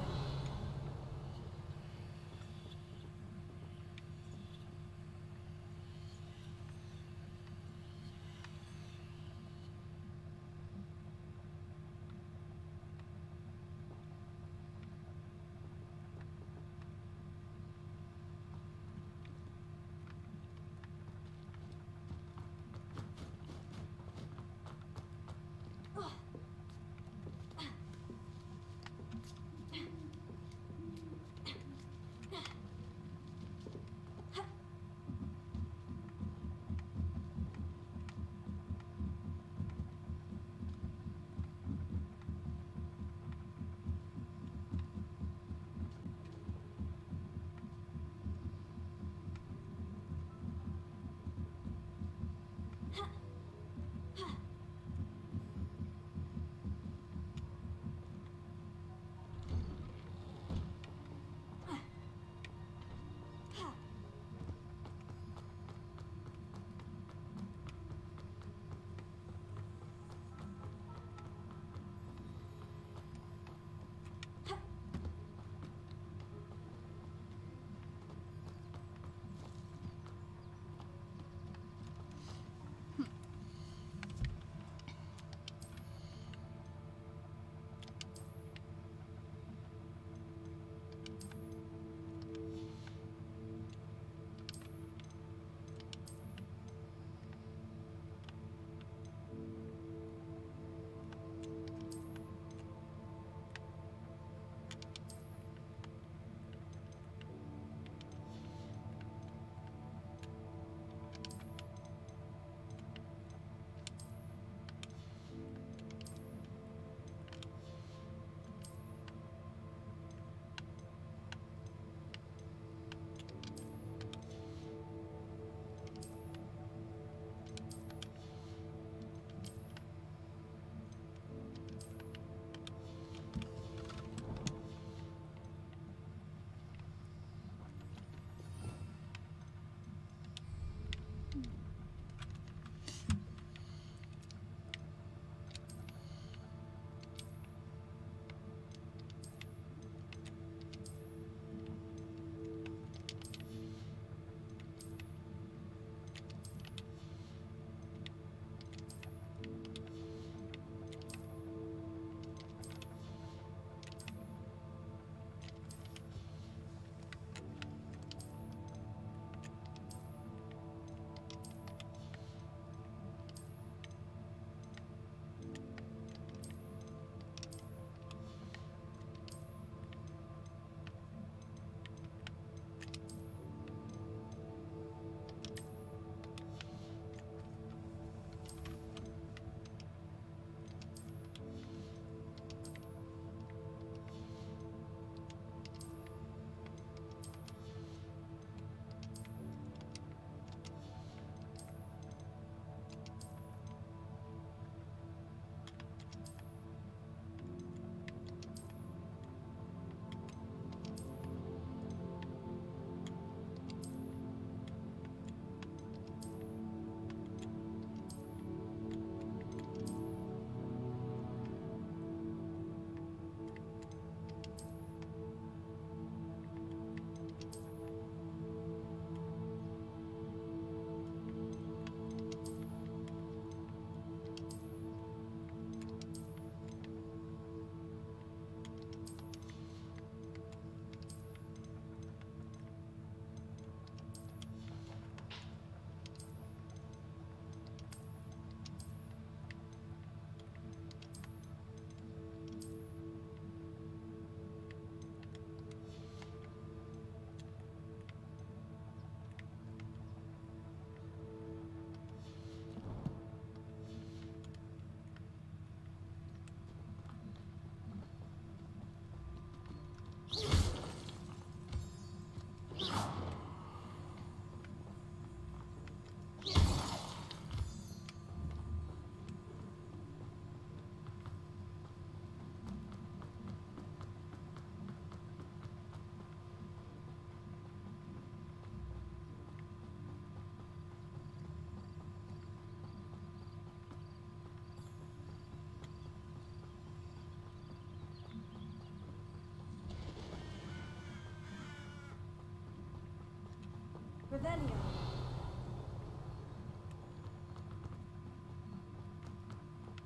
Revelio.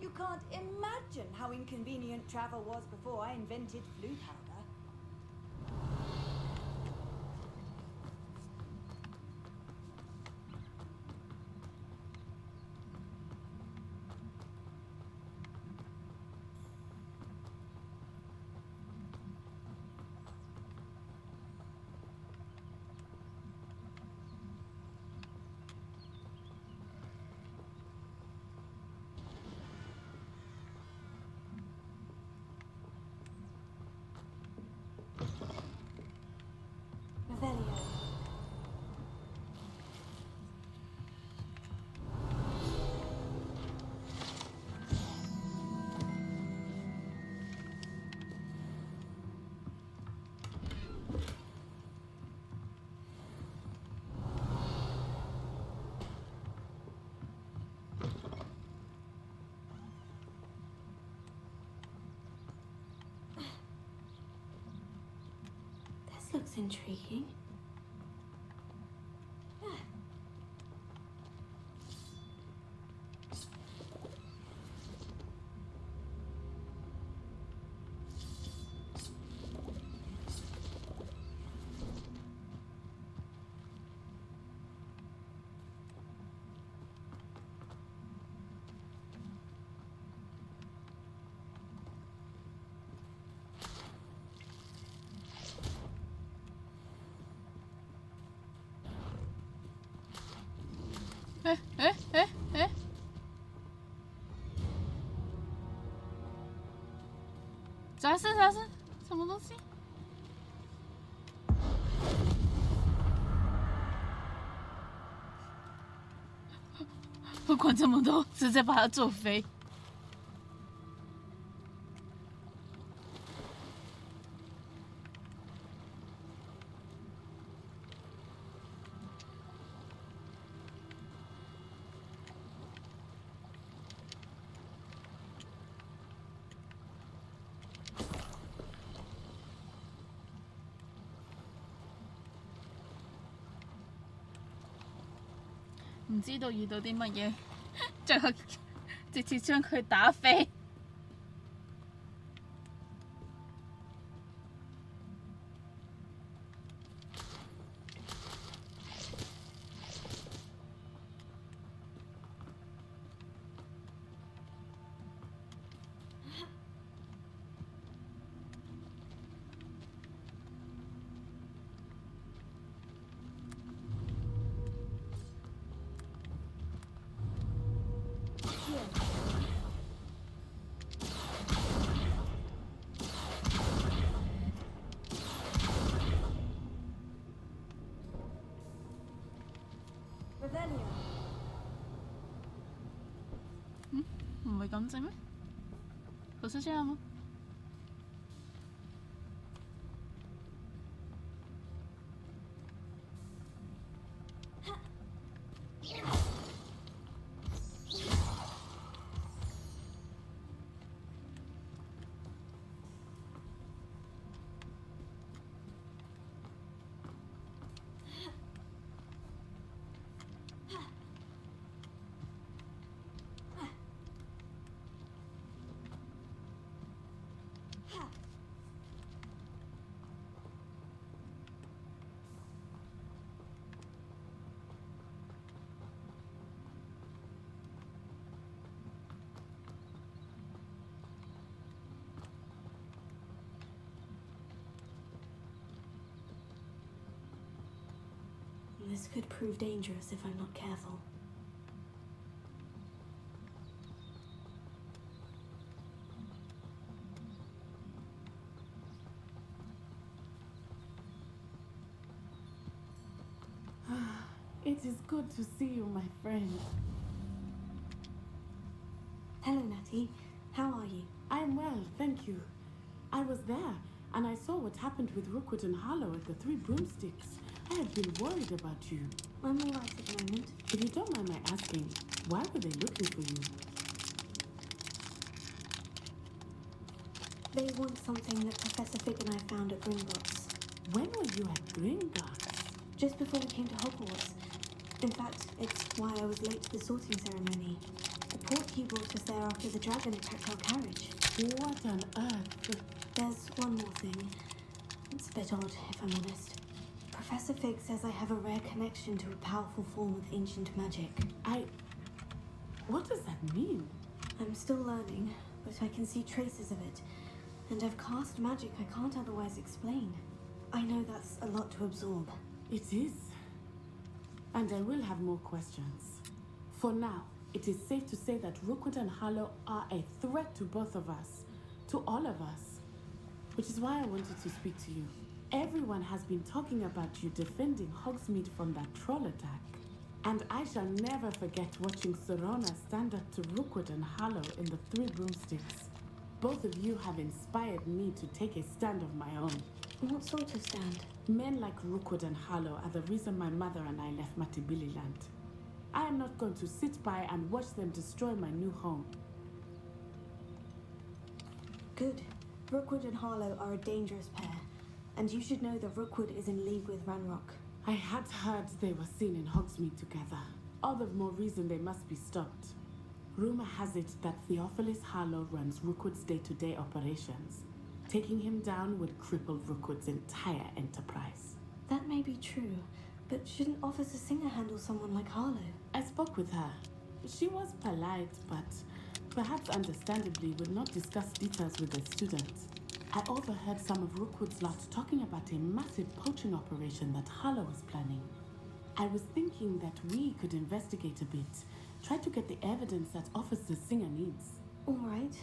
You can't imagine how inconvenient travel was before I invented flu powder. Revelio. This looks intriguing.啥事？什么东西？不管这么多，直接把它做飞。唔知道遇到啲乜嘢，最後直接將佢打飛。唔係咁整咩？不是這樣嗎？This could prove dangerous if I'm not careful. It is good to see you, my friend. Hello, Natty. How are you? I'm well, thank you. I was there, and I saw what happened with Rookwood and Harlow at the Three Broomsticks. I had been worried about you. I'm all right at the moment. If you don't mind my asking, why were they looking for you? They want something that Professor Fig and I found at Gringotts. When were you at Gringotts? just before we came to Hogwarts. In fact, it's why I was late to the sorting ceremony. The portkey brought us there after the dragon attacked our carriage. What on earth? There's one more thing. It's a bit odd, if I'm honest. Professor Fig says I have a rare connection to a powerful form of ancient magic. What does that mean? I'm still learning, but I can see traces of it. And I've cast magic I can't otherwise explain. I know that's a lot to absorb. It is. And I will have more questions. For now, it is safe to say that Rookwood and Harlow are a threat to both of us. To all of us. Which is why I wanted to speak to you. Everyone has been talking about you defending Hogsmeade from that troll attack. And I shall never forget watching Serona stand up to Rookwood and Harlow in the Three Broomsticks. Both of you have inspired me to take a stand of my own. What sort of stand? Men like Rookwood and Harlow are the reason my mother and I left Matibili Land. I am not going to sit by and watch them destroy my new home. Good. Rookwood and Harlow are a dangerous pair. And you should know that Rookwood is in league with Ranrock. I had heard they were seen in Hogsmeade together. All the more reason they must be stopped. Rumor has it that Theophilus Harlow runs Rookwood's day-to-day operations. Taking him down would cripple Rookwood's entire enterprise. That may be true, but shouldn't Officer Singer handle someone like Harlow? I spoke with her. She was polite, but perhaps understandably would not discuss details with the students. I overheard some of Rookwood's lot talking about a massive poaching operation that Harlow was planning. I was thinking that we could investigate a bit, try to get the evidence that Officer Singer needs. All right.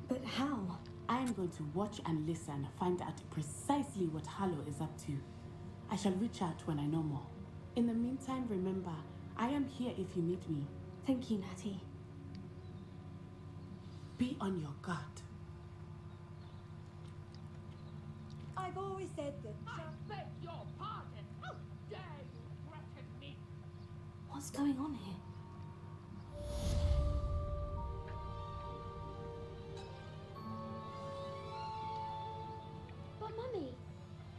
But how? I am going to watch and listen, find out precisely what Harlow is up to. I shall reach out when I know more. In the meantime, remember, I am here if you need me. Thank you, Natty. Be on your guard. I've always said that. I beg your pardon. How dare you threaten me? What's going on here? But Mummy...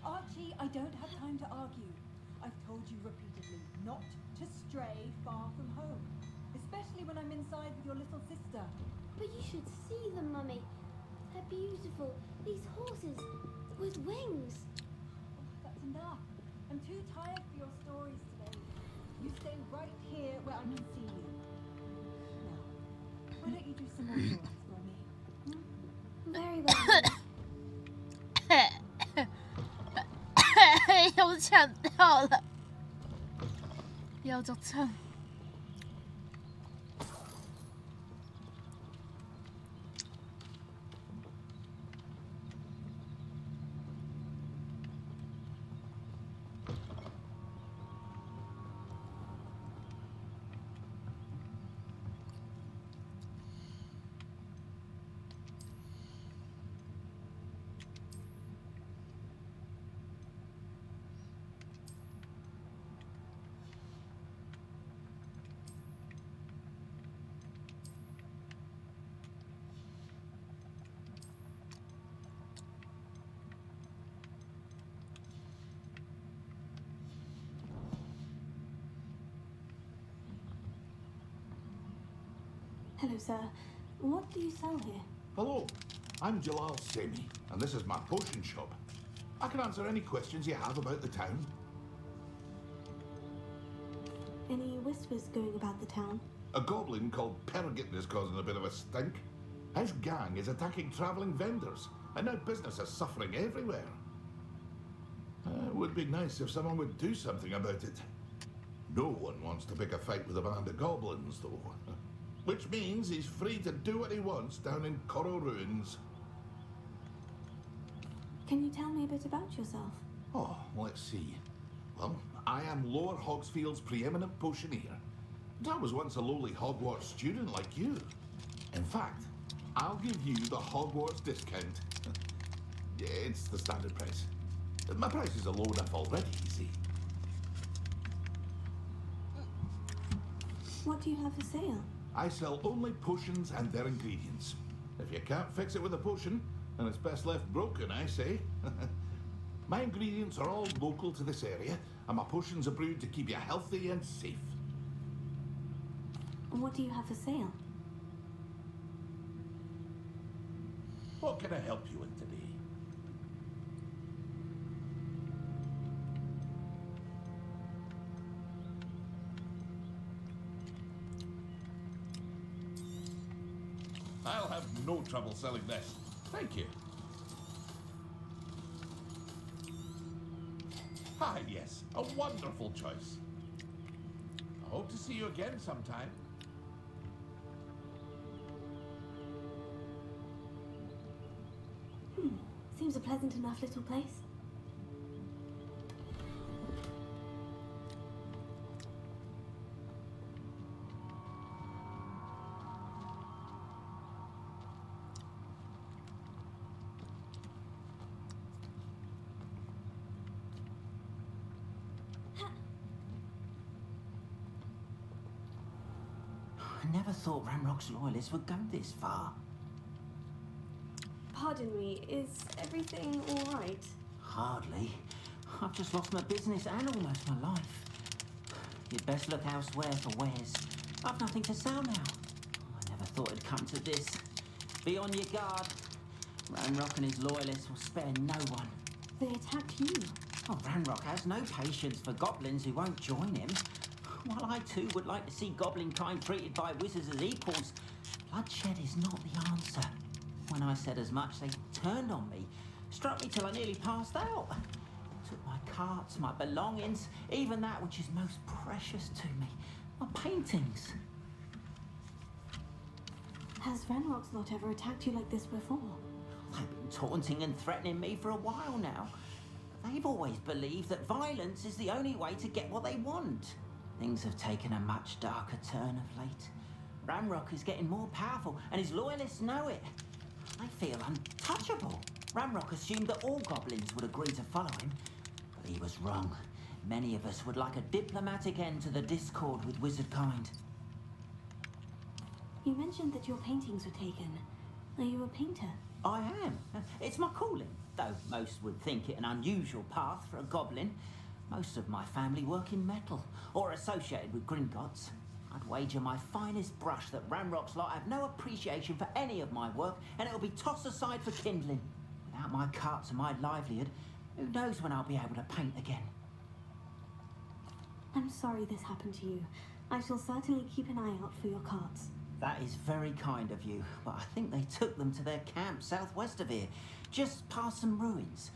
Archie, I don't have time to argue. I've told you repeatedly not to stray far from home. Especially when I'm inside with your little sister. But you should see them, Mummy. They're beautiful. These horses with wings. That's enough. I'm too tired for your stories today. You stay right here where I can see you. Now, why don't you do some more stories for me? Very well. 又抢到了，又作蹭。Hello, sir. What do you sell here? Hello, I'm Jalal Semi, and this is my potion shop. I can answer any questions you have about the town. Any whispers going about the town? A goblin called Pergit is causing a bit of a stink. His gang is attacking travelling vendors, and now business is suffering everywhere. It would be nice if someone would do something about it. No one wants to pick a fight with a band of goblins, though. Which means he's free to do what he wants down in Coral Ruins. Can you tell me a bit about yourself? Oh, let's see. Well, I am Lower Hogsfield's preeminent potioneer. And I was once a lowly Hogwarts student like you. In fact, I'll give you the Hogwarts discount. It's the standard price. My prices are low enough already, you see. What do you have for sale? I sell only potions and their ingredients. If you can't fix it with a potion, then it's best left broken, I say. My ingredients are all local to this area, and my potions are brewed to keep you healthy and safe. What do you have for sale? What can I help you with today? I'll have no trouble selling this. Thank you. Ah, yes, a wonderful choice. I hope to see you again sometime. Seems a pleasant enough little place. I never thought Ranrock's loyalists would go this far. Pardon me, is everything all right? Hardly. I've just lost my business and almost my life. You'd best look elsewhere for wares. I've nothing to sell now. I never thought it'd come to this. Be on your guard. Ranrock and his loyalists will spare no one. They attacked you. Oh, Ranrock has no patience for goblins who won't join him. While I too would like to see goblin kind treated by wizards as equals, bloodshed is not the answer. When I said as much, they turned on me, struck me till I nearly passed out. Took my carts, my belongings, even that which is most precious to me, my paintings. Has Ranrock's lot ever attacked you like this before? They've been taunting and threatening me for a while now. They've always believed that violence is the only way to get what they want. Things have taken a much darker turn of late. Ranrock is getting more powerful, and his loyalists know it. They feel untouchable. Ranrock assumed that all goblins would agree to follow him, but he was wrong. Many of us would like a diplomatic end to the discord with wizard kind. You mentioned that your paintings were taken. Are you a painter? I am. It's my calling, though most would think it an unusual path for a goblin. Most of my family work in metal, or associated with Gringotts. I'd wager my finest brush that Ranrock's lot have no appreciation for any of my work, and it'll be tossed aside for kindling. Without my carts and my livelihood, who knows when I'll be able to paint again? I'm sorry this happened to you. I shall certainly keep an eye out for your carts. That is very kind of you, but I think they took them to their camp southwest of here, just past some ruins.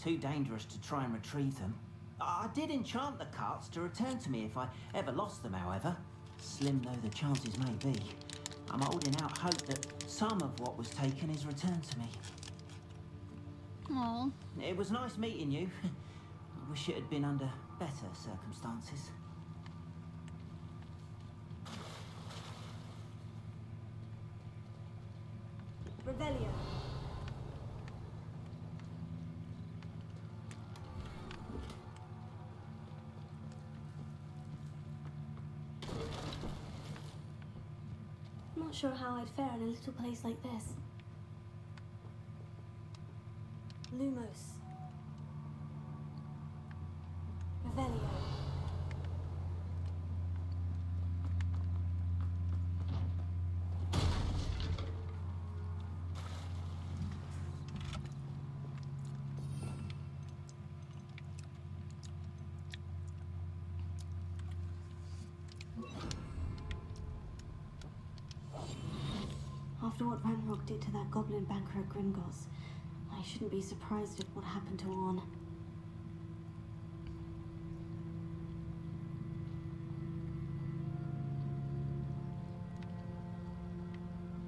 Too dangerous to try and retrieve them. I did enchant the carts to return to me if I ever lost them, however. Slim though the chances may be, I'm holding out hope that some of what was taken is returned to me. Aww. It was nice meeting you. I wish it had been under better circumstances. Revelio. Not sure how I'd fare in a little place like this. Lumos. Revelio. After what Ranrock did to that goblin banker at Gringotts, I shouldn't be surprised at what happened to Orn.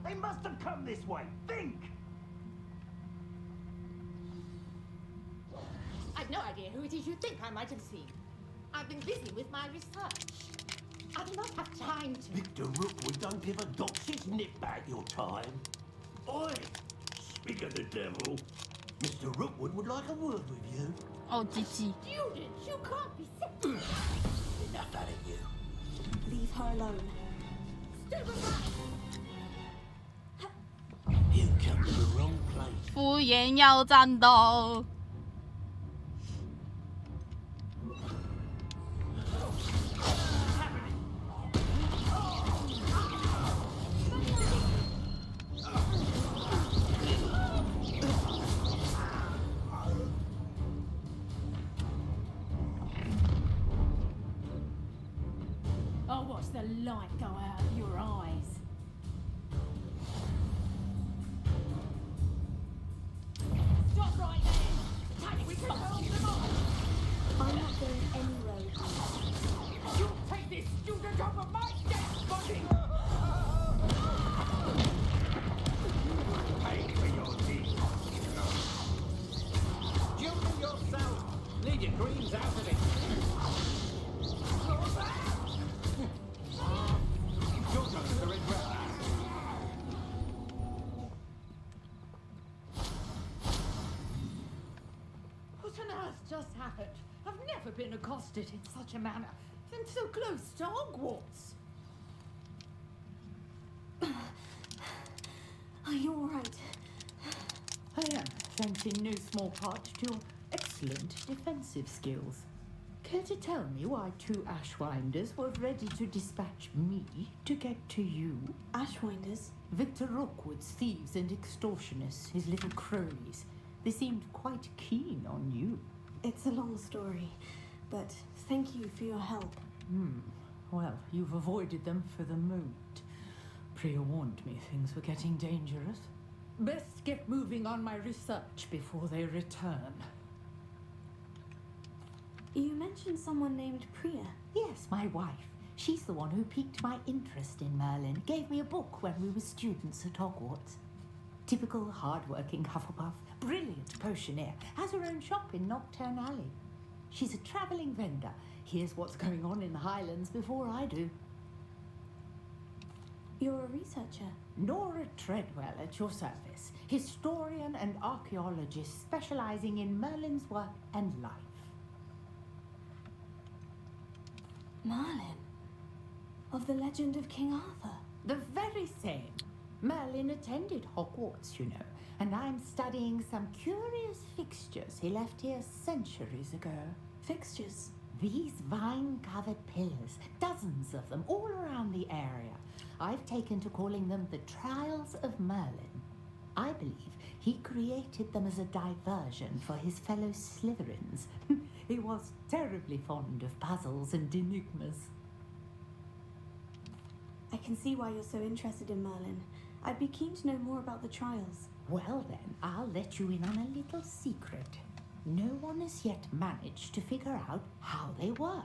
They must have come this way. Think! I've no idea who it is you think I might have seen. I've been busy with my research. I do not have time to... Victor Rookwood don't give a dox's nip back your time. Oi! Speak of the devil. Mr. Rookwood would like a word with you. Oh, Gigi. Students, you can't be sick. Enough out of you. Leave her alone. Stay behind. You come to the wrong place. 敷衍又震到。the light go out of your eyes. Stop right there! Take we can hold them off! I'm not going anywhere with you. You take this student off of my desk, buddy! Pay for your deeds. Student yourself. Leave your greens out of it. You're going to regret that. What on earth just happened? I've never been accosted in such a manner, and so close to Hogwarts. Are you alright? I am, thanks in no small part to your excellent defensive skills. Care to tell me why two Ashwinders were ready to dispatch me to get to you? Ashwinders? Victor Rookwood's thieves and extortionists, his little cronies. They seemed quite keen on you. It's a long story, but thank you for your help. Well, you've avoided them for the moment. Priya warned me things were getting dangerous. Best get moving on my research before they return. You mentioned someone named Priya. Yes, my wife. She's the one who piqued my interest in Merlin. Gave me a book when we were students at Hogwarts. Typical hard-working Hufflepuff. Brilliant potioneer. Has her own shop in Nocturne Alley. She's a travelling vendor. Hears what's going on in the Highlands before I do. You're a researcher. Nora Treadwell at your service. Historian and archaeologist specialising in Merlin's work and life. Merlin? Of the legend of King Arthur? The very same. Merlin attended Hogwarts, you know, and I'm studying some curious fixtures he left here centuries ago. Fixtures? These vine-covered pillars, dozens of them all around the area. I've taken to calling them the Trials of Merlin. I believe he created them as a diversion for his fellow Slytherins. He was terribly fond of puzzles and enigmas. I can see why you're so interested in Merlin. I'd be keen to know more about the trials. Well then, I'll let you in on a little secret. No one has yet managed to figure out how they work.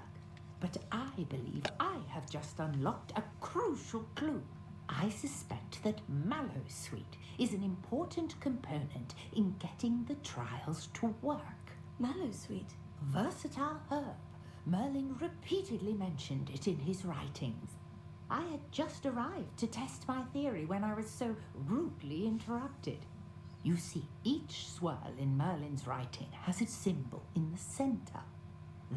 But I believe I have just unlocked a crucial clue. I suspect that Mallowsweet is an important component in getting the trials to work. Mallowsweet? Versatile herb. Merlin repeatedly mentioned it in his writings. I had just arrived to test my theory when I was so rudely interrupted. You see, each swirl in Merlin's writing has its symbol in the center.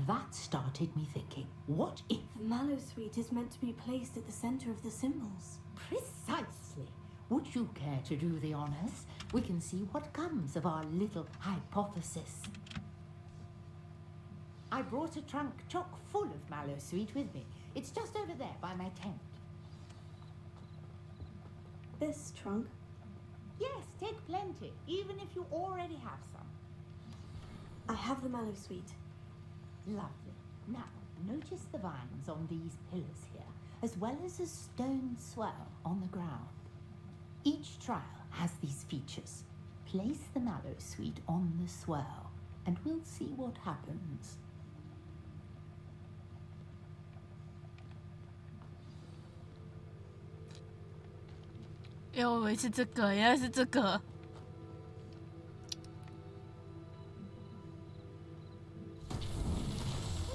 That started me thinking, what if... Mallowsweet is meant to be placed at the center of the symbols. Precisely. Would you care to do the honors? We can see what comes of our little hypothesis. I brought a trunk chock full of Mallowsweet with me. It's just over there by my tent. This trunk? Yes, take plenty, even if you already have some. I have the Mallowsweet. Lovely. Now, notice the vines on these pillars here, as well as a stone swirl on the ground. Each trial has these features. Place the Mallowsweet on the swirl, and we'll see what happens.我以为是这个，原来是这个。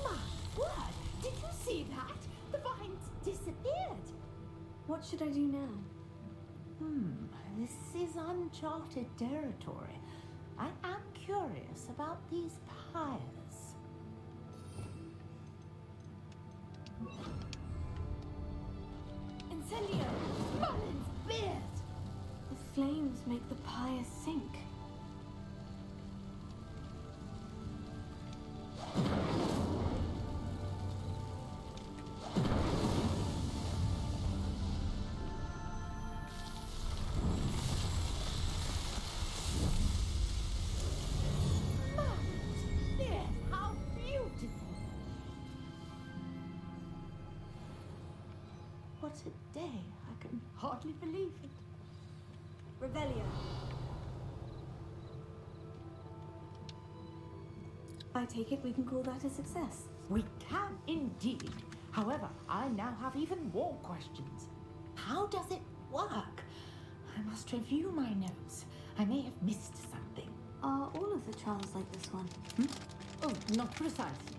My word! Did you see that? The vines disappeared. What should I do now? This is uncharted territory. I am curious about these pyres. Incendio! Merlin's beard! The flames make the pyre sink. What a day. I can hardly believe it. Revelio. I take it we can call that a success. We can indeed. However, I now have even more questions. How does it work? I must review my notes. I may have missed something. Are all of the trials like this one? Oh, not precisely.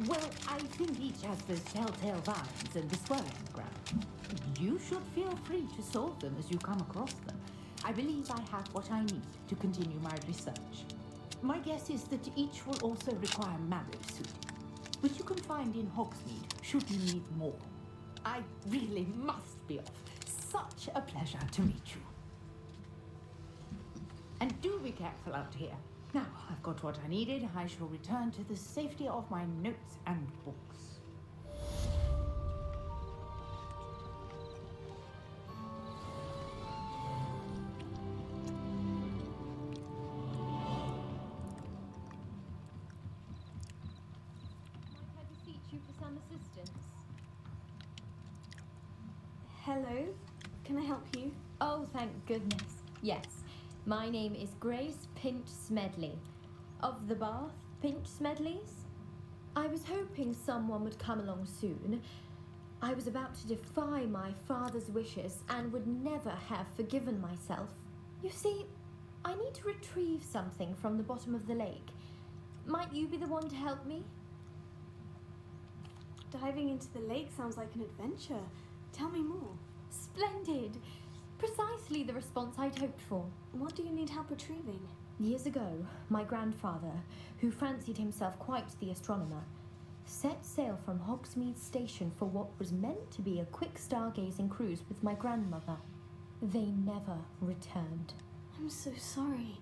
Well, I think each has those telltale vines and the swirling ground. You should feel free to solve them as you come across them. I believe I have what I need to continue my research. My guess is that each will also require marrow suiting, which you can find in Hogsmeade should you need more. I really must be off. Such a pleasure to meet you. And do be careful out here. Now, I've got what I needed. I shall return to the safety of my notes and books. Might I beseech you for some assistance? Hello? Can I help you? Oh, thank goodness. Yes. My name is Grace Pinch Smedley. Of the Bath Pinch Smedleys? I was hoping someone would come along soon. I was about to defy my father's wishes and would never have forgiven myself. You see, I need to retrieve something from the bottom of the lake. Might you be the one to help me? Diving into the lake sounds like an adventure. Tell me more. Splendid! Precisely the response I'd hoped for. What do you need help retrieving? Years ago, my grandfather, who fancied himself quite the astronomer, set sail from Hogsmeade Station for what was meant to be a quick stargazing cruise with my grandmother. They never returned. I'm so sorry.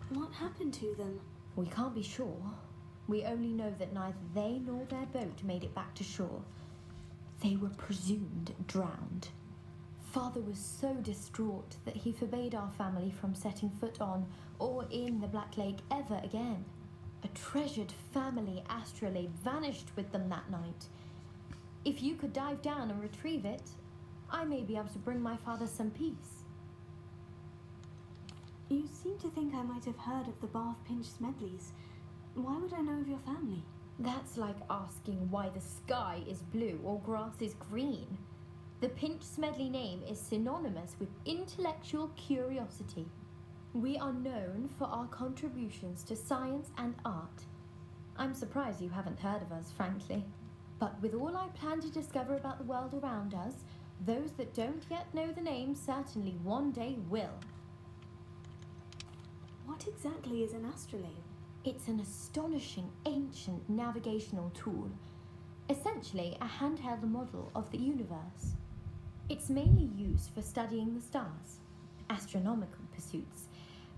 What happened to them? We can't be sure. We only know that neither they nor their boat made it back to shore. They were presumed drowned. Father was so distraught that he forbade our family from setting foot on or in the Black Lake ever again. A treasured family astrolabe vanished with them that night. If you could dive down and retrieve it, I may be able to bring my father some peace. You seem to think I might have heard of the Bath Pinch Smedleys. Why would I know of your family? That's like asking why the sky is blue or grass is green. The Pinch Smedley name is synonymous with intellectual curiosity. We are known for our contributions to science and art. I'm surprised you haven't heard of us, frankly. But with all I plan to discover about the world around us, those that don't yet know the name certainly one day will. What exactly is an astrolabe? It's an astonishing ancient navigational tool. Essentially, a handheld model of the universe. It's mainly used for studying the stars, astronomical pursuits,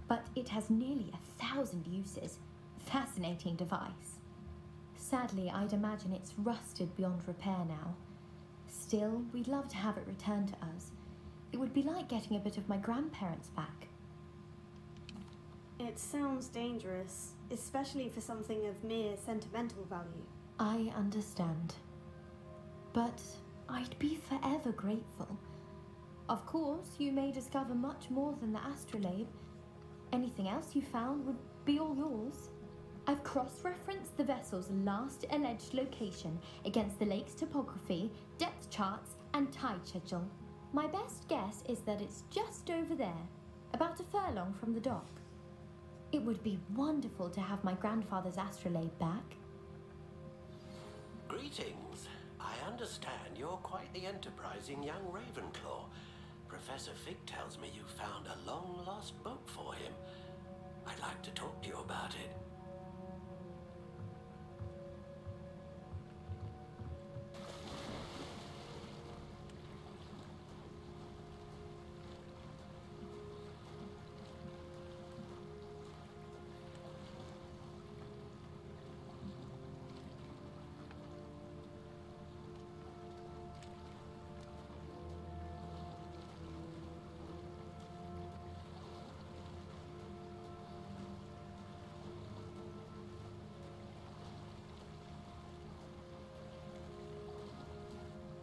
but it has nearly 1,000 uses. Fascinating device. Sadly, I'd imagine it's rusted beyond repair now. Still, we'd love to have it returned to us. It would be like getting a bit of my grandparents back. It sounds dangerous, especially for something of mere sentimental value. I understand. But I'd be forever grateful. Of course, you may discover much more than the astrolabe. Anything else you found would be all yours. I've cross-referenced the vessel's last alleged location against the lake's topography, depth charts, and tide schedule. My best guess is that it's just over there, about a furlong from the dock. It would be wonderful to have my grandfather's astrolabe back. Greetings. I understand you're quite the enterprising young Ravenclaw. Professor Fig tells me you found a long-lost book for him. I'd like to talk to you about it.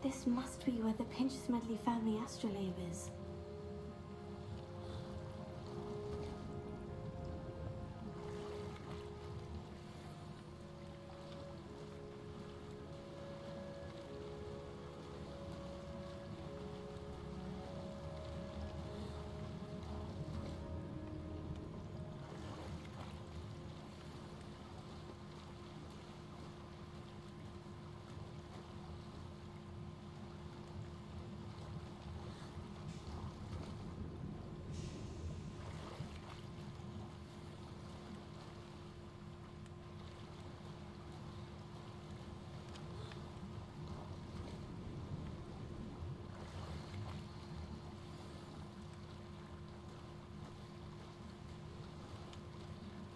This must be where the Pinch Smedley family astrolabe is.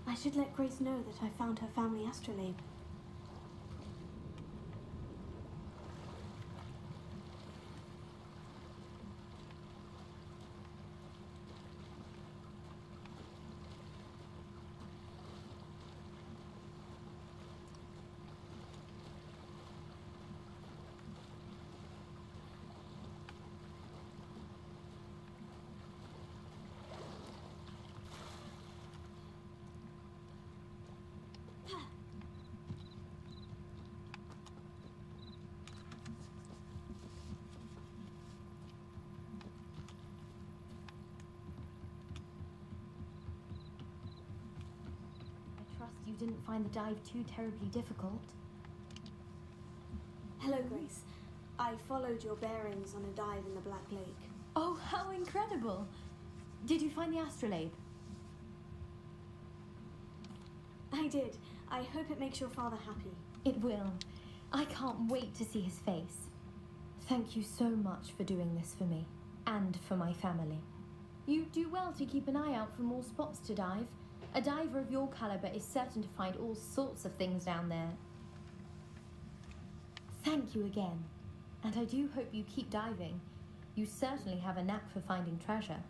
I should let Grace know that I found her family astrolabe. You didn't find the dive too terribly difficult. Hello, Grace. I followed your bearings on a dive in the Black Lake. Oh, how incredible! Did you find the astrolabe? I did. I hope it makes your father happy. It will. I can't wait to see his face. Thank you so much for doing this for me, and for my family. You do well to keep an eye out for more spots to dive. A diver of your caliber is certain to find all sorts of things down there. Thank you again, and I do hope you keep diving. You certainly have a knack for finding treasure.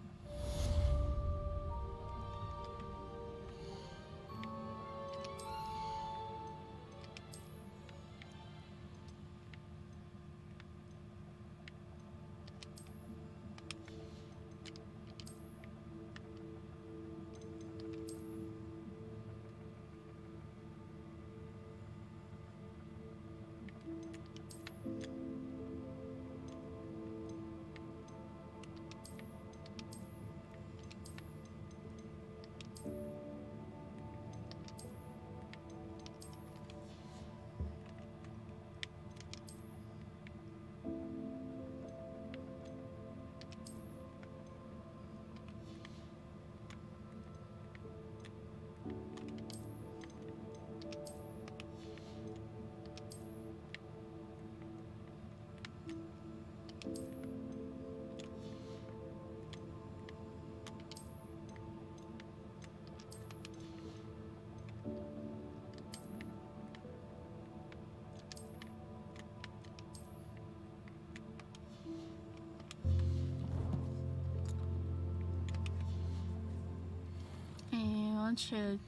To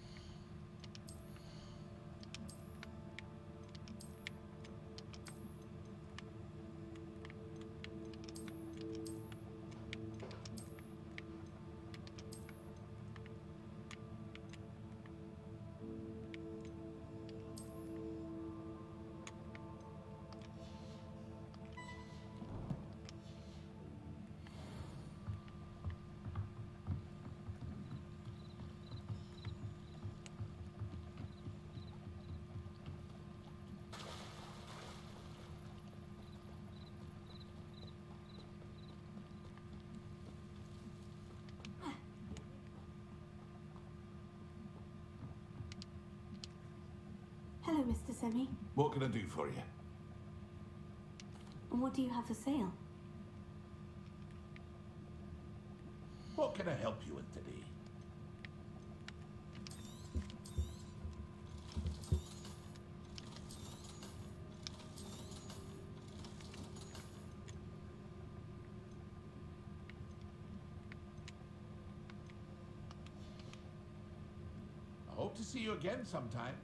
Hello, Mr. Semi. What can I do for you? And what do you have for sale? What can I help you with today? I hope to see you again sometime.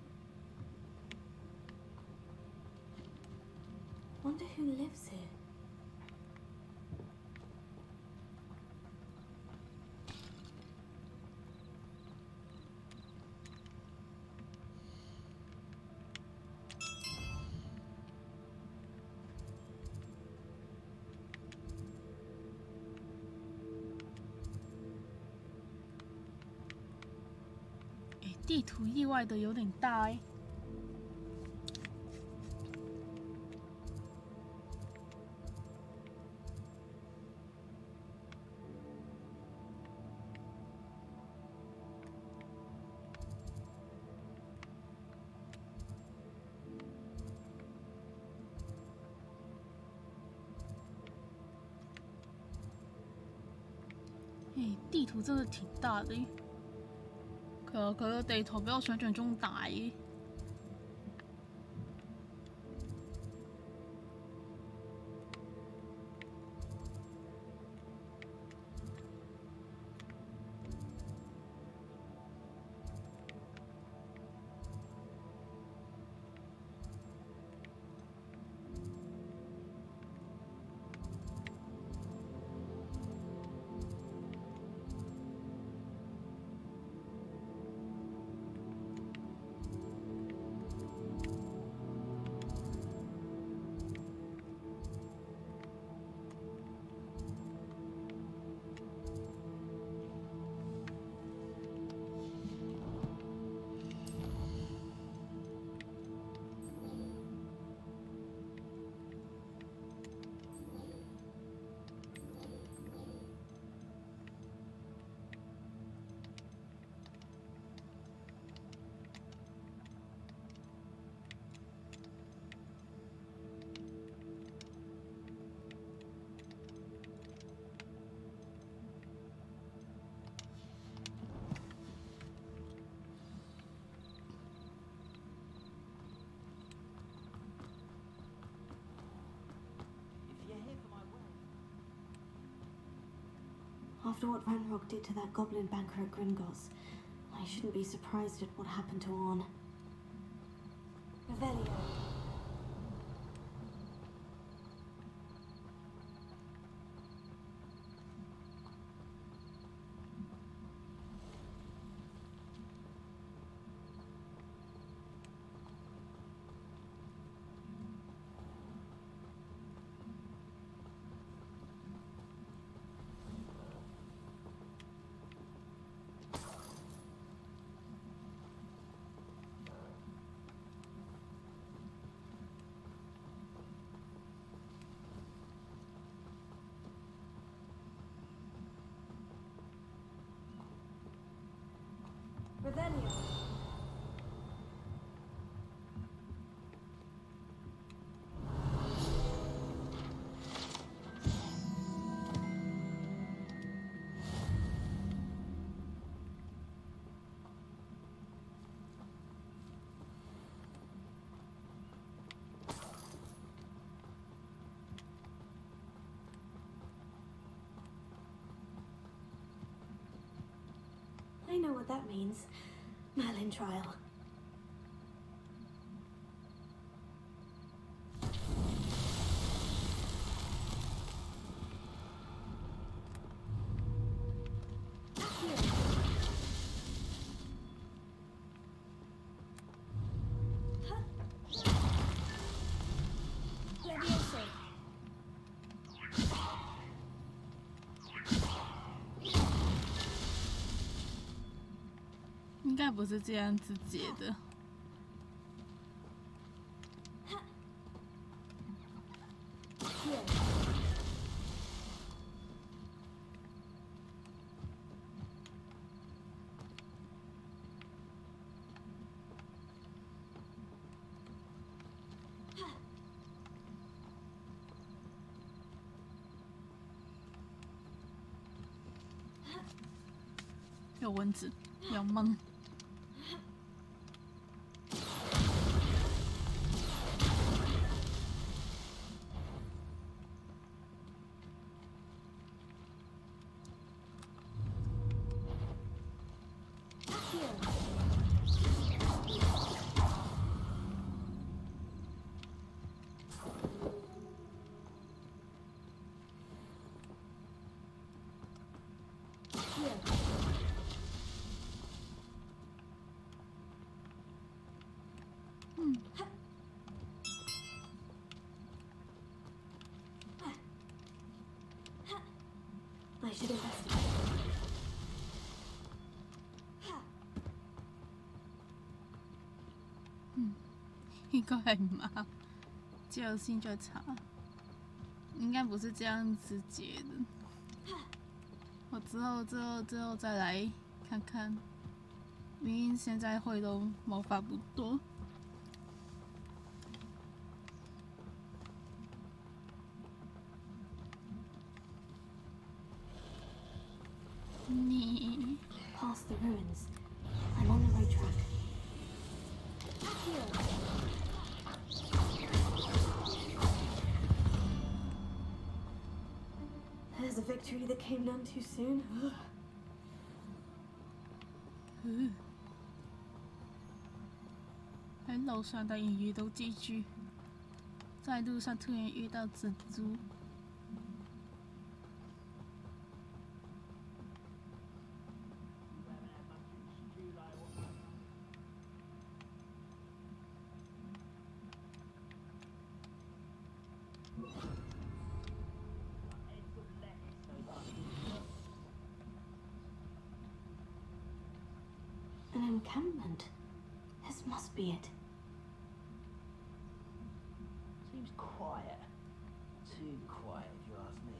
Wonder who lives here. 地图意外的有点大欸。地图真的挺大的，佢個地圖比我想象中大。After what Ranrock did to that goblin banker at Gringotts, I shouldn't be surprised at what happened to Orn. Revelio. Revelio. I know what that means. Merlin trial. Leviosa. 应该不是这样子解的。有蚊子，有梦。I should investigate. 应该係唔啱，之後先再查，應該不是這樣子解的。我之後再來看看，因為現在會的魔法不多。你 Past the ruins. I'm on the right track. There's a victory that came none too soon. 喺路上突然遇到蜘蛛，在路上突然遇到蜘蛛。An encampment. This must be it. Seems quiet. Too quiet, if you ask me.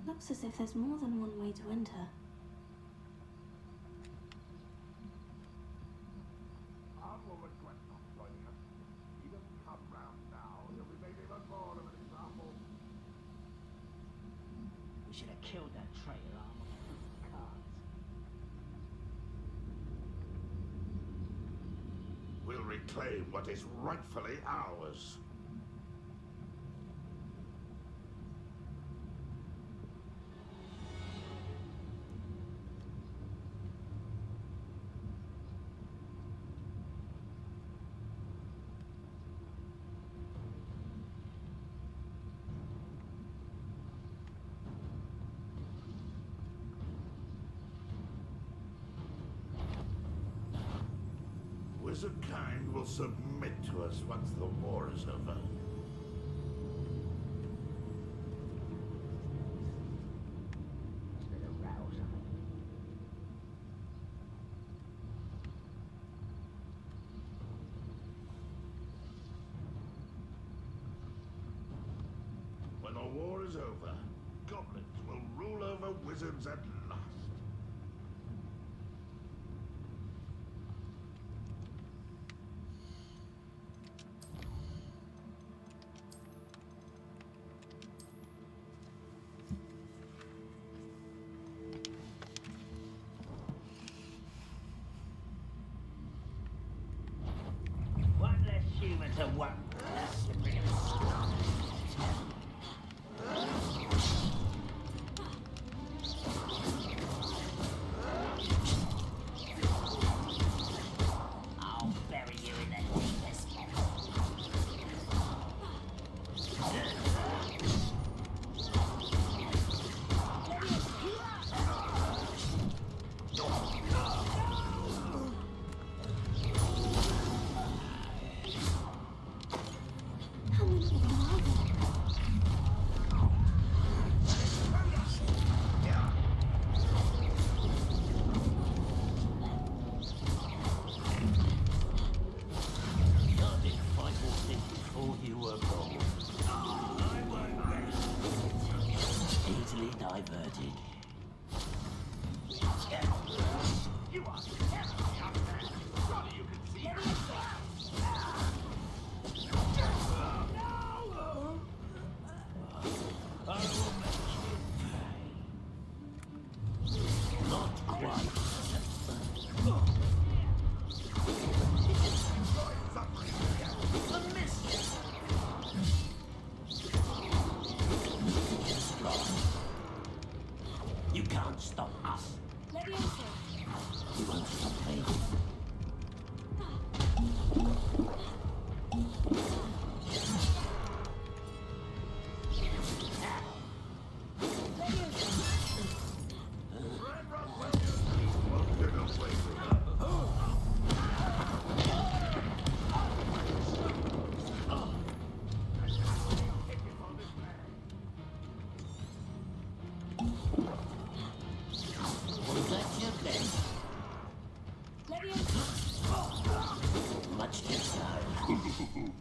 Looks as if there's more than one way to enter. We should have killed that traitor arm on the cards. We'll reclaim what is rightfully ours. Wizard kind will submit to us once the war is over. Bit of row or something. When the war is over, goblins will rule over wizards at last. One less human to one. I'll bury you in the deepest How many of them are there? I didn't fight all this before you were born. I won't rest. Easily diverted. You are terribly up there. Surely you can see yourself. I will make you pay. Not quite. You can't stop us. You won't stop me. much deserved.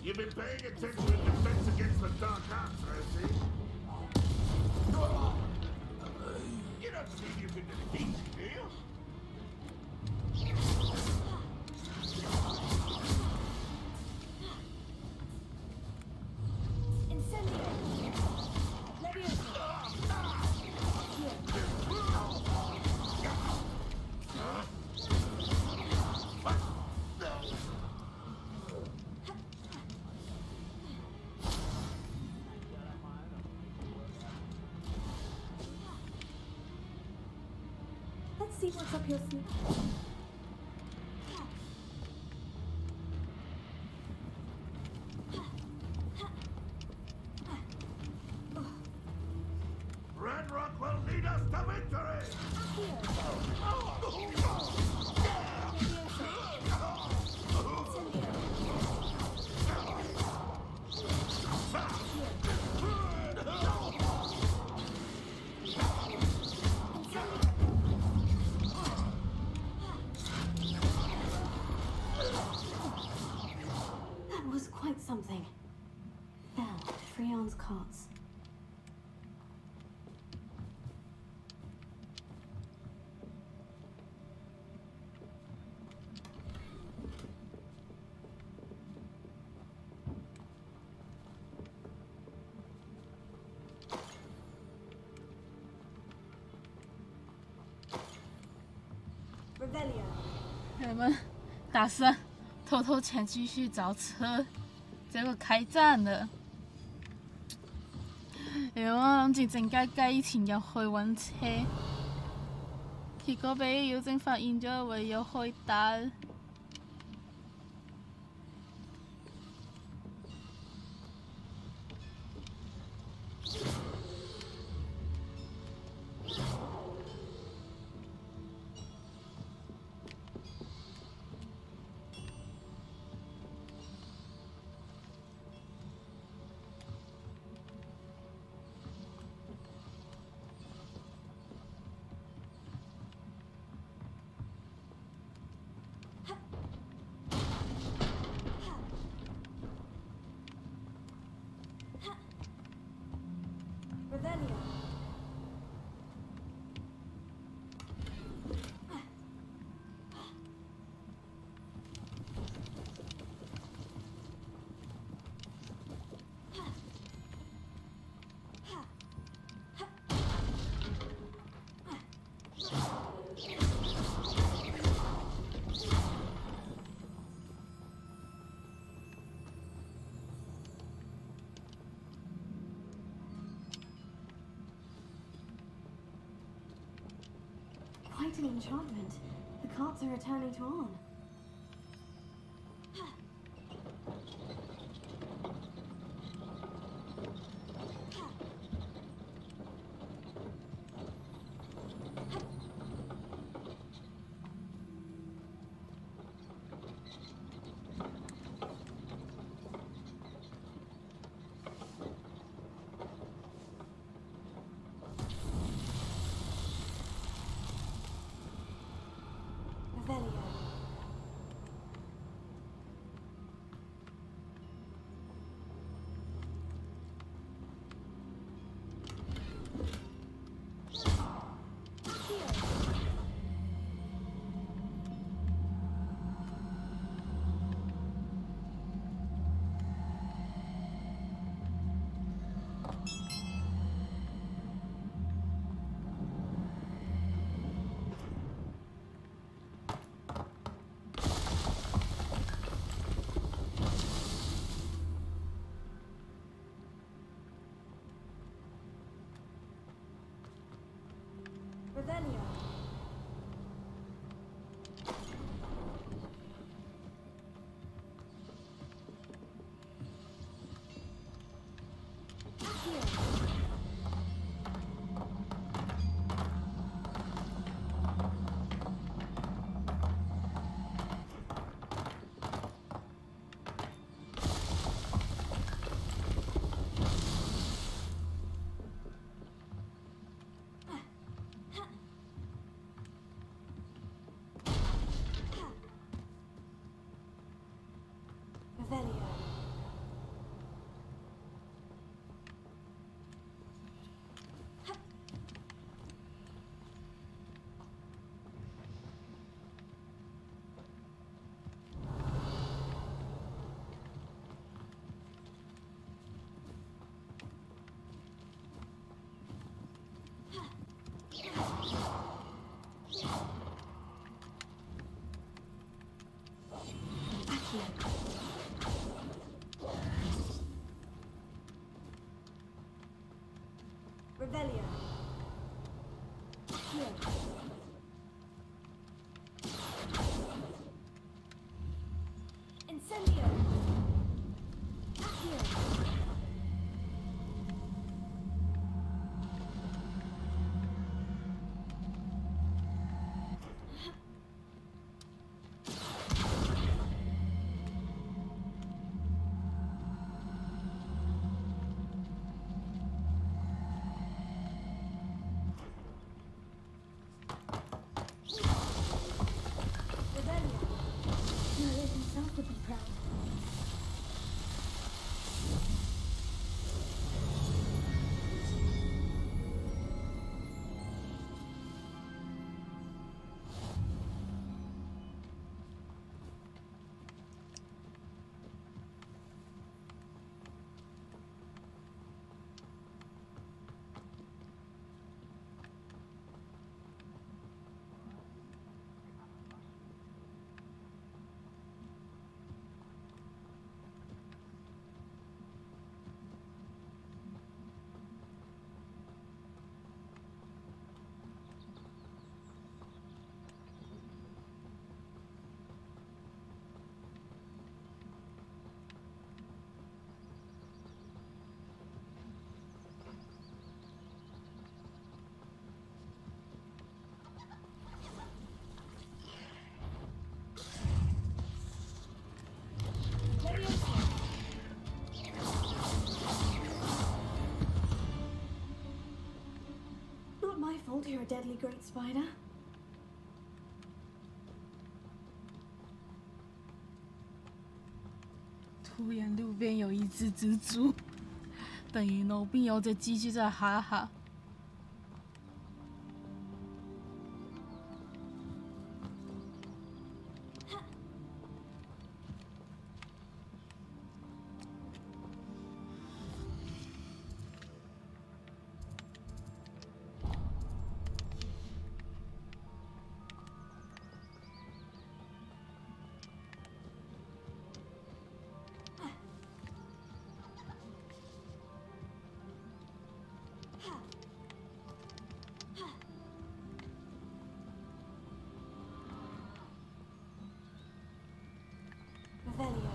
You've been paying attention in defense against the dark arts, I see. You don't believe you can defeat me, do you? Let's see what's up your sleeve. Red Rock will lead us to victory! That was quite something. There, Freon's cards. Revelio. 我们打算偷偷前继续找车，结果開戰了。我諗住靜雞雞潛入去揾車，結果俾妖精發現咗，唯有開打。Revelio. Quite an enchantment. The cards are returning to on. Revelio. Revelio. Revelio. Here. Incendio. Accio. Noir himself would be proud. Not my fault you're a deadly great spider. 突然路边有一只蜘蛛，等於路邊有隻蜘蛛在哈哈。Revelio.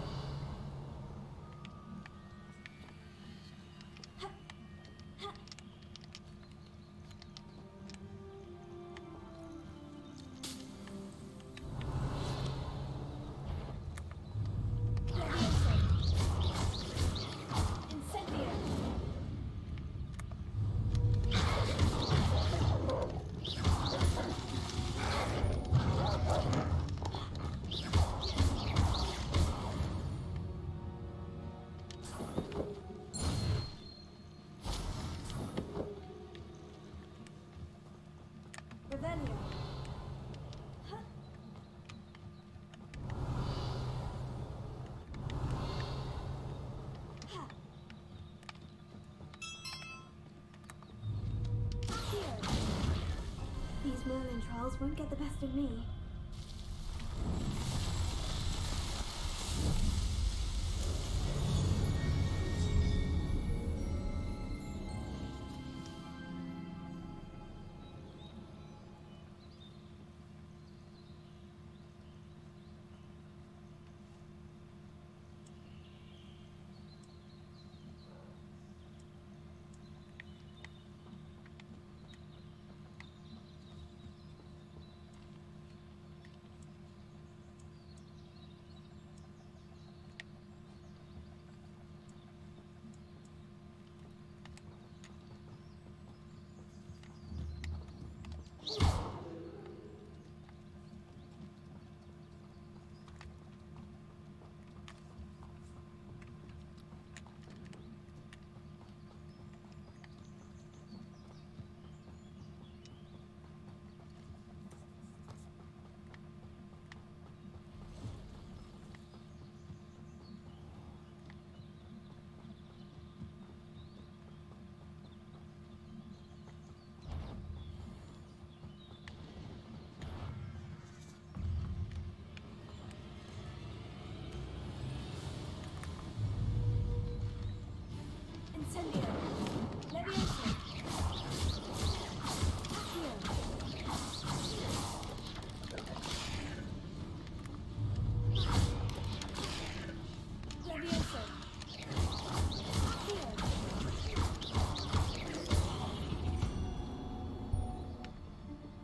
Incendio. Revelio. These Merlin trials won't get the best of me.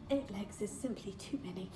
8 legs is simply too many.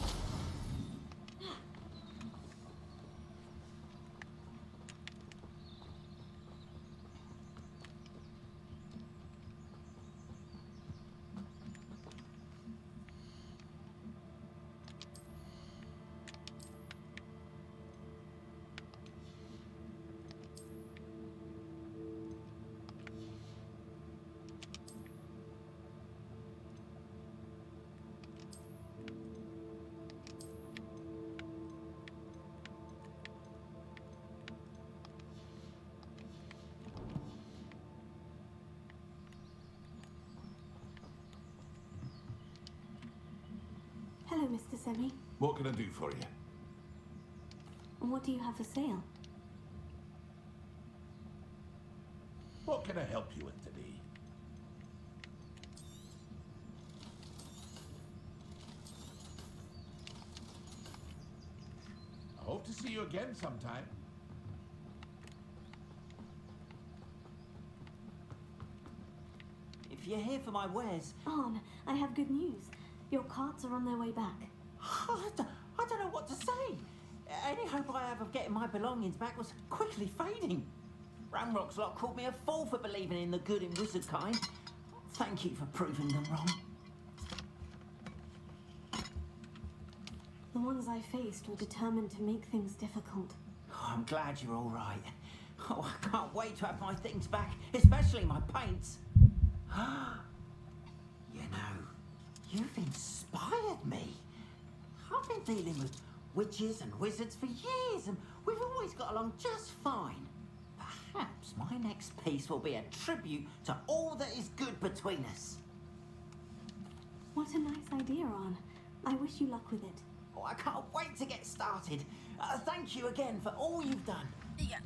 Hello, Mr. Semi. What can I do for you? What do you have for sale? What can I help you with today? I hope to see you again sometime. If you're here for my wares... Arn, I have good news. Your carts are on their way back. I don't know what to say. Any hope I have of getting my belongings back was quickly fading. Ramrock's lot called me a fool for believing in the good in wizard kind. Thank you for proving them wrong. The ones I faced were determined to make things difficult. Oh, I'm glad you're all right. Oh, I can't wait to have my things back, especially my paints. You know, you've inspired me. I've been dealing with witches and wizards for years, and we've always got along just fine. Perhaps my next piece will be a tribute to all that is good between us. What a nice idea, Arn. I wish you luck with it. Oh, I can't wait to get started. Thank you again for all you've done. 哎呀，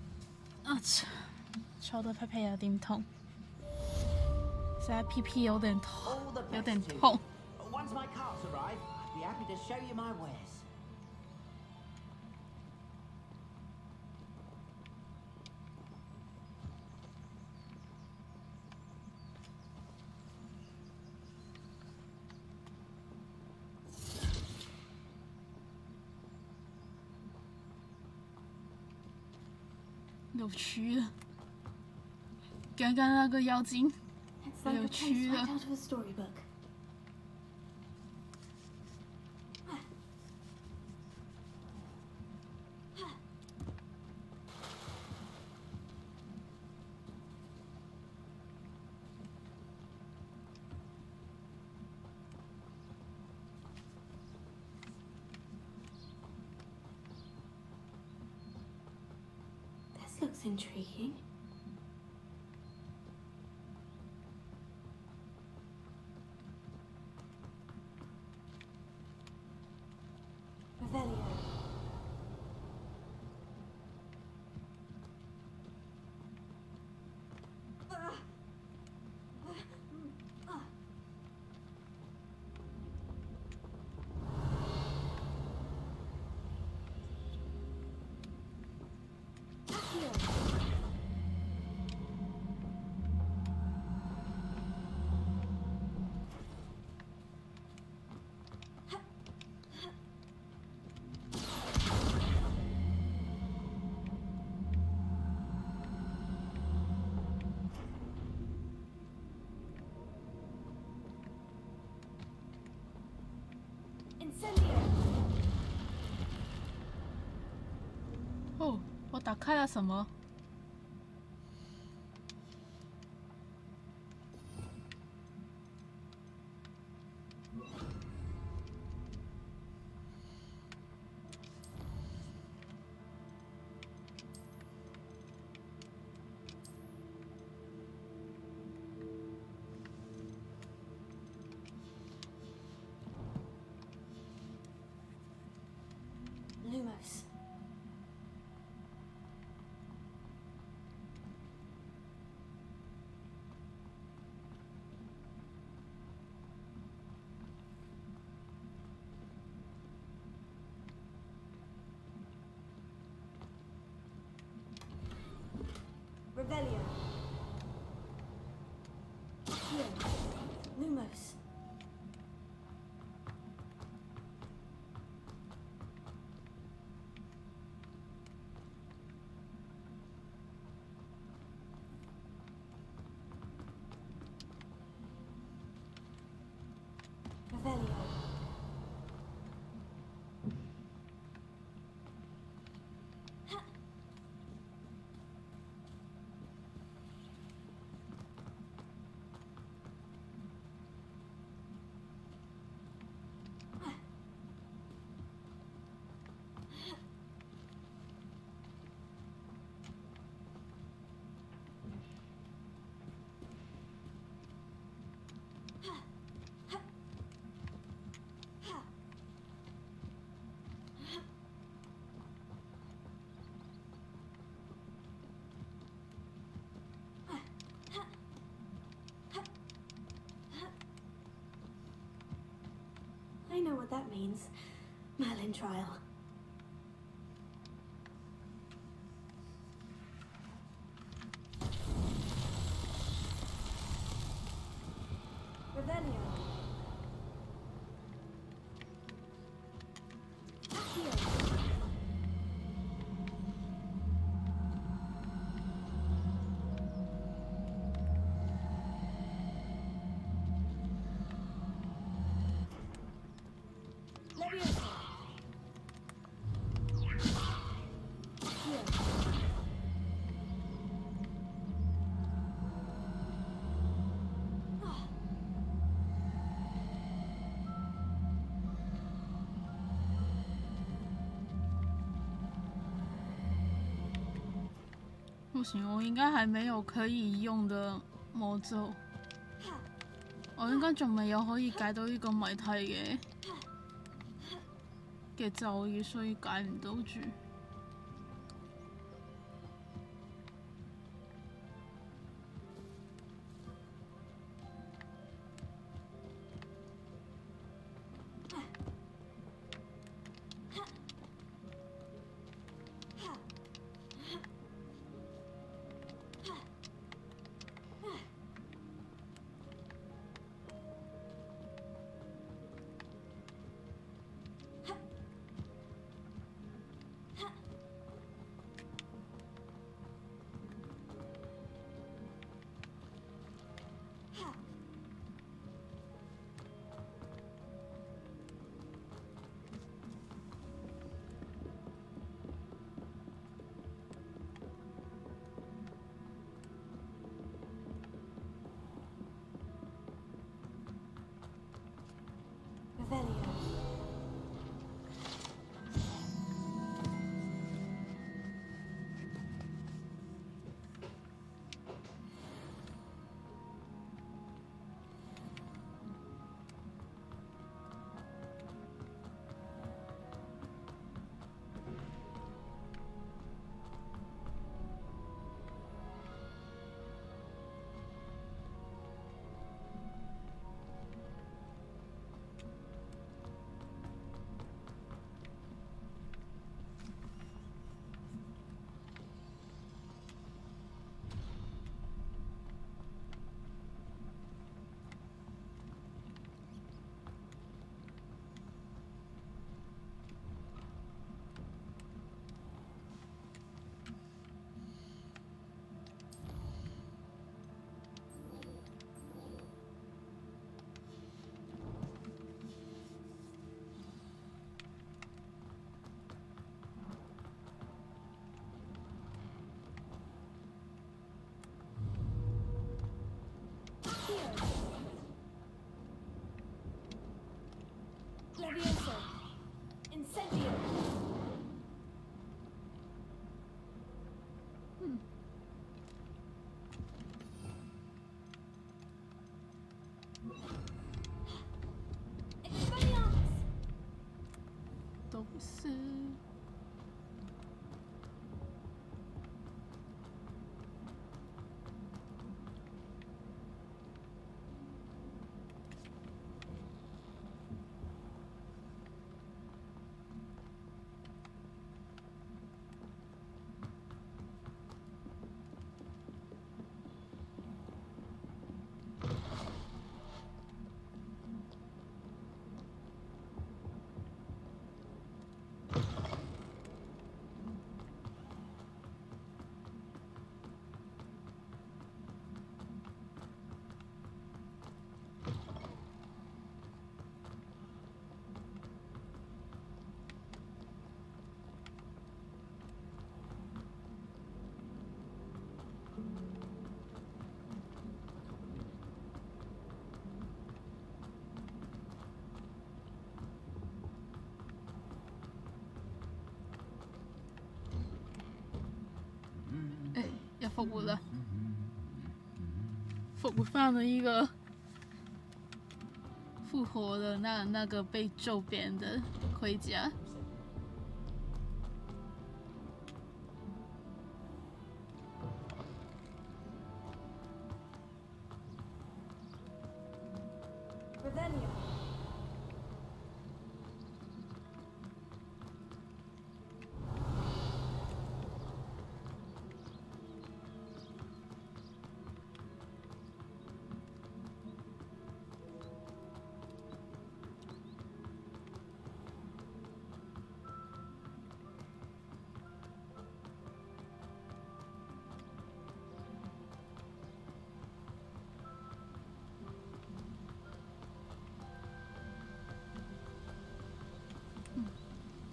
坐到屁屁有點痛，實在屁屁有點痛，有點痛。Once my carts arrive, I'd be happy to show you my wares. "有趣了，刚刚那个妖精 It's like 有 a 趣 place 了 right。out of a storybook. This looks intriguing. Revelio. Incendio. 哦，我打开了什么？Lumos. Revelio. Accio. Lumos. Revelio. I know what that means. Merlin trial. Revelio. Accio. Leviosa. Accio. 不行，我应该还没有可以用的魔咒，我應該仲未有可以解到呢個謎題嘅咒語，所以解唔到住。Revelio. Leviosa. Incendio. Expelliarmus. 都是。復活啦！復活翻了一個復活的那個被揍扁的盔甲。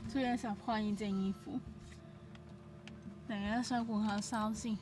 最近想換一件衣服，等一下想換下衫先。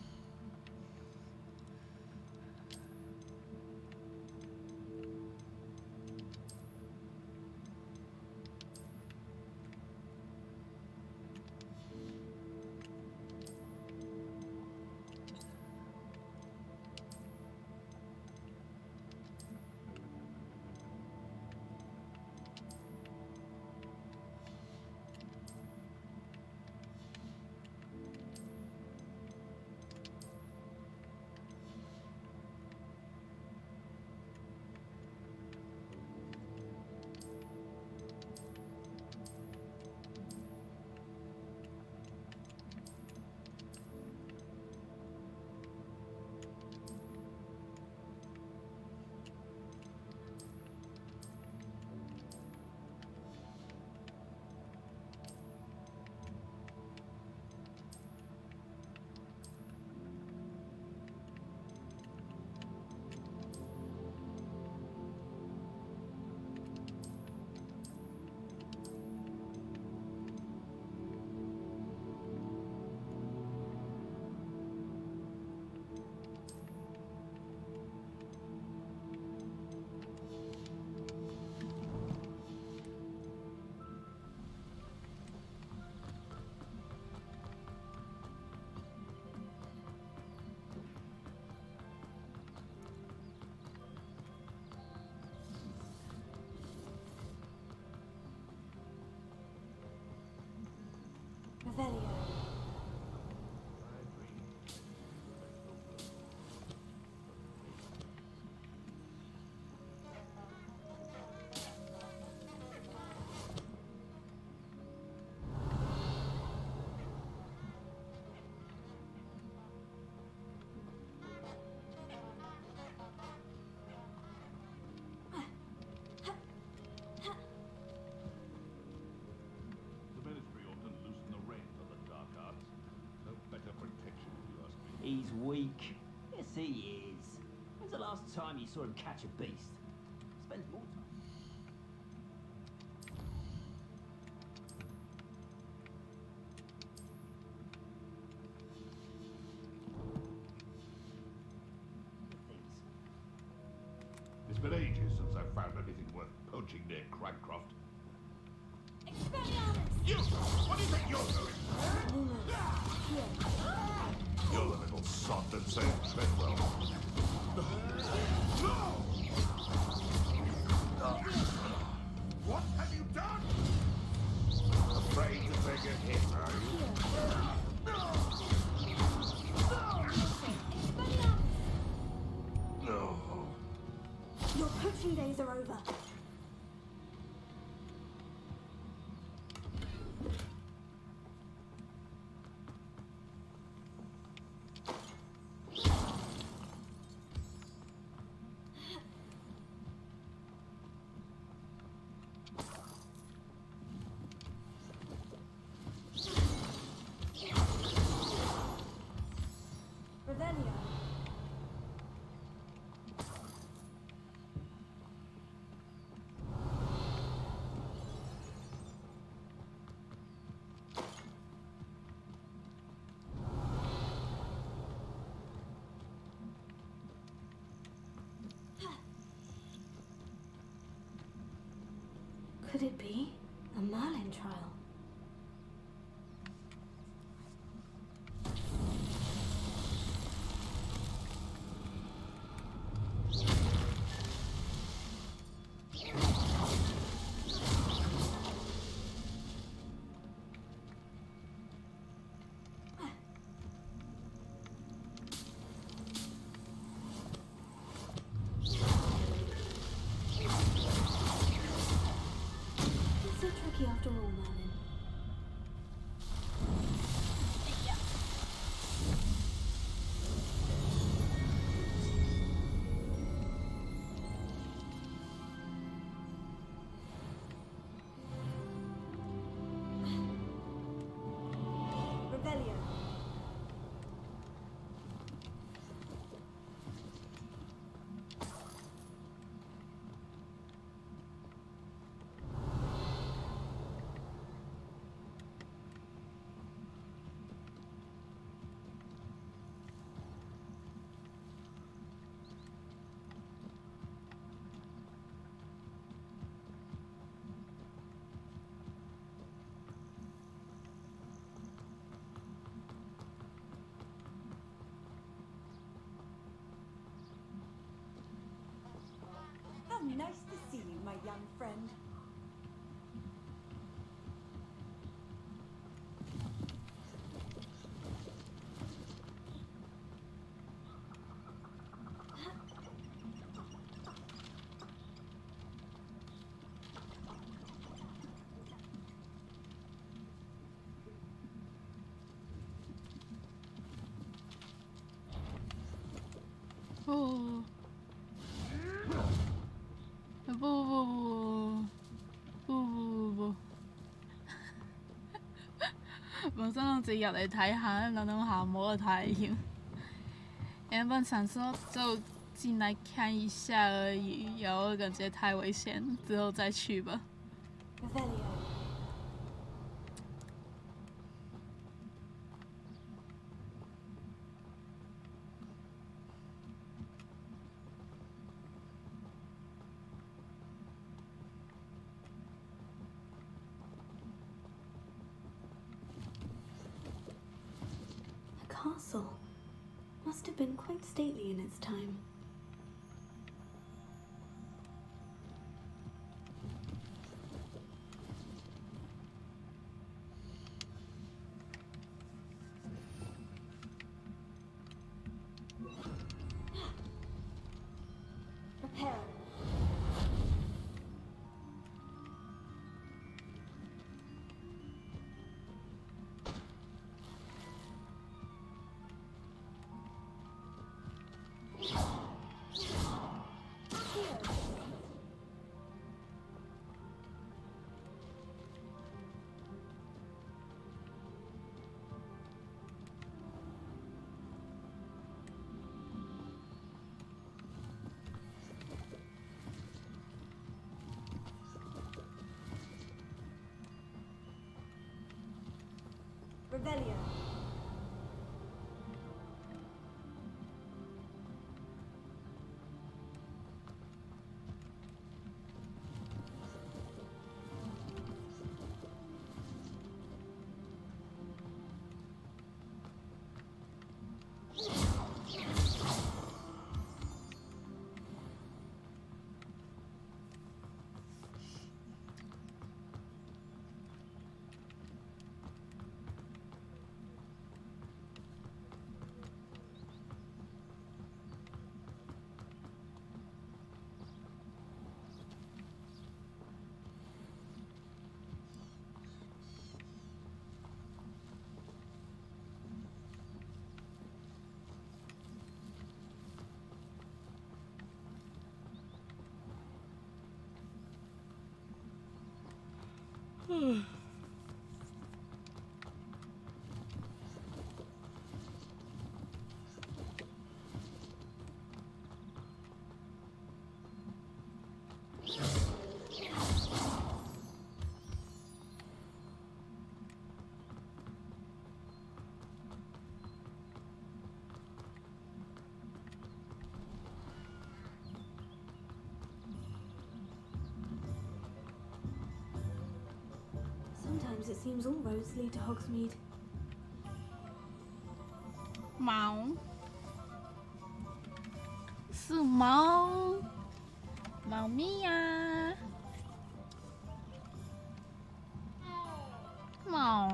Revelio. He's weak. Yes, he is. When's the last time you saw him catch a beast? Spends more time. It's been ages since I've found anything worth poaching near Cragcroft. You! What do you think you're doing? You're the little sot that saved Treadwell. No! What have you done? Afraid to take a hit, are you? No. Your poaching days are over. Could it be a Merlin trial? 不不不不不不，本身我自己入嚟睇下，諗諗下冇得睇。原本想說就進來看一下而已，然後感覺太危險，之後再去吧。The castle must have been quite stately in its time. Prepare. Revelio. Sometimes it seems all roads lead to Hogsmeade. 猫，是猫，猫咪呀，猫。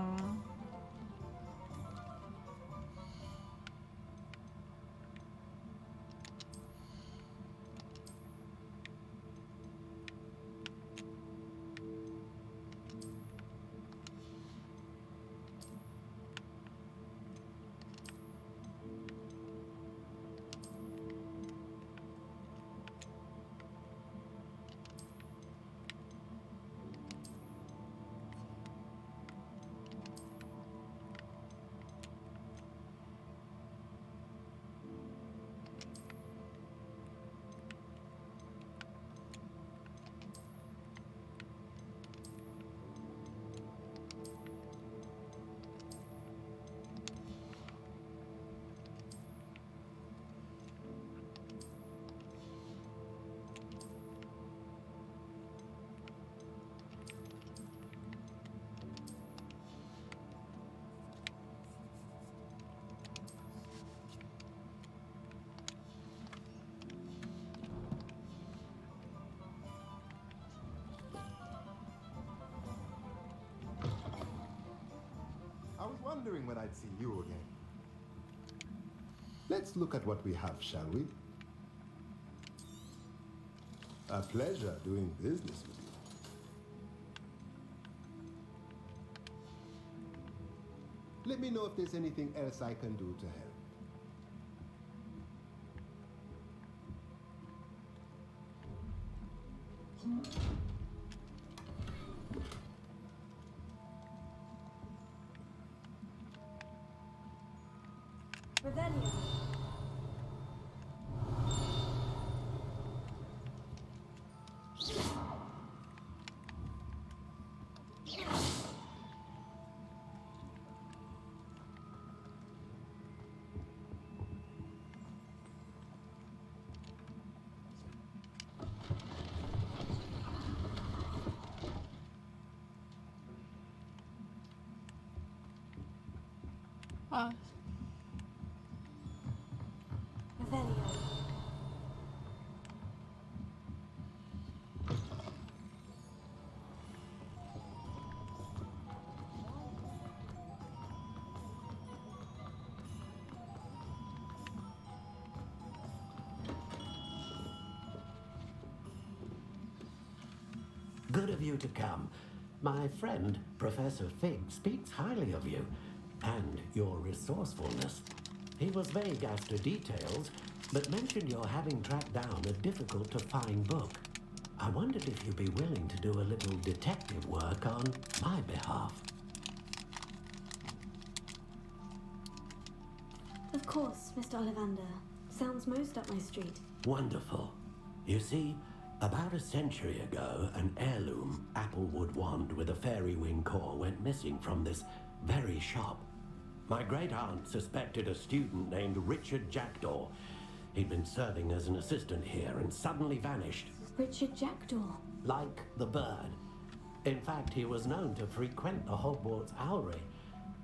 I was wondering when I'd see you again. Let's look at what we have, shall we? A pleasure doing business with you. Let me know if there's anything else I can do to help. Revelio. Revelio. Good of you to come. My friend, Professor Fig, speaks highly of you and your resourcefulness. He was vague as to details, but mentioned your having tracked down a difficult-to-find book. I wondered if you'd be willing to do a little detective work on my behalf. Of course, Mr. Ollivander. Sounds most up my street. Wonderful. You see, about a century ago, an heirloom applewood wand with a fairy wing core went missing from this very shop. My great-aunt suspected a student named Richard Jackdaw. He'd been serving as an assistant here and suddenly vanished. Richard Jackdaw? Like the bird. In fact, he was known to frequent the Hogwarts Owlery.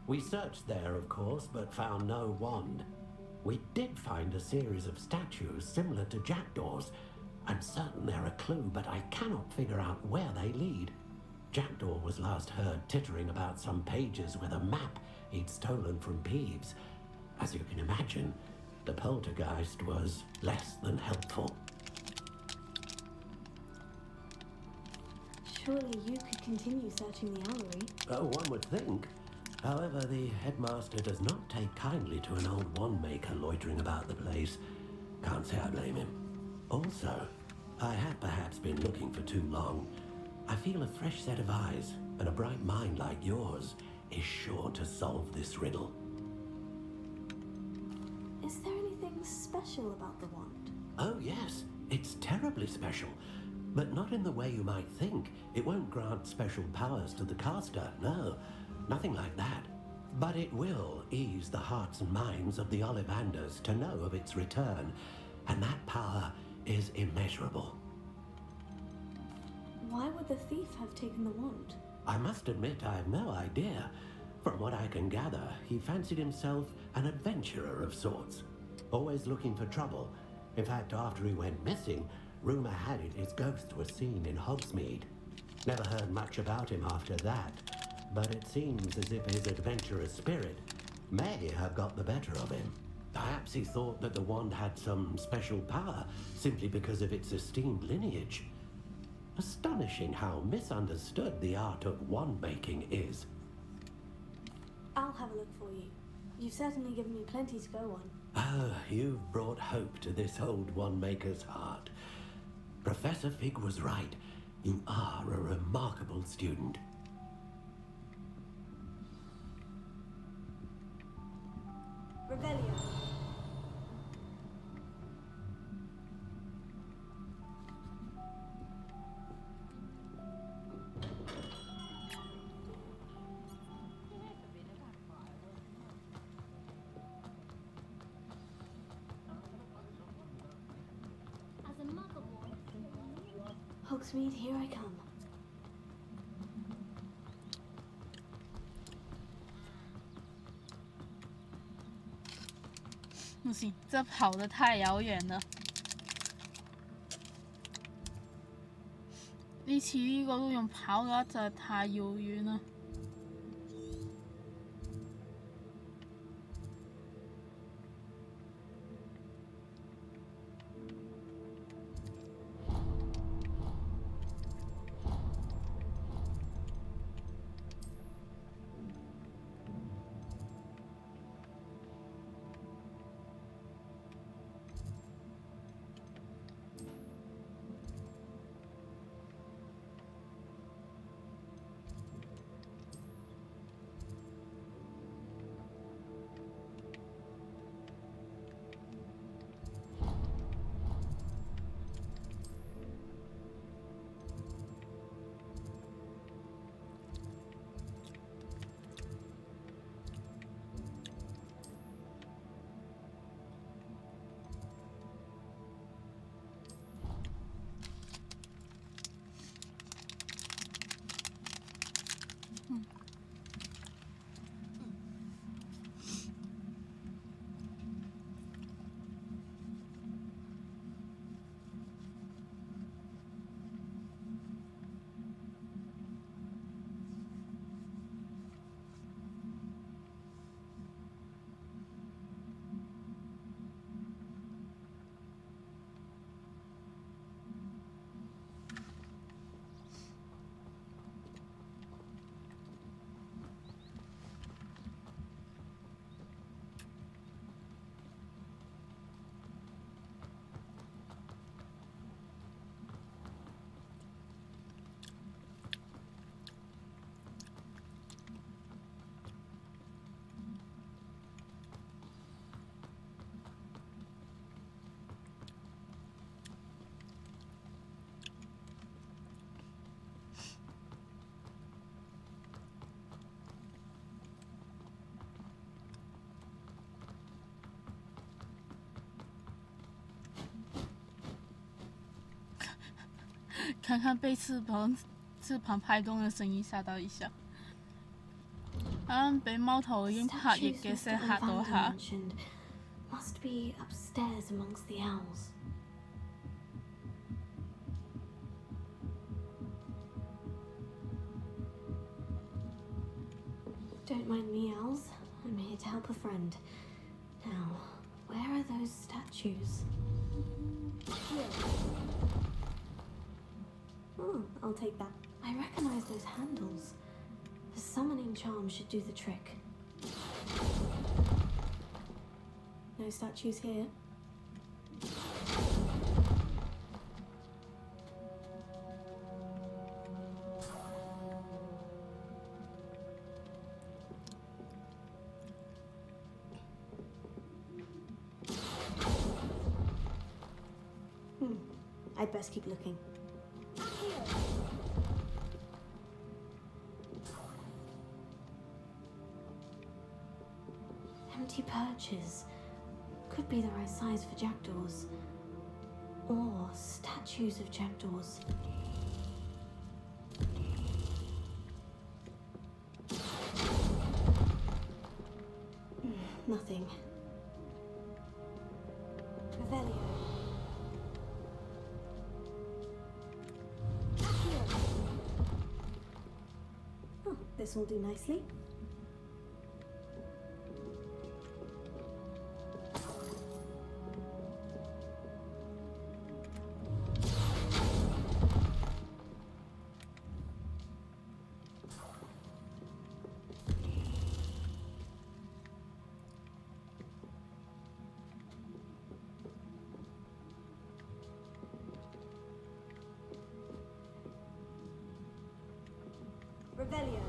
We searched there, of course, but found no wand. We did find a series of statues similar to Jackdaw's. I'm certain they're a clue, but I cannot figure out where they lead. Jackdaw was last heard tittering about some pages with a map he'd stolen from Peeves. As you can imagine, the poltergeist was less than helpful. Surely you could continue searching the Owlery. Oh, one would think. However, the headmaster does not take kindly to an old wand maker loitering about the place. Can't say I blame him. Also, I have perhaps been looking for too long. I feel a fresh set of eyes and a bright mind like yours is sure to solve this riddle. Is there anything special about the wand? Oh, yes. It's terribly special. But not in the way you might think. It won't grant special powers to the caster, no. Nothing like that. But it will ease the hearts and minds of the Ollivanders to know of its return. And that power is immeasurable. Why would the thief have taken the wand? I must admit I have no idea. From what I can gather, he fancied himself an adventurer of sorts. Always looking for trouble. In fact, after he went missing, rumour had it his ghost was seen in Hogsmeade. Never heard much about him after that, but it seems as if his adventurous spirit may have got the better of him. Perhaps he thought that the wand had some special power simply because of its esteemed lineage. Astonishing how misunderstood the art of wand-making is. I'll have a look for you. You've certainly given me plenty to go on. Oh, you've brought hope to this old wand-maker's heart. Professor Fig was right. You are a remarkable student. Revelio. As a mother would. Hogsmeade, here I come. 不行，这跑得太遥远了。呢次呢個都用跑嘅就係太遙遠啦。看看被翅膀拍動嘅聲音嚇到一下。啱俾貓頭鷹拍翼嘅聲嚇到下。Must be upstairs amongst the owls. Don't mind me, owls. I'm here to help a friend. Now, where are those statues? Oh, I'll take that. I recognize those handles. The summoning charm should do the trick. No statues here. I'd best keep looking. Empty perches. Could be the right size for jackdaws. Or statues of jackdaws. Nothing. Revelio. Oh, this will do nicely. Revelio.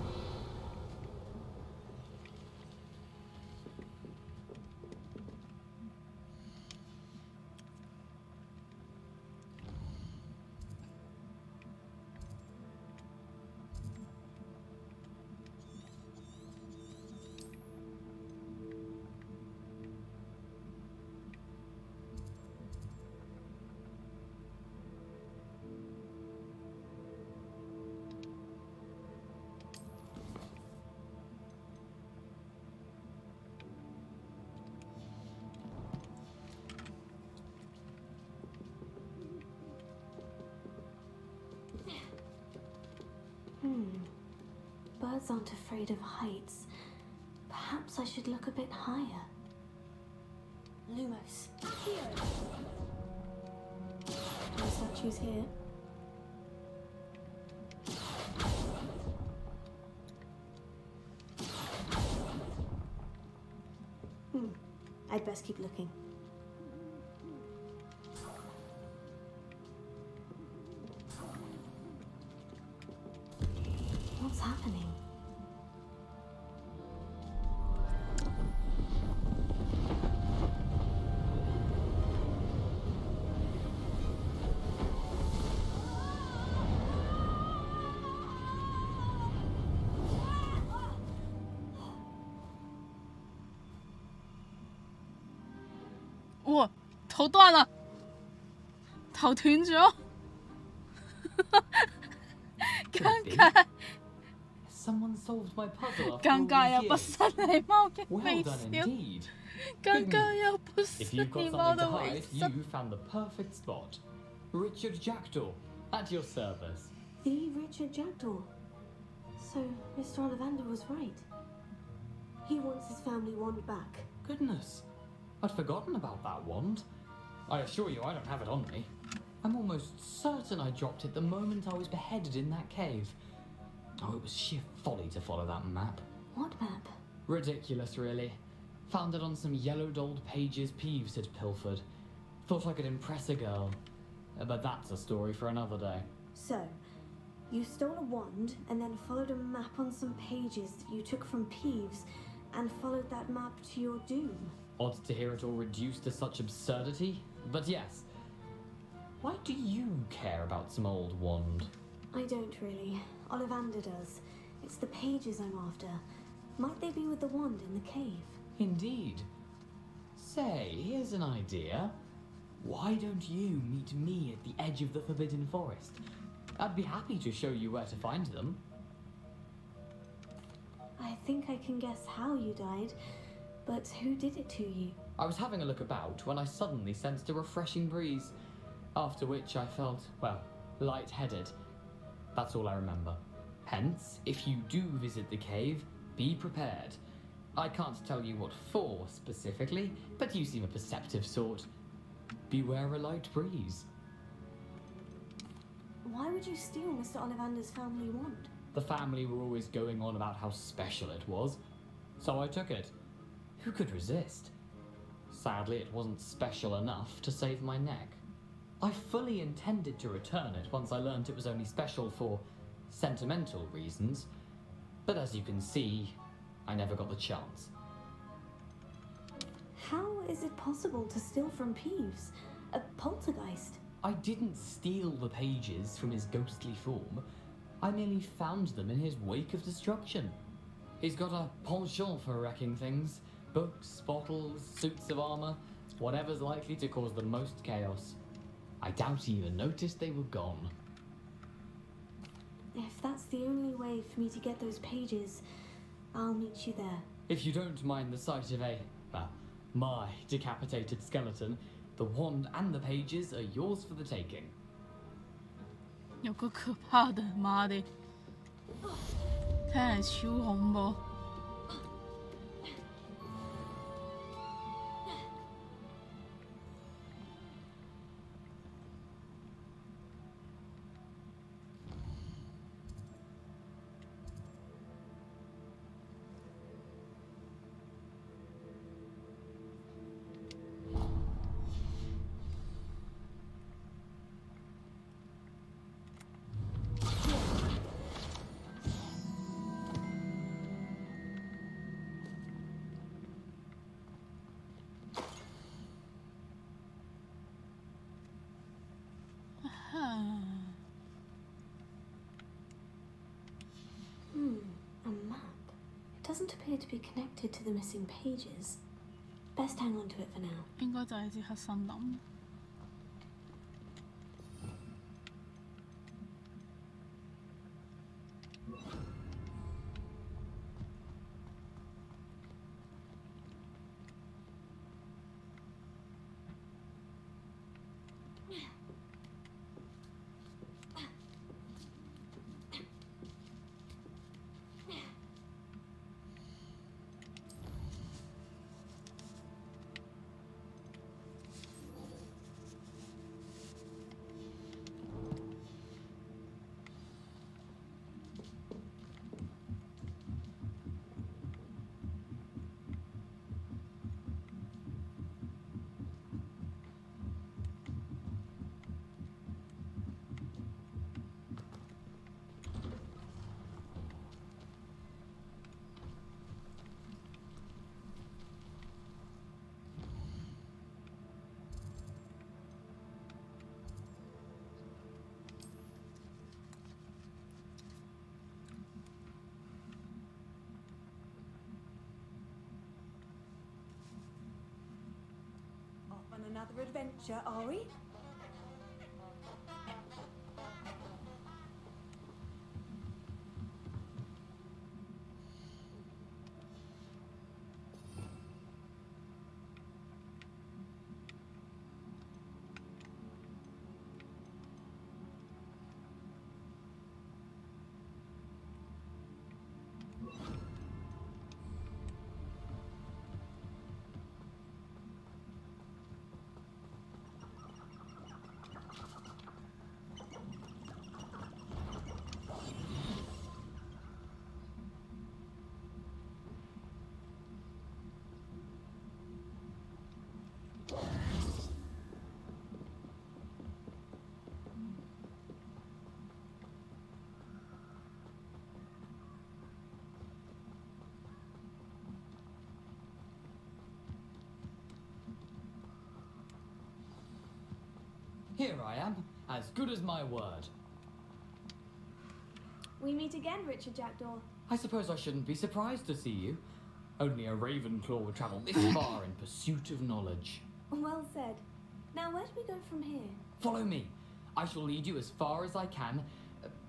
Birds aren't afraid of heights. Perhaps I should look a bit higher. Lumos. Here. No statues here. I'd best keep looking. What's happening? Wow, 頭斷啦，頭斷咗，尷尬。Someone solved my puzzle after 尷尬 all 又 these 不 years. 失禮貌嘅 Well 微 done 笑， indeed. 尷尬又不 If 失 you've got 禮貌 something to 嘅微 hide, 笑。 you found the perfect spot. Richard Jackdaw, at your service. The Richard Jackdaw. So, Mr. Ollivander was right. He wants his family wand back. Goodness, I'd forgotten about that wand. I assure you I don't have it on me. I'm almost certain I dropped it the moment I was beheaded in that cave. Oh, it was sheer folly to follow that map. What map? Ridiculous, really. Found it on some yellowed old pages Peeves had pilfered. Thought I could impress a girl. But that's a story for another day. So, you stole a wand and then followed a map on some pages that you took from Peeves and followed that map to your doom. Odd to hear it all reduced to such absurdity, but yes. Why do you care about some old wand? I don't really. Ollivander does. It's the pages I'm after. Might they be with the wand in the cave? Indeed. Say, here's an idea. Why don't you meet me at the edge of the Forbidden Forest? I'd be happy to show you where to find them. I think I can guess how you died, but who did it to you? I was having a look about when I suddenly sensed a refreshing breeze, after which I felt, well, lightheaded. That's all I remember. Hence, if you do visit the cave, be prepared. I can't tell you what for specifically, but you seem a perceptive sort. Beware a light breeze. Why would you steal Mr. Ollivander's family wand? The family were always going on about how special it was, so I took it. Who could resist? Sadly, it wasn't special enough to save my neck. I fully intended to return it once I learned it was only special for sentimental reasons, but as you can see, I never got the chance. How is it possible to steal from Peeves, a poltergeist? I didn't steal the pages from his ghostly form. I merely found them in his wake of destruction. He's got a penchant for wrecking things. Books, bottles, suits of armor, whatever's likely to cause the most chaos. I doubt he even noticed they were gone. If that's the only way for me to get those pages, I'll meet you there. If you don't mind the sight of my decapitated skeleton, the wand and the pages are yours for the taking. 有个可怕的，妈的，看起来超恐怖。A map. It doesn't appear to be connected to the missing pages. Best hang on to it for now. 應該就係支黑森林。On another adventure, are we? Here I am, as good as my word. We meet again, Richard Jackdaw. I suppose I shouldn't be surprised to see you. Only a Ravenclaw would travel this far in pursuit of knowledge. Well said. Now, where do we go from here? Follow me. I shall lead you as far as I can,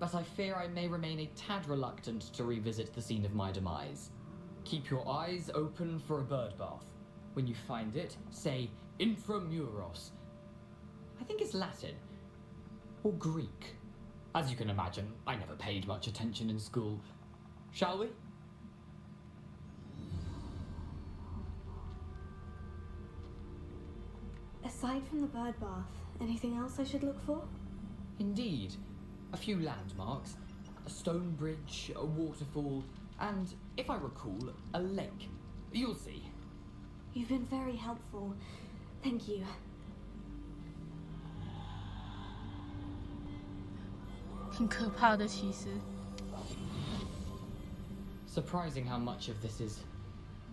but I fear I may remain a tad reluctant to revisit the scene of my demise. Keep your eyes open for a bird bath. When you find it, say intramuros. I think it's Latin. Or Greek. As you can imagine, I never paid much attention in school. Shall we? Aside from the bird bath, anything else I should look for? Indeed. A few landmarks. A stone bridge, a waterfall, and, if I recall, a lake. You'll see. You've been very helpful. Thank you. Surprising how much of this is,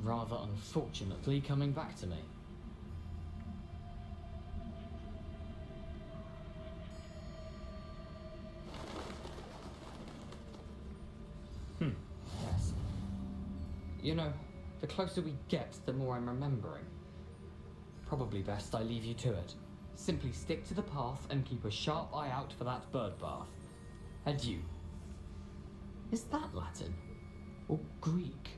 rather unfortunately, coming back to me. Yes. You know, the closer we get, the more I'm remembering. Probably best I leave you to it. Simply stick to the path and keep a sharp eye out for that bird bath. Adieu. Is that Latin? Or Greek?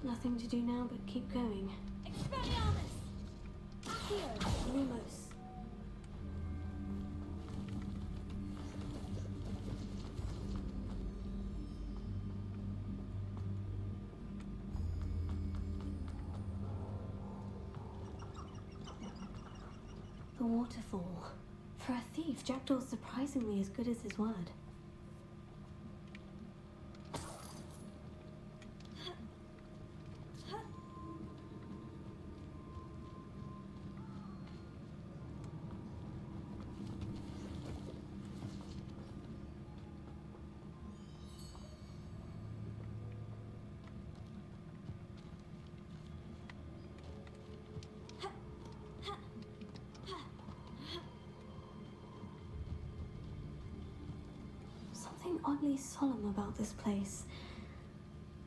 Nothing to do now but keep going. Expelliarmus! Accio! Lumos. The waterfall. For a thief, Jackdaw's surprisingly as good as his word. Something oddly solemn about this place.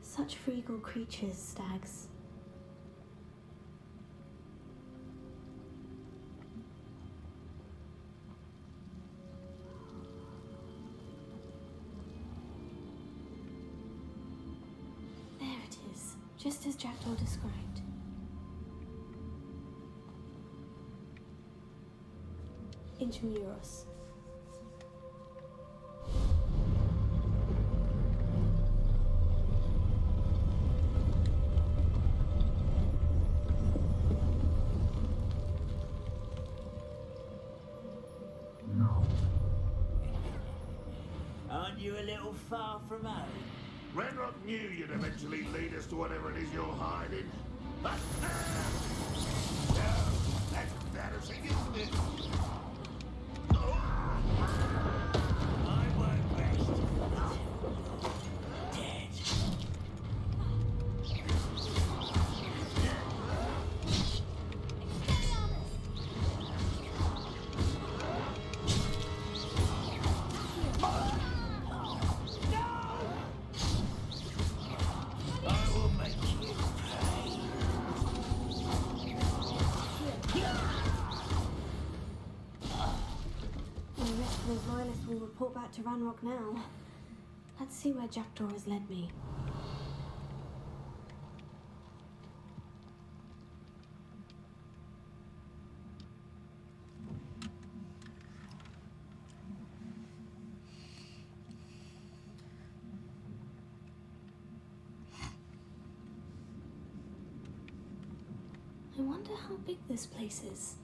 Such regal creatures, stags. There it is, just as Jackdaw described. Intramuros. Aren't you a little far from home? Renrock knew you'd eventually lead us to whatever it is you're hiding. That's embarrassing, isn't it? I won't rest until dead. Those loyalists will report back to Ranrock now. Let's see where Jackdaw has led me. I wonder how big this place is.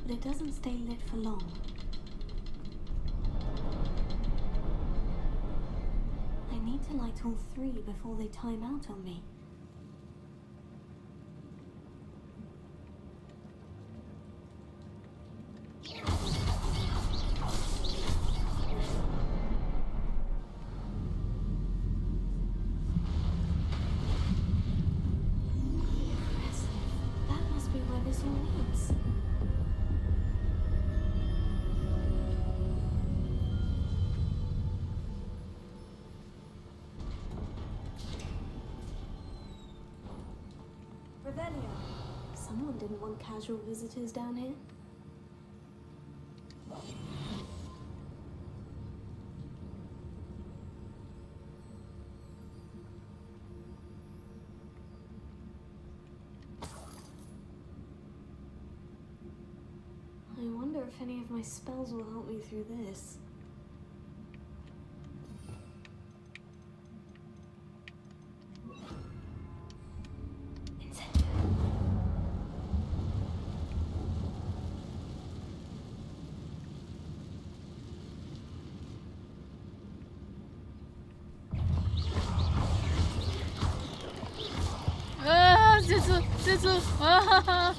but it doesn't stay lit for long. I need to light all 3 before they time out on me. That must be where this all leads. Revelio. Someone didn't want casual visitors down here. I wonder if any of my spells will help me through this.这次啊哈哈！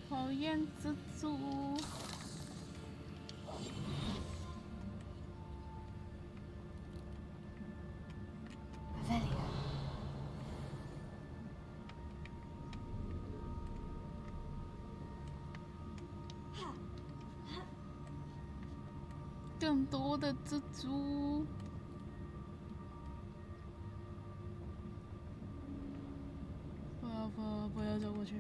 讨厌蜘蛛。更多的蜘蛛。不要走过去。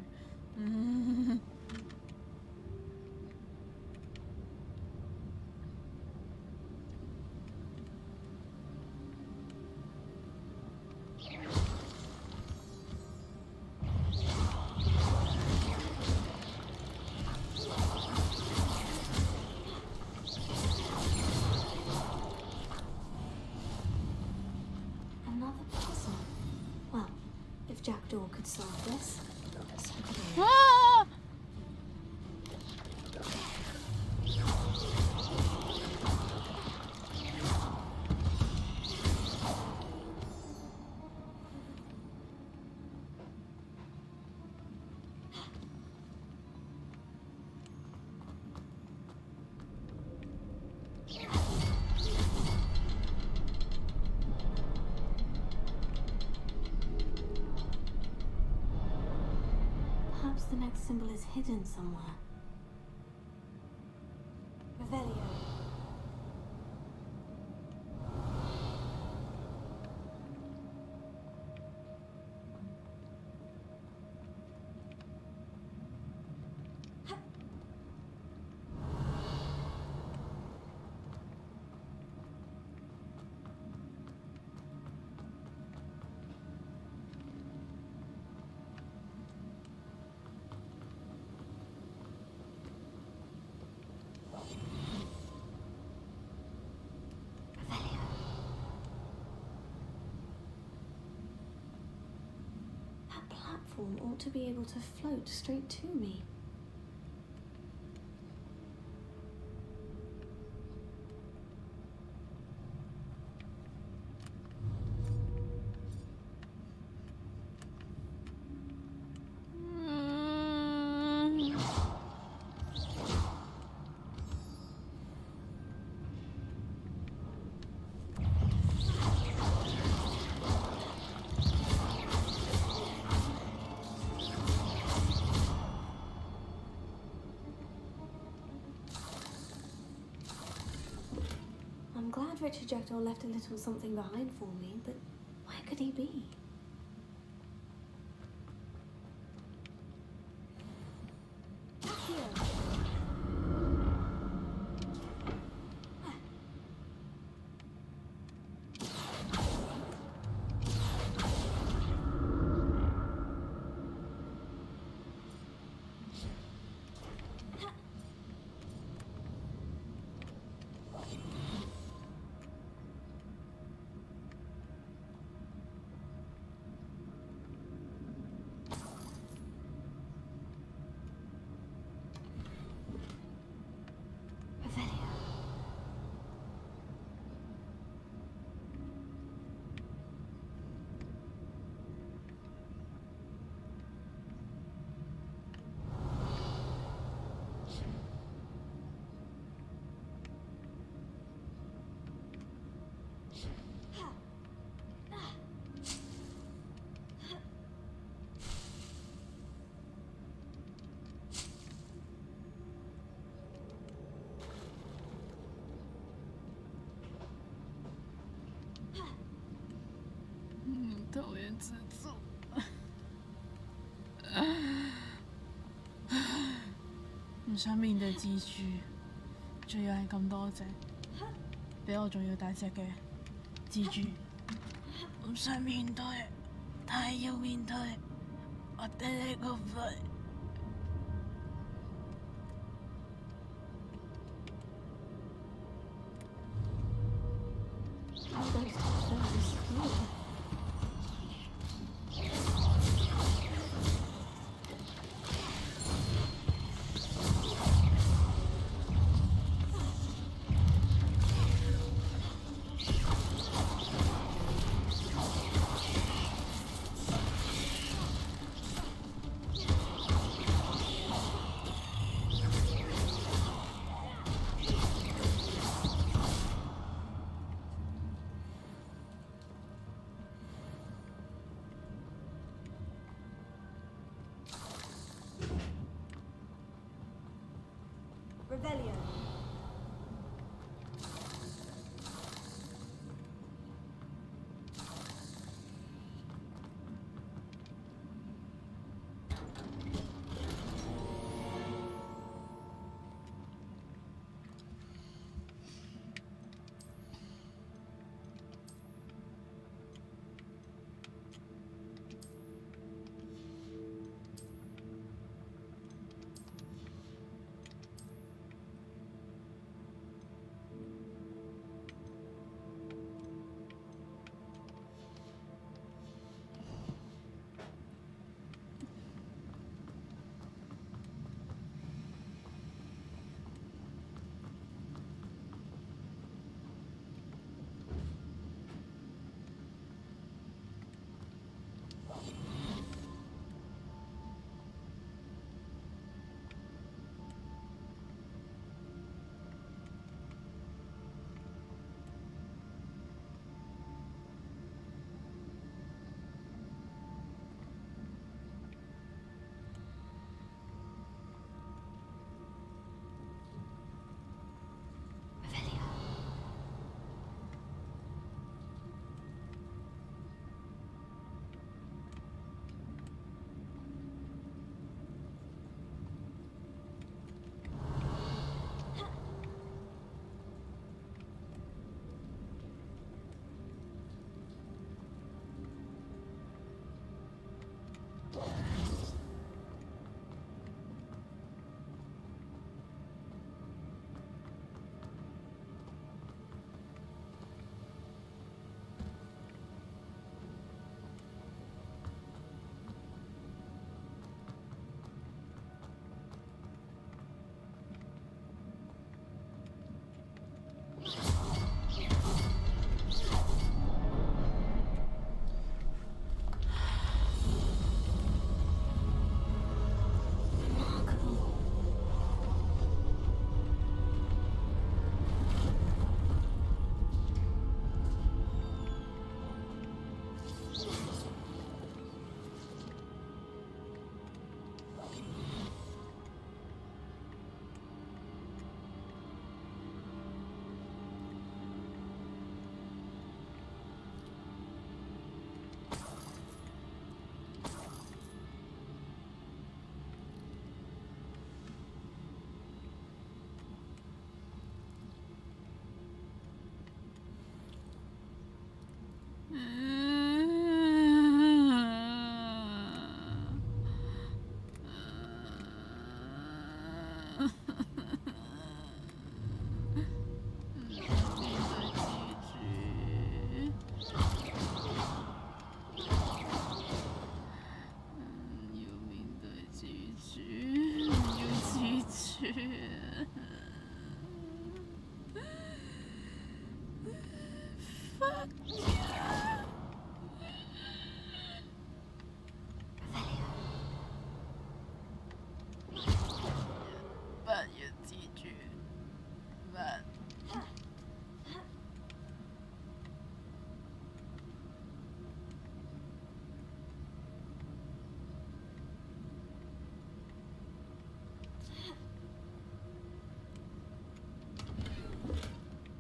Another puzzle. Well, if Jackdaw could solve this, so could I. 啊！Perhaps the next symbol is hidden somewhere. Revelio. That platform ought to be able to float straight to me. favorite trajector left a little something behind for me, but where could he be? Revelio. 讨厌蜘蛛。唔想面對蜘蛛，仲要係咁多隻，比我仲要大隻嘅蜘蛛。唔想面對，但係要面對，我哋呢個肺。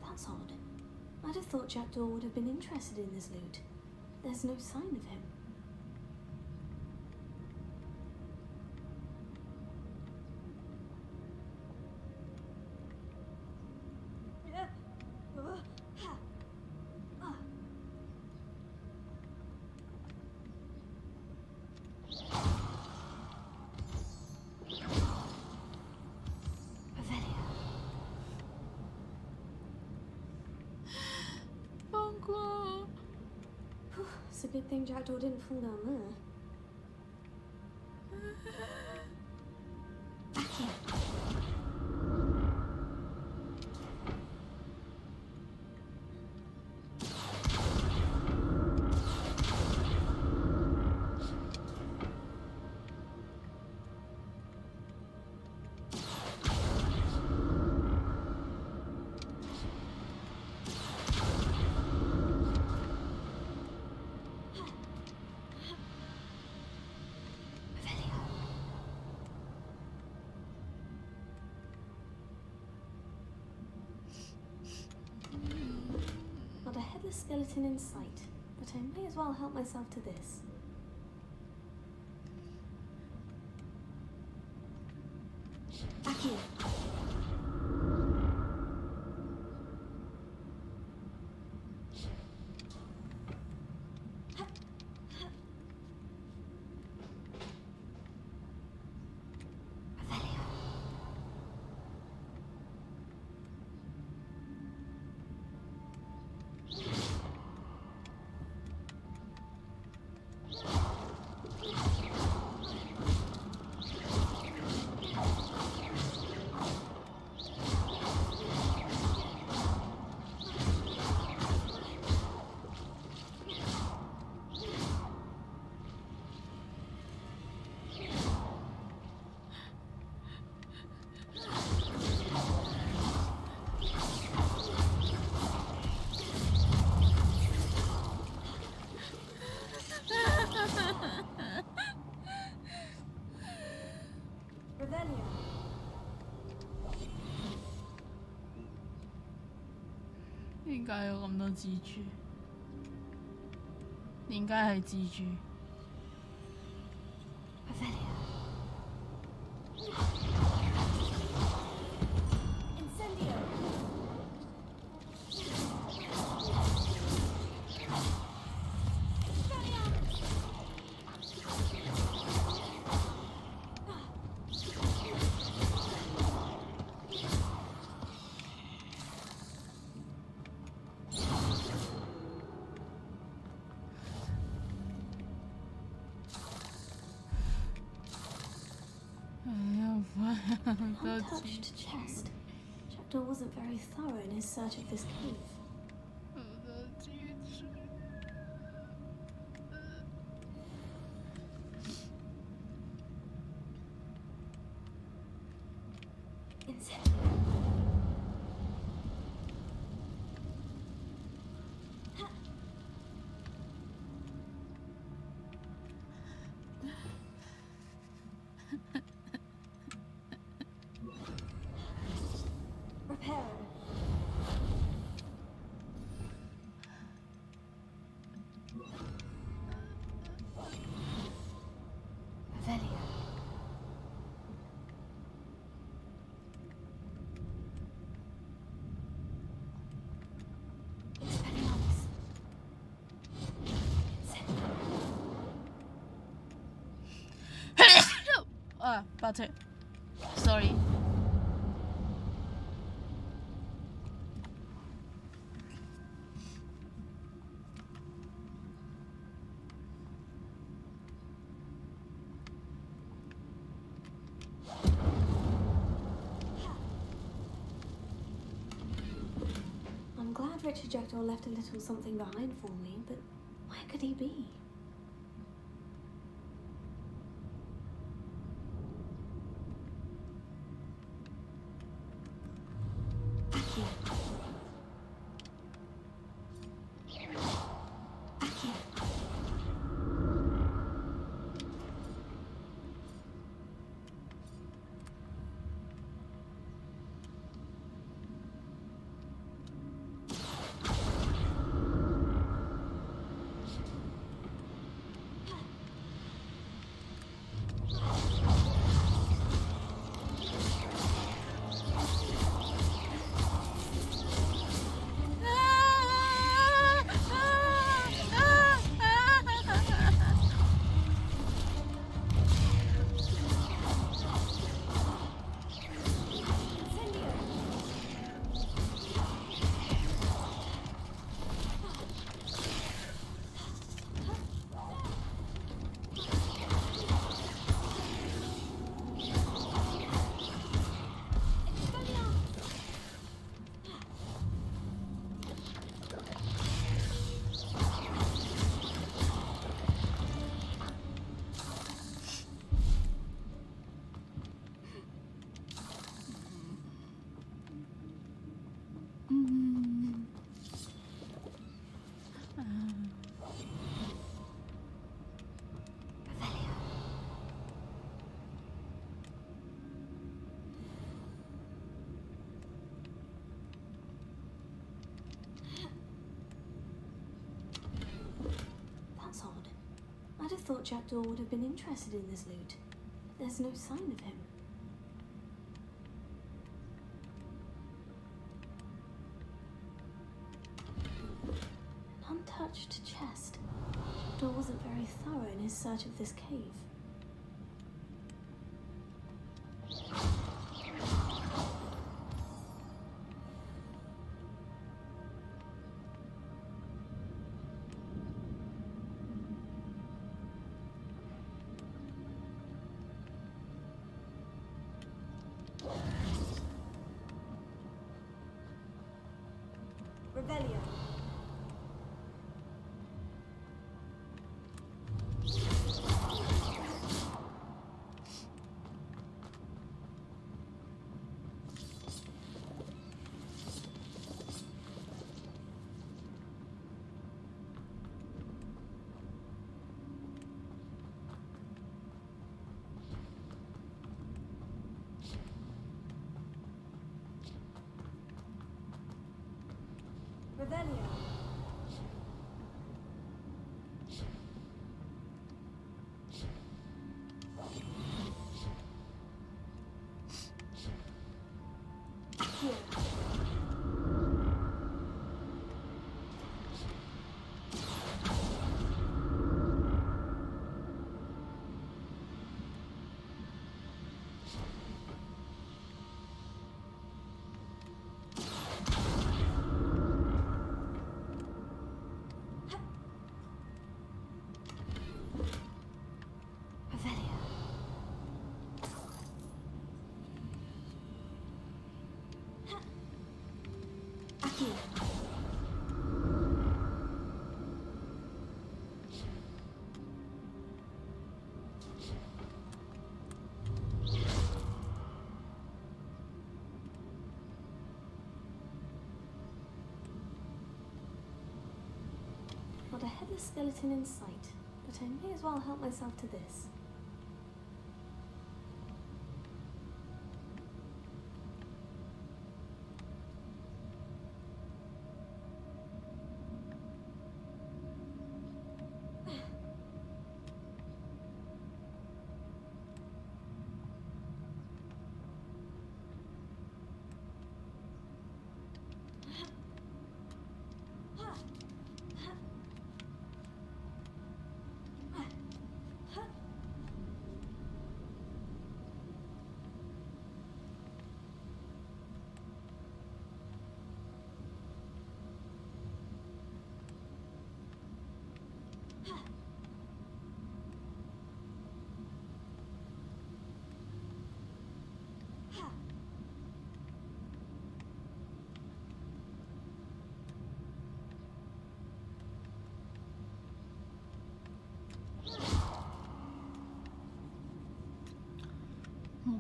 That's odd. I'd have thought Jackdaw would have been interested in this loot. There's no sign of him. It's a good thing Jackdaw didn't fall down there. Back here. Not a headless skeleton in sight, but I may as well help myself to this. Back here. Revelio. 點解有咁多蜘蛛？點解係蜘蛛？ Revelio. Incendio. Untouched chest. Jackdaw wasn't very thorough in his search of this cave. Repairer. But sorry. I'm glad Richard Jackdaw left a little something behind for me, but where could he be? I'd have thought Jackdaw would have been interested in this loot. There's no sign of him. An untouched chest. Jackdaw wasn't very thorough in his search of this cave. Revelio. Revelio. Not a headless skeleton in sight, but I may as well help myself to this.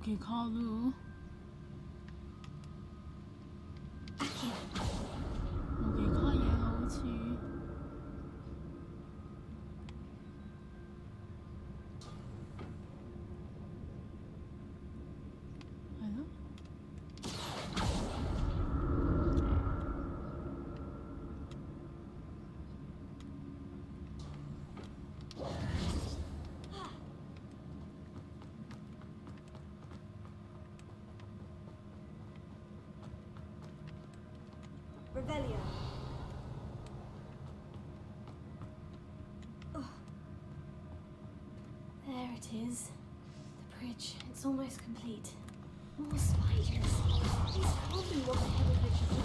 其他咯。冇其他嘢好似。係咯。Revelio. There it is. The bridge. It's almost complete. More spiders. These can't be what the head of it should be.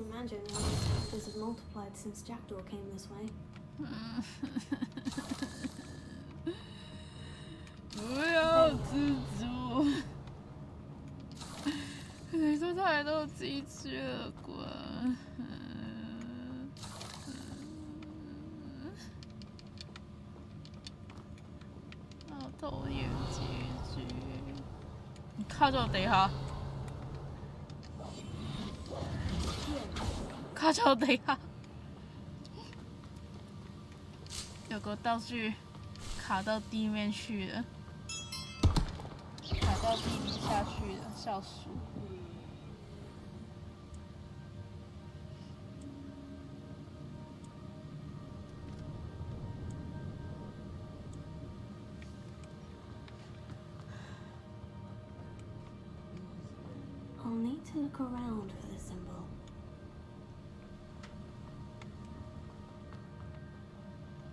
Imagine how many characters have multiplied since Jackdaw came this way. 不要蜘蛛，你说太多机制了滚！好讨厌机制！你靠咗地下。卡到地下，有个道具卡到地面去了，卡到地底下去了，笑鼠。I'll need to look around for the symbol.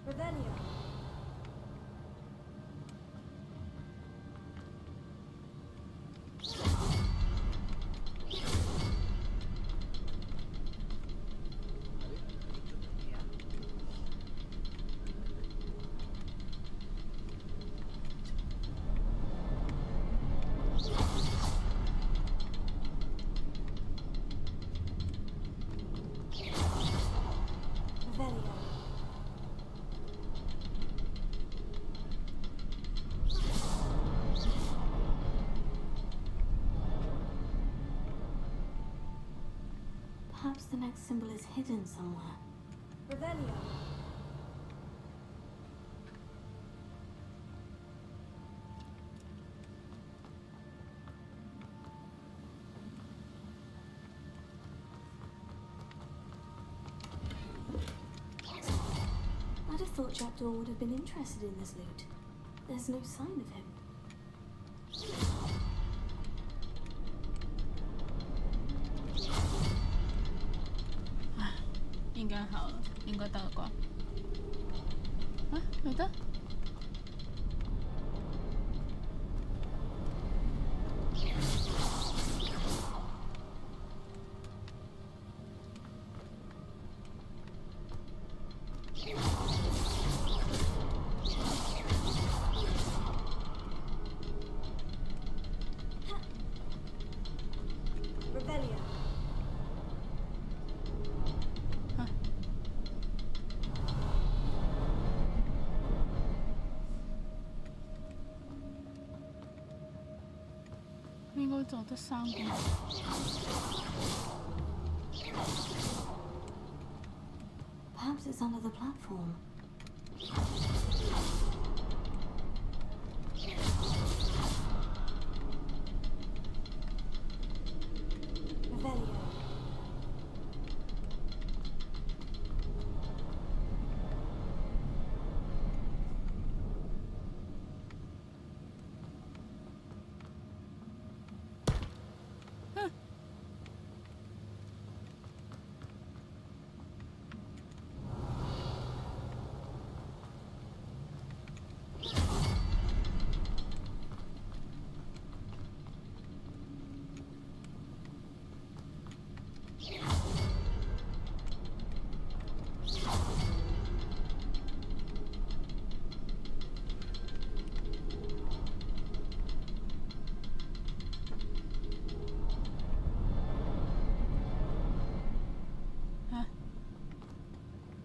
Revelio. Perhaps the next symbol is hidden somewhere. Revelio. I'd have thought Jackdaw would have been interested in this loot. There's no sign of him. 应该好了，应该到了光。啊，有的。就得3個。Perhaps it's under the platform. Revelio.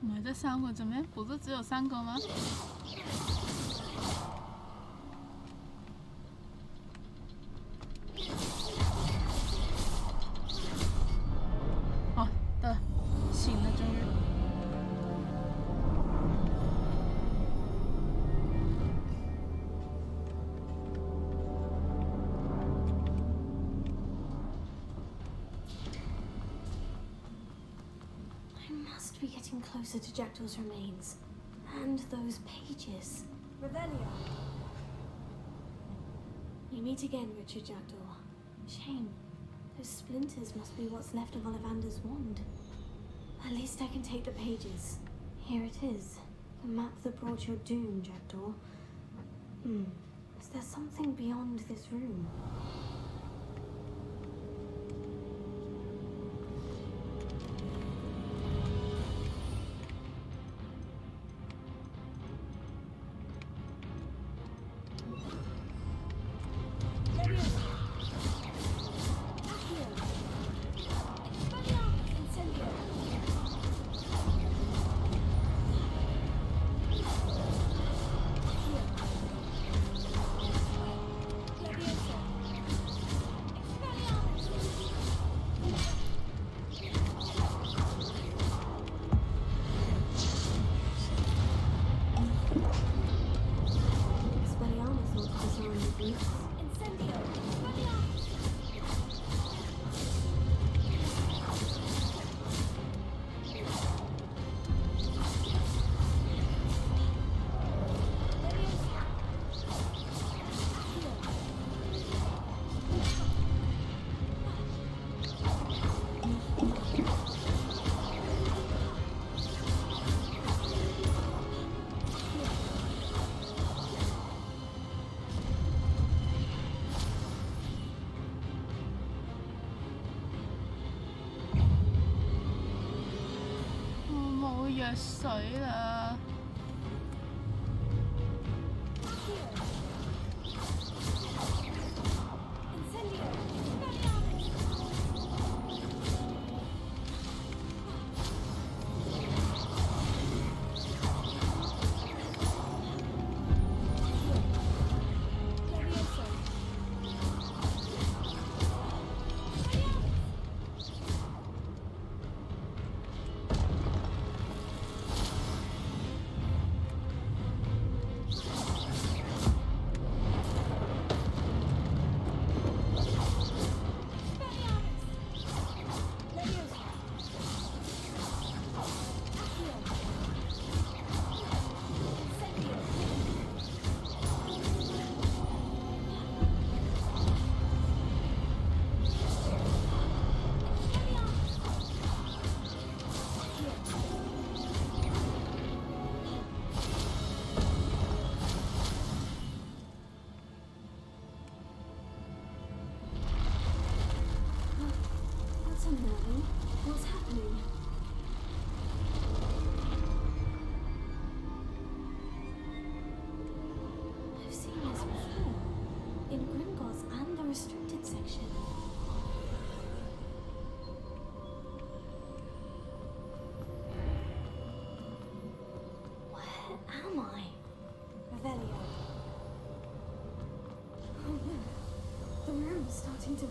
唔係得3個啫咩？不是只有3個嗎？哦，得了，醒了，終於。Be getting closer to Jackdaw's remains. And those pages. Revelio. We meet again, Richard Jackdaw. Shame. Those splinters must be what's left of Ollivander's wand. At least I can take the pages. Here it is. The map that brought your doom, Jackdaw. Is there something beyond this room?水啦！What's happening? I've seen this before. In Gringotts and the restricted section. Where am I? Revelio. Oh no. The room's starting to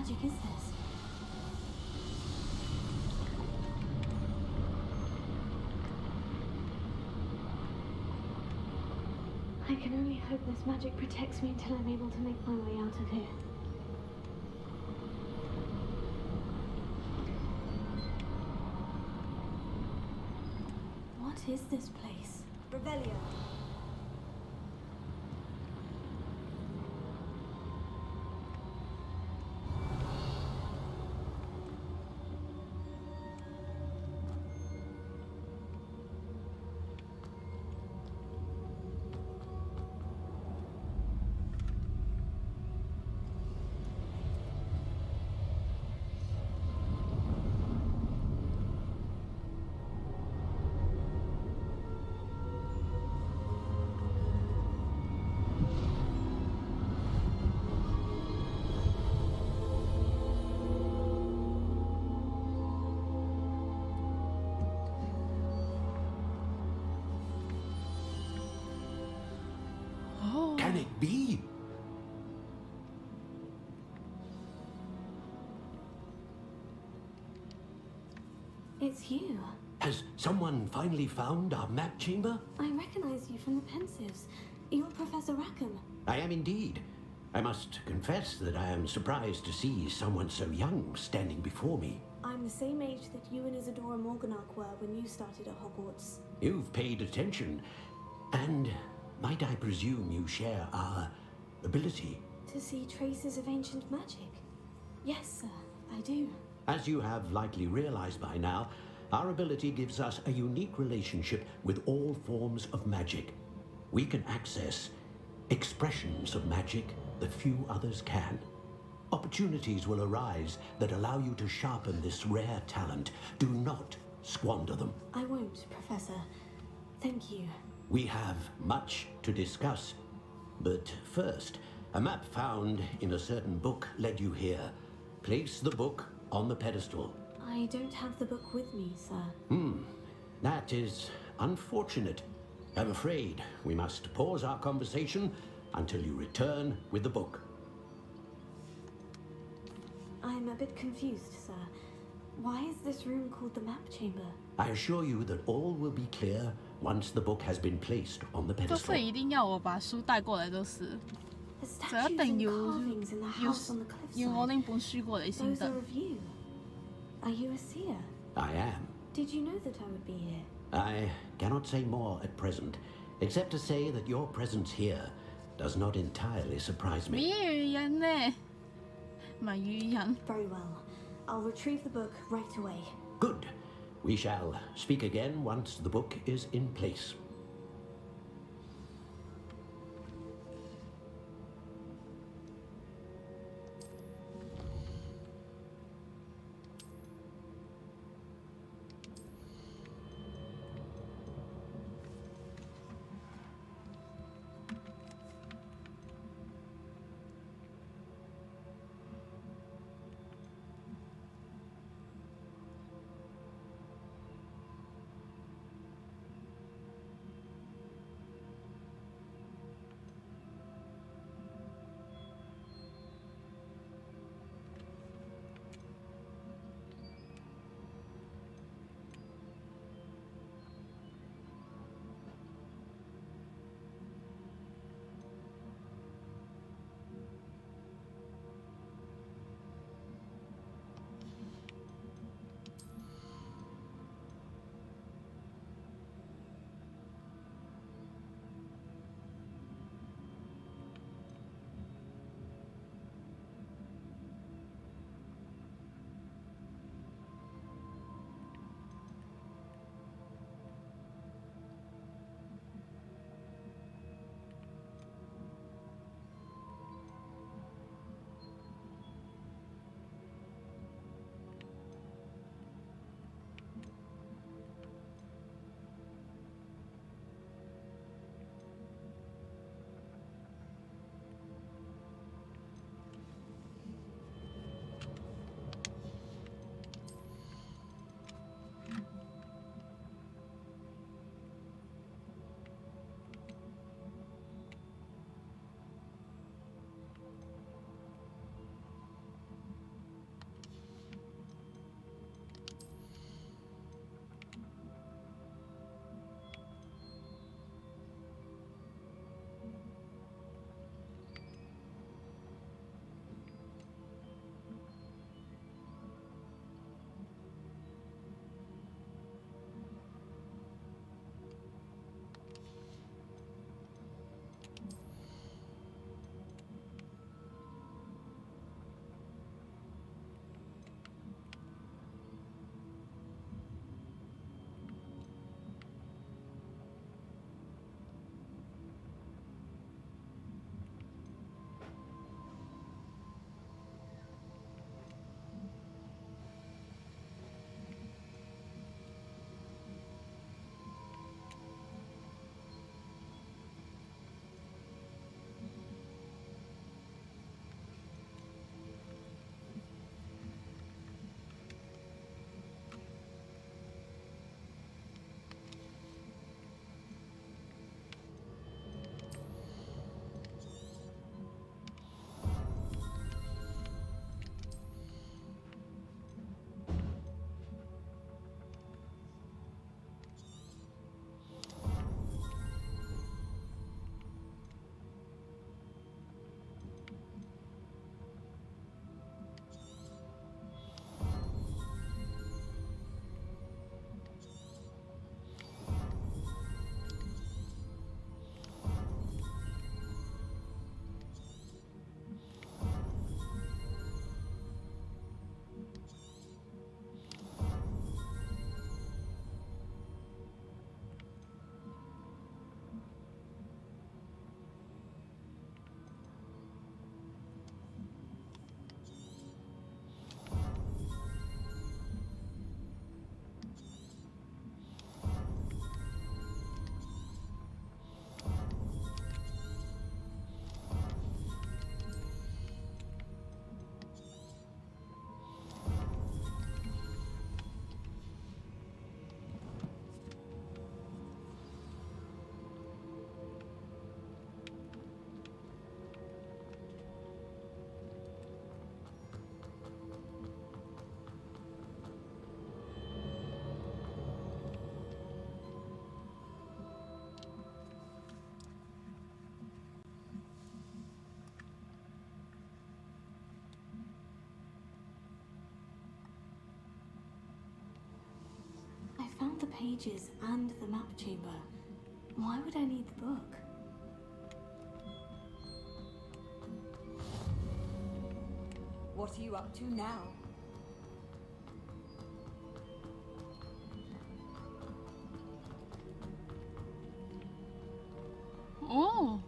magic is this? I can only hope this magic protects me until I'm able to make my way out of here. What is this place? Revelio. Can it be? It's you. Has someone finally found our map chamber? I recognize you from the Pensives. You're Professor Rackham. I am indeed. I must confess that I am surprised to see someone so young standing before me. I'm the same age that you and Isadora Morganach were when you started at Hogwarts. You've paid attention, and might I presume you share our ability? To see traces of ancient magic? Yes, sir, I do. As you have likely realized by now, our ability gives us a unique relationship with all forms of magic. We can access expressions of magic that few others can. Opportunities will arise that allow you to sharpen this rare talent. Do not squander them. I won't, Professor. Thank you. We have much to discuss. But first, a map found in a certain book led you here. Place the book on the pedestal. I don't have the book with me, sir. That is unfortunate. I'm afraid we must pause our conversation until you return with the book. I'm a bit confused, sir. Why is this room called the map chamber? I assure you that all will be clear once the book has been placed on the 就 pedestal. 是一定要我把書帶過嚟，就是就 The 一 statues 定 and 要 carvings in the house on the 要我 cliffside. 拎本書過嚟先 Those 得 are。of you. Are you a seer? I am. Did you know that I would be here? I cannot say more at present, except to say that your presence here does not entirely surprise me. 咩語人呢？唔係語人。 Very well. I'll retrieve the book right away. Good. We shall speak again once the book is in place. pages and the map chamber. Why would I need the book? What are you up to now? Oh.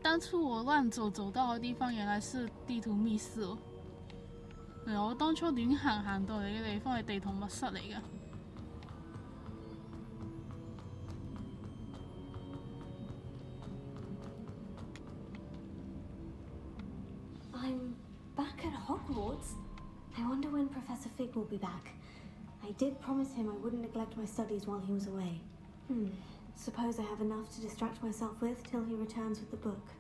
当初我乱走到的地方，原来是地圖密室哦。我當初亂行到嚟嘅地方係地圖密室嚟嘅。I'm back at Hogwarts. I wonder when Professor Fig will be back. I did promise him I wouldn't neglect my studies while he was away. Suppose I have enough to distract myself with till he returns with the book.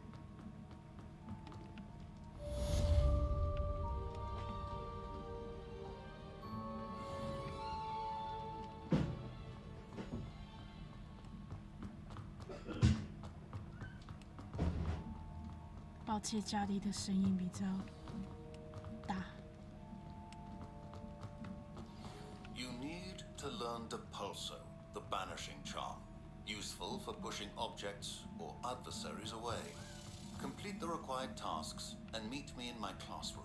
抱歉，家里的声音比较大。You need to learn Depulso, the banishing charm. Useful for pushing objects or adversaries away. Complete the required tasks and meet me in my classroom.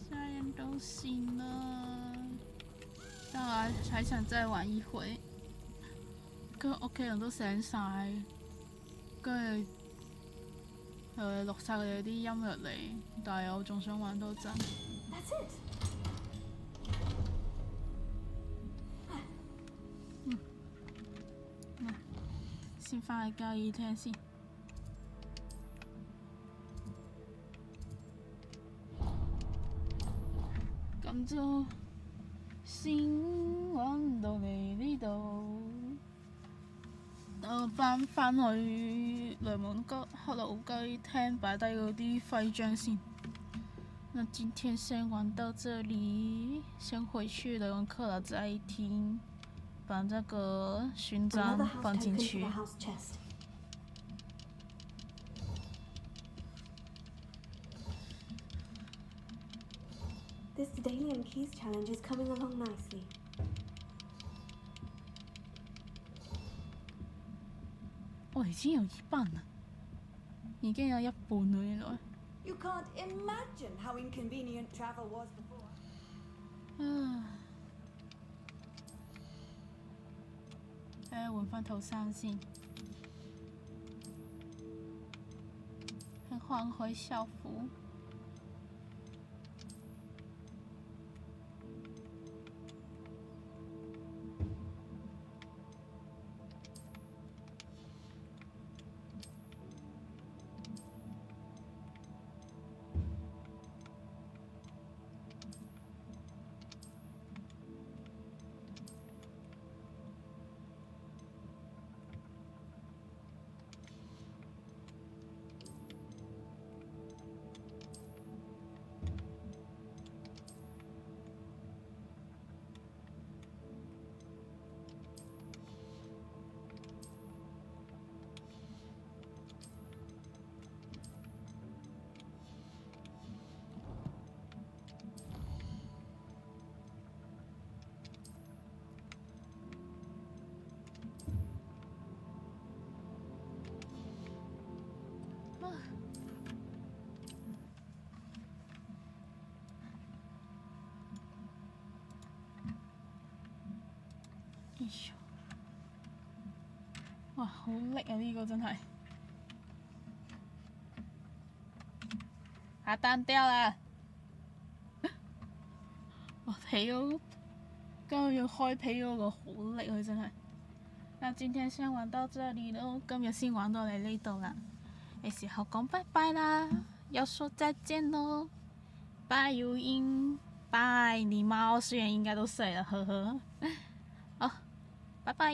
家人都醒了，但我还想再玩一回。跟屋企人都醒晒，跟住錄晒佢哋啲音樂嚟，但係我仲想玩多陣。That's it. 先翻去交耳聽先。咁就先玩到嚟呢度。翻去雷蒙哥黑老雞廳擺低嗰啲徽章先。那今天先玩到这里，先回去雷文克了再听，把这个勋章放进去。This Daily and Keys challenge is coming along nicely. 已經有一半了，已經有一半了原來。You can't imagine how inconvenient travel was before. 換翻套衫先，換回校服。哇，好叻啊！呢個真係下單掉啦！我皮嗰今日要開皮嗰個好叻佢真係。那今天先玩到這裡咯，今日先玩到嚟呢度啦。係時候講拜拜啦，要說再見咯。拜語音，拜你貓，雖然應該都睡了，呵呵。好，拜拜。